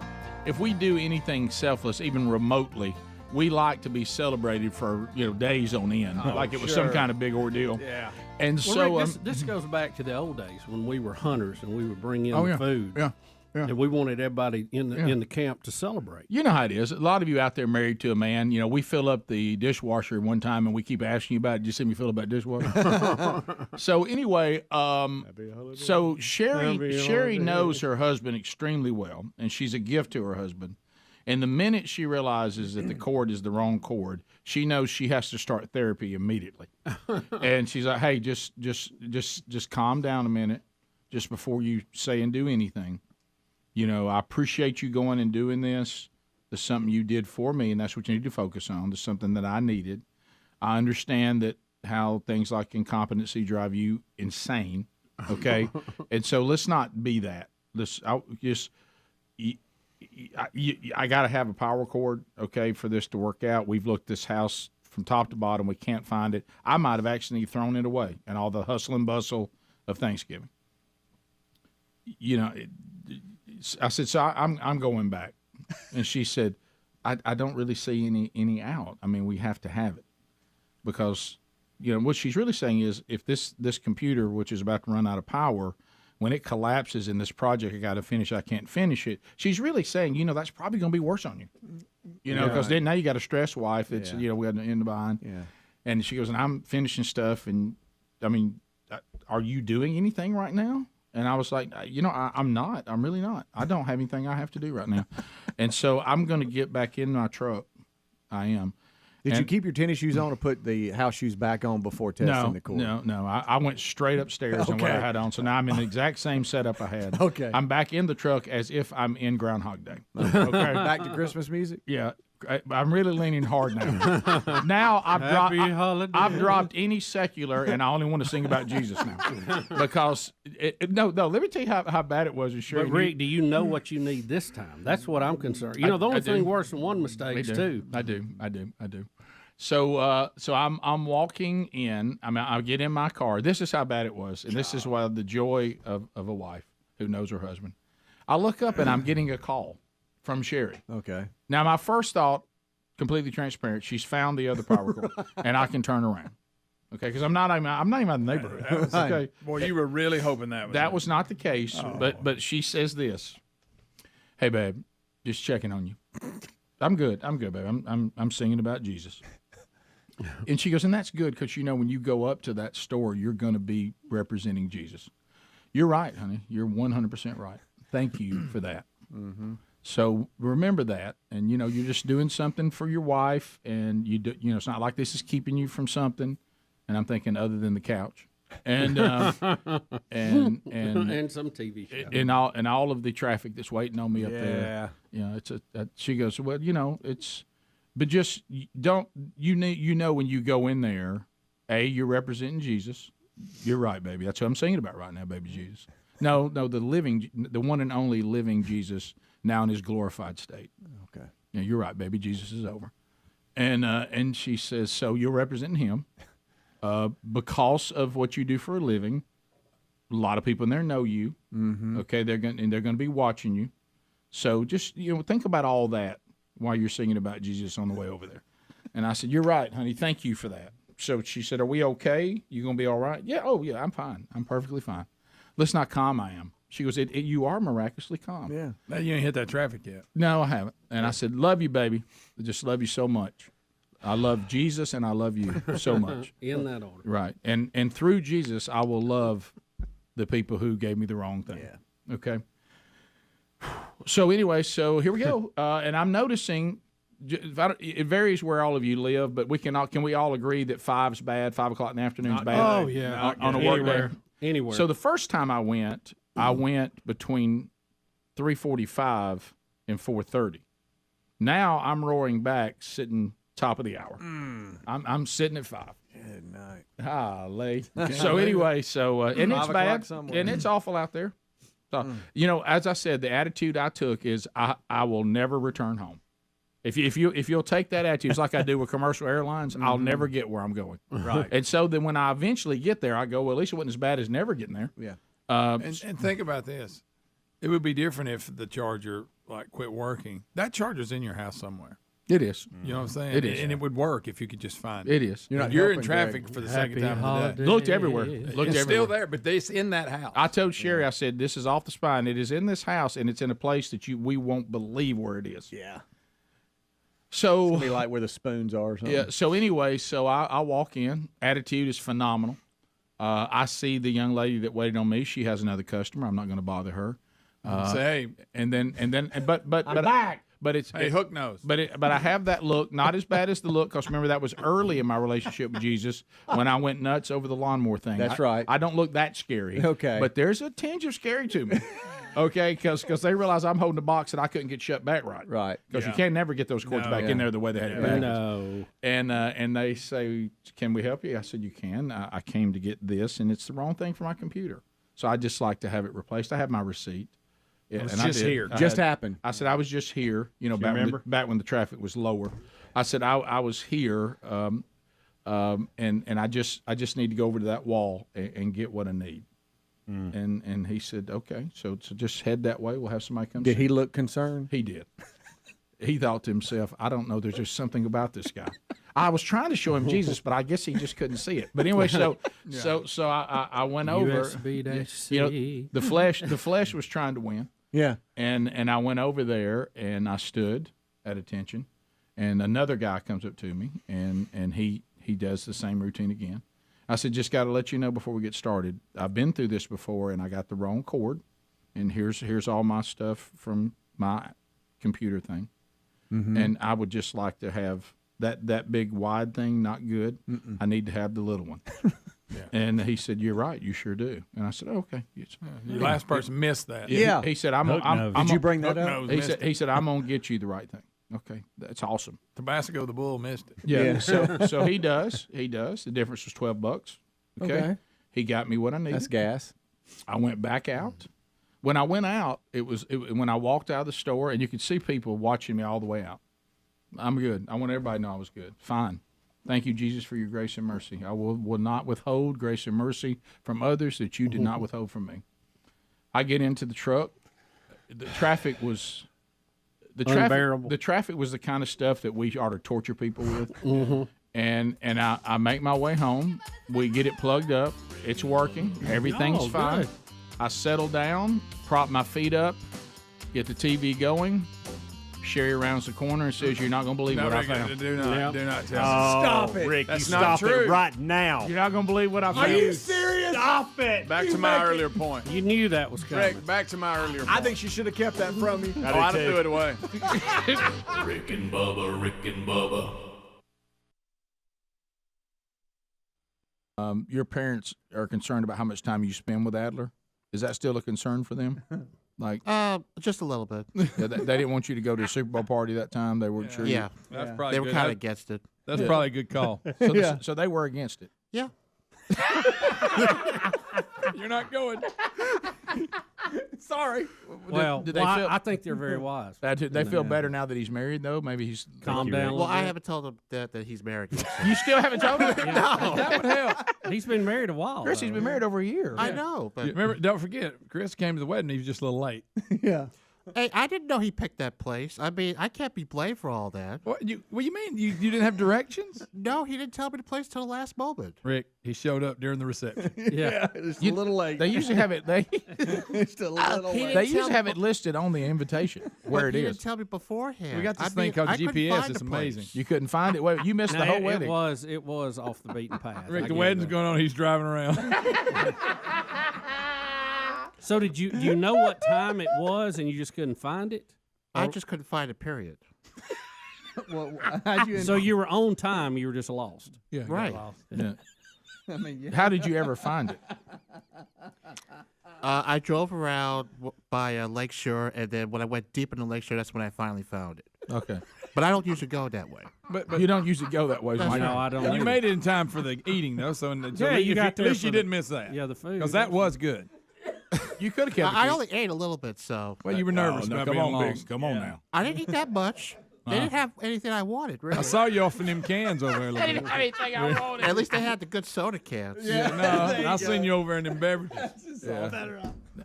S5: if we do anything selfless, even remotely, we like to be celebrated for days on end, like it was some kind of big ordeal.
S6: Yeah.
S5: And
S6: well, Rick, this goes back to the old days when we were hunters and we would bring in the food.
S5: Yeah.
S6: And we wanted everybody in the camp to celebrate.
S5: You know how it is. A lot of you out there married to a man, we fill up the dishwasher one time and we keep asking you about it. Did you see me fill up that dishwasher? So anyway, so Sherry knows her husband extremely well, and she's a gift to her husband. And the minute she realizes that the cord is the wrong cord, she knows she has to start therapy immediately. And she's like, "Hey, just calm down a minute, just before you say and do anything. I appreciate you going and doing this. There's something you did for me, and that's what you need to focus on. There's something that I needed. I understand that how things like incompetency drive you insane, okay? And so let's not be that. I got to have a power cord, okay, for this to work out. We've looked this house from top to bottom. We can't find it. I might have actually thrown it away and all the hustle and bustle of Thanksgiving. I said, so I'm going back. And she said, I don't really see any out. I mean, we have to have it. Because, what she's really saying is if this computer, which is about to run out of power, when it collapses in this project I got to finish, I can't finish it. She's really saying, that's probably going to be worse on you. Because then now you got a stressed wife. It's, we got to end behind. Yeah. And she goes, and I'm finishing stuff. And, I mean, are you doing anything right now? And I was like, I'm not. I'm really not. I don't have anything I have to do right now. And so I'm going to get back in my truck. I am.
S2: Did you keep your tennis shoes on or put the house shoes back on before testing the cord?
S5: No. I went straight upstairs in what I had on. So now I'm in the exact same setup I had.
S2: Okay.
S5: I'm back in the truck as if I'm in Groundhog Day. Okay.
S2: Back to Christmas music?
S5: Yeah. I'm really leaning hard now. Now I've dropped any secular, and I only want to sing about Jesus now. Because no. Let me tell you how bad it was.
S6: But Rick, do you know what you need this time? That's what I'm concerned. The only thing worse than one mistake is two.
S5: I do. So I'm walking in. I get in my car. This is how bad it was, and this is why the joy of a wife who knows her husband. I look up and I'm getting a call from Sherry.
S2: Okay.
S5: Now, my first thought, completely transparent, she's found the other power cord, and I can turn around. Okay, because I'm not even out of the neighborhood. Okay.
S3: Boy, you were really hoping that
S5: was not the case. Oh. But she says this. Hey, babe, just checking on you. I'm good, babe. I'm singing about Jesus. And she goes, and that's good because when you go up to that store, you're going to be representing Jesus. You're right, honey. You're 100% right. Thank you for that. Mm-hmm. So remember that, and you're just doing something for your wife, and it's not like this is keeping you from something. And I'm thinking other than the couch, and and
S6: some TV show,
S5: and all of the traffic that's waiting on me up there. Yeah, she goes, well, but just don't when you go in there, you're representing Jesus. You're right, baby. That's what I'm singing about right now, baby Jesus. No, the one and only living Jesus. Now in his glorified state.
S2: Okay.
S5: You're right, baby. Jesus is over. And she says, so you're representing him because of what you do for a living. A lot of people in there know you. Mm-hmm. Okay, they're going to be watching you. So just think about all that while you're singing about Jesus on the way over there. And I said, you're right, honey. Thank you for that. So she said, are we okay? You going to be all right? Yeah. Oh, yeah. I'm fine. I'm perfectly fine. Listen how calm I am. She goes, you are miraculously calm.
S2: Yeah.
S3: Now, you ain't hit that traffic yet.
S5: No, I haven't. And I said, love you, baby. I just love you so much. I love Jesus and I love you so much.
S6: In that order.
S5: Right. And through Jesus, I will love the people who gave me the wrong thing.
S2: Yeah.
S5: Okay. So anyway, here we go. And I'm noticing, it varies where all of you live, but can we all agree that 5's bad, 5 o'clock in the afternoon is bad?
S6: Oh, yeah.
S5: On a work day?
S6: Anywhere.
S5: So the first time I went between 3:45 and 4:30. Now I'm roaring back, sitting top of the hour. I'm sitting at 5.
S2: Good night.
S5: Golly. So anyway, and it's bad, and it's awful out there. So, as I said, the attitude I took is I will never return home. If you'll take that attitude, it's like I do with commercial airlines, I'll never get where I'm going.
S2: Right.
S5: And so then when I eventually get there, I go, well, at least it wasn't as bad as never getting there.
S2: Yeah.
S3: And think about this. It would be different if the charger quit working. That charger's in your house somewhere.
S5: It is.
S24: You know what I'm saying?
S5: It is.
S24: And it would work if you could just find it.
S5: It is.
S24: You're in traffic for the second time of the day.
S5: Looked everywhere.
S24: It's still there, but it's in that house.
S5: I told Sherry, I said, this is off the spine. It is in this house, and it's in a place that we won't believe where it is.
S2: Yeah.
S5: So
S2: it's gonna be like where the spoons are or something.
S5: Yeah. So anyway, I walk in. Attitude is phenomenal. I see the young lady that waited on me. She has another customer. I'm not going to bother her.
S24: Say,
S5: but
S24: I'm back.
S5: But it's
S24: hook nose.
S5: But I have that look, not as bad as the look, because remember that was early in my relationship with Jesus when I went nuts over the lawnmower thing.
S2: That's right.
S5: I don't look that scary.
S2: Okay.
S5: But there's a tinge of scary to me. Okay, because they realize I'm holding the box and I couldn't get shut back right.
S2: Right.
S5: Because you can't never get those cords back in there the way they had it back.
S6: No.
S5: And they say, "Can we help you?" I said, "You can. I came to get this, and it's the wrong thing for my computer. So I just like to have it replaced. I have my receipt. Yeah,
S24: It's
S5: and
S24: just
S5: I did.
S24: here.
S2: Just happened.
S5: I said I was just here. You know, back when the traffic was lower. I said I was here, and I just need to go over to that wall and get what I need. And he said, okay, so just head that way. We'll have somebody come.
S2: Did
S5: see
S2: he look concerned?
S5: He did. He thought to himself, I don't know. There's just something about this guy. I was trying to show him Jesus, but I guess he just couldn't see it. But anyway, so I went over.
S6: USB-C.
S5: You know, the flesh was trying to win.
S2: Yeah.
S5: And I went over there and I stood at attention, and another guy comes up to me and he does the same routine again. I said, just got to let you know before we get started, I've been through this before and I got the wrong cord, and here's all my stuff from my computer thing. Mm-hmm. And I would just like to have that big wide thing, not good. Mm-mm. I need to have the little one. Yeah. And he said, "You're right, you sure do." And I said, "Okay."
S24: Your last person missed that.
S5: Yeah. He said,
S2: Did you bring that up?
S5: He said, "I'm gonna get you the right thing." Okay, that's awesome.
S24: Tabasco the Bull missed it.
S5: Yeah. So he does. The difference was $12. Okay. He got me what I needed.
S2: That's gas.
S5: I went back out. When I went out, when I walked out of the store, and you could see people watching me all the way out. I'm good. I want everybody to know I was good. Fine. Thank you, Jesus, for your grace and mercy. I will not withhold grace and mercy from others that you did not withhold from me. I get into the truck. The traffic was unbearable. The traffic was the kind of stuff that we ought to torture people with. Mm-hmm. And I make my way home. We get it plugged up. It's working. Everything's fine. Good. I settle down, prop my feet up, get the TV going. Sherry rounds the corner and says, "You're not going to believe what I found."
S24: Do not tell me.
S2: Stop it.
S9: Rick,
S24: that's
S9: not
S24: true.
S9: It right now.
S5: You're not going to believe what I found.
S2: Are you serious?
S9: Stop it.
S24: Back to my earlier point.
S6: You knew that was coming.
S24: Rick, back to my earlier point.
S2: I think she should have kept that from me.
S24: I'd threw it away.
S19: Rick and Bubba, Rick and Bubba.
S5: Your parents are concerned about how much time you spend with Adler. Is that still a concern for them? Like,
S11: just a little bit.
S5: Yeah, they didn't want you to go to a Super Bowl party that time. They weren't sure.
S11: Yeah,
S24: that's probably
S11: they were kind of against it.
S24: That's probably a good call.
S5: So they were against it.
S11: Yeah.
S24: You're not going.
S5: Sorry.
S6: Well,
S5: did they feel,
S6: I think they're very wise.
S5: They feel better now that he's married, though. Maybe he's
S6: calmed down.
S11: Well, I haven't told him that he's married. Yet, so.
S5: You still haven't told him?
S11: No,
S5: that would help.
S6: He's been married a while.
S5: Chris, he's been married over a year.
S11: I know, but
S24: remember, don't forget, Chris came to the wedding. He was just a little late.
S2: Yeah.
S11: Hey, I didn't know he picked that place. I mean, I can't be blamed for all that.
S24: What you mean? You didn't have directions?
S11: No, he didn't tell me the place till the last moment.
S24: Rick, he showed up during the reception.
S2: Yeah, it's a little late.
S5: They usually have it.
S2: It's a little late.
S5: They usually have it listed on the invitation where it
S11: he
S5: is.
S11: didn't tell me beforehand.
S24: We got this thing called GPS. It's amazing.
S5: You couldn't find it. Wait, you missed the whole wedding.
S6: It was off the beaten path.
S24: Rick, the wedding's going on. He's driving around.
S6: So do you know what time it was, and you just couldn't find it?
S11: I just couldn't find it. Period.
S2: Well, how'd you
S6: so you were on time. You were just lost.
S5: Yeah,
S11: right.
S6: Lost.
S5: Yeah.
S2: I mean,
S5: How did you ever find it?
S11: I drove around by Lakeshore, and then when I went deep into Lakeshore, that's when I finally found it.
S5: Okay.
S11: But I don't usually go that way.
S5: But you don't usually go that way.
S6: No, I don't.
S24: You made it in time for the eating, though. So
S6: you got
S24: at least you didn't miss that.
S6: Yeah, the food.
S24: Because that was good.
S5: You could have kept it.
S11: I only ate a little bit, so.
S24: Well, you were nervous about being lost. Come on now.
S11: I didn't eat that much. They didn't have anything I wanted, really.
S24: I saw you off in them cans over there.
S17: They didn't have anything I wanted.
S11: At least they had the good soda cans.
S24: Yeah, no, I seen you over in them beverages.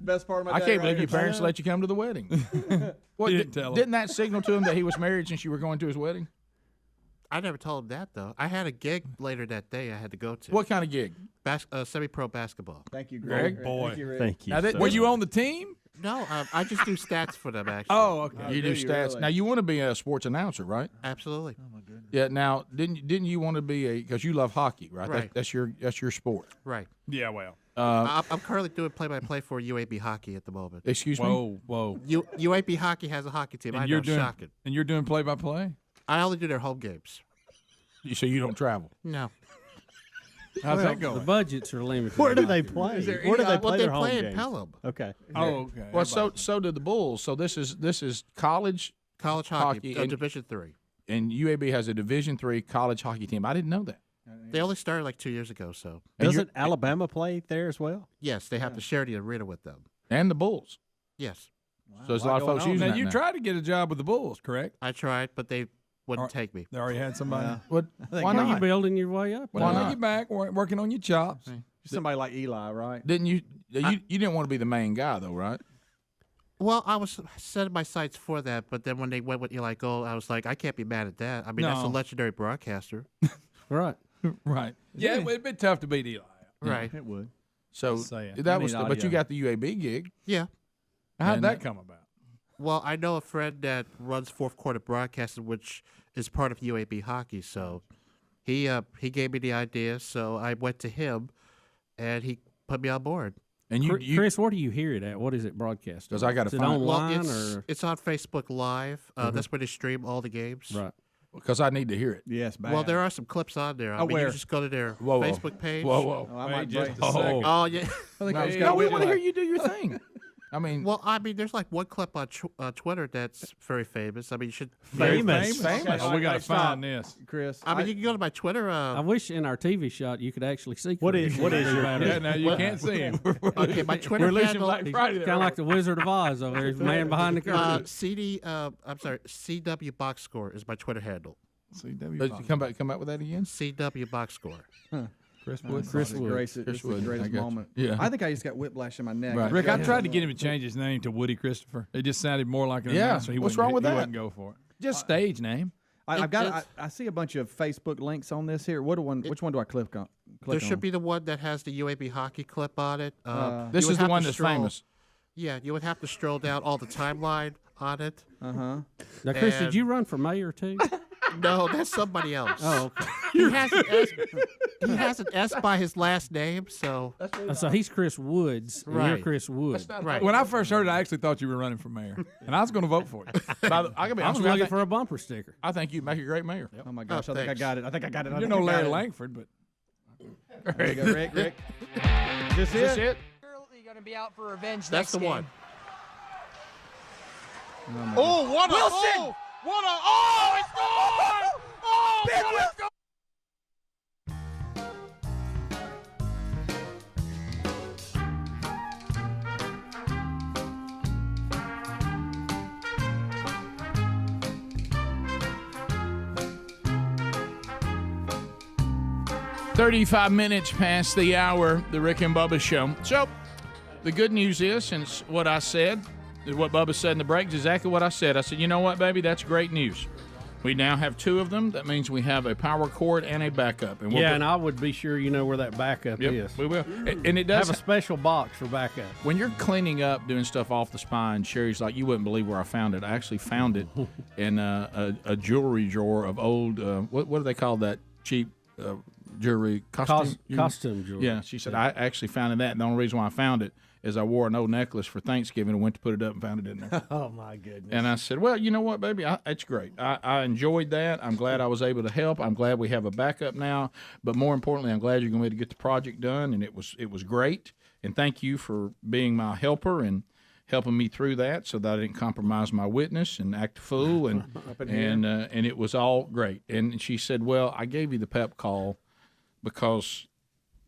S2: Best part of my
S5: I
S2: day
S5: can't
S2: right
S5: believe your
S2: here.
S5: parents let you come to the wedding. What,
S24: didn't tell him.
S5: Didn't that signal to him that he was married since you were going to his wedding?
S11: I never told him that though. I had a gig later that day I had to go to.
S5: What kind of gig?
S11: Semi-pro basketball.
S2: Thank you,
S24: Greg.
S2: Greg.
S24: Boy.
S2: Thank you, Rick.
S4: Thank you.
S5: Now,
S4: sir.
S5: were you on the team?
S11: No, I just do stats for them actually.
S24: Oh, okay.
S5: You do
S2: do you
S5: stats.
S2: really?
S5: Now you want to be a sports announcer, right?
S11: Absolutely.
S5: Yeah. Now, didn't you want to be because you love hockey, right?
S11: Right.
S5: That's your sport.
S11: Right.
S24: Yeah, well.
S11: I'm currently doing play-by-play for UAB hockey at the moment.
S5: Excuse me.
S24: Whoa.
S11: UAB hockey has a hockey team. I know, shocking.
S24: And you're doing play-by-play?
S11: I only do their home games.
S5: So you don't travel?
S11: No.
S24: How's that going?
S6: The budgets are limited.
S9: Where do they play? Where do they play their home
S11: play in
S9: games?
S11: Pelham.
S9: Okay.
S24: Oh, okay.
S5: Well, so did the Bulls. So this is college
S11: College hockey,
S5: and,
S11: Division III.
S5: and UAB has a Division III college hockey team. I didn't know that.
S11: They only started like 2 years ago, so.
S9: Doesn't Alabama play there as well?
S11: Yes, they have to share the arena with them.
S5: And the Bulls.
S11: Yes.
S5: So there's a lot of folks using
S24: Now,
S5: that
S24: you
S5: now.
S24: tried to get a job with the Bulls, correct?
S11: I tried, but they wouldn't take me.
S24: They already had somebody.
S5: What? Why
S6: Are you
S5: not?
S6: building your way up?
S24: Well,
S5: Why
S24: now
S5: not?
S24: you're back working on your chops.
S2: Somebody like Eli, right?
S5: Didn't you? You didn't want to be the main guy, though, right?
S11: Well, I was setting my sights for that, but then when they went with Eli Gold, I was like, I can't be mad at that. I mean, that's a
S24: No.
S11: legendary broadcaster.
S6: Right.
S24: Right. Yeah, it'd be tough to beat Eli.
S11: Right.
S2: It would.
S5: So
S24: Just saying.
S5: that
S2: I
S5: was,
S2: need
S5: but you
S2: audio.
S5: got the UAB gig.
S11: Yeah.
S24: How'd
S5: And,
S24: that come about?
S11: Well, I know a friend that runs Fourth Quarter Broadcasting, which is part of UAB hockey. So he gave me the idea. So I went to him, and he put me on board.
S5: And you,
S6: Chris, where do you hear it at? What is it broadcast?
S5: 'Cause I gotta
S6: Is it
S5: find-
S6: online
S11: Well,
S6: or
S11: it's on Facebook Live. That's where they stream all the games.
S6: right?
S5: because I need to hear it.
S2: Yes, bad.
S11: Well, there are some clips on there. I mean,
S2: where?
S11: you just go to their
S5: Whoa, whoa.
S11: Facebook page.
S5: Whoa.
S2: Oh, I might
S24: just
S2: break-
S24: a second.
S11: Oh, yeah.
S2: I think I just
S5: No,
S2: got
S5: we
S2: whiplash.
S5: want to hear you do your thing. I mean,
S11: Well, I mean, there's like one clip on Twitter that's very famous. I mean, you should.
S24: Famous.
S2: Okay,
S24: Oh, we got to
S2: stop.
S24: find this.
S2: Chris.
S11: I mean, you can go to my Twitter.
S6: I wish in our TV shot you could actually see.
S9: What
S6: Chris.
S9: is your
S24: Yeah, now you can't see him.
S11: Okay, my Twitter
S24: We're releasing
S11: handle.
S24: Black Friday.
S6: Kind of like the Wizard of Oz over there. He's the man behind the curtain.
S11: CW Box Score is my Twitter handle.
S5: come back with that again.
S11: CW Box Score.
S24: Chris Wood.
S2: Chris Wood. This is the
S5: Wood, I
S2: greatest
S5: got you.
S2: moment.
S5: Yeah.
S2: I think I just got whiplash in my neck.
S5: Right.
S24: Rick, I tried to get him to change his name to Woody Christopher. It just sounded more like an
S5: Yeah.
S24: announcer. He
S5: What's
S24: wouldn't-
S5: wrong with
S24: he
S5: that?
S24: wouldn't go for it.
S5: Just stage name.
S2: I've got. I see a bunch of Facebook links on this here. Which one do I click on?
S11: There should be the one that has the UAB hockey clip on it.
S5: This
S11: you would
S5: is the
S11: have
S5: one
S11: to
S5: that's
S11: stroll-
S5: famous.
S11: Yeah, you would have to stroll down all the timeline on it.
S6: Now, Chris, did
S11: and-
S6: you run for mayor too?
S11: No, that's somebody else.
S6: Oh, okay.
S11: He has an S by his last name, so
S6: So he's Chris Woods, and you're
S11: Right.
S6: Chris Wood.
S11: right.
S24: When I first heard it, I actually thought you were running for mayor, and I was going to vote for you.
S5: I can be
S6: I was
S5: honest with you,
S6: looking for a bumper sticker.
S5: I think you'd make a great mayor.
S2: Oh my gosh! I think I
S11: thanks.
S2: got it. I think I got it. I
S24: You're
S2: think
S24: no
S2: I got
S24: Larry
S2: it.
S24: Langford, but
S2: There you go, Rick. Is this it?
S17: You're going to be out for revenge
S11: That's the one.
S17: Oh, what a Wilson! What a he scored! Oh, big Wilson!
S5: "35 minutes past the hour, the Rick and Bubba Show." So, the good news is, since what I said, what Bubba said in the break is exactly what I said. I said, you know what, baby, that's great news. We now have two of them. That means we have a power cord and a backup. And we'll
S6: Yeah,
S5: put-
S6: and I would be sure you know where that backup
S5: Yep,
S6: is.
S5: we will. And it does
S6: Have a special box for backup.
S5: when you're cleaning up, doing stuff off the spine, Sherry's like, you wouldn't believe where I found it. I actually found it in a jewelry drawer of old, what do they call that cheap jewelry? Costume
S6: Jewelry.
S5: Yeah, she said, I actually found that. And the only reason why I found it is I wore an old necklace for Thanksgiving and went to put it up and found it in there.
S6: Oh, my goodness.
S5: And I said, well, you know what, baby? It's great. I enjoyed that. I'm glad I was able to help. I'm glad we have a backup now. But more importantly, I'm glad you're going to be able to get the project done. And it was great. And thank you for being my helper and helping me through that so that I didn't compromise my witness and act a fool. And and it was all great. And she said, well, I gave you the pep call because –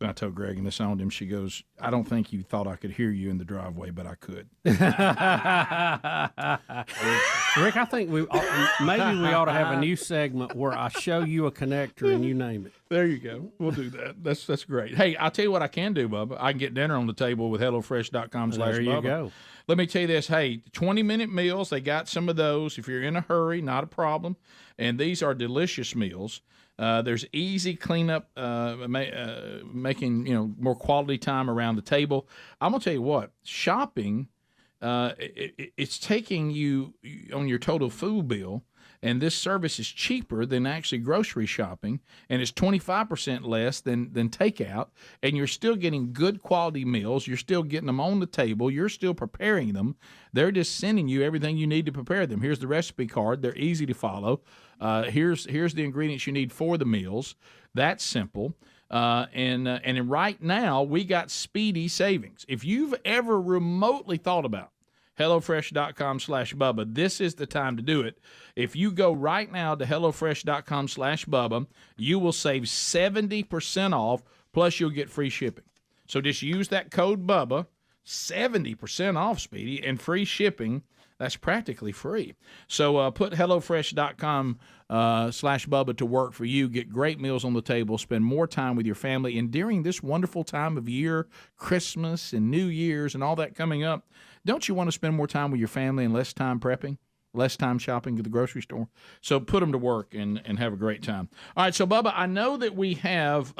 S5: and I told Greg, and this on him, she goes, I don't think you thought I could hear you in the driveway, but I could.
S6: Rick, I think maybe we ought to have a new segment where I show you a connector and you name it.
S5: There you go. We'll do that. That's great. Hey, I'll tell you what I can do, Bubba. I can get dinner on the table with HelloFresh.com/Bubba.
S6: There you go.
S5: Let me tell you this. Hey, 20-minute meals, they got some of those. If you're in a hurry, not a problem. And these are delicious meals. There's easy cleanup, making more quality time around the table. I'm gonna tell you what, shopping, it's taking you on your total food bill, and this service is cheaper than actually grocery shopping, and it's 25% less than takeout, and you're still getting good quality meals. You're still getting them on the table. You're still preparing them. They're just sending you everything you need to prepare them. Here's the recipe card. They're easy to follow. Here's the ingredients you need for the meals. That's simple. And right now, we got speedy savings. If you've ever remotely thought about HelloFresh.com/Bubba, this is the time to do it. If you go right now to HelloFresh.com/Bubba, you will save 70% off, plus you'll get free shipping. So just use that code Bubba, 70% off, Speedy, and free shipping. That's practically free. So put HelloFresh.com/Bubba to work for you. Get great meals on the table. Spend more time with your family. And during this wonderful time of year, Christmas and New Year's and all that coming up, don't you want to spend more time with your family and less time prepping, less time shopping at the grocery store? So put them to work and have a great time. All right, so Bubba, I know that we have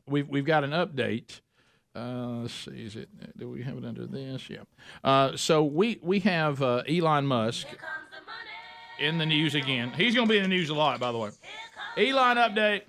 S5: we've got an update. Let's see, do we have it under this? Yeah. So we have Elon Musk in the news again. He's going to be in the news a lot, by the way. Elon update.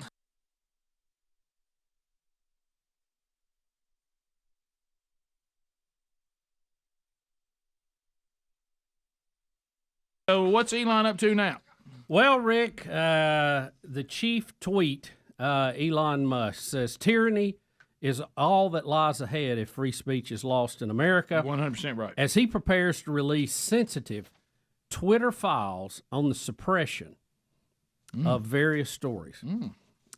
S5: So what's Elon up to now?
S6: Well, Rick, the chief tweet, Elon Musk, says tyranny is all that lies ahead if free speech is lost in America.
S5: 100% right.
S6: As he prepares to release sensitive Twitter files on the suppression of various stories,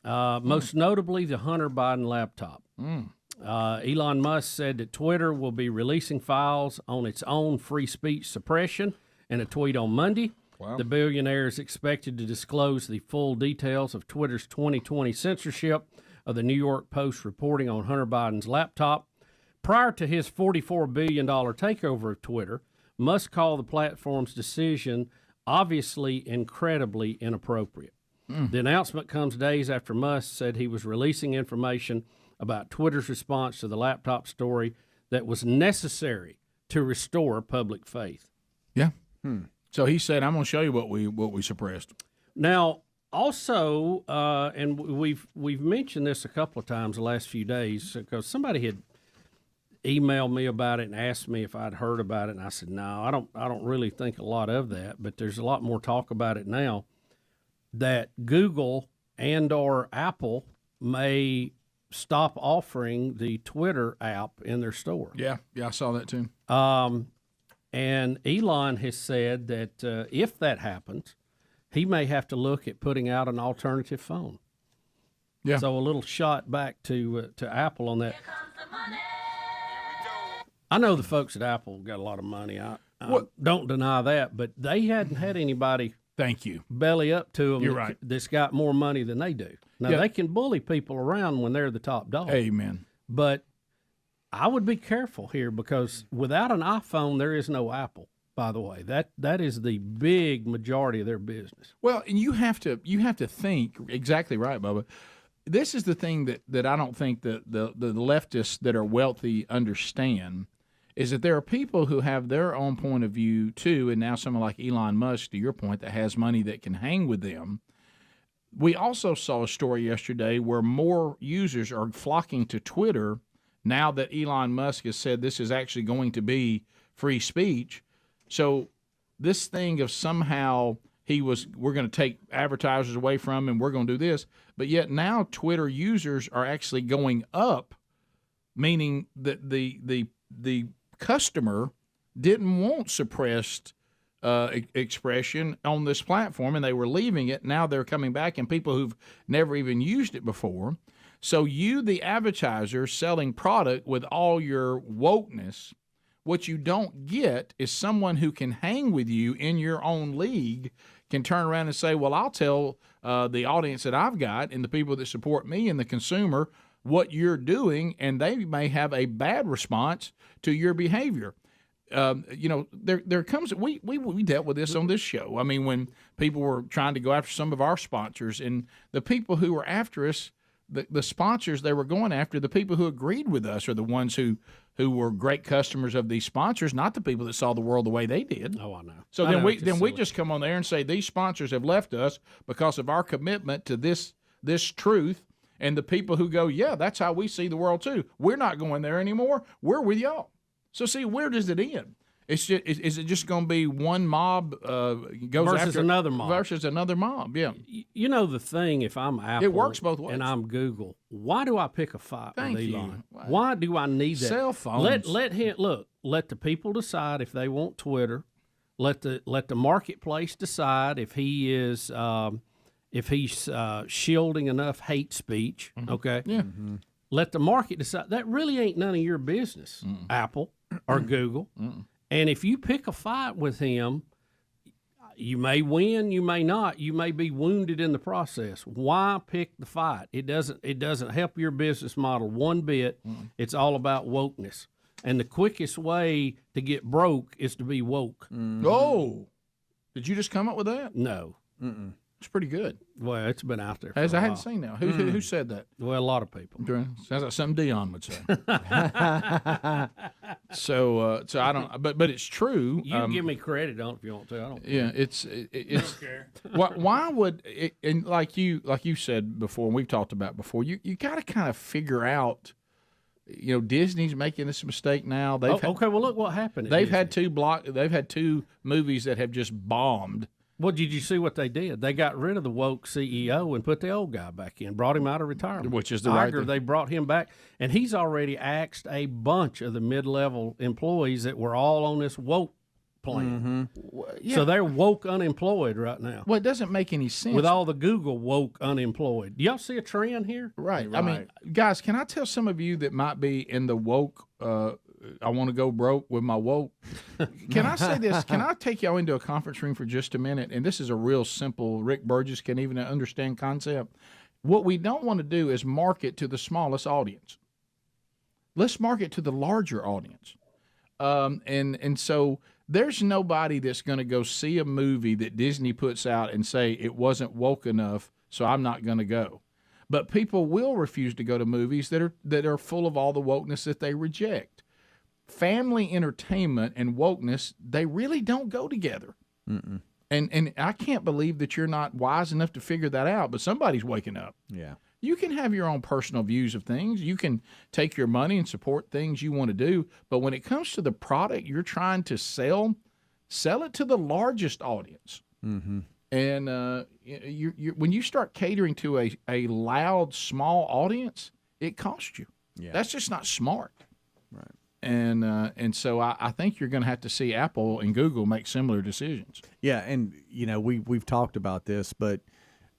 S6: most notably the Hunter Biden laptop. Elon Musk said that Twitter will be releasing files on its own free speech suppression in a tweet on Monday. Wow. The billionaire is expected to disclose the full details of Twitter's 2020 censorship of the New York Post reporting on Hunter Biden's laptop. Prior to his $44 billion takeover of Twitter, Musk called the platform's decision obviously incredibly inappropriate. The announcement comes days after Musk said he was releasing information about Twitter's response to the laptop story that was necessary to restore public faith.
S5: Yeah. So he said, "I'm going to show you what we suppressed."
S6: Now, also, and we've mentioned this a couple of times the last few days because somebody had emailed me about it and asked me if I'd heard about it, and I said, "No, I don't really think a lot of that." But there's a lot more talk about it now that Google and/or Apple may stop offering the Twitter app in their store.
S5: Yeah, I saw that too.
S6: And Elon has said that if that happens, he may have to look at putting out an alternative phone. Yeah. So a little shot back to Apple on that. Here comes the money. I know the folks at Apple got a lot of money. I don't deny that, but they hadn't had anybody.
S5: Thank you.
S6: Belly up to them.
S5: You're right.
S6: That's got more money than they do. Now they can bully people around when they're the top dog.
S5: Amen.
S6: But I would be careful here because without an iPhone, there is no Apple. By the way, that is the big majority of their business.
S5: Well, and you have to think exactly right, Bubba. This is the thing that I don't think that the leftists that are wealthy understand is that there are people who have their own point of view too, and now someone like Elon Musk, to your point, that has money that can hang with them. We also saw a story yesterday where more users are flocking to Twitter now that Elon Musk has said this is actually going to be free speech. So this thing of somehow we're going to take advertisers away from him and we're going to do this, but yet now Twitter users are actually going up, meaning that the customer didn't want suppressed expression on this platform and they were leaving it. Now they're coming back, and people who've never even used it before. So you, the advertiser selling product with all your wokeness, What you don't get is someone who can hang with you in your own league, can turn around and say, well, I'll tell the audience that I've got and the people that support me and the consumer what you're doing, and they may have a bad response to your behavior. There comes we dealt with this on this show. I mean, when people were trying to go after some of our sponsors, and the people who were after us, the sponsors they were going after, the people who agreed with us are the ones who were great customers of these sponsors, not the people that saw the world the way they did.
S6: Oh, I know.
S5: So we just come on there and say these sponsors have left us because of our commitment to this truth, and the people who go, yeah, that's how we see the world too. We're not going there anymore. We're with y'all. So see, where does it end? It's just, is it just going to be one mob goes
S6: versus
S5: after
S6: another mob?
S5: Versus another mob, yeah.
S6: You know the thing, if I'm Apple,
S5: it works both ways.
S6: And I'm Google, why do I pick a fight with Elon? Why do I need that?
S5: Cell phones.
S6: Let him look. Let the people decide if they want Twitter. Let the marketplace decide if he is if he's shielding enough hate speech.
S5: Mm-hmm.
S6: Okay.
S5: Yeah.
S6: Mm-hmm. Let the market decide. That really ain't none of your business, Apple or Google. And if you pick a fight with him, you may win, you may not. You may be wounded in the process. Why pick the fight? It doesn't help your business model one bit. It's all about wokeness. And the quickest way to get broke is to be woke.
S5: Oh, did you just come up with that?
S6: No.
S5: It's pretty good.
S6: Well, it's been out there.
S5: I hadn't seen that. Who said that?
S6: Well, a lot of people.
S5: Sounds like something Dion would say. So I don't. But it's true.
S6: You can give me credit on it if you want to. I don't.
S5: Yeah, it's. Why would it, and like you said before, and we've talked about before. You got to kind of figure out. Disney's making this mistake now.
S6: Okay, well, look what happened.
S5: They've had two movies that have just bombed.
S6: Well, did you see what they did? They got rid of the woke CEO and put the old guy back in, brought him out of retirement.
S5: Which is the right thing.
S6: They brought him back, and he's already axed a bunch of the mid-level employees that were all on this woke plan.
S5: Yeah.
S6: So they're woke unemployed right now.
S5: Well, it doesn't make any sense.
S6: With all the Google woke unemployed. Do y'all see a trend here?
S5: Right. I mean, guys, can I tell some of you that might be in the woke I want to go broke with my woke. Can I say this? Can I take y'all into a conference room for just a minute? And this is a real simple, Rick Burgess can even understand concept. What we don't want to do is market to the smallest audience. Let's market to the larger audience. And so there's nobody that's going to go see a movie that Disney puts out and say it wasn't woke enough, so I'm not going to go. But people will refuse to go to movies that are full of all the wokeness that they reject. Family entertainment and wokeness, they really don't go together.
S2: Mm-mm.
S5: And I can't believe that you're not wise enough to figure that out, but somebody's waking up.
S2: Yeah.
S5: You can have your own personal views of things. You can take your money and support things you want to do, but when it comes to the product you're trying to sell it to the largest audience.
S2: Mm-hmm.
S5: And when you start catering to a loud, small audience, it costs you.
S2: Yeah.
S5: That's just not smart.
S2: Right.
S5: And so I think you're going to have to see Apple and Google make similar decisions.
S2: Yeah, and we've talked about this, but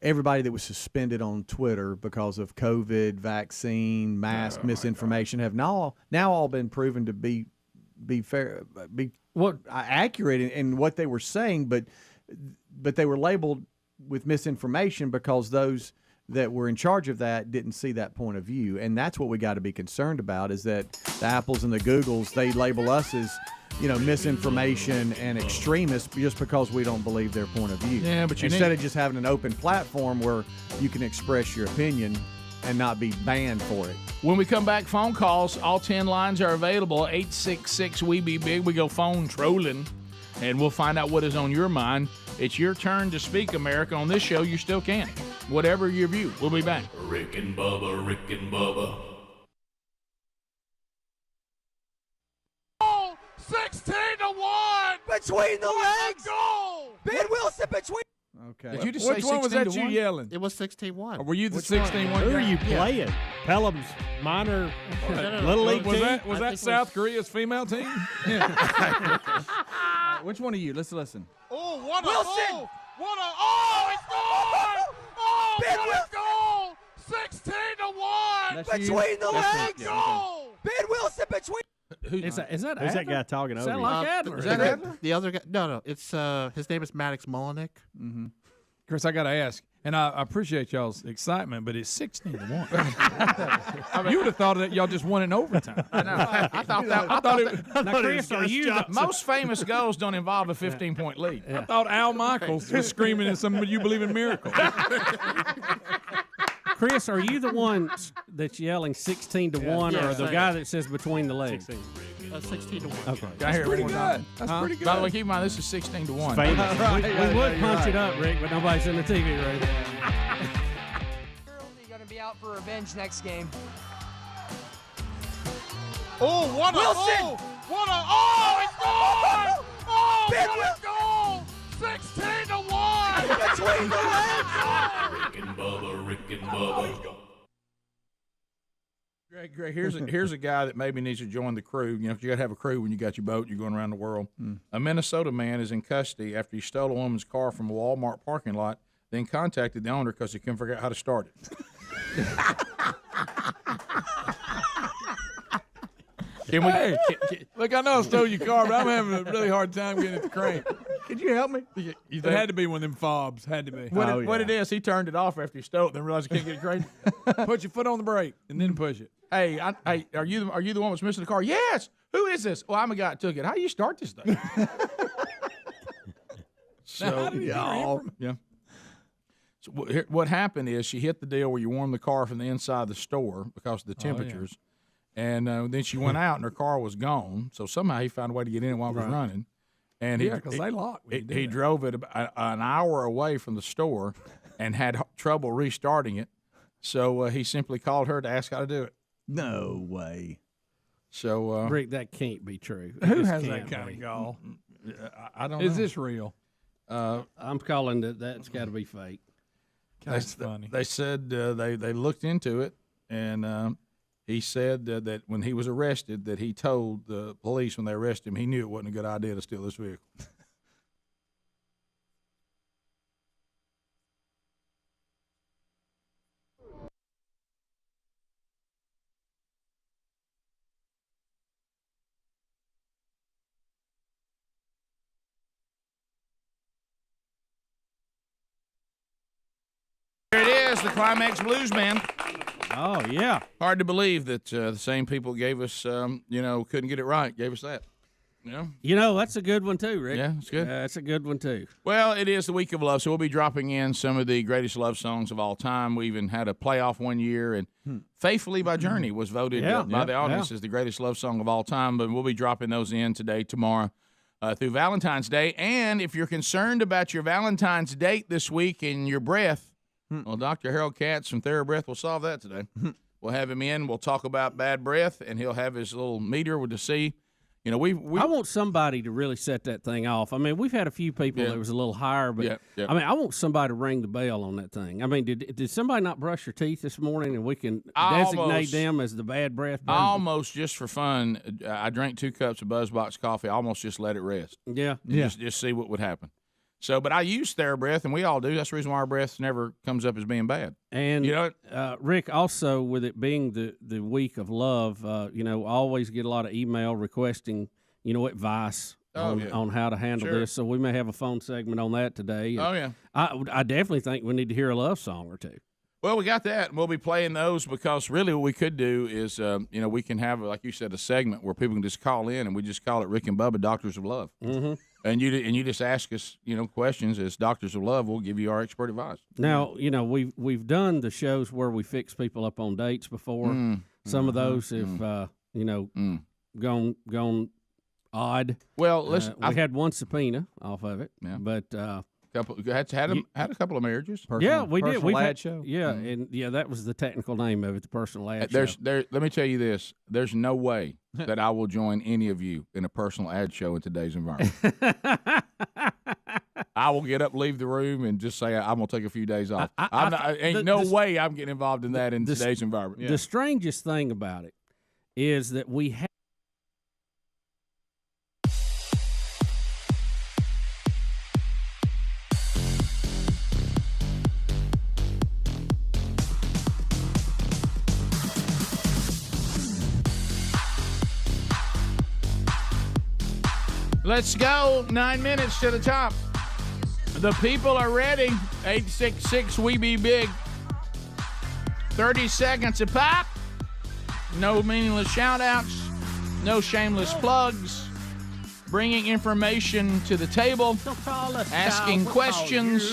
S2: everybody that was suspended on Twitter because of COVID, vaccine, mask misinformation have now all been proven to be fair, accurate in what they were saying, but they were labeled with misinformation because those that were in charge of that didn't see that point of view. And that's what we got to be concerned about, is that the Apples and the Googles, they label us as, misinformation and extremists just because we don't believe their point of view.
S5: Yeah, but
S2: instead of just having an open platform where you can express your opinion and not be banned for it.
S5: When we come back, phone calls, all 10 lines are available. 866-WE-BE-BIG. We go phone trolling, and we'll find out what is on your mind. It's your turn to speak, America. On this show, you still can. Whatever your view. We'll be back.
S1: Rick and Bubba, Rick and Bubba.
S17: 16-1! Between the legs! Goal! Ben Wilson between...
S2: Okay.
S5: Did you just say 16-1?
S3: Which one was that you yelling?
S11: It was 16-1.
S3: Or were you the 16-1
S9: Who
S3: guy?
S9: are you playing? Pelham's minor little league team?
S3: Was that South Korea's female team?
S2: Which one of you? Let's listen.
S17: Oh, what a Wilson! Oh, he scored! Oh, Ben what a goal! 16-1! Between the legs! Goal! Ben Wilson between...
S6: Is that
S9: Who's that
S6: Adler?
S9: guy talking over
S6: Sound
S9: you?
S6: like Adler.
S11: Is that Adler? The other guy? No. It's his name is Maddox Molinik.
S24: Mm-hmm. Chris, I got to ask, and I appreciate y'all's excitement, but it's 16-1. You would have thought that y'all just won in overtime.
S5: I know. I thought it.
S6: Now, Chris, are you the,
S5: Most famous goals don't involve a 15-point lead.
S24: I thought Al Michaels was screaming at some of you believe in miracles.
S6: Chris, are you the one that's yelling 16-1,
S11: Yeah,
S6: or the
S11: same.
S6: guy that says between the legs?
S11: 16-1.
S6: Okay.
S5: Can I hear it one more time?
S24: That's pretty good.
S5: By the way, keep in mind, this is 16-1.
S9: Famous.
S6: We would punch it up, Rick, but nobody's in the TV right now.
S12: You're going to be out for revenge next game.
S17: Oh, what a
S12: Wilson!
S17: Oh, he scored! Oh, what a goal! 16-1!
S12: Between the legs!
S19: Rick and Bubba.
S5: Greg, here's a guy that maybe needs to join the crew. You know, you got to have a crew when you got your boat. You're going around the world. A Minnesota man is in custody after he stole a woman's car from a Walmart parking lot, then contacted the owner because he couldn't figure out how to start it.
S24: Look, I know I stole your car, but I'm having a really hard time getting it to crank. Could you help me? It had to be one of them fobs. Had to be.
S5: What it is, he turned it off after he stole it, then realized he can't get it cranked.
S24: Put your foot on the brake and then push it.
S5: Hey, are you the one that's missing the car? Yes. Who is this? Well, I'm a guy that took it. How do you start this thing? So what happened is she hit the deal where you warm the car from the inside of the store because of the temperatures, and then she went out and her car was gone. So somehow he found a way to get in while it was running, and
S24: because they lock.
S5: He drove it about an hour away from the store and had trouble restarting it. So he simply called her to ask how to do it.
S9: No way.
S5: So
S6: Rick, that can't be true.
S24: Who has that kind of gall?
S5: I don't know.
S24: Is this real?
S6: I'm calling that's got to be fake.
S24: That's funny.
S5: They said they looked into it, and he said that when he was arrested, that he told the police when they arrested him, he knew it wasn't a good idea to steal this vehicle. Here it is, the Climax Blues Band.
S6: Oh, yeah.
S5: Hard to believe that the same people gave us, couldn't get it right, gave us that.
S6: That's a good one, too, Rick.
S5: Yeah, it's good.
S6: That's a good one, too.
S5: Well, it is the week of love, so we'll be dropping in some of the greatest love songs of all time. We even had a playoff one year, and Faithfully by Journey was voted by the audience as the greatest love song of all time, but we'll be dropping those in today, tomorrow, through Valentine's Day. And if you're concerned about your Valentine's date this week and your breath, well, Dr. Harold Katz from TheraBreath will solve that today. We'll have him in. We'll talk about bad breath, and he'll have his little meter to see. I
S6: want somebody to really set that thing off. I mean, we've had a few people that was a little higher, but I mean, I want somebody to ring the bell on that thing. I mean, did somebody not brush their teeth this morning, and we can designate them as the bad breath person?
S5: Almost just for fun, I drank 2 cups of BuzzBox coffee. I almost just let it rest. Just see what would happen. So, but I use TheraBreath, and we all do. That's the reason why our breath never comes up as being bad.
S6: And Rick, also with it being the week of love, I always get a lot of email requesting, advice on how to handle this. So we may have a phone segment on that today. I definitely think we need to hear a love song or two.
S5: Well, we got that, and we'll be playing those because really what we could do is, we can have, like you said, a segment where people can just call in, and we just call it Rick and Bubba Doctors of Love.
S6: Mm-hmm.
S5: And you just ask us, questions as Doctors of Love. We'll give you our expert advice.
S6: Now, we've done the shows where we fix people up on dates before. Some of those have, gone odd.
S5: Well, listen,
S6: we had one subpoena off of it, but
S5: had a couple of marriages.
S6: We did.
S2: Personal ad show.
S6: Yeah, and that was the technical name of it, the personal ad
S5: show.
S6: Let
S5: me tell you this: there's no way that I will join any of you in a personal ad show in today's environment. I will get up, leave the room, and just say I'm gonna take a few days off. Ain't no way I'm getting involved in that in today's environment.
S6: The strangest thing about it is that we have.
S5: Let's go. 9 minutes to the top. The people are ready. 866 We Be Big. 30 seconds a pop. No meaningless shout-outs. No shameless plugs. Bringing information to the table. Asking questions.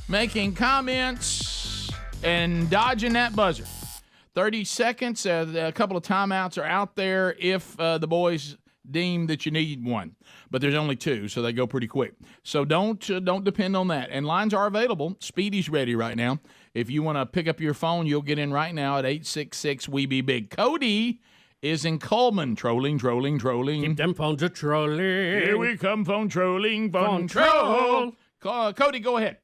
S5: Making comments. And dodging that buzzer. 30 seconds. A couple of timeouts are out there if the boys deem that you need one. But there's only 2, so they go pretty quick. So don't depend on that. And lines are available. Speedy's ready right now. If you want to pick up your phone, you'll get in right now at 866 We Be Big. Cody is in Coleman. Trolling.
S6: Keep them phones a trolling.
S5: Here we come, phone trolling. Phone troll. Cody, go ahead.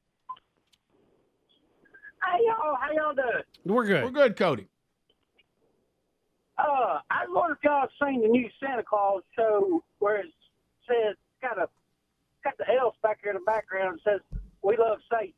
S14: Hey, y'all. How y'all doing?
S6: We're good.
S5: We're good, Cody.
S14: I wonder if y'all have seen the new Santa Claus show where it says, got the elves back here in the background. It says, "We love Satan."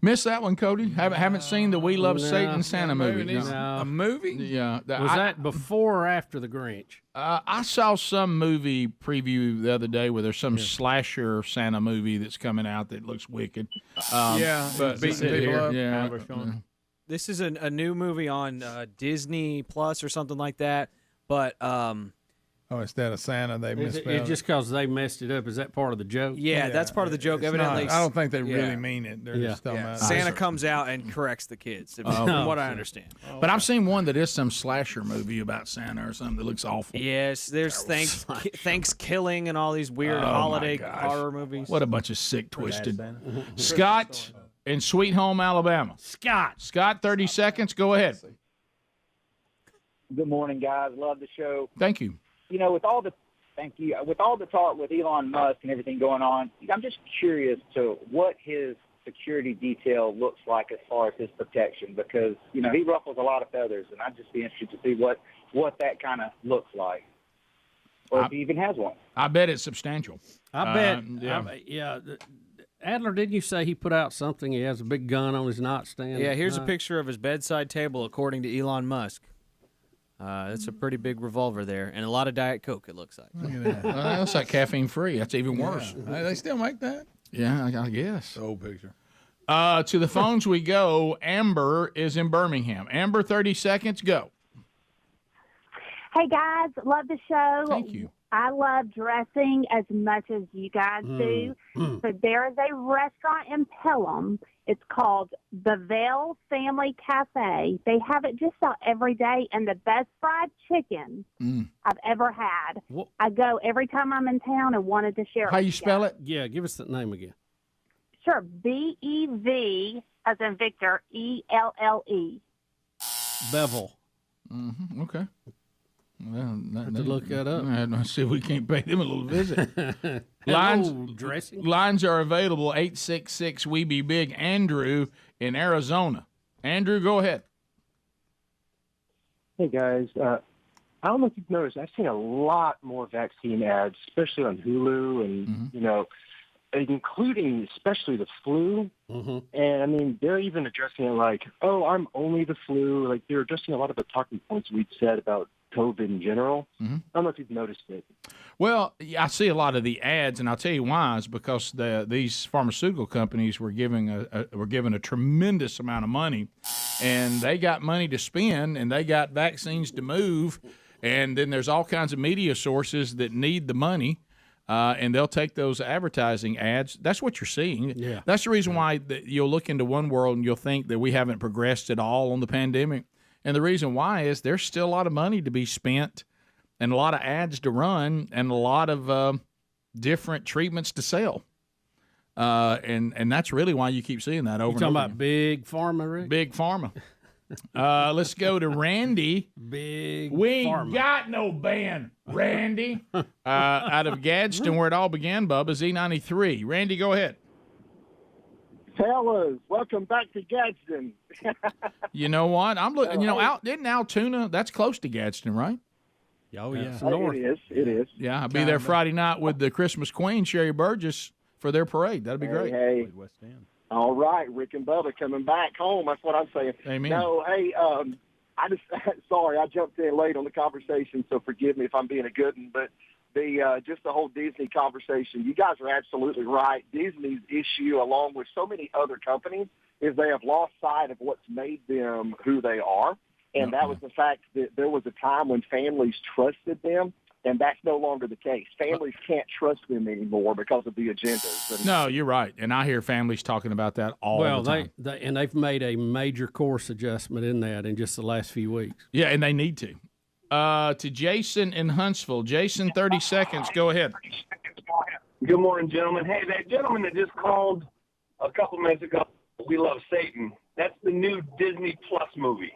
S5: Missed that one, Cody. Haven't seen the We Love Satan Santa movie.
S6: No.
S3: A movie?
S5: Yeah.
S6: Was that before or after the Grinch?
S5: I saw some movie preview the other day where there's some slasher Santa movie that's coming out that looks wicked.
S3: But beating people up.
S5: Yeah.
S18: This is a new movie on Disney Plus or something like that. But
S3: instead of Santa, they misspelled
S6: it. Just because they messed it up, is that part of the joke?
S18: Yeah, that's part of the joke. Evidently,
S3: I don't think they really mean it. They're just talking about
S18: Santa comes out and corrects the kids, from what I understand.
S5: But I've seen one that is some slasher movie about Santa or something that looks awful.
S18: Yes, there's Thanksgiving and all these weird holiday horror movies.
S5: What a bunch of sick, twisted. Scott in Sweet Home, Alabama. Scott, 30 seconds. Go ahead.
S13: Good morning, guys. Love the show.
S5: Thank you.
S13: You know, with all the talk with Elon Musk and everything going on, I'm just curious to what his security detail looks like as far as his protection, because he ruffles a lot of feathers, and I'd just be interested to see what that kind of looks like, or if he even has one.
S5: I bet it's substantial.
S6: I bet. Yeah. Adler, didn't you say he put out something? He has a big gun on his nightstand.
S18: Yeah, here's a picture of his bedside table, according to Elon Musk. That's a pretty big revolver there, and a lot of Diet Coke, it looks like.
S5: Look at that. Well, that's like caffeine-free. That's even worse.
S3: They still make that?
S5: Yeah, I guess.
S3: The old picture.
S5: To the phones we go. Amber is in Birmingham. Amber, 30 seconds, go.
S21: Hey, guys. Love the show.
S5: Thank you.
S21: I love dressing as much as you guys do. So there is a restaurant in Pelham. It's called the Veil Family Cafe. They have it just about every day, and the best fried chicken I've ever had. I go every time I'm in town and wanted to share it.
S5: How you spell it?
S6: Yeah, give us the name again.
S21: Sure. B-E-V, as in Victor, E-L-L-E.
S6: Bevel.
S5: Mm-hmm. Okay. Well,
S6: have to look that up.
S5: Let's see if we can't pay them a little visit.
S6: Dressing.
S5: Lines are available, 866 We Be Big. Andrew in Arizona. Andrew, go ahead.
S22: Hey, guys. I don't know if you've noticed, I've seen a lot more vaccine ads, especially on Hulu and, including especially the flu. And, I mean, they're even addressing it like, oh, I'm only the flu. Like, they're addressing a lot of the talking points we'd said about COVID in general. I don't know if you've noticed it.
S5: Well, I see a lot of the ads, and I'll tell you why. Is because these pharmaceutical companies were given a tremendous amount of money, and they got money to spend, and they got vaccines to move, and then there's all kinds of media sources that need the money, and they'll take those advertising ads. That's what you're seeing.
S6: Yeah.
S5: That's the reason why you'll look into one world and you'll think that we haven't progressed at all on the pandemic. And the reason why is there's still a lot of money to be spent and a lot of ads to run and a lot of different treatments to sell. And that's really why you keep seeing that over and over.
S6: You talking about Big Pharma, Rick?
S5: Big Pharma. Let's go to Randy.
S6: We
S5: ain't got no band, Randy. Out of Gadsden, where it all began, Bubba, Z93. Randy, go ahead.
S14: Fellas, welcome back to Gadsden.
S5: You know what? I'm looking. Isn't Altoona? That's close to Gadsden, right?
S6: Oh yeah,
S14: It is.
S5: Yeah, I'll be there Friday night with the Christmas Queen, Sherry Burgess, for their parade. That'd be great.
S14: Hey. All right, Rick and Bubba coming back home. That's what I'm saying.
S5: Amen.
S14: No, hey, I just sorry I jumped in late on the conversation, so forgive me if I'm being a good one. But
S10: just the whole Disney conversation. You guys are absolutely right. Disney's issue, along with so many other companies, is they have lost sight of what's made them who they are. And that was the fact that there was a time when families trusted them, and that's no longer the case. Families can't trust them anymore because of the agendas. And
S5: No, you're right. And I hear families talking about that all the time.
S6: And they've made a major course adjustment in that in just the last few weeks.
S5: Yeah, and they need to. To Jason in Huntsville. Jason, 30 seconds. Go ahead.
S15: Good morning, gentlemen. Hey, that gentleman that just called a couple minutes ago, We Love Satan, that's the new Disney Plus movie.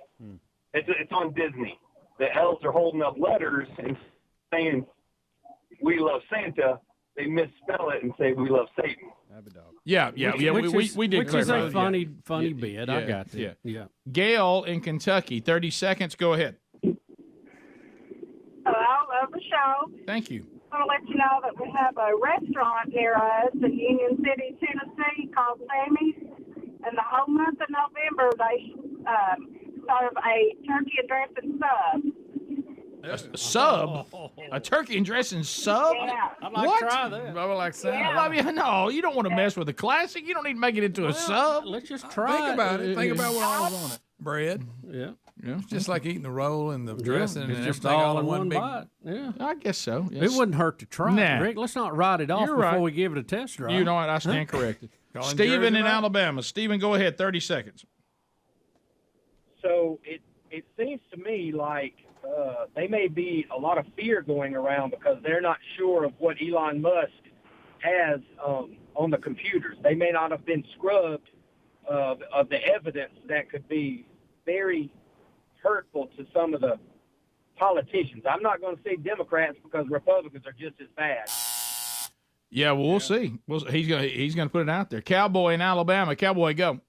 S15: It's on Disney. The elves are holding up letters and saying, "We love Santa." They misspell it and say, "We love Satan."
S5: Yeah. We did.
S6: Which is a funny
S5: Yeah.
S6: bit. I got that.
S5: Yeah. Gail in Kentucky, 30 seconds. Go ahead.
S16: Hello, love the show.
S5: Thank you.
S16: I want to let you know that we have a restaurant near us in Union City, Tennessee called Sammy's. And the whole month of November, they serve a turkey and dressing sub.
S5: A sub? A turkey and dressing sub?
S16: Yeah.
S6: I'd like
S5: What?
S6: to try that.
S3: Bubba like Santa.
S16: Yeah.
S5: I mean, no, you don't want to mess with a classic. You don't need to make it into a sub.
S6: Let's just try
S3: Think
S6: it.
S3: about it. Think about what all is on it. Bread.
S6: Yeah.
S3: It's just like eating the roll and the dressing
S6: It's
S3: and
S6: just
S3: everything
S6: all in
S3: in
S6: one
S3: big.
S6: bite. Yeah.
S5: I guess so.
S6: It wouldn't hurt to try
S5: Nah.
S6: it, Rick. Let's not write it off
S5: You're
S6: before
S5: right.
S6: we give it a test drive.
S5: You know what? I stand corrected.
S3: Calling
S5: Stephen
S3: Jersey
S5: in
S3: about it?
S5: Alabama. Stephen, go ahead. 30 seconds.
S23: So it seems to me like they may be a lot of fear going around because they're not sure of what Elon Musk has on the computers. They may not have been scrubbed of the evidence that could be very hurtful to some of the politicians. I'm not going to say Democrats because Republicans are just as bad.
S5: Yeah, well, we'll see. He's gonna put it out there. Cowboy in Alabama. Cowboy, go.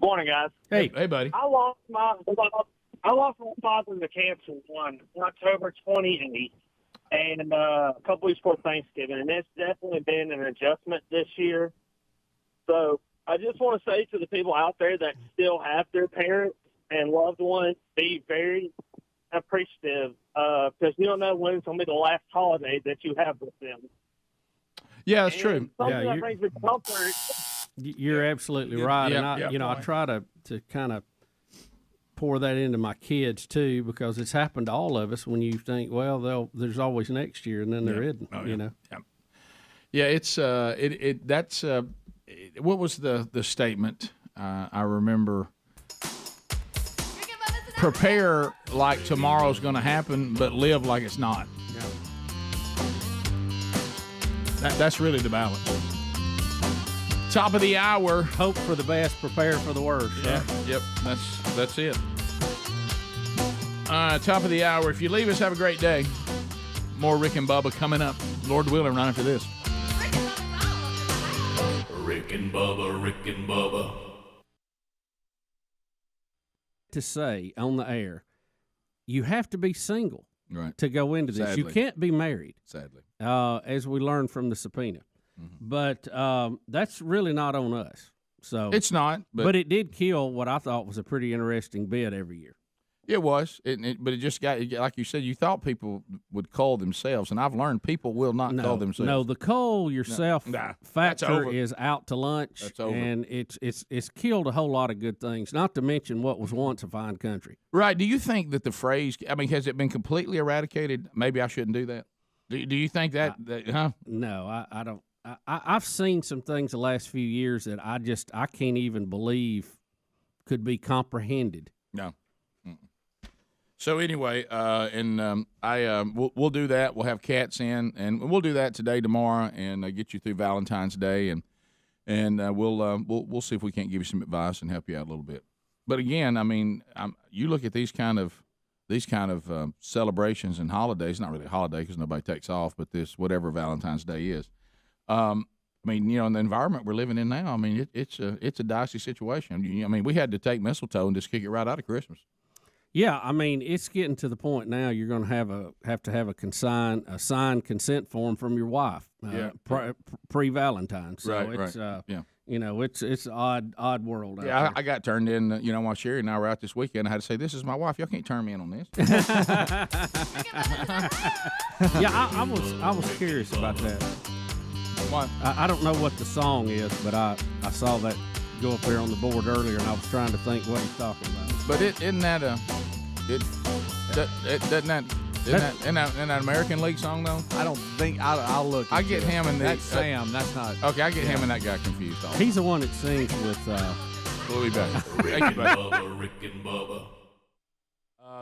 S25: Morning, guys.
S5: Hey, buddy.
S25: I lost my father to cancer on October 28th, and a couple weeks before Thanksgiving, and it's definitely been an adjustment this year. So I just want to say to the people out there that still have their parents and loved ones, be very appreciative because you don't know when it's going to be the last holiday that you have with them.
S5: Yeah, that's true.
S25: Something that brings me comfort.
S6: You're absolutely right,
S5: Yeah,
S6: and
S5: yeah.
S6: I try to kind of pour that into my kids too because it's happened to all of us. When you think, well, there's always next year, and then there isn't.
S5: Oh, yeah.
S6: You know.
S5: Yeah, it's that's what was the statement? I remember. Prepare like tomorrow's going to happen, but live like it's not. That's really the balance. Top of the hour.
S6: Hope for the best, prepare for the worst.
S5: Yeah.
S6: Right?
S5: Yep. That's it. Top of the hour. If you leave us, have a great day. More Rick and Bubba coming up. Lord willing, right after this.
S19: Rick and Bubba, Rick and Bubba.
S6: To say on the air, you have to be single
S5: right.
S6: to go into this.
S5: Sadly.
S6: You can't be married.
S5: Sadly.
S6: As we learned from the subpoena.
S5: Mm-hmm.
S6: But that's really not on us. So
S5: It's not.
S6: But it did kill what I thought was a pretty interesting bid every year.
S5: It was, but it just got, like you said, you thought people would cull themselves, and I've learned people will not cull themselves.
S6: No, the cull yourself factor is out to lunch,
S5: That's over.
S6: and it's killed a whole lot of good things, not to mention what was once a fine country.
S5: Right. Do you think that the phrase, I mean, has it been completely eradicated? Maybe I shouldn't do that. Do you think that huh?
S6: No, I don't. I've seen some things the last few years that I can't even believe could be comprehended.
S5: No. So anyway, we'll do that. We'll have cats in, and we'll do that today, tomorrow, and get you through Valentine's Day, and we'll see if we can't give you some advice and help you out a little bit. But again, I mean, you look at these kind of celebrations and holidays. Not really a holiday because nobody takes off, but this whatever Valentine's Day is. I mean, in the environment we're living in now, I mean, it's a dicey situation. I mean, we had to take mistletoe and just kick it right out of Christmas.
S6: Yeah, I mean, it's getting to the point now you're going to have to have a signed consent form from your wife pre-Valentine's. So
S5: right,
S6: it's,
S5: right.
S6: You know, it's odd world. Out
S5: Yeah,
S6: there.
S5: I got turned in. While Sherry and I were out this weekend, I had to say, "This is my wife. Y'all can't turn me in on this."
S6: Yeah, I was curious about that.
S5: What?
S6: I don't know what the song is, but I saw that go up there on the board earlier, and I was trying to think what he's talking about.
S5: But isn't that isn't that an American League song though?
S2: I don't think I'll look.
S5: I get him and
S2: that's Sam. That's not.
S5: Okay, I get him and that guy confused. Also.
S6: He's the one that sings with.
S5: We'll be back. Thank you, buddy.
S19: Rick and Bubba.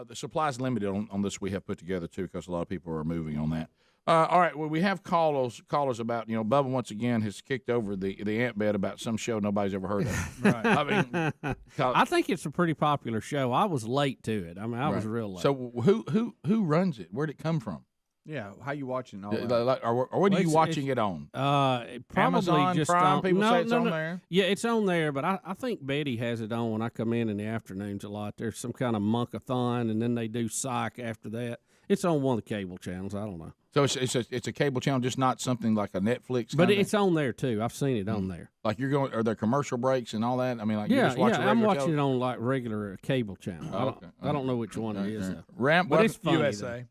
S5: The supply's limited on this we have put together too, because a lot of people are moving on that. All right, well, we have callers about, Bubba once again has kicked over the ant bed about some show nobody's ever heard of.
S6: Right.
S5: I mean,
S6: I think it's a pretty popular show. I was late to it. I mean, I was real late.
S5: So who runs it? Where'd it come from?
S2: Yeah, how you watching all
S5: Or what are you watching it on?
S6: Probably
S5: Amazon
S6: just
S5: Prime.
S6: on,
S5: People
S6: no,
S5: say it's
S6: no,
S5: on
S6: no.
S5: there.
S6: Yeah, it's on there, but I think Betty has it on when I come in the afternoons a lot. There's some kind of monkathon, and then they do psych after that. It's on one of the cable channels. I don't know.
S5: So it's a cable channel, just not something like a Netflix.
S6: But it's on there too. I've seen it on there.
S5: Like you're going, are there commercial breaks and all that? I mean, like you
S6: Yeah,
S5: just watch
S6: I'm watching it on like regular cable channel.
S5: Okay.
S6: I don't know which one it is. Though.
S5: Ramp,
S6: but it's
S5: welcome,
S6: funny,
S5: USA.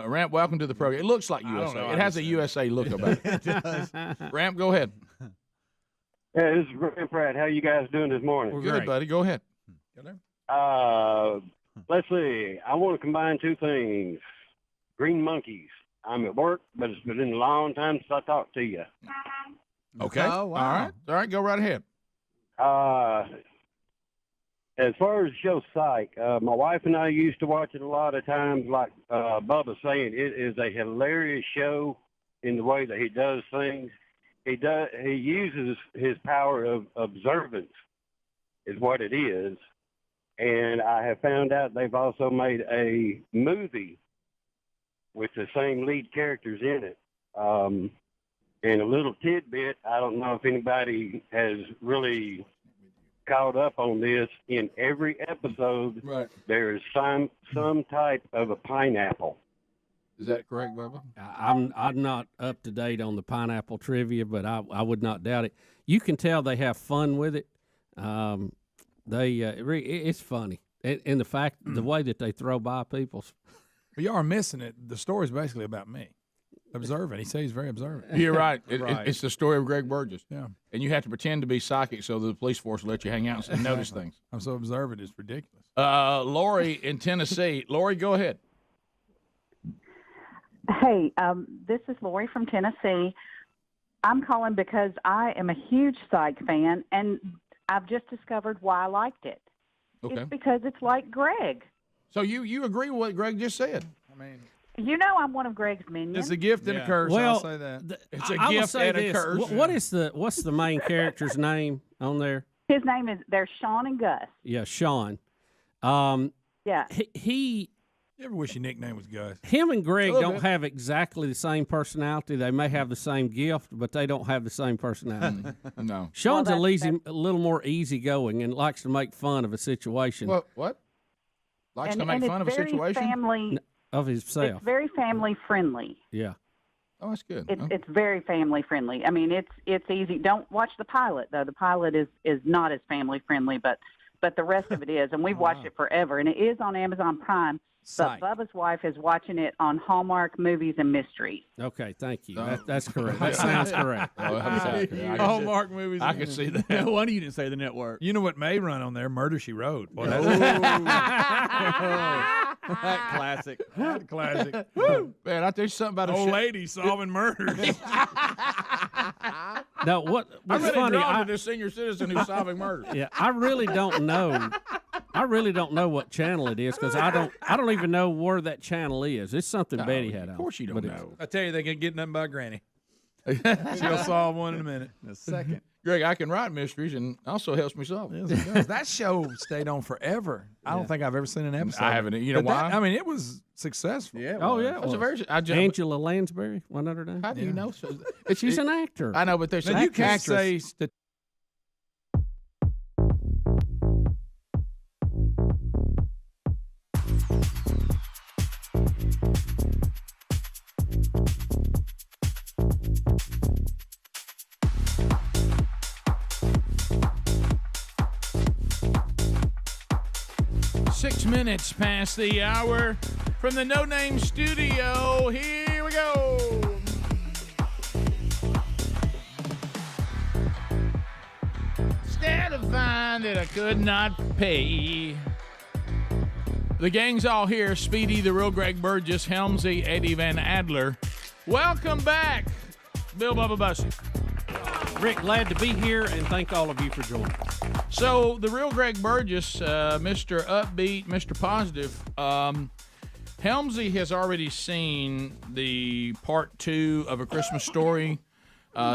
S5: Ramp, welcome to the program. It looks like
S3: I don't
S5: USA.
S3: know,
S5: It has a USA look about it.
S2: It does.
S5: Ramp, go ahead.
S1: Hey, this is Ramp Pratt. How you guys doing this morning?
S5: We're good, buddy. Go ahead.
S1: Let's see. I want to combine two things. Green monkeys. I'm at work, but it's been a long time since I talked to you.
S5: Okay.
S2: Oh, wow.
S5: All right. Go right ahead.
S1: As far as the show Psych, my wife and I used to watch it a lot of times. Like Bubba's saying, it is a hilarious show in the way that he does things. He uses his power of observance, is what it is. And I have found out they've also made a movie with the same lead characters in it. And a little tidbit, I don't know if anybody has really caught up on this. In every episode, there is some type of a pineapple.
S5: Is that correct, Bubba?
S6: I'm not up to date on the pineapple trivia, but I would not doubt it. You can tell they have fun with it. It's funny, and the way that they throw by people.
S3: But y'all are missing it. The story's basically about me. Observant. He says he's very observant.
S5: You're right.
S3: Right.
S5: It's the story of Greg Burgess.
S3: Yeah.
S5: And you have to pretend to be psychic so the police force will let you hang out and notice things.
S3: I'm so observant, it's ridiculous.
S5: Lori in Tennessee. Lori, go ahead.
S4: Hey, this is Lori from Tennessee. I'm calling because I am a huge Psych fan, and I've just discovered why I liked it.
S5: Okay.
S4: It's because it's like Greg.
S5: So you agree with what Greg just said?
S3: I mean,
S4: you know I'm one of Greg's minions.
S3: it's a gift and a curse.
S6: Well,
S3: I'll say that.
S5: It's a
S6: I will
S5: gift
S6: say
S5: and a
S6: this.
S5: curse.
S6: What's the main character's name on there?
S4: His name is, there's Sean and Gus.
S6: Yeah, Sean.
S4: Yeah.
S6: He
S3: You ever wish your nickname was Gus?
S6: Him and Greg
S3: A little
S6: don't
S3: bit.
S6: have exactly the same personality. They may have the same gift, but they don't have the same personality.
S5: No.
S6: Sean's
S4: Well,
S6: a little more easygoing and likes to make fun of a situation.
S5: What? Likes
S4: and,
S5: to make
S4: and
S5: fun of
S4: it's
S5: a
S4: very
S5: situation?
S4: Family,
S6: of himself.
S4: it's very family friendly.
S6: Yeah.
S5: Oh, that's good.
S4: It's very family friendly. I mean, it's easy. Don't watch the pilot though. The pilot is not as family friendly, but the rest of it is, and we've watched it forever, and it is on Amazon Prime.
S6: Psych.
S4: But Bubba's wife is watching it on Hallmark Movies and Mysteries.
S6: Okay, thank you. That's correct. That sounds correct.
S3: Hallmark movies.
S5: I could see that.
S2: No wonder you didn't say the network.
S3: You know what may run on there? Murder, She Wrote. Boy, that's
S2: Classic.
S3: classic.
S5: Woo! Man, I tell you something about a
S3: Old
S5: show.
S3: lady solving murders.
S6: Now, what's
S5: I'm really
S6: funny?
S5: drawn to this senior citizen who's solving murders.
S6: Yeah, I really don't know. I really don't know what channel it is because I don't even know where that channel is. It's something
S5: No,
S6: Betty had on.
S5: Of course you don't know.
S3: I tell you, they can get nothing by Granny. She'll solve one in a minute.
S2: In a second.
S5: Greg, I can write mysteries and also helps me solve it.
S3: Yes, it does. That show stayed on forever. I don't think I've ever seen an episode.
S5: I haven't. You know
S3: But that-
S5: why?
S3: I mean, it was successful.
S2: Yeah.
S6: Oh yeah, it
S5: That's a
S6: was.
S5: very.
S6: Angela Lansbury, one of her name.
S5: How do you know?
S6: She's an actor.
S5: I know, but there's
S3: Now,
S5: an
S3: you can't
S5: actress.
S3: say that.
S5: minutes past the hour from the No Name Studio. Here we go. Instead of fine that I could not pay. The gang's all here. Speedy, the real Greg Burgess, Helmsy, Eddie Van Adler. Welcome back, Bill Bubba Bussey.
S6: Rick, glad to be here, and thank all of you for joining.
S5: So, the real Greg Burgess, Mr. Upbeat, Mr. Positive, Helmsy has already seen the part 2 of A Christmas Story.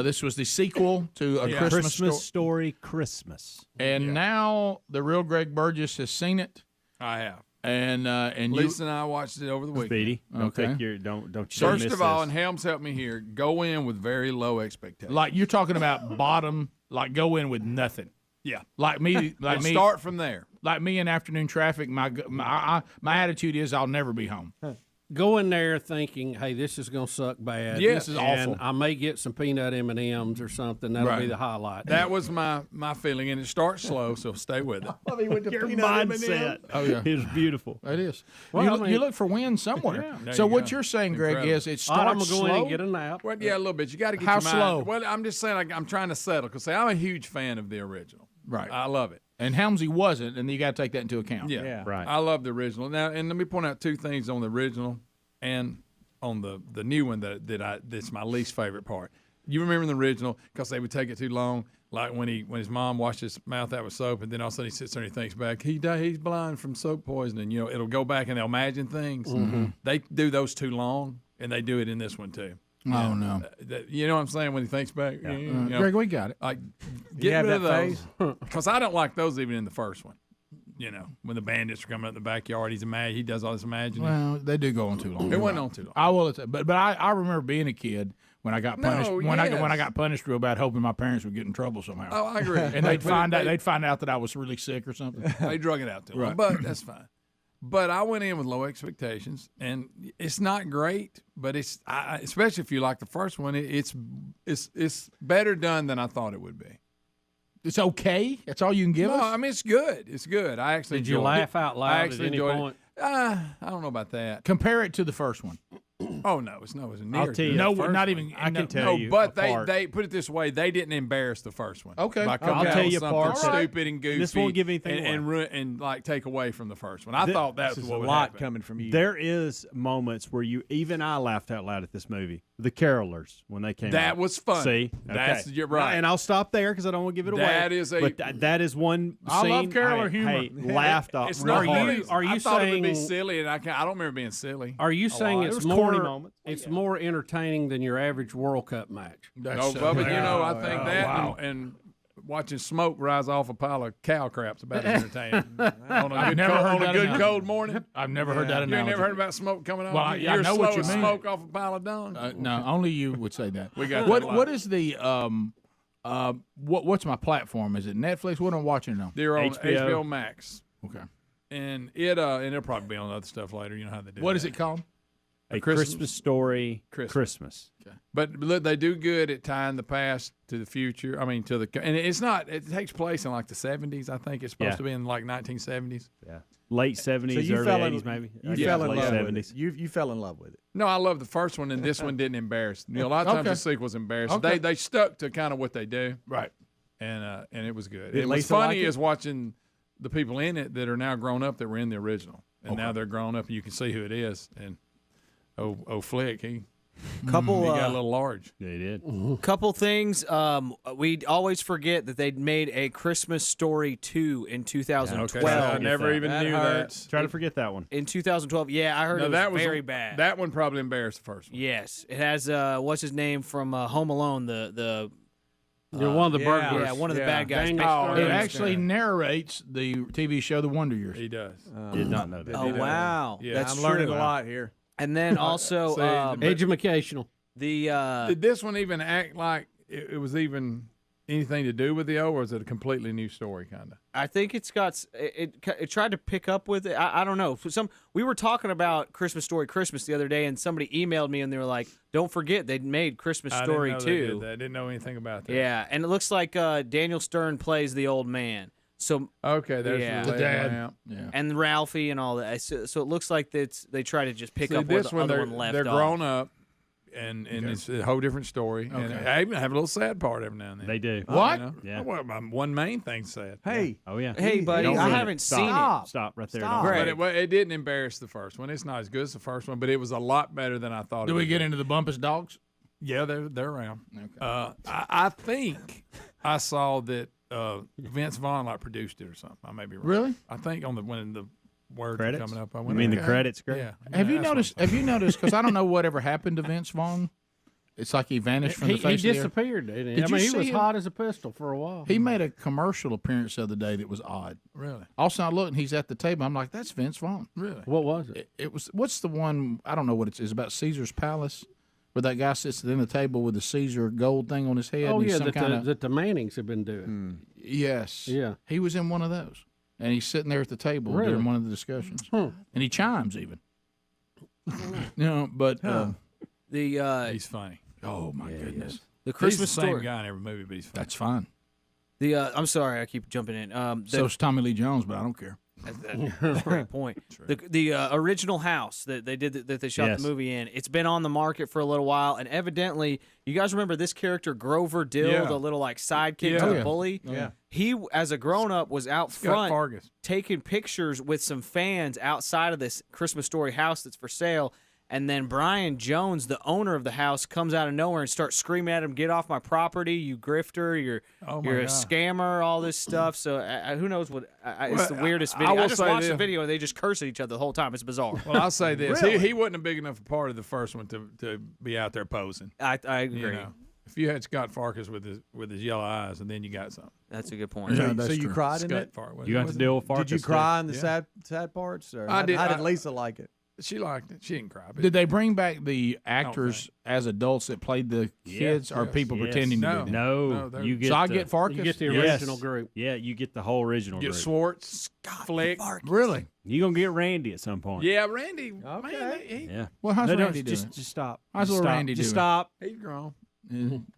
S5: This was the sequel to A Christmas
S9: Story Christmas.
S5: And now the real Greg Burgess has seen it.
S3: I have.
S5: And
S3: Lisa and I watched it over the weekend.
S9: Speedy,
S5: Okay.
S9: don't
S3: First
S9: miss
S3: of all,
S9: this.
S3: and Helms helped me here, go in with very low expectations.
S5: Like you're talking about bottom, like go in with nothing.
S3: Yeah.
S5: Like me, like me.
S3: Start from there.
S5: Like me in afternoon traffic. My attitude is I'll never be home.
S6: Go in there thinking, hey, this is going to suck bad.
S3: Yes.
S5: This is
S6: and
S5: awful.
S6: I may get some peanut M&Ms or something. That'll be the highlight.
S3: That was my feeling, and it starts slow, so stay with it.
S9: Your mindset.
S5: Oh yeah,
S9: is beautiful.
S5: It is.
S6: Well,
S5: you look for wins somewhere.
S3: There
S5: So
S3: you
S5: what
S3: go.
S5: you're saying, Greg,
S3: Incredible.
S5: is it
S6: All right, I'm
S5: starts
S6: going to go in
S5: slow.
S6: and get a nap.
S3: Well, yeah, a little bit. You got to get
S5: How
S3: your mind.
S5: slow?
S3: Well, I'm just saying, like, I'm trying to settle because I'm a huge fan of the original.
S5: Right.
S3: I love it.
S5: And Helmsy wasn't, and you got to take that into account.
S3: Yeah.
S9: Right.
S3: I love the original. Now, and let me point out two things on the original and on the new one that's my least favorite part. You remember the original because they would take it too long, like when his mom washed his mouth out with soap, and then all of a sudden he sits there and he thinks back, he's blind from soap poisoning. You know, it'll go back and they'll imagine things.
S5: Mm-hmm.
S3: They do those too long, and they do it in this one too.
S5: Oh no.
S3: You know what I'm saying when he thinks back? Yeah. You know,
S5: Greg, we got it.
S3: Like,
S9: You
S3: get
S9: have
S3: rid of
S9: that
S3: those because I don't like those even in the first one. You know, when the bandits are coming up the backyard, he does all this imagining.
S5: Well, they do go on too long.
S3: It wasn't on too long.
S5: I will, but I remember being a kid when I got punished. When I got punished real bad, hoping my parents would get in trouble somehow.
S3: Oh, I agree.
S5: And they'd find out that I was really sick or something.
S3: They drug it out too long,
S5: Right.
S3: but that's fine. But I went in with low expectations, and it's not great. But especially if you like the first one, it's better done than I thought it would be.
S5: It's okay. That's all you can give us.
S3: No, I mean it's good. It's good. I actually
S6: Did you
S3: enjoyed
S6: laugh
S3: it.
S6: out loud
S3: I
S6: at
S3: actually
S6: any
S3: enjoyed
S6: point?
S3: it. I don't know about that.
S5: Compare it to the first one.
S3: Oh no, it's near.
S9: I'll tell you,
S5: No,
S9: the first
S5: not
S9: one,
S5: even.
S9: I can tell
S3: No,
S9: you.
S3: but
S9: apart.
S3: they put it this way: they didn't embarrass the first one.
S5: Okay.
S3: by coming
S9: I'll
S3: out
S9: tell
S3: with
S9: you
S3: something
S9: apart.
S3: stupid and goofy.
S9: This won't give anything
S3: and like take away from the first one. I
S9: This-
S3: thought that's
S2: This is
S3: what
S2: a
S3: would
S2: lot
S3: happen.
S2: coming from you.
S9: There is moments where even I laughed out loud at this movie. The Carolers when they came out.
S3: That was fun.
S9: See,
S3: That's-
S9: okay.
S3: you're right.
S9: And I'll stop there because I don't want to give it away.
S3: That is a-
S9: But that is one.
S5: I
S9: scene
S5: love Caroler humor.
S9: Hey, laughed off.
S3: It's
S9: real
S3: not
S9: hard.
S3: funny.
S6: are you
S3: I thought it would be
S6: saying-
S3: silly, and I don't remember being silly.
S6: Are you saying
S9: lot.
S6: it's
S9: There was corny
S6: more
S9: moments.
S6: it's more entertaining than your average World Cup match?
S3: No, Bubba, you know, I think that and watching smoke rise off a pile of cow crap's about as entertaining. on a good cold morning.
S5: I've never heard that
S3: You ain't
S5: analogy.
S3: never heard about smoke coming off?
S5: Well, I
S3: You're
S5: know what
S3: slow
S5: you
S3: as
S5: mean.
S3: smoke off a pile of dung?
S5: No, only you would say that.
S3: We got
S5: what?
S3: that a lot.
S5: What is the what's my platform? Is it Netflix? What am I watching now?
S3: They're on
S9: HBO.
S3: HBO Max.
S5: Okay.
S3: And it'll probably be on other stuff later. You know how they do
S5: What
S3: that.
S5: is it called?
S9: A Christmas Story. Christmas.
S5: Okay.
S3: But look, they do good at tying the past to the future. I mean, and it's not. It takes place in like the 70s. I think it's supposed
S9: Yeah.
S3: to be in like 1970s.
S9: Yeah. Late 70s,
S2: So you
S9: early
S2: fell in,
S9: 80s, maybe.
S2: You
S9: Yeah,
S2: fell in
S9: late
S2: love
S9: 70s.
S2: with it. You fell in love with it.
S3: No, I love the first one, and this one didn't embarrass. You know, a lot of times
S5: Okay.
S3: the sequels embarrass.
S5: Okay.
S3: They stuck to kind of what they do,
S5: Right.
S3: and it was good.
S2: Did
S3: It was
S2: Lisa
S3: funny
S2: like it?
S3: is watching the people in it that are now grown up that were in the original, and now they're grown up, and you can see who it is. And Flick, he
S18: Couple
S3: got a little large.
S9: Yeah, he did.
S18: Couple things. We always forget that they'd made a Christmas Story 2 in 2012.
S3: I never even knew that.
S9: Try to forget that one.
S18: In 2012, yeah, I heard
S3: No,
S18: it was very bad.
S3: That one probably embarrassed the first one.
S18: Yes, it has what's his name from Home Alone, the
S6: You're one of the burglars.
S18: yeah, one of the bad guys.
S6: Daniel
S5: Oh,
S6: Stern.
S5: it actually narrates the TV show The Wonder Years.
S3: He does.
S9: Did not know that.
S18: Oh wow,
S3: Yeah.
S18: that's
S2: I'm learning
S18: true.
S2: a lot here.
S18: And then also
S6: Educational.
S18: the
S3: Did this one even act like it was even anything to do with the O, or is it a completely new story, kind of?
S18: I think it's got it tried to pick up with it. I don't know. We were talking about Christmas Story Christmas the other day, and somebody emailed me and they were like, "Don't forget they made Christmas Story
S3: I
S18: 2."
S3: didn't know anything about that.
S18: Yeah, and it looks like Daniel Stern plays the old man. So
S3: okay, there's
S18: yeah.
S3: the dad,
S18: and Ralphie and all that. So it looks like they try to just pick up where
S3: this
S18: the
S3: one
S18: other
S3: they're,
S18: one left
S3: they're
S18: off.
S3: grown up, and it's a whole different story. And
S5: Okay.
S3: I even have a little sad part every now and then.
S9: They do.
S5: What?
S3: You know?
S9: Yeah.
S3: Well, one main thing's sad.
S2: Hey.
S9: Oh yeah.
S18: Hey, buddy,
S9: Don't
S18: I
S9: ruin
S18: haven't seen
S9: Stop.
S18: it.
S9: Stop right there.
S2: Stop.
S9: Don't-
S3: But it didn't embarrass the first one. It's not as good as the first one, but it was a lot better than I thought.
S5: Do
S3: it
S5: we
S3: would
S5: get
S3: be.
S5: into the Bumpus dogs?
S3: Yeah, they're around. Okay. I think I saw that Vince Vaughn produced it or something. I may be wrong.
S5: Really?
S3: I think when the words
S9: Credits?
S3: were coming up, I
S9: You
S3: went.
S9: mean the
S3: okay.
S9: credits? Greg?
S3: Yeah.
S5: Have you
S3: that's what I'm
S5: noticed? Have you noticed? Because I don't know whatever happened to Vince Vaughn. It's like he vanished from the
S6: He
S5: face of the earth.
S6: disappeared, didn't he?
S5: Did
S6: I
S5: you
S6: mean, he
S5: see
S6: was
S5: him?
S6: hot as a pistol for a while.
S5: He made a commercial appearance the other day that was odd.
S3: Really?
S5: Also, I looked and he's at the table. I'm like, that's Vince Vaughn.
S3: Really?
S6: What was it?
S5: It was. What's the one? I don't know what it is. About Caesar's Palace, where that guy sits at the end of the table with the Caesar gold thing on his head.
S6: Oh
S5: and he's
S6: yeah,
S5: some
S6: that
S5: kinda,
S6: the Mannings have been doing.
S5: Yes.
S6: Yeah.
S5: He was in one of those, and he's sitting there at the table
S6: Really?
S5: during one of the discussions,
S6: Hmm.
S5: and he chimes even. But
S3: He's funny.
S5: oh my goodness,
S18: The
S3: He's
S18: Christmas
S3: the same
S18: Story.
S3: guy in every movie, but he's funny.
S5: that's fine.
S18: I'm sorry, I keep jumping in.
S5: So's Tommy Lee Jones, but I don't care.
S18: That's a great point. The original house that they did that they shot
S9: Yes.
S18: the movie in, it's been on the market for a little while, and evidently, you guys remember this character Grover Dill,
S3: Yeah.
S18: the little sidekick
S3: Yeah.
S18: to
S3: Oh,
S18: the
S3: yeah.
S18: bully.
S2: Yeah.
S18: He, as a grown up, was out
S3: Scott
S18: front
S3: Fargus.
S18: taking pictures with some fans outside of this Christmas Story house that's for sale. And then Brian Jones, the owner of the house, comes out of nowhere and starts screaming at him, "Get off my property, you grifter! You're
S3: Oh, my
S18: you're a
S3: God.
S18: scammer!" All this stuff. So who knows what? It's the
S3: Well,
S18: weirdest
S3: I
S18: video. I
S3: will
S18: just
S3: say
S18: watched the
S3: this.
S18: video and they just curse at each other the whole time. It's bizarre.
S3: Well, I'll say this:
S2: Really?
S3: he wasn't a big enough a part of the first one to be out there posing.
S18: I agree.
S3: You know, if you had Scott Farkas with his yellow eyes, and then you got something.
S18: That's a good point.
S2: So,
S5: that's
S2: so you
S5: true.
S2: cried in
S3: Scott
S2: it?
S3: Farkas.
S9: You got to deal with Farkas.
S2: Did you cry in the
S3: Yeah.
S2: sad parts? Or
S3: I did.
S2: How did
S3: I-
S2: Lisa like it?
S3: She liked it. She didn't cry. But
S5: Did they bring back the actors as adults that played the kids, or
S3: Yes.
S5: people
S9: Yes.
S5: pretending to
S3: No.
S5: be them?
S9: No,
S3: they're-
S9: you get.
S5: So I
S9: the,
S5: get Farkas.
S6: You get the
S9: Yes.
S6: original group.
S9: Yeah, you get the whole original
S3: get
S9: group.
S3: Swartz, Flick.
S5: Really?
S9: You gonna get Randy at some point.
S3: Yeah, Randy.
S2: Okay.
S3: Man, he,
S9: Yeah.
S5: Well, how's
S9: No,
S5: Randy
S9: just,
S5: doing?
S9: Just stop.
S5: How's
S9: Just
S5: little
S9: stop.
S5: Randy
S9: Just
S5: doing?
S9: stop.
S3: he's grown.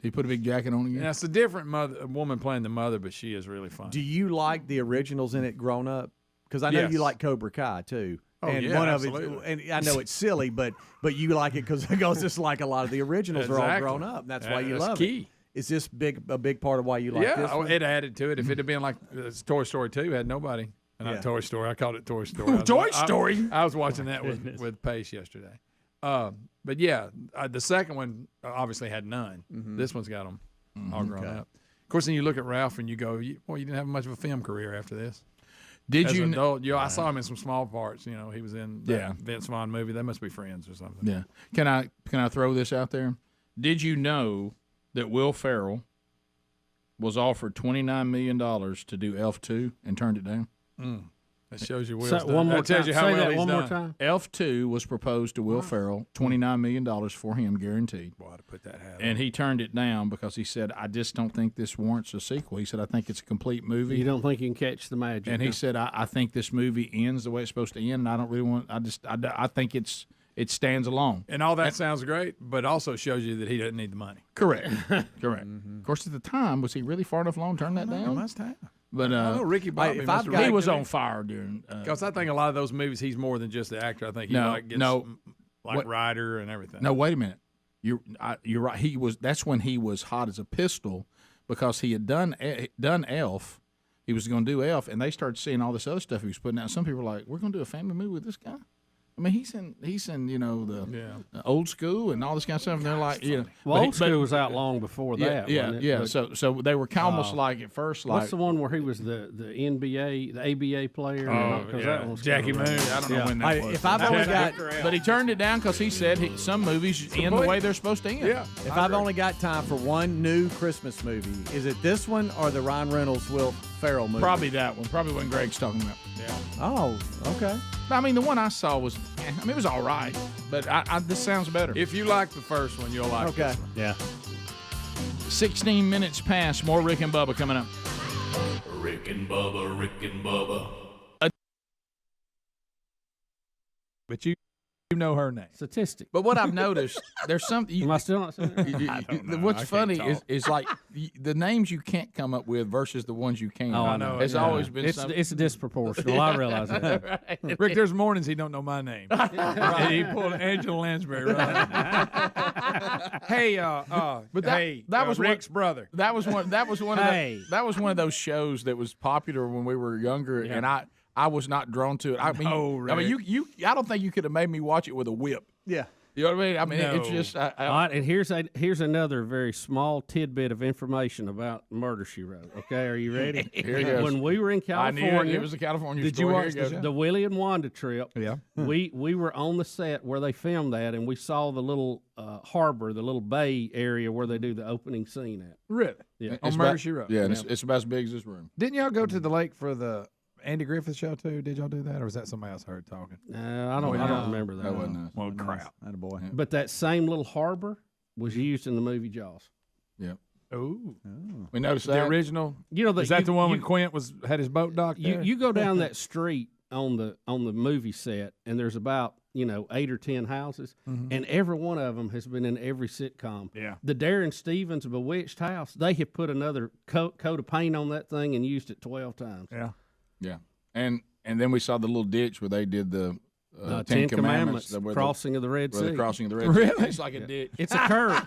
S5: He put a big jacket on again.
S3: Yeah, it's a different a woman playing the mother, but she is really funny.
S2: Do you like the originals in it grown up? Because I know
S3: Yes.
S2: you like Cobra Kai too.
S3: Oh,
S2: and
S3: yeah,
S2: one
S3: absolutely.
S2: of it, and I know it's silly, but you like it because just like a lot of the originals are all
S3: Exactly.
S2: grown up. That's why you
S3: That's
S2: love
S3: key.
S2: it. Is this a big part of why you like
S3: Yeah,
S2: this one?
S3: it added to it. If it had been like Toy Story 2, had nobody. Not
S2: Yeah.
S3: Toy Story. I called it Toy Story.
S5: Toy Story?
S3: I was watching that with Pace yesterday. But yeah, the second one obviously had none. This one's got them all grown
S2: Okay.
S3: up. Of course, then you look at Ralph and you go, you didn't have much of a film career after this.
S5: Did
S3: As
S5: you?
S3: an adult, I saw him in some small parts. You know, he was in that
S5: Yeah.
S3: Vince Vaughn movie. They must be friends or something.
S5: Yeah. Can I throw this out there? Did you know that Will Ferrell was offered $29 million to do Elf 2 and turned it down?
S3: That shows you Will's
S6: Say-
S3: done.
S6: one more
S3: That tells
S6: time.
S3: you how
S6: Say
S3: well
S6: that
S3: he's
S6: one more
S3: done.
S6: time.
S5: Elf 2 was proposed to Will Ferrell, $29 million for him, guaranteed.
S3: Boy, to put that hat
S5: And
S3: on.
S5: he turned it down because he said, I just don't think this warrants a sequel. He said, I think it's a complete movie.
S6: You don't think you can catch the magic?
S5: And he
S6: huh?
S5: said, I think this movie ends the way it's supposed to end, and I don't really want. I think it stands alone.
S3: And all that sounds great, but also shows you that he doesn't need the money.
S5: Correct. Correct. Of course, at the time, was he really far enough along to turn that
S3: He
S5: down?
S3: must have.
S5: But
S3: I know Ricky Bobby
S2: if
S3: must
S2: I've
S3: have
S2: got-
S5: he was
S3: really-
S5: on fire during.
S3: Because I think a lot of those movies, he's more than just the actor. I think he gets
S5: What-
S3: writer and everything.
S5: No, wait a minute. You're right. He was. That's when he was hot as a pistol because he had done Elf. He was going to do Elf, and they started seeing all this other stuff he was putting out. Some people were like, "We're going to do a family movie with this guy." I mean, he's in the Old School and all this kind of stuff. And they're like,
S6: Well, Old School was out long before that. wasn't it? But,
S5: So they were almost like at first, like
S6: what's the one where he was the NBA, the ABA player? That one was
S3: Jackie
S6: kinda
S3: Moon.
S6: rough.
S3: I don't know when that was.
S2: If I've only got
S5: but he turned it down because he said some movies end the way they're supposed to end.
S3: Yeah.
S2: If I've only got time for one new Christmas movie, is it this one or the Ryan Reynolds Will Ferrell movie?
S5: Probably that one. Probably what Greg's talking about.
S3: Yeah.
S2: Oh, okay.
S5: I mean, the one I saw was, it was all right, but this sounds better.
S3: If you like the first one, you'll like this one.
S9: Yeah.
S5: 16 minutes past, more Rick and Bubba coming up.
S19: Rick and Bubba, Rick and Bubba.
S3: But you
S24: You know her name.
S6: Statistic.
S5: But what I've noticed, there's something.
S6: Am I still not saying that?
S24: I don't know.
S5: What's
S24: I
S5: funny
S24: can't
S5: is like the names you can't come up with versus the ones you can.
S6: Oh, I know.
S5: It's always been
S6: it's disproportional. I realize that.
S5: Right.
S24: Rick, there's mornings he don't know my name. Right. He pulled Angela Lansbury. Right? Hey,
S5: But
S24: that was Rick's brother.
S5: That was one. That was one.
S6: Hey.
S5: That was one of those shows that was popular when we were younger, and I was not drawn to it. I mean, you. I don't think you could have made me watch it with a whip.
S2: Yeah.
S5: You know what I mean? I mean,
S24: No.
S5: it's just.
S6: All right, and here's another very small tidbit of information about Murder, She Wrote. Okay, are you ready?
S5: Here it goes.
S6: When we were in California,
S5: I knew it was a California
S24: Did
S5: story.
S24: you
S5: Here
S24: watch
S5: it goes.
S6: the Willie and Wanda trip.
S24: Yeah.
S6: We were on the set where they filmed that, and we saw the little harbor, the little bay area where they do the opening scene at.
S24: Really?
S6: Yeah.
S24: On
S5: It's
S24: Murder,
S5: about-
S24: She Wrote.
S5: Yeah, and it's about as big as this room.
S24: Didn't y'all go to the lake for the Andy Griffith show too? Did y'all do that, or was that somebody else I heard talking?
S6: I don't remember that.
S5: That wasn't us.
S24: Well, crap.
S2: That a boy.
S6: But that same little harbor was used in the movie Jaws.
S5: Yeah.
S24: Ooh.
S5: We noticed
S24: The
S5: that.
S24: original.
S6: You know
S24: Is that the one when Quint had his boat docked there?
S6: You go down that street on the movie set, and there's about 8 or 10 houses, and every one of them has been in every sitcom.
S24: Yeah.
S6: The Darren Stevens Bewitched house, they have put another coat of paint on that thing and used it 12 times.
S24: Yeah.
S5: Yeah, and then we saw the little ditch where they did the
S6: Ten Commandments,
S5: where
S6: crossing of the Red Sea.
S5: The crossing of the Red Sea.
S24: Really?
S5: It's like a ditch.
S6: It's a curve.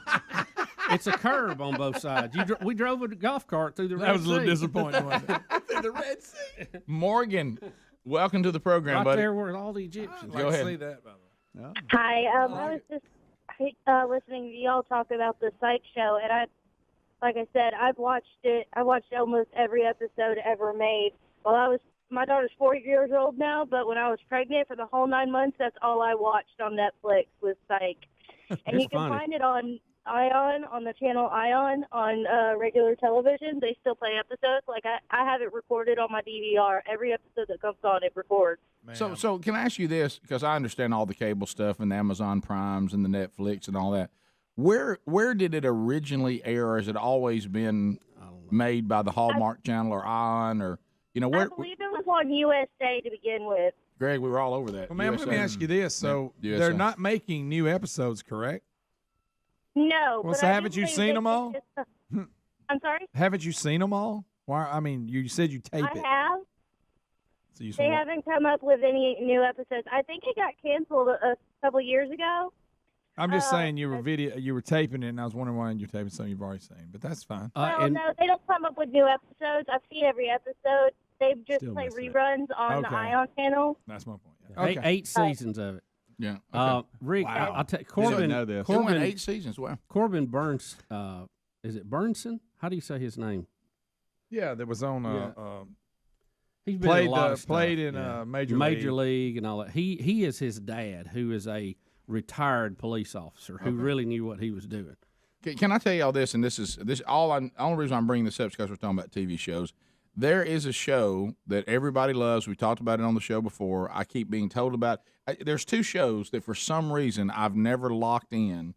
S6: It's a curve on both sides. We drove a golf cart through the Red Sea.
S24: That was a little disappointing, wasn't it?
S5: Through the Red Sea. Morgan, welcome to the program,
S6: Right
S5: buddy.
S6: there where all the Egyptians.
S5: Go ahead.
S24: See that, by the way.
S21: Hi, I was just listening to y'all talk about the psych show, and like I said, I've watched it. I watched almost every episode ever made. My daughter's 4 years old now, but when I was pregnant for the whole 9 months, that's all I watched on Netflix was Psych. And you can find it on Ion, on the channel Ion, on regular television. They still play episodes. Like I have it recorded on my DVR. Every episode that comes on, it records.
S5: So can I ask you this? Because I understand all the cable stuff and the Amazon Primes and the Netflix and all that. Where did it originally air? Or has it always been made by the Hallmark Channel or Ion or where?
S21: I believe it was on USA to begin with.
S5: Greg, we were all over that.
S24: Well, ma'am, let me ask you this. So
S5: Yeah,
S24: they're
S5: USA.
S24: not making new episodes, correct?
S21: No.
S24: Well,
S21: but
S24: so
S21: I
S24: haven't
S21: do
S24: you
S21: believe
S24: seen
S21: they
S24: them all?
S21: I'm sorry?
S24: Haven't you seen them all? Why? I mean, you said you tape
S21: I
S24: it.
S21: have.
S24: So you
S21: They haven't come up with any new episodes. I think it got canceled a couple years ago.
S24: I'm just saying you were taping it, and I was wondering why you're taping something you've already seen. But that's fine.
S21: Well, no, they don't come up with new episodes. I've seen every episode. They just
S24: Still
S21: play
S24: missed it.
S21: reruns on the
S24: Okay.
S21: Ion channel.
S24: That's my point. Yeah.
S6: Eight seasons of it.
S5: Yeah.
S6: Rick,
S24: Wow.
S6: I'll tell you,
S5: Didn't know
S6: Corbin.
S5: this. It went 8 seasons. Wow.
S6: Corbin Burns. Is it Burnson? How do you say his name?
S24: Yeah, that was on.
S6: He's been in a lot of stuff.
S24: played in Major
S6: League and all that. He is his dad, who is a retired police officer who really knew what he was doing.
S5: Can I tell you all this? And this only reason I'm bringing this up is because we're talking about TV shows. There is a show that everybody loves. We talked about it on the show before. I keep being told about. There's 2 shows that for some reason I've never locked in,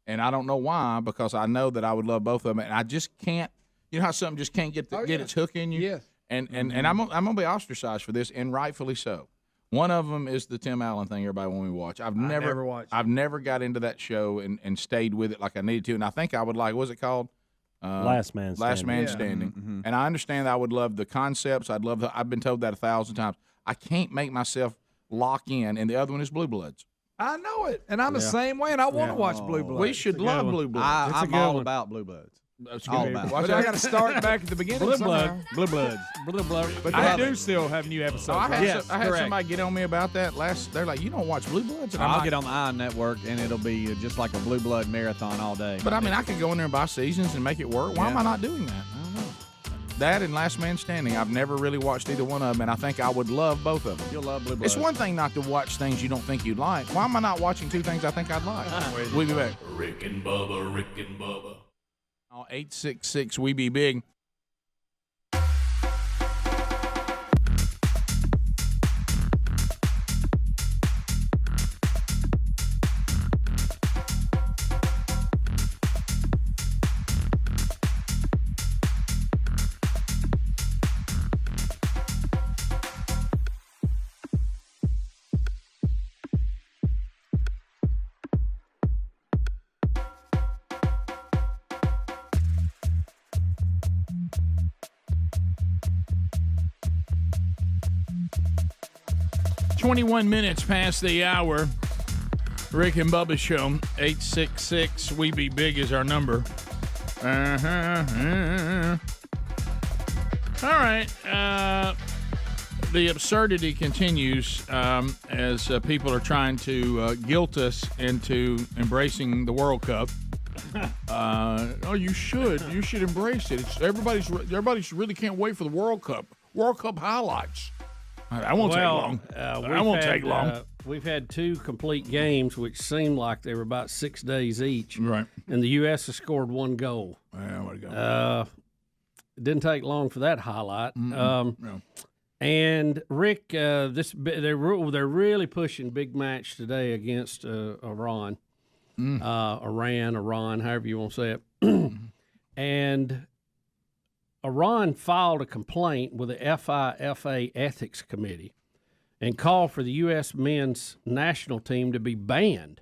S5: and I don't know why, because I know that I would love both of them, and I just can't. You know how something just can't get its hook in you.
S24: Yes.
S5: And I'm gonna be ostracized for this, and rightfully so. One of them is the Tim Allen thing. Everybody want me to watch. I've never
S24: watched.
S5: I've never got into that show and stayed with it like I needed to. And I think I would like. What was it called?
S9: Last Man Standing.
S5: Last Man
S24: Yeah.
S5: Standing.
S24: Mm-hmm.
S5: And I understand that I would love the concepts. I've been told that 1,000 times. I can't make myself lock in. And the other one is Blue Bloods.
S24: I know it, and I'm the same way, and I want to watch Blue Bloods.
S5: We should love Blue Bloods.
S2: I'm all about Blue Bloods. All about.
S24: But I got to start back at the beginning.
S6: Blue
S24: somehow.
S6: Bloods. Blue Bloods.
S24: But they do still have new episodes.
S5: I
S24: right?
S5: had somebody get on me about that They're like, you don't watch Blue Bloods? And I'm
S2: I'll
S5: like,
S2: get on the Iron Network, and it'll be just like a Blue Blood marathon all day.
S5: But I mean, I can go in there and buy seasons and make it work. Why am I not doing that? I don't know. That and Last Man Standing. I've never really watched either one of them, and I think I would love both of them.
S2: You'll love Blue Bloods.
S5: It's one thing not to watch things you don't think you'd like. Why am I not watching 2 things I think I'd like? We'll be back.
S19: Rick and Bubba.
S5: 866 We Be Big. 21 minutes past the hour. Rick and Bubba Show. 866 We Be Big is our number. All right. The absurdity continues as people are trying to guilt us into embracing the World Cup. Oh, you should. You should embrace it. Everybody's really can't wait for the World Cup. World Cup highlights. That won't take long. That won't take long.
S6: We've had 2 complete games, which seemed like they were about 6 days each.
S5: Right.
S6: And the U.S. has scored 1 goal.
S5: Yeah, what a goal.
S6: It didn't take long for that highlight.
S5: No.
S6: And Rick, they're really pushing big match today against Iran. Iran, however you want to say it. And Iran filed a complaint with the FIFA Ethics Committee and called for the U.S. men's national team to be banned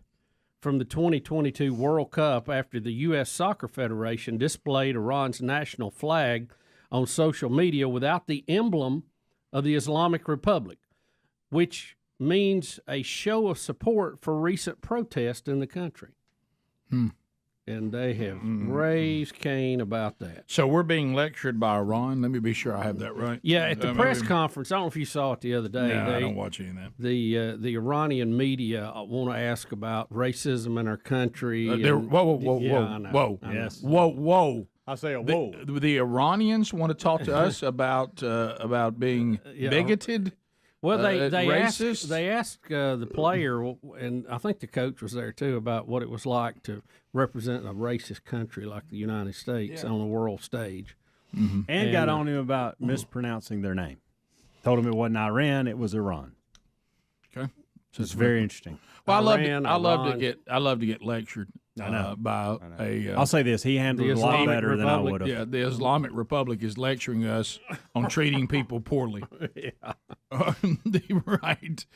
S6: from the 2022 World Cup after the U.S. Soccer Federation displayed Iran's national flag on social media without the emblem of the Islamic Republic, which means a show of support for recent protests in the country. And they have raised Cain about that.
S5: So we're being lectured by Iran. Let me be sure I have that right.
S6: Yeah, at the press conference, I don't know if you saw it the other day.
S5: No, I don't watch any of that.
S6: The Iranian media want to ask about racism in our country.
S5: Whoa.
S6: Yes.
S5: Whoa.
S2: I say a whoa.
S5: The Iranians want to talk to us about being bigoted.
S6: Well, they
S5: racist.
S6: asked the player, and I think the coach was there too, about what it was like to represent a racist country like the United States on the world stage.
S9: Mm-hmm. And got on him about mispronouncing their name. Told him it wasn't Iran, it was Iran.
S5: Okay,
S9: so it's very interesting.
S5: Well, I love to get lectured. By a.
S9: I'll say this: he handled it a lot better than I would have.
S5: Yeah, the Islamic Republic is lecturing us on treating people poorly. Right.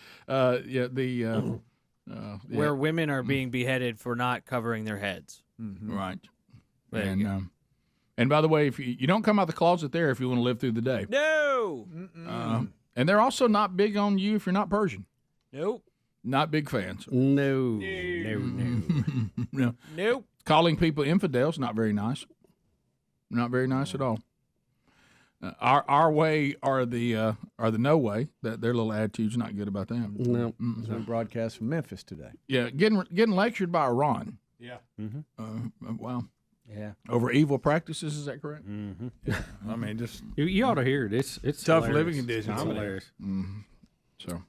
S7: Where women are being beheaded for not covering their heads.
S5: Mm-hmm. Right. And by the way, if you don't come out the closet there if you want to live through the day.
S7: No.
S5: And they're also not big on you if you're not Persian.
S7: Nope.
S5: Not big fans.
S6: No.
S7: Nope.
S5: Calling people infidels, not very nice. Not very nice at all. Our way or the no way. That their little attitude's not good about them.
S6: No.
S2: No broadcast from Memphis today.
S5: Yeah, getting lectured by Iran.
S7: Yeah.
S5: Wow.
S2: Yeah.
S5: Over evil practices, is that correct?
S9: Mm-hmm.
S5: Yeah. I mean, just
S6: you ought to hear it. It's
S5: tough
S6: hilarious.
S5: living conditions.
S6: It's hilarious.
S5: Mm-hmm. So.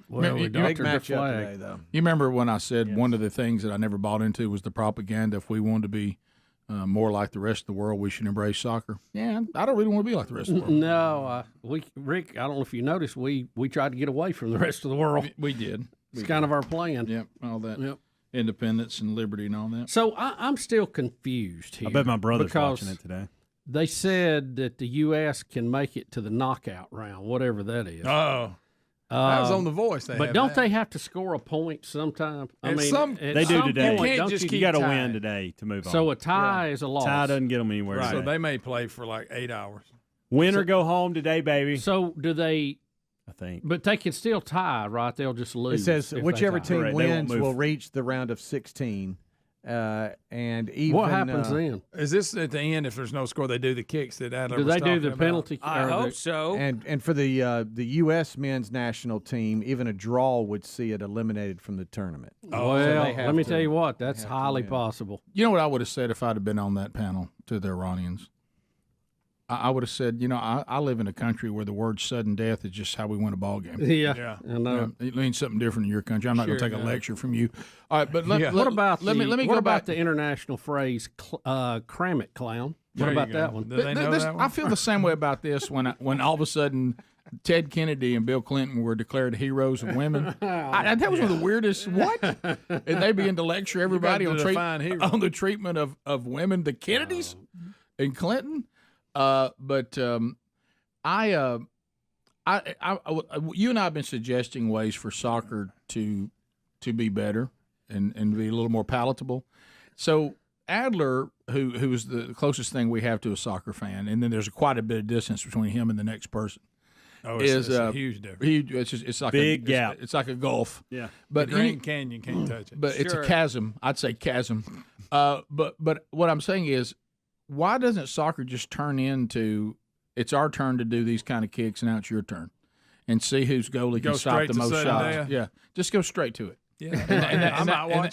S6: Well, we doctored the flag.
S2: Today, though.
S5: You remember when I said one of the things that I never bought into was the propaganda. If we wanted to be more like the rest of the world, we should embrace soccer. Yeah, I don't really want to be like the rest of the world.
S6: No, Rick, I don't know if you noticed, we tried to get away from the rest of the world.
S5: We did.
S6: It's kind of our plan.
S5: Yep, all that.
S6: Yep.
S5: Independence and liberty and all that.
S6: So I'm still confused here.
S9: I bet my brother's watching it today.
S6: They said that the U.S. can make it to the knockout round, whatever that is.
S5: Oh. That was on The Voice.
S6: But don't they have to score a point sometime?
S9: They do today. You got to win today to move on.
S6: So a tie is a loss.
S9: Tie doesn't get them anywhere.
S5: Right. So they may play for like 8 hours.
S9: Win or go home today, baby.
S6: So do they?
S9: I think.
S6: But they can still tie, right? They'll just lose.
S2: It says whichever team wins
S9: will
S2: will reach the round of 16. And even
S6: what happens then?
S3: Is this at the end? If there's no score, they do the kicks that Adler
S6: do
S3: was
S6: they do
S3: talking
S6: the penalty?
S7: I hope so.
S2: And for the U.S. men's national team, even a draw would see it eliminated from the tournament.
S6: Well, let me tell you what, that's highly possible.
S5: You know what I would have said if I'd have been on that panel to the Iranians? I would have said, I live in a country where the word sudden death is just how we win a ball game.
S6: Yeah. I know.
S5: It means something different in your country. I'm not going to take a lecture from you. All right, but
S6: what about
S5: the
S6: international phrase "cram it, clown"? What about that one?
S3: Do they know that one?
S5: I feel the same way about this when all of a sudden Ted Kennedy and Bill Clinton were declared heroes of women. That was one of the weirdest. What? And they begin to lecture everybody on the treatment of women. The Kennedys and Clinton. But you and I have been suggesting ways for soccer to be better and be a little more palatable. So Adler, who is the closest thing we have to a soccer fan, and then there's quite a bit of distance between him and the next person.
S3: Oh,
S5: is
S3: it's a huge difference.
S5: Huge. It's like
S9: Big gap.
S5: It's like a gulf.
S9: Yeah.
S5: But
S3: the Grand Canyon can't touch it.
S5: But it's a chasm. I'd say chasm. But what I'm saying is, why doesn't soccer just turn into it's our turn to do these kind of kicks and now it's your turn, and see whose goalie can stop the most shots? Yeah, just go straight to it.
S3: Yeah,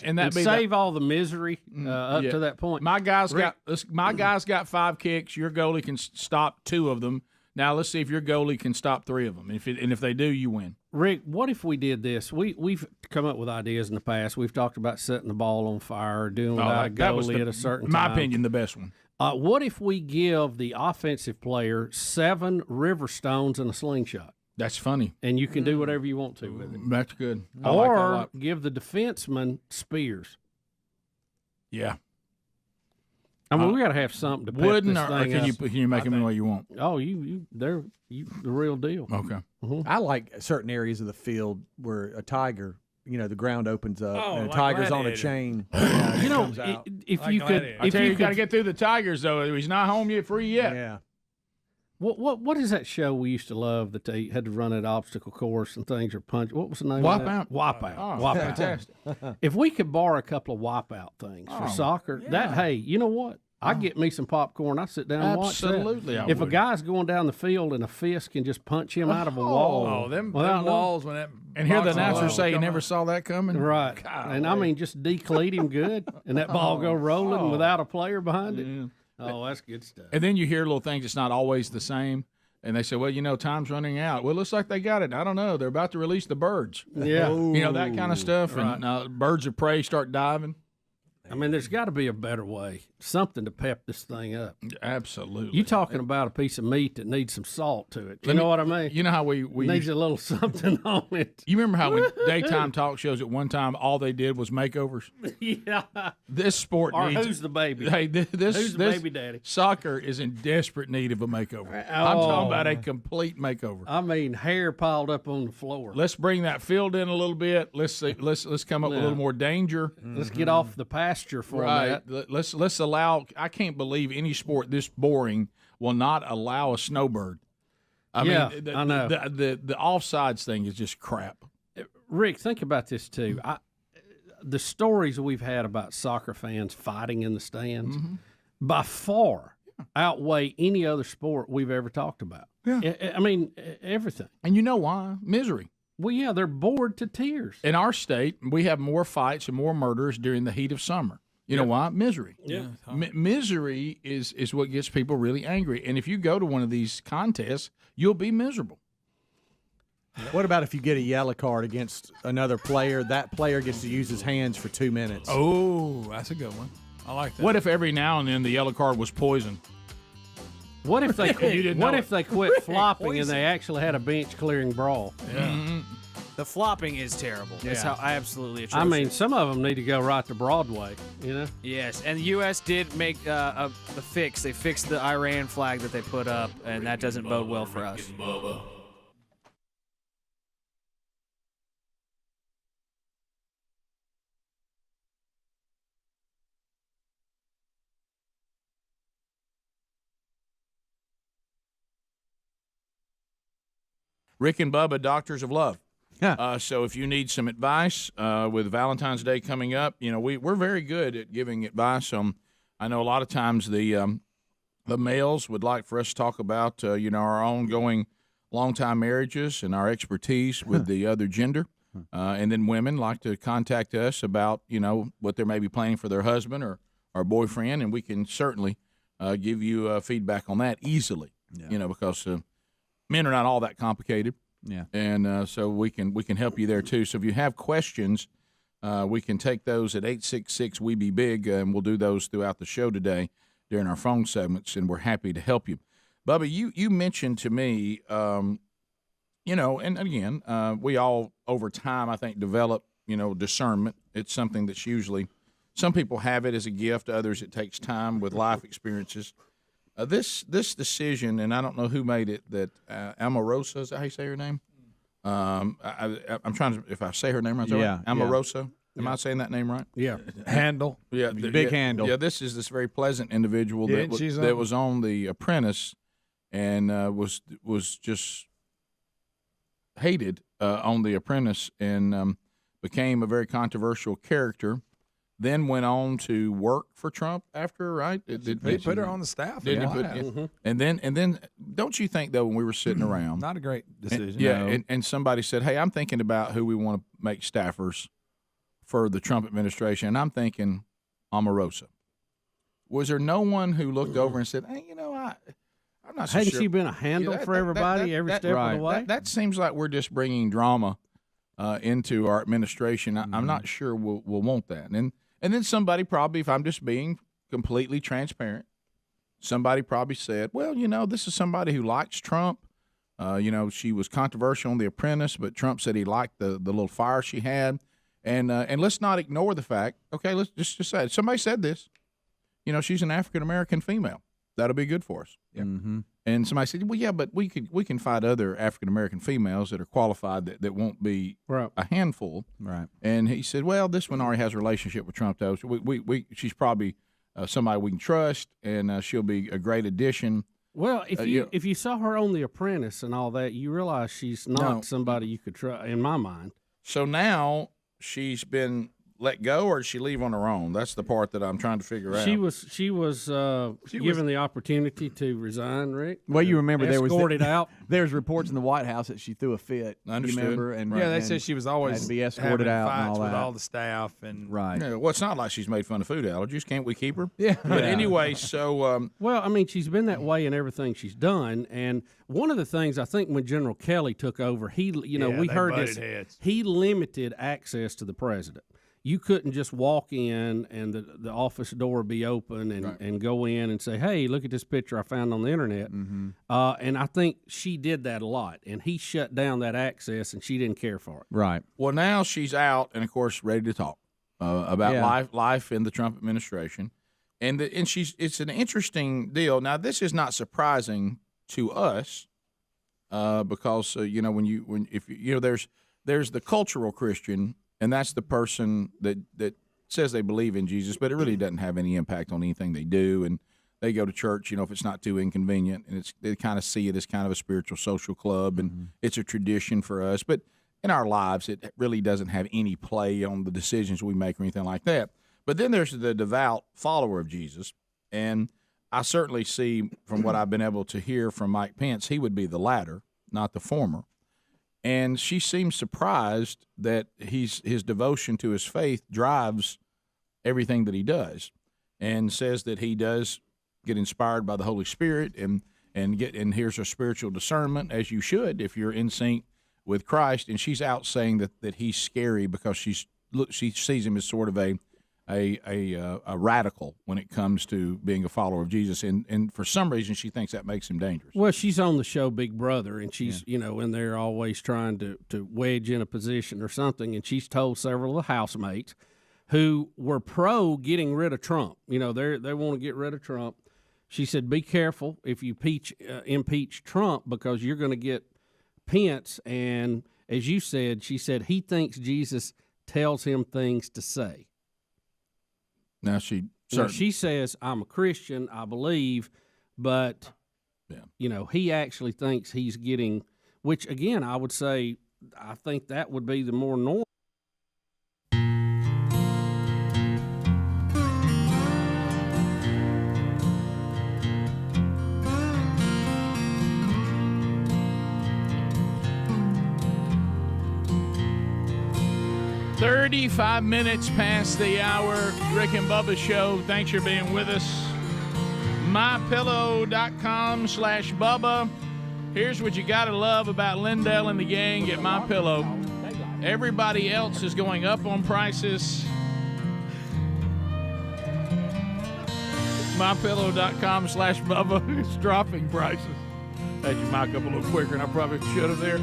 S5: and that
S6: save all the misery up to that point.
S5: My guys got 5 kicks. Your goalie can stop 2 of them. Now let's see if your goalie can stop 3 of them. And if they do, you win.
S6: Rick, what if we did this? We've come up with ideas in the past. We've talked about setting the ball on fire, or doing without a goalie at a certain time.
S5: My opinion, the best one.
S6: What if we give the offensive player 7 river stones and a slingshot?
S5: That's funny.
S6: And you can do whatever you want to with it.
S5: That's good.
S6: Or give the defenseman spears.
S5: Yeah.
S6: I mean, we got to have something to pep
S5: wooden,
S6: this
S5: or
S6: thing
S5: can
S6: up.
S5: you make them the way you want?
S6: Oh, they're the real deal.
S5: Okay.
S2: I like certain areas of the field where a tiger, the ground opens up and a
S3: like
S2: tiger's on a
S3: gladiator.
S2: chain.
S6: If
S3: Like
S6: you could,
S3: gladiator.
S5: I tell you got to get through the Tigers though. He's not home yet, free yet.
S2: Yeah.
S6: What is that show we used to love that they had to run that obstacle course and things or punch? What was the name?
S5: Wipeout.
S6: of that? Wipeout.
S5: Oh,
S6: Wipeout.
S5: fantastic.
S6: If we could borrow a couple of wipeout things for soccer, hey, you know what? I get me some popcorn. I sit down and watch that.
S5: Absolutely, I
S6: If a
S5: would.
S6: guy's going down the field and a fist can just punch him out of a wall,
S3: Oh, them
S6: without
S3: walls when that
S5: And hear the
S3: boxing
S5: announcer
S3: ball
S5: say you
S3: come
S5: never
S3: out.
S5: saw that coming.
S6: right? And I mean, just decleat him good, and that ball go rolling without a player behind it. Oh, that's good stuff.
S5: And then you hear little things. It's not always the same. And they say, well, time's running out. Well, it looks like they got it. I don't know. They're about to release the birds.
S6: Yeah.
S5: That kind of stuff.
S6: Right.
S5: And birds of prey start diving.
S6: I mean, there's got to be a better way, something to pep this thing up.
S5: Absolutely.
S6: You talking about a piece of meat that needs some salt to it? You know what I mean?
S5: You know how we
S6: needs a little something on it.
S5: You remember how in daytime talk shows at one time all they did was makeovers?
S6: Yeah.
S5: This sport
S6: Or
S5: needs.
S6: who's the baby?
S5: Hey, this
S6: Who's the baby daddy?
S5: Soccer is in desperate need of a makeover. I'm talking about a complete makeover.
S6: I mean, hair piled up on the floor.
S5: Let's bring that field in a little bit. Let's see, let's come up with a little more danger.
S6: Let's get off the pasture for that.
S5: Let's allow. I can't believe any sport this boring will not allow a snowbird. I mean,
S6: I know.
S5: The offsides thing is just crap.
S6: Rick, think about this too. The stories we've had about soccer fans fighting in the stands by far outweigh any other sport we've ever talked about.
S5: Yeah.
S6: I mean, everything.
S5: And you know why? Misery.
S6: Well, yeah, they're bored to tears.
S5: In our state, we have more fights and more murders during the heat of summer. You know why? Misery.
S6: Yeah.
S5: Misery is what gets people really angry. And if you go to one of these contests, you'll be miserable.
S2: What about if you get a yellow card against another player? That player gets to use his hands for 2 minutes.
S3: Oh, that's a good one. I like that.
S5: What if every now and then the yellow card was poison?
S6: What if they
S5: You didn't
S6: what
S5: know
S6: if they quit flopping and they actually had a bench clearing brawl?
S5: Yeah.
S7: The flopping is terrible. That's how I absolutely atrocious.
S6: I mean, some of them need to go right to Broadway,
S7: Yes, and the U.S. did make the fix. They fixed the Iran flag that they put up, and that doesn't bode well for us.
S5: Rick and Bubba, Doctors of Love. So if you need some advice with Valentine's Day coming up, we're very good at giving advice. I know a lot of times the males would like for us to talk about our ongoing long-time marriages and our expertise with the other gender, and then women like to contact us about what they may be planning for their husband or boyfriend, and we can certainly give you feedback on that easily. Because men are not all that complicated.
S2: Yeah.
S5: And so we can help you there too. So if you have questions, we can take those at 866-WE-BE-BIG, and we'll do those throughout the show today during our phone segments, and we're happy to help you. Bubba, you mentioned to me, and again, we all over time I think develop discernment. It's something that's usually some people have it as a gift, others it takes time with life experiences. This decision, and I don't know who made it, that Amorosa, is that how you say her name? I'm trying to, if I say her name right.
S2: Yeah.
S5: Amorosa. Am I saying that name right?
S6: Yeah.
S3: Handle.
S5: Yeah.
S2: Handle.
S5: Yeah, this is this very pleasant individual that was on The Apprentice and was just hated on The Apprentice and became a very controversial character. Then went on to work for Trump after, right?
S3: He put her on the staff.
S5: And then, don't you think though, when we were sitting around,
S3: not a great decision.
S5: And somebody said, "Hey, I'm thinking about who we want to make staffers for the Trump administration," and I'm thinking Omarosa. Was there no one who looked over and said, "Hey, I'm not so
S6: Hadn't
S5: sure."
S6: she been a handle for everybody every step of the way?
S5: That seems like we're just bringing drama into our administration. I'm not sure we'll want that. And then somebody probably, if I'm just being completely transparent, somebody probably said, well, this is somebody who likes Trump. She was controversial on The Apprentice, but Trump said he liked the little fire she had. And let's not ignore the fact, okay, let's just say it. Somebody said this. She's an African-American female. That'll be good for us. Yeah. Mm-hmm. And somebody said, well, yeah, but we can find other African-American females that are qualified that won't be a handful.
S2: Right.
S5: And he said, well, this one already has a relationship with Trump, though. So she's probably somebody we can trust, and she'll be a great addition.
S6: Well, if you saw her on The Apprentice and all that, you realize she's not somebody you could trust, in my mind.
S5: So now she's been let go, or did she leave on her own? That's the part that I'm trying to figure out.
S6: She was given the opportunity to resign, Rick.
S2: Well, you remember there was
S6: escorted out.
S2: There was reports in the White House that she threw a fit.
S5: Understood.
S2: You remember? And
S3: they said she was always
S2: had to be escorted
S3: having
S2: out
S3: fights
S2: and all
S3: with
S2: that.
S3: all the staff and
S2: right.
S5: Yeah, well, it's not like she's made fun of food allergies. Can't we keep her?
S2: Yeah.
S5: But anyway, so
S6: well, I mean, she's been that way in everything she's done, and one of the things I think when General Kelly took over, we heard this. He limited access to the president. You couldn't just walk in and the office door be open and go in and say, hey, look at this picture I found on the internet. Mm-hmm. And I think she did that a lot. And he shut down that access, and she didn't care for it.
S2: Right.
S5: Well, now she's out and, of course, ready to talk about life in the Trump administration. And it's an interesting deal. Now, this is not surprising to us because, there's the cultural Christian. And that's the person that says they believe in Jesus, but it really doesn't have any impact on anything they do. And they go to church, if it's not too inconvenient, and they kind of see it as kind of a spiritual social club, and it's a tradition for us. But in our lives, it really doesn't have any play on the decisions we make or anything like that. But then there's the devout follower of Jesus, and I certainly see from what I've been able to hear from Mike Pence, he would be the latter, not the former. And she seems surprised that his devotion to his faith drives everything that he does, and says that he does get inspired by the Holy Spirit and here's a spiritual discernment, as you should if you're in sync with Christ. And she's out saying that he's scary because she sees him as sort of a radical when it comes to being a follower of Jesus, and for some reason she thinks that makes him dangerous.
S6: Well, she's on the show Big Brother, and she's in there always trying to wedge in a position or something, and she's told several of the housemates who were pro getting rid of Trump. They want to get rid of Trump. She said, be careful if you impeach Trump, because you're going to get Pence, and as you said, she said he thinks Jesus tells him things to say.
S5: Now she
S6: says, I'm a Christian, I believe, but he actually thinks he's getting, which again, I would say, I think that would be the more normal.
S5: $35 minutes past the hour. Rick and Bubba Show. Thanks for being with us. MyPillow.com/Bubba. Here's what you got to love about Lindell and the gang at MyPillow. Everybody else is going up on prices. MyPillow.com/Bubba is dropping prices. Had you mic up a little quicker than I probably should have there.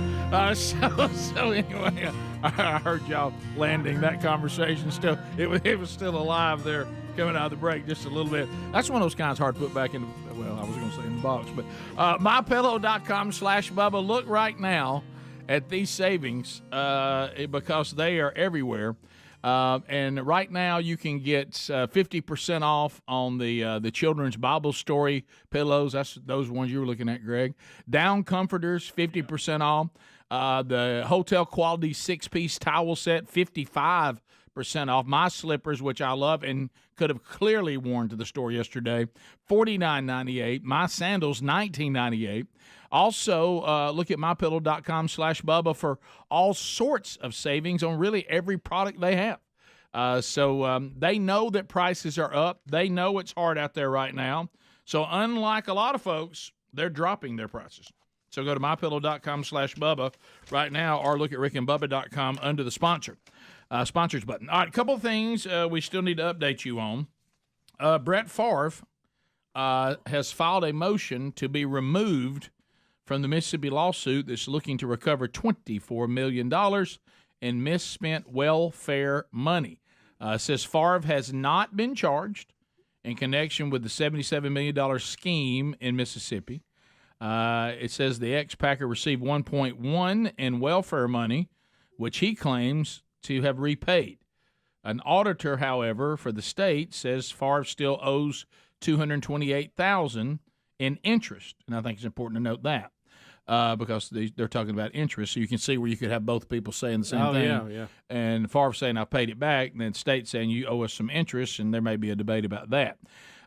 S5: So anyway, I heard y'all landing that conversation. Still, it was still alive there coming out of the break just a little bit. That's one of those kinds hard to put back in. Well, I was going to say in the box, but MyPillow.com/Bubba. Look right now at these savings because they are everywhere. And right now you can get 50% off on the children's Bible story pillows. That's those ones you were looking at, Greg. Down comforters, 50% off. The hotel quality 6-piece towel set, 55% off. My slippers, which I love and could have clearly worn to the store yesterday, $49.98. My sandals, $19.98. Also, look at mypillow.com/Bubba for all sorts of savings on really every product they have. So they know that prices are up. They know it's hard out there right now. So unlike a lot of folks, they're dropping their prices. So go to mypillow.com/Bubba right now, or look at rickandbubba.com under the sponsors button. All right, a couple of things we still need to update you on. Brett Favre has filed a motion to be removed from the Mississippi lawsuit that's looking to recover $24 million in misspent welfare money. Says Favre has not been charged in connection with the $77 million scheme in Mississippi. It says the ex-Packer received $1.1 in welfare money, which he claims to have repaid. An auditor, however, for the state says Favre still owes $228,000 in interest, and I think it's important to note that because they're talking about interest, so you can see where you could have both people saying the same thing. Yeah. And Favre saying I paid it back, and then state saying you owe us some interest, and there may be a debate about that.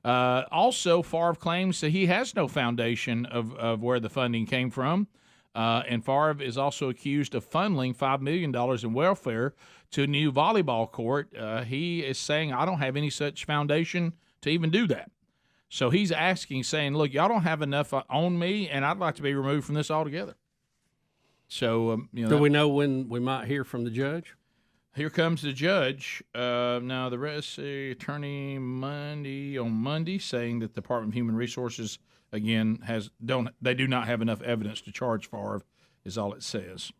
S5: Also, Favre claims that he has no foundation of where the funding came from. And Favre is also accused of funneling $5 million in welfare to a new volleyball court. He is saying, I don't have any such foundation to even do that. So he's asking, saying, look, y'all don't have enough on me, and I'd like to be removed from this altogether. So,
S6: do we know when we might hear from the judge?
S5: Here comes the judge. Now, the rest, attorney on Monday, saying that the Department of Human Resources again they do not have enough evidence to charge Favre, is all it says.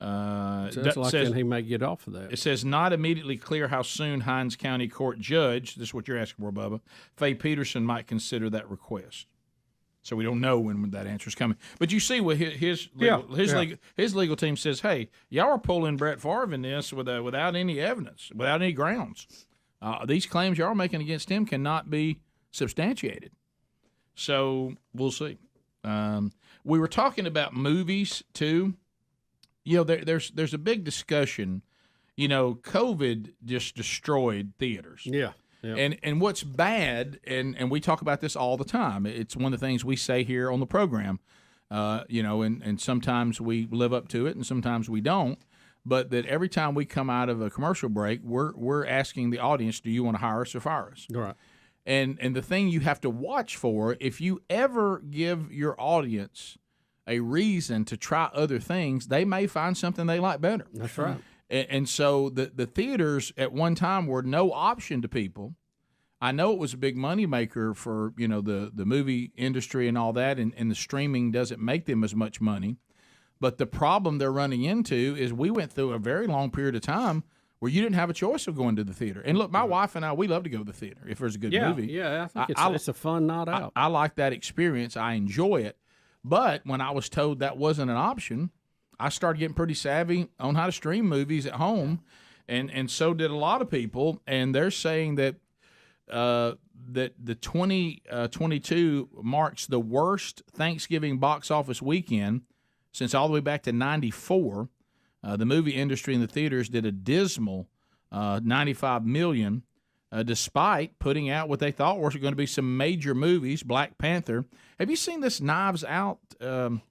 S6: Sounds like he may get off of that.
S5: It says not immediately clear how soon Hinds County Court judge, this is what you're asking for, Bubba, Faye Peterson might consider that request. So we don't know when that answer is coming. But you see what his legal team says, hey, y'all are pulling Brett Favre in this without any evidence, without any grounds. These claims y'all are making against him cannot be substantiated. So we'll see. We were talking about movies, too. There's a big discussion. COVID just destroyed theaters.
S6: Yeah.
S5: And what's bad, and we talk about this all the time. It's one of the things we say here on the program, and sometimes we live up to it and sometimes we don't. But that every time we come out of a commercial break, we're asking the audience, do you want to hire us or fire us?
S6: Right.
S5: And the thing you have to watch for, if you ever give your audience a reason to try other things, they may find something they like better.
S6: That's right.
S5: And so the theaters at one time were no option to people. I know it was a big moneymaker for the movie industry and all that, and the streaming doesn't make them as much money. But the problem they're running into is we went through a very long period of time where you didn't have a choice of going to the theater. And look, my wife and I, we love to go to the theater if there's a good movie.
S6: Yeah, I think it's a fun night out.
S5: I like that experience. I enjoy it. But when I was told that wasn't an option, I started getting pretty savvy on how to stream movies at home, and so did a lot of people. And they're saying that that the 2022 marks the worst Thanksgiving box office weekend since all the way back to '94. The movie industry in the theaters did a dismal $95 million, despite putting out what they thought were going to be some major movies. Black Panther. Have you seen this Knives Out?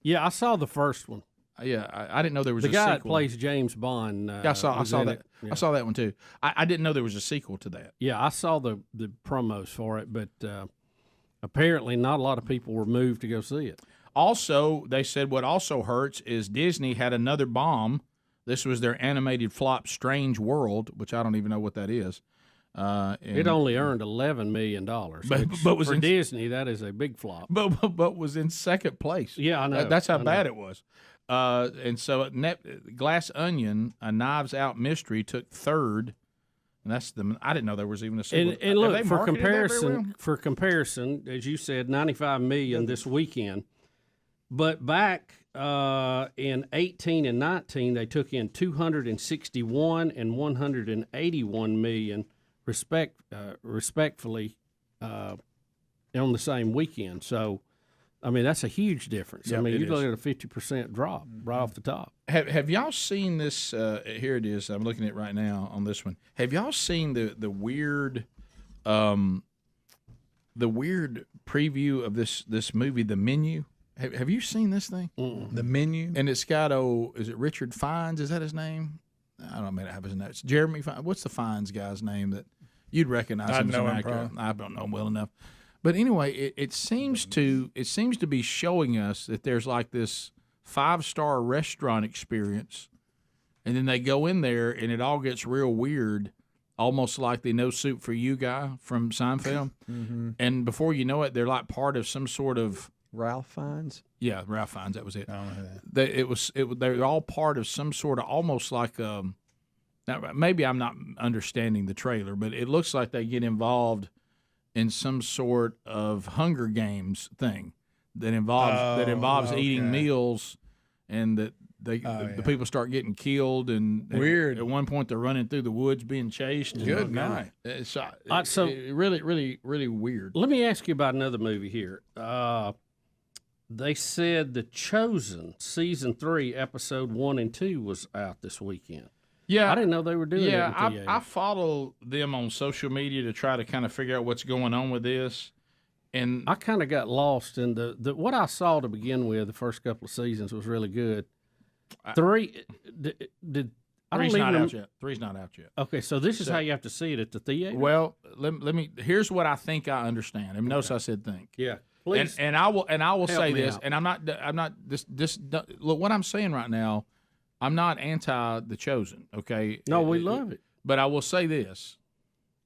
S6: Yeah, I saw the first one.
S5: Yeah, I didn't know there was
S6: the
S5: a
S6: guy
S5: sequel.
S6: that plays James Bond.
S5: I saw that.
S6: Yeah.
S5: I saw that one too. I didn't know there was a sequel to that.
S6: Yeah, I saw the promos for it, but apparently not a lot of people were moved to go see it.
S5: Also, they said what also hurts is Disney had another bomb. This was their animated flop, Strange World, which I don't even know what that is.
S6: It only earned $11 million.
S5: But was
S6: for Disney, that is a big flop.
S5: But was in second place.
S6: Yeah, I know.
S5: That's how bad it was. And so Glass Onion, a Knives Out mystery, took third. And I didn't know there was even a sequel.
S6: And look, for comparison, as you said, $95 million this weekend. But back in 18 and 19, they took in 261 and 181 million, respectfully, on the same weekend. So, I mean, that's a huge difference.
S5: Yep,
S6: I mean,
S5: it
S6: you look
S5: is.
S6: at a 50% drop right off the top.
S5: Have y'all seen this? Here it is. I'm looking at it right now on this one. Have y'all seen the weird, preview of this movie, The Menu? Have you seen this thing?
S24: The Menu?
S5: And it's got is it Richard Fiennes? Is that his name? I don't know. Have his name. It's Jeremy Fiennes. What's the Fiennes guy's name that you'd recognize him as an actor? I don't know him well enough. But anyway, it seems to be showing us that there's like this 5-star restaurant experience, and then they go in there and it all gets real weird, almost like the No Soup for You guy from Seinfeld. And before you know it, they're like part of some sort of
S2: Ralph Fiennes.
S5: Yeah, Ralph Fiennes. That was it.
S24: I don't know that.
S5: They're all part of some sort of almost like now, maybe I'm not understanding the trailer, but it looks like they get involved in some sort of Hunger Games thing that involves eating meals, and that the people start getting killed, and
S24: weird.
S5: At one point, they're running through the woods being chased.
S24: Good night.
S5: So really, really, really weird.
S6: Let me ask you about another movie here. They said The Chosen Season 3, Episode 1 and 2 was out this weekend.
S5: Yeah,
S6: I didn't know they were doing it.
S5: Yeah, I follow them on social media to try to kind of figure out what's going on with this. And
S6: I kind of got lost in the what I saw to begin with. The first couple of seasons was really good. Three's
S5: not out yet. Three's not out yet.
S6: Okay, so this is how you have to see it at the theater.
S5: Well, let me. Here's what I think I understand. And notice I said think.
S6: Yeah, please.
S5: And I will say this.
S6: out.
S5: And I'm not this. Look, what I'm saying right now, I'm not anti The Chosen. Okay.
S6: No, we love it.
S5: But I will say this: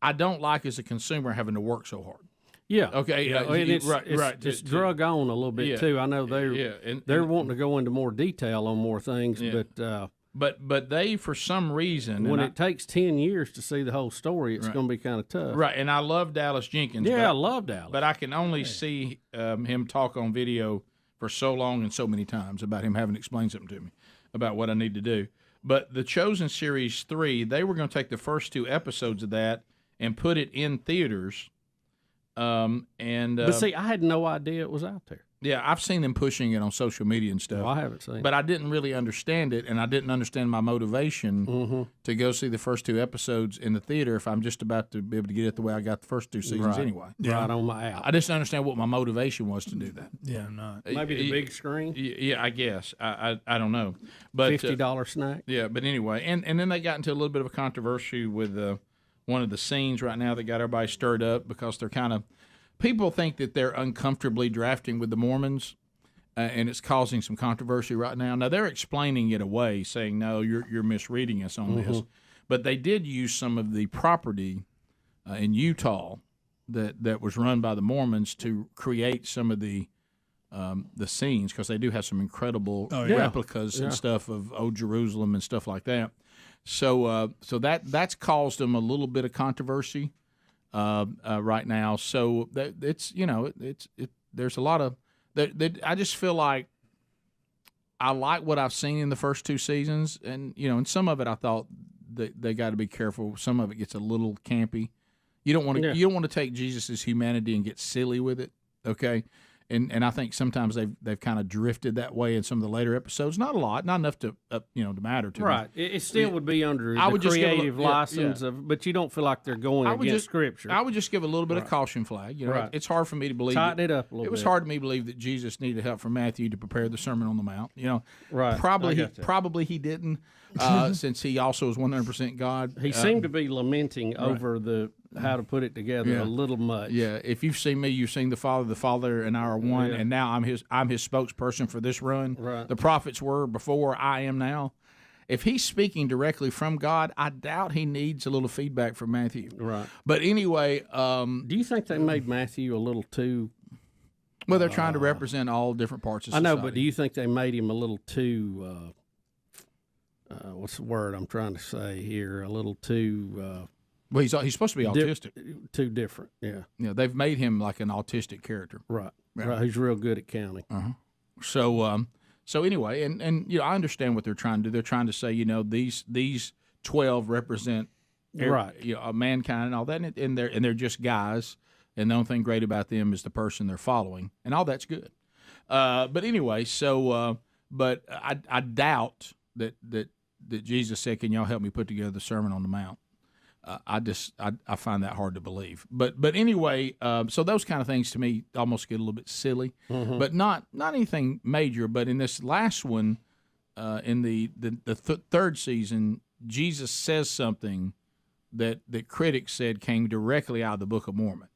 S5: I don't like as a consumer having to work so hard.
S6: Yeah.
S5: Okay.
S6: Yeah, and it's drug on a little bit too. I know they're wanting to go into more detail on more things,
S5: but they, for some reason,
S6: when it takes 10 years to see the whole story, it's going to be kind of tough.
S5: Right. And I love Dallas Jenkins.
S6: Yeah, I love Dallas.
S5: But I can only see him talk on video for so long and so many times about him having to explain something to me about what I need to do. But The Chosen Series 3, they were going to take the first 2 episodes of that and put it in theaters. But
S6: see, I had no idea it was out there.
S5: Yeah, I've seen them pushing it on social media and stuff.
S6: Well, I haven't seen it.
S5: But I didn't really understand it, and I didn't understand my motivation to go see the first 2 episodes in the theater if I'm just about to be able to get it the way I got the first 2 seasons anyway.
S6: Yeah. Right on my out.
S5: I just didn't understand what my motivation was to do that.
S24: Yeah, I'm not.
S6: Maybe the big screen?
S5: Yeah, I guess. I don't know. But
S6: $50 snack?
S5: Yeah, but anyway. And then they got into a little bit of a controversy with one of the scenes right now that got everybody stirred up because they're kind of – people think that they're uncomfortably drafting with the Mormons, and it's causing some controversy right now. Now, they're explaining it away, saying, no, you're misreading us on this. But they did use some of the property in Utah that was run by the Mormons to create some of the scenes, because they do have some incredible replicas and stuff of Old Jerusalem and stuff like that. So that's caused them a little bit of controversy right now. So it's there's a lot of I just feel like I like what I've seen in the first 2 seasons, and and some of it I thought they got to be careful. Some of it gets a little campy. You don't want to take Jesus' humanity and get silly with it. Okay. And I think sometimes they've kind of drifted that way in some of the later episodes. Not a lot, not enough to to matter to me.
S6: Right. It still would be under the creative license but you don't feel like they're going against Scripture.
S5: I would just give a little bit of caution flag. It's hard for me to believe.
S6: Tighten it up a little bit.
S5: It was hard for me to believe that Jesus needed help from Matthew to prepare the Sermon on the Mount.
S6: Right.
S5: Probably he didn't, since he also is 100% God.
S6: He seemed to be lamenting over how to put it together a little much.
S5: Yeah, if you've seen me, you've seen the Father and I are one, and now I'm his spokesperson for this run.
S6: Right.
S5: The prophets were before, I am now. If he's speaking directly from God, I doubt he needs a little feedback from Matthew.
S6: Right.
S5: But anyway,
S6: do you think they made Matthew a little too?
S5: Well, they're trying to represent all different parts of society.
S6: I know, but do you think they made him a little too? What's the word I'm trying to say here? A little too.
S5: Well, he's supposed to be autistic.
S6: Too different, yeah.
S5: They've made him like an autistic character.
S6: Right. He's real good at counting.
S5: So anyway, and I understand what they're trying to do. They're trying to say, these 12 represent mankind and all that, and they're just guys, and the only thing great about them is the person they're following, and all that's good. But anyway, but I doubt that Jesus said, "Can y'all help me put together the Sermon on the Mount?" I find that hard to believe. But anyway, so those kind of things to me almost get a little bit silly, but not anything major. But in this last one, in the third season, Jesus says something that critics said came directly out of the Book of Mormon.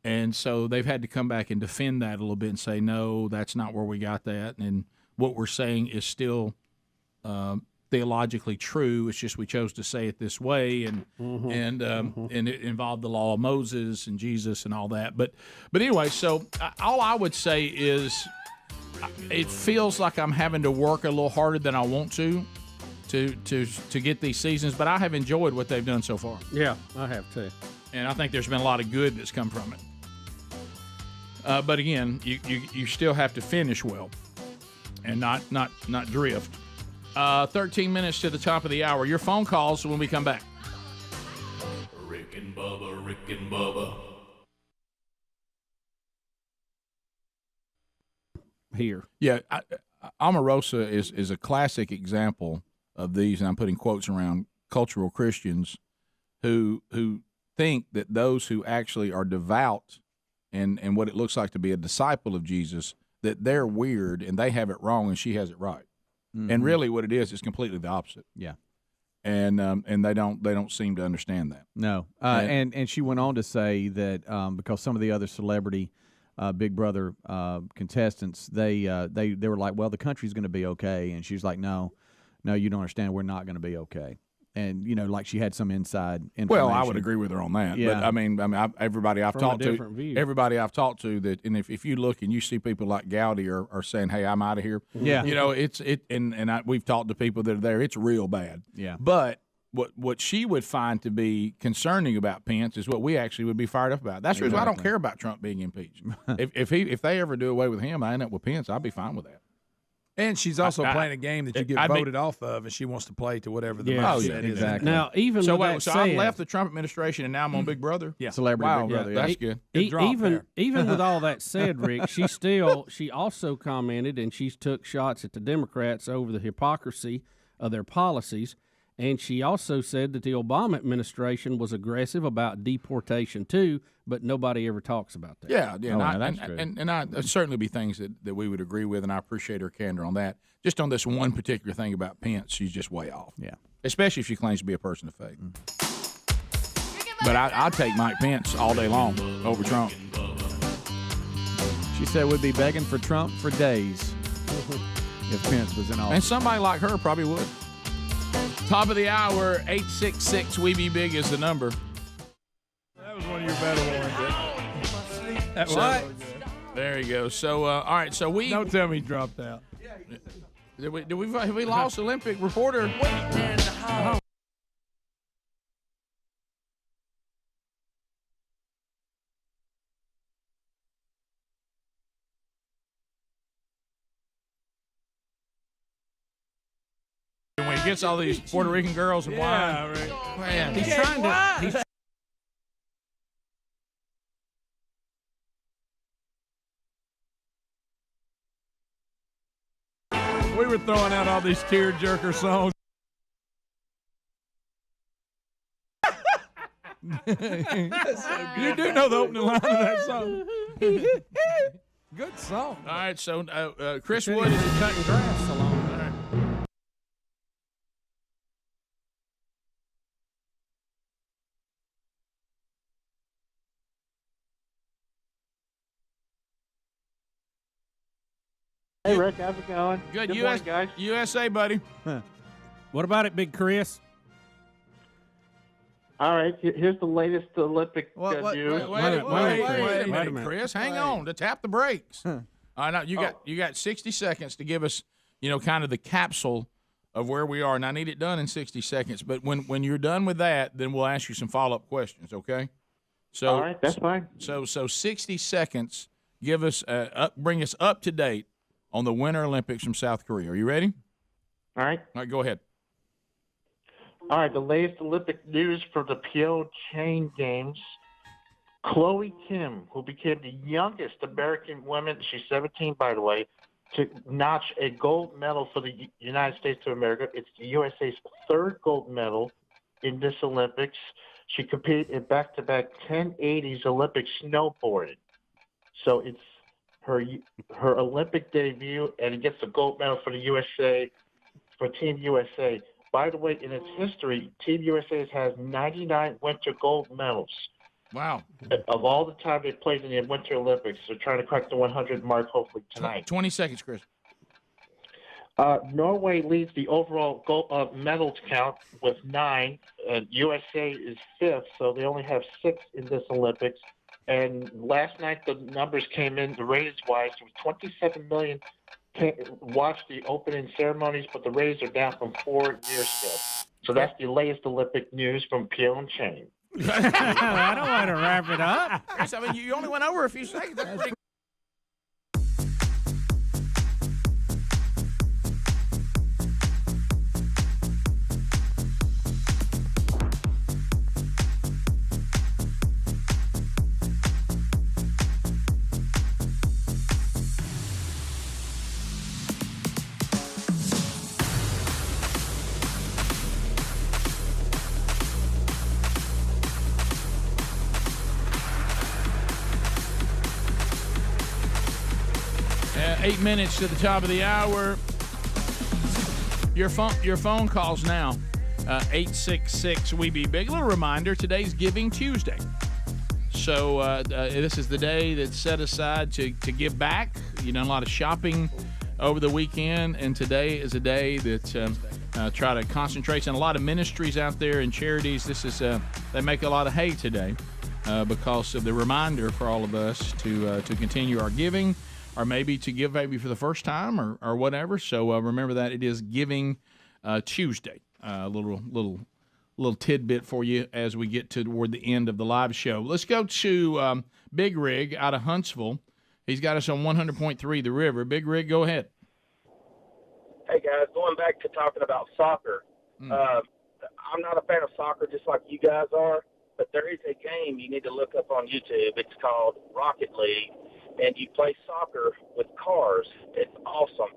S5: And so they've had to come back and defend that a little bit and say, no, that's not where we got that. And what we're saying is still theologically true. It's just we chose to say it this way, and it involved the law of Moses and Jesus and all that. But anyway, so all I would say is it feels like I'm having to work a little harder than I want to get these seasons, but I have enjoyed what they've done so far.
S6: Yeah, I have too.
S5: And I think there's been a lot of good that's come from it. But again, you still have to finish well and not drift. 13 minutes to the top of the hour. Your phone calls when we come back.
S8: Rick and Bubba, Rick and Bubba.
S6: Here.
S5: Yeah, Omarosa is a classic example of these, and I'm putting quotes around cultural Christians who think that those who actually are devout and what it looks like to be a disciple of Jesus, that they're weird and they have it wrong and she has it right. Mm-hmm. And really what it is completely the opposite.
S2: Yeah.
S5: And they don't seem to understand that.
S2: No. And she went on to say that because some of the other celebrity Big Brother contestants, they were like, well, the country's going to be okay. And she's like, no, you don't understand. We're not going to be okay. And like she had some inside information.
S5: Well, I would agree with her on that.
S2: Yeah.
S5: But I mean, everybody I've talked to that, and if you look and you see people like Gowdy are saying, "Hey, I'm out of here."
S2: Yeah.
S5: We've talked to people that are there. It's real bad.
S2: Yeah.
S5: But what she would find to be concerning about Pence is what we actually would be fired up about. That's the reason I don't care about Trump being impeached. if they ever do away with him, I end up with Pence. I'll be fine with that.
S24: And she's also playing a game that you get voted off of, and she wants to play to whatever the mindset is.
S2: Exactly.
S6: Now, even
S5: so,
S6: with that
S5: so
S6: said,
S5: I left the Trump administration, and now I'm on Big Brother.
S2: Yeah, celebrity Big Brother.
S5: Yeah, that's good.
S6: Even with all that said, Rick, she also commented, and she took shots at the Democrats over the hypocrisy of their policies. And she also said that the Obama administration was aggressive about deportation too, but nobody ever talks about that.
S5: Yeah,
S2: and
S5: there'd certainly be things that we would agree with, and I appreciate her candor on that. Just on this one particular thing about Pence, she's just way off.
S2: Yeah,
S5: especially if she claims to be a person of faith. But I'd take Mike Pence all day long over Trump.
S2: She said we'd be begging for Trump for days if Pence was in office.
S5: And somebody like her probably would. Top of the hour, 866-WE-BE-BIG is the number.
S24: That was one of your better ones.
S5: What? There you go. So, all right. So we
S24: don't tell me he dropped out.
S5: Have we lost Olympic reporter? When he gets all these Puerto Rican girls and wine,
S24: right.
S5: Man,
S6: He's trying to.
S24: We were throwing out all these tearjerker songs. You do know the opening line of that song. Good song.
S5: All right, so Chris Wood is
S6: cutting grass along.
S11: Hey, Rick, how's it going?
S5: Good
S11: morning, guys.
S5: USA, buddy.
S6: What about it, Big Chris?
S11: All right, here's the latest Olympic news.
S5: Wait a minute, Chris. Hang on to tap the brakes. All right, now you got 60 seconds to give us, kind of the capsule of where we are, and I need it done in 60 seconds. But when you're done with that, then we'll ask you some follow-up questions. Okay? So
S11: all right, that's fine.
S5: So 60 seconds. Give us bring us up to date on the Winter Olympics from South Korea. Are you ready?
S11: All right.
S5: All right, go ahead.
S11: All right, the latest Olympic news for the Pyeongchang Games. Chloe Kim, who became the youngest American woman, she's 17 by the way, to notch a gold medal for the United States of America. It's the USA's third gold medal in this Olympics. She competed in back-to-back 1080s Olympic snowboarding. So it's her Olympic debut, and it gets a gold medal for the USA, for Team USA. By the way, in its history, Team USA has 99 winter gold medals.
S5: Wow.
S11: Of all the time they played in the Winter Olympics, they're trying to crack the 100 mark hopefully tonight.
S5: 20 seconds, Chris.
S11: Norway leads the overall gold, medals count with 9. USA is 5th, so they only have 6 in this Olympics. And last night the numbers came in, the ratings-wise, there was 27 million watched the opening ceremonies, but the ratings are down from 4 years ago. So that's the latest Olympic news from Pyeongchang.
S6: I don't want to wrap it up.
S5: Chris, I mean, you only went over a few seconds. That's pretty. Eight minutes to the top of the hour. Your phone calls now. 866 We Be Big. A little reminder: today's Giving Tuesday. So this is the day that's set aside to give back. You've done a lot of shopping over the weekend, and today is a day that try to concentrate on a lot of ministries out there and charities. This is they make a lot of hay today because of the reminder for all of us to continue our giving. Or maybe to give maybe for the first time or whatever. So remember that it is Giving Tuesday. A little tidbit for you as we get toward the end of the live show. Let's go to Big Rig out of Huntsville. He's got us on 100.3 The River. Big Rig, go ahead.
S25: Hey, guys, going back to talking about soccer, I'm not a fan of soccer just like you guys are, but there is a game you need to look up on YouTube. It's called Rocket League. And you play soccer with cars. It's awesome.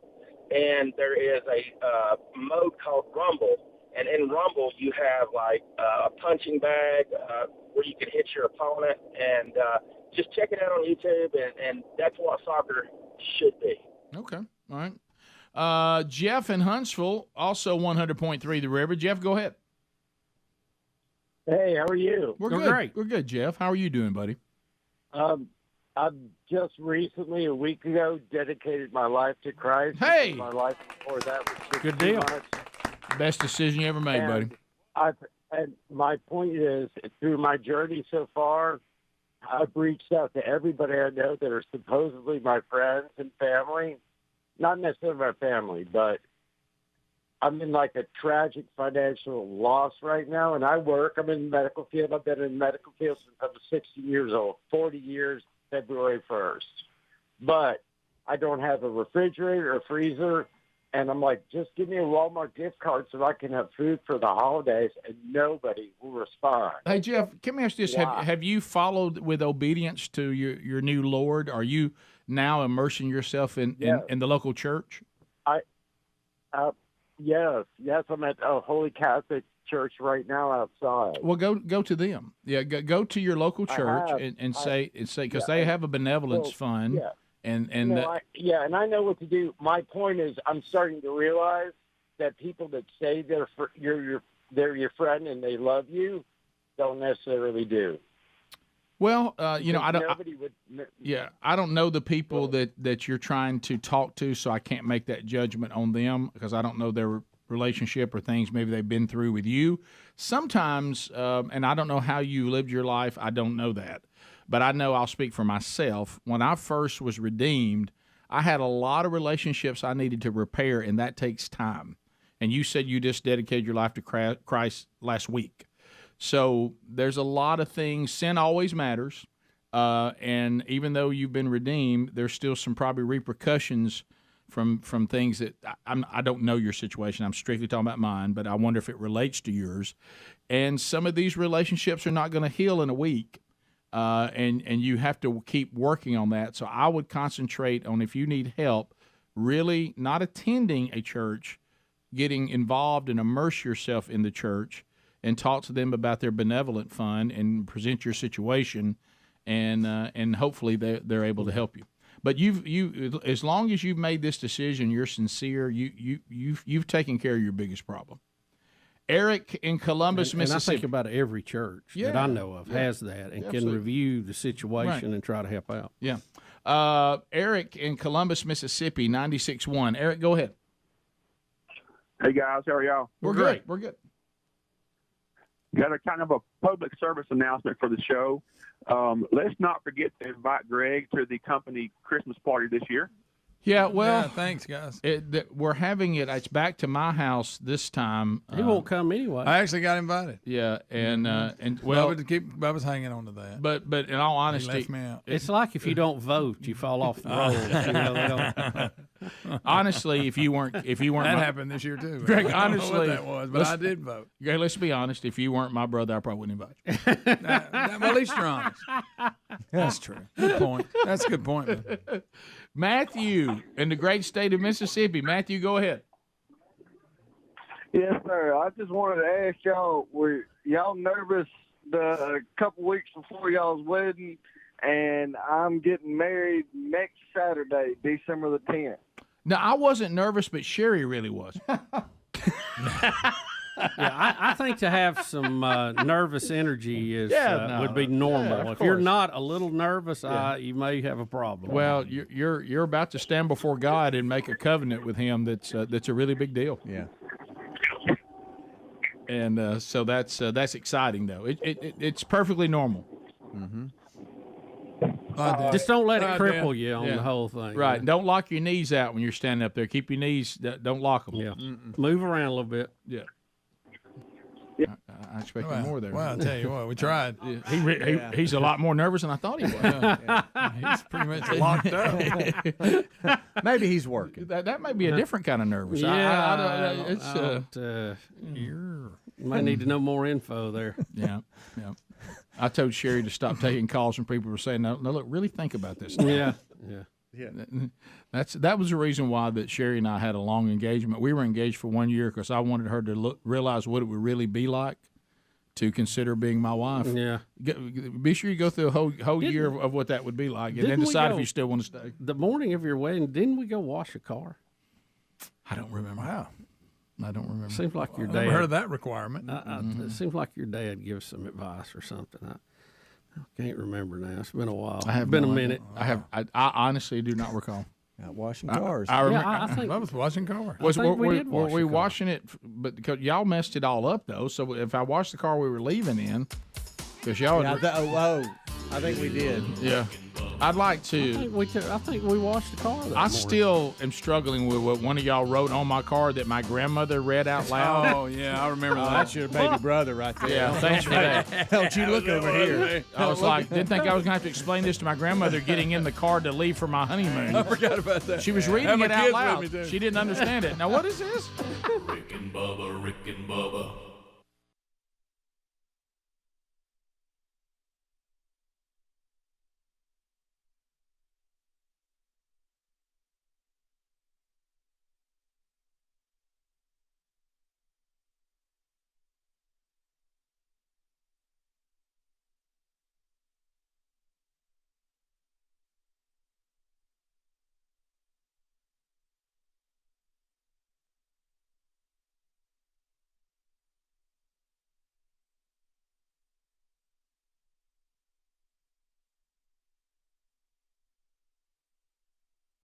S25: And there is a mode called Rumble. And in Rumble, you have like a punching bag where you can hit your opponent. And just check it out on YouTube. And that's what soccer should be.
S5: Okay. All right. Jeff in Huntsville, also 100.3 The River. Jeff, go ahead.
S12: Hey, how are you?
S5: We're good. Great. We're good, Jeff. How are you doing, buddy?
S12: I've just recently, a week ago, dedicated my life to Christ.
S5: Hey!
S12: My life before that was 16
S5: Good deal.
S12: months.
S5: Best decision you ever made, buddy.
S12: And my point is, through my journey so far, I've reached out to everybody I know that are supposedly my friends and family. Not necessarily my family, but I'm in like a tragic financial loss right now. And I'm in the medical field. I've been in the medical field since I was 60 years old, 40 years. February 1st. But I don't have a refrigerator or freezer, and I'm like, just give me a Walmart gift card so I can have food for the holidays, and nobody will respond.
S5: Hey, Jeff, can we ask this? Have you followed with obedience to your new Lord? Are you now immersing yourself in the local church?
S12: Yes, I'm at a Holy Catholic Church right now outside.
S5: Well, go to them. Yeah, go to your local church and say because they have a benevolence fund.
S12: Yeah.
S5: And
S12: and I know what to do. My point is, I'm starting to realize that people that say they're your friend and they love you don't necessarily do.
S5: Well, I don't know the people that you're trying to talk to, so I can't make that judgment on them because I don't know their relationship or things maybe they've been through with you. Sometimes, and I don't know how you lived your life, I don't know that. But I know I'll speak for myself. When I first was redeemed, I had a lot of relationships I needed to repair, and that takes time. And you said you just dedicated your life to Christ last week. So there's a lot of things. Sin always matters. And even though you've been redeemed, there's still some probably repercussions from things that I don't know your situation. I'm strictly talking about mine, but I wonder if it relates to yours. And some of these relationships are not going to heal in a week, and you have to keep working on that. So I would concentrate on, if you need help, really not attending a church, getting involved and immerse yourself in the church and talk to them about their benevolent fund and present your situation, and hopefully they're able to help you. But you as long as you've made this decision, you're sincere. You've taken care of your biggest problem. Eric in Columbus, Mississippi.
S6: And I think about every church that I know of has that and can review the situation and try to help out.
S5: Yeah. Eric in Columbus, Mississippi, 96.1. Eric, go ahead.
S13: Hey, guys. How are y'all?
S5: We're good. We're good.
S13: Got a kind of a public service announcement for the show. Let's not forget to invite Greg to the company Christmas party this year.
S5: Yeah, well,
S24: yeah, thanks, guys.
S5: We're having it. It's back to my house this time.
S6: He won't come anyway.
S24: I actually got invited.
S5: Yeah, and
S24: well, Bubba's hanging on to that.
S5: But in all honesty,
S24: he left me out.
S6: It's like if you don't vote, you fall off the roll.
S5: Honestly, if you weren't
S24: that happened this year too.
S5: Greg,
S24: I don't know
S5: honestly,
S24: what that was, but I did vote.
S5: Greg, let's be honest. If you weren't my brother, I probably wouldn't invite you.
S24: Well, at least you're honest. That's true. Good point. That's a good point, man.
S5: Matthew in the great state of Mississippi. Matthew, go ahead.
S14: Yes, sir. I just wanted to ask y'all, were y'all nervous the couple weeks before y'all's wedding? And I'm getting married next Saturday, December the 10th.
S5: No, I wasn't nervous, but Sherry really was.
S6: Yeah, I think to have some nervous energy would be normal.
S5: Yeah,
S6: if you're not a little nervous, you may have a problem.
S5: Well, you're about to stand before God and make a covenant with Him that's a really big deal.
S2: Yeah.
S5: And so that's exciting, though. It's perfectly normal.
S2: Mm-hmm.
S6: Just don't let it cripple you on the whole thing.
S5: Right. Don't lock your knees out when you're standing up there. Keep your knees, don't lock them.
S6: Yeah. Move around a little bit.
S5: Yeah. I expected more there.
S24: Well, I'll tell you what, we tried.
S5: He's a lot more nervous than I thought he was.
S24: He's pretty much locked up.
S2: Maybe he's working.
S5: That may be a different kind of nervous.
S6: You might need to know more info there.
S5: Yeah. I told Sherry to stop taking calls from people who were saying, no, look, really think about this.
S6: Yeah.
S5: That was the reason why that Sherry and I had a long engagement. We were engaged for 1 year because I wanted her to realize what it would really be like to consider being my wife.
S6: Yeah.
S5: Be sure you go through a whole year of what that would be like, and then decide if you still want to stay.
S6: The morning of your wedding, didn't we go wash a car?
S5: I don't remember.
S24: Wow.
S5: I don't remember.
S6: Seems like your dad.
S24: I never heard of that requirement.
S6: It seems like your dad gives some advice or something. I can't remember now. It's been a while.
S5: It's been a minute. I honestly do not recall.
S2: Washing cars.
S24: I remember. I think I was washing cars.
S5: Were we washing it? But because y'all messed it all up though. So if I washed the car we were leaving in, because y'all.
S2: I think we did.
S5: Yeah. I'd like to.
S6: I think we washed the car.
S5: I still am struggling with what one of y'all wrote on my car that my grandmother read out loud.
S24: Oh yeah, I remember that.
S2: That's your baby brother right there.
S5: Yeah, thanks for that.
S2: Don't you look over here?
S5: I was like, didn't think I was going to have to explain this to my grandmother getting in the car to leave for my honeymoon.
S24: I forgot about that.
S5: She was reading it out loud. She didn't understand it. Now what is this?
S8: Rick and Bubba, Rick and Bubba.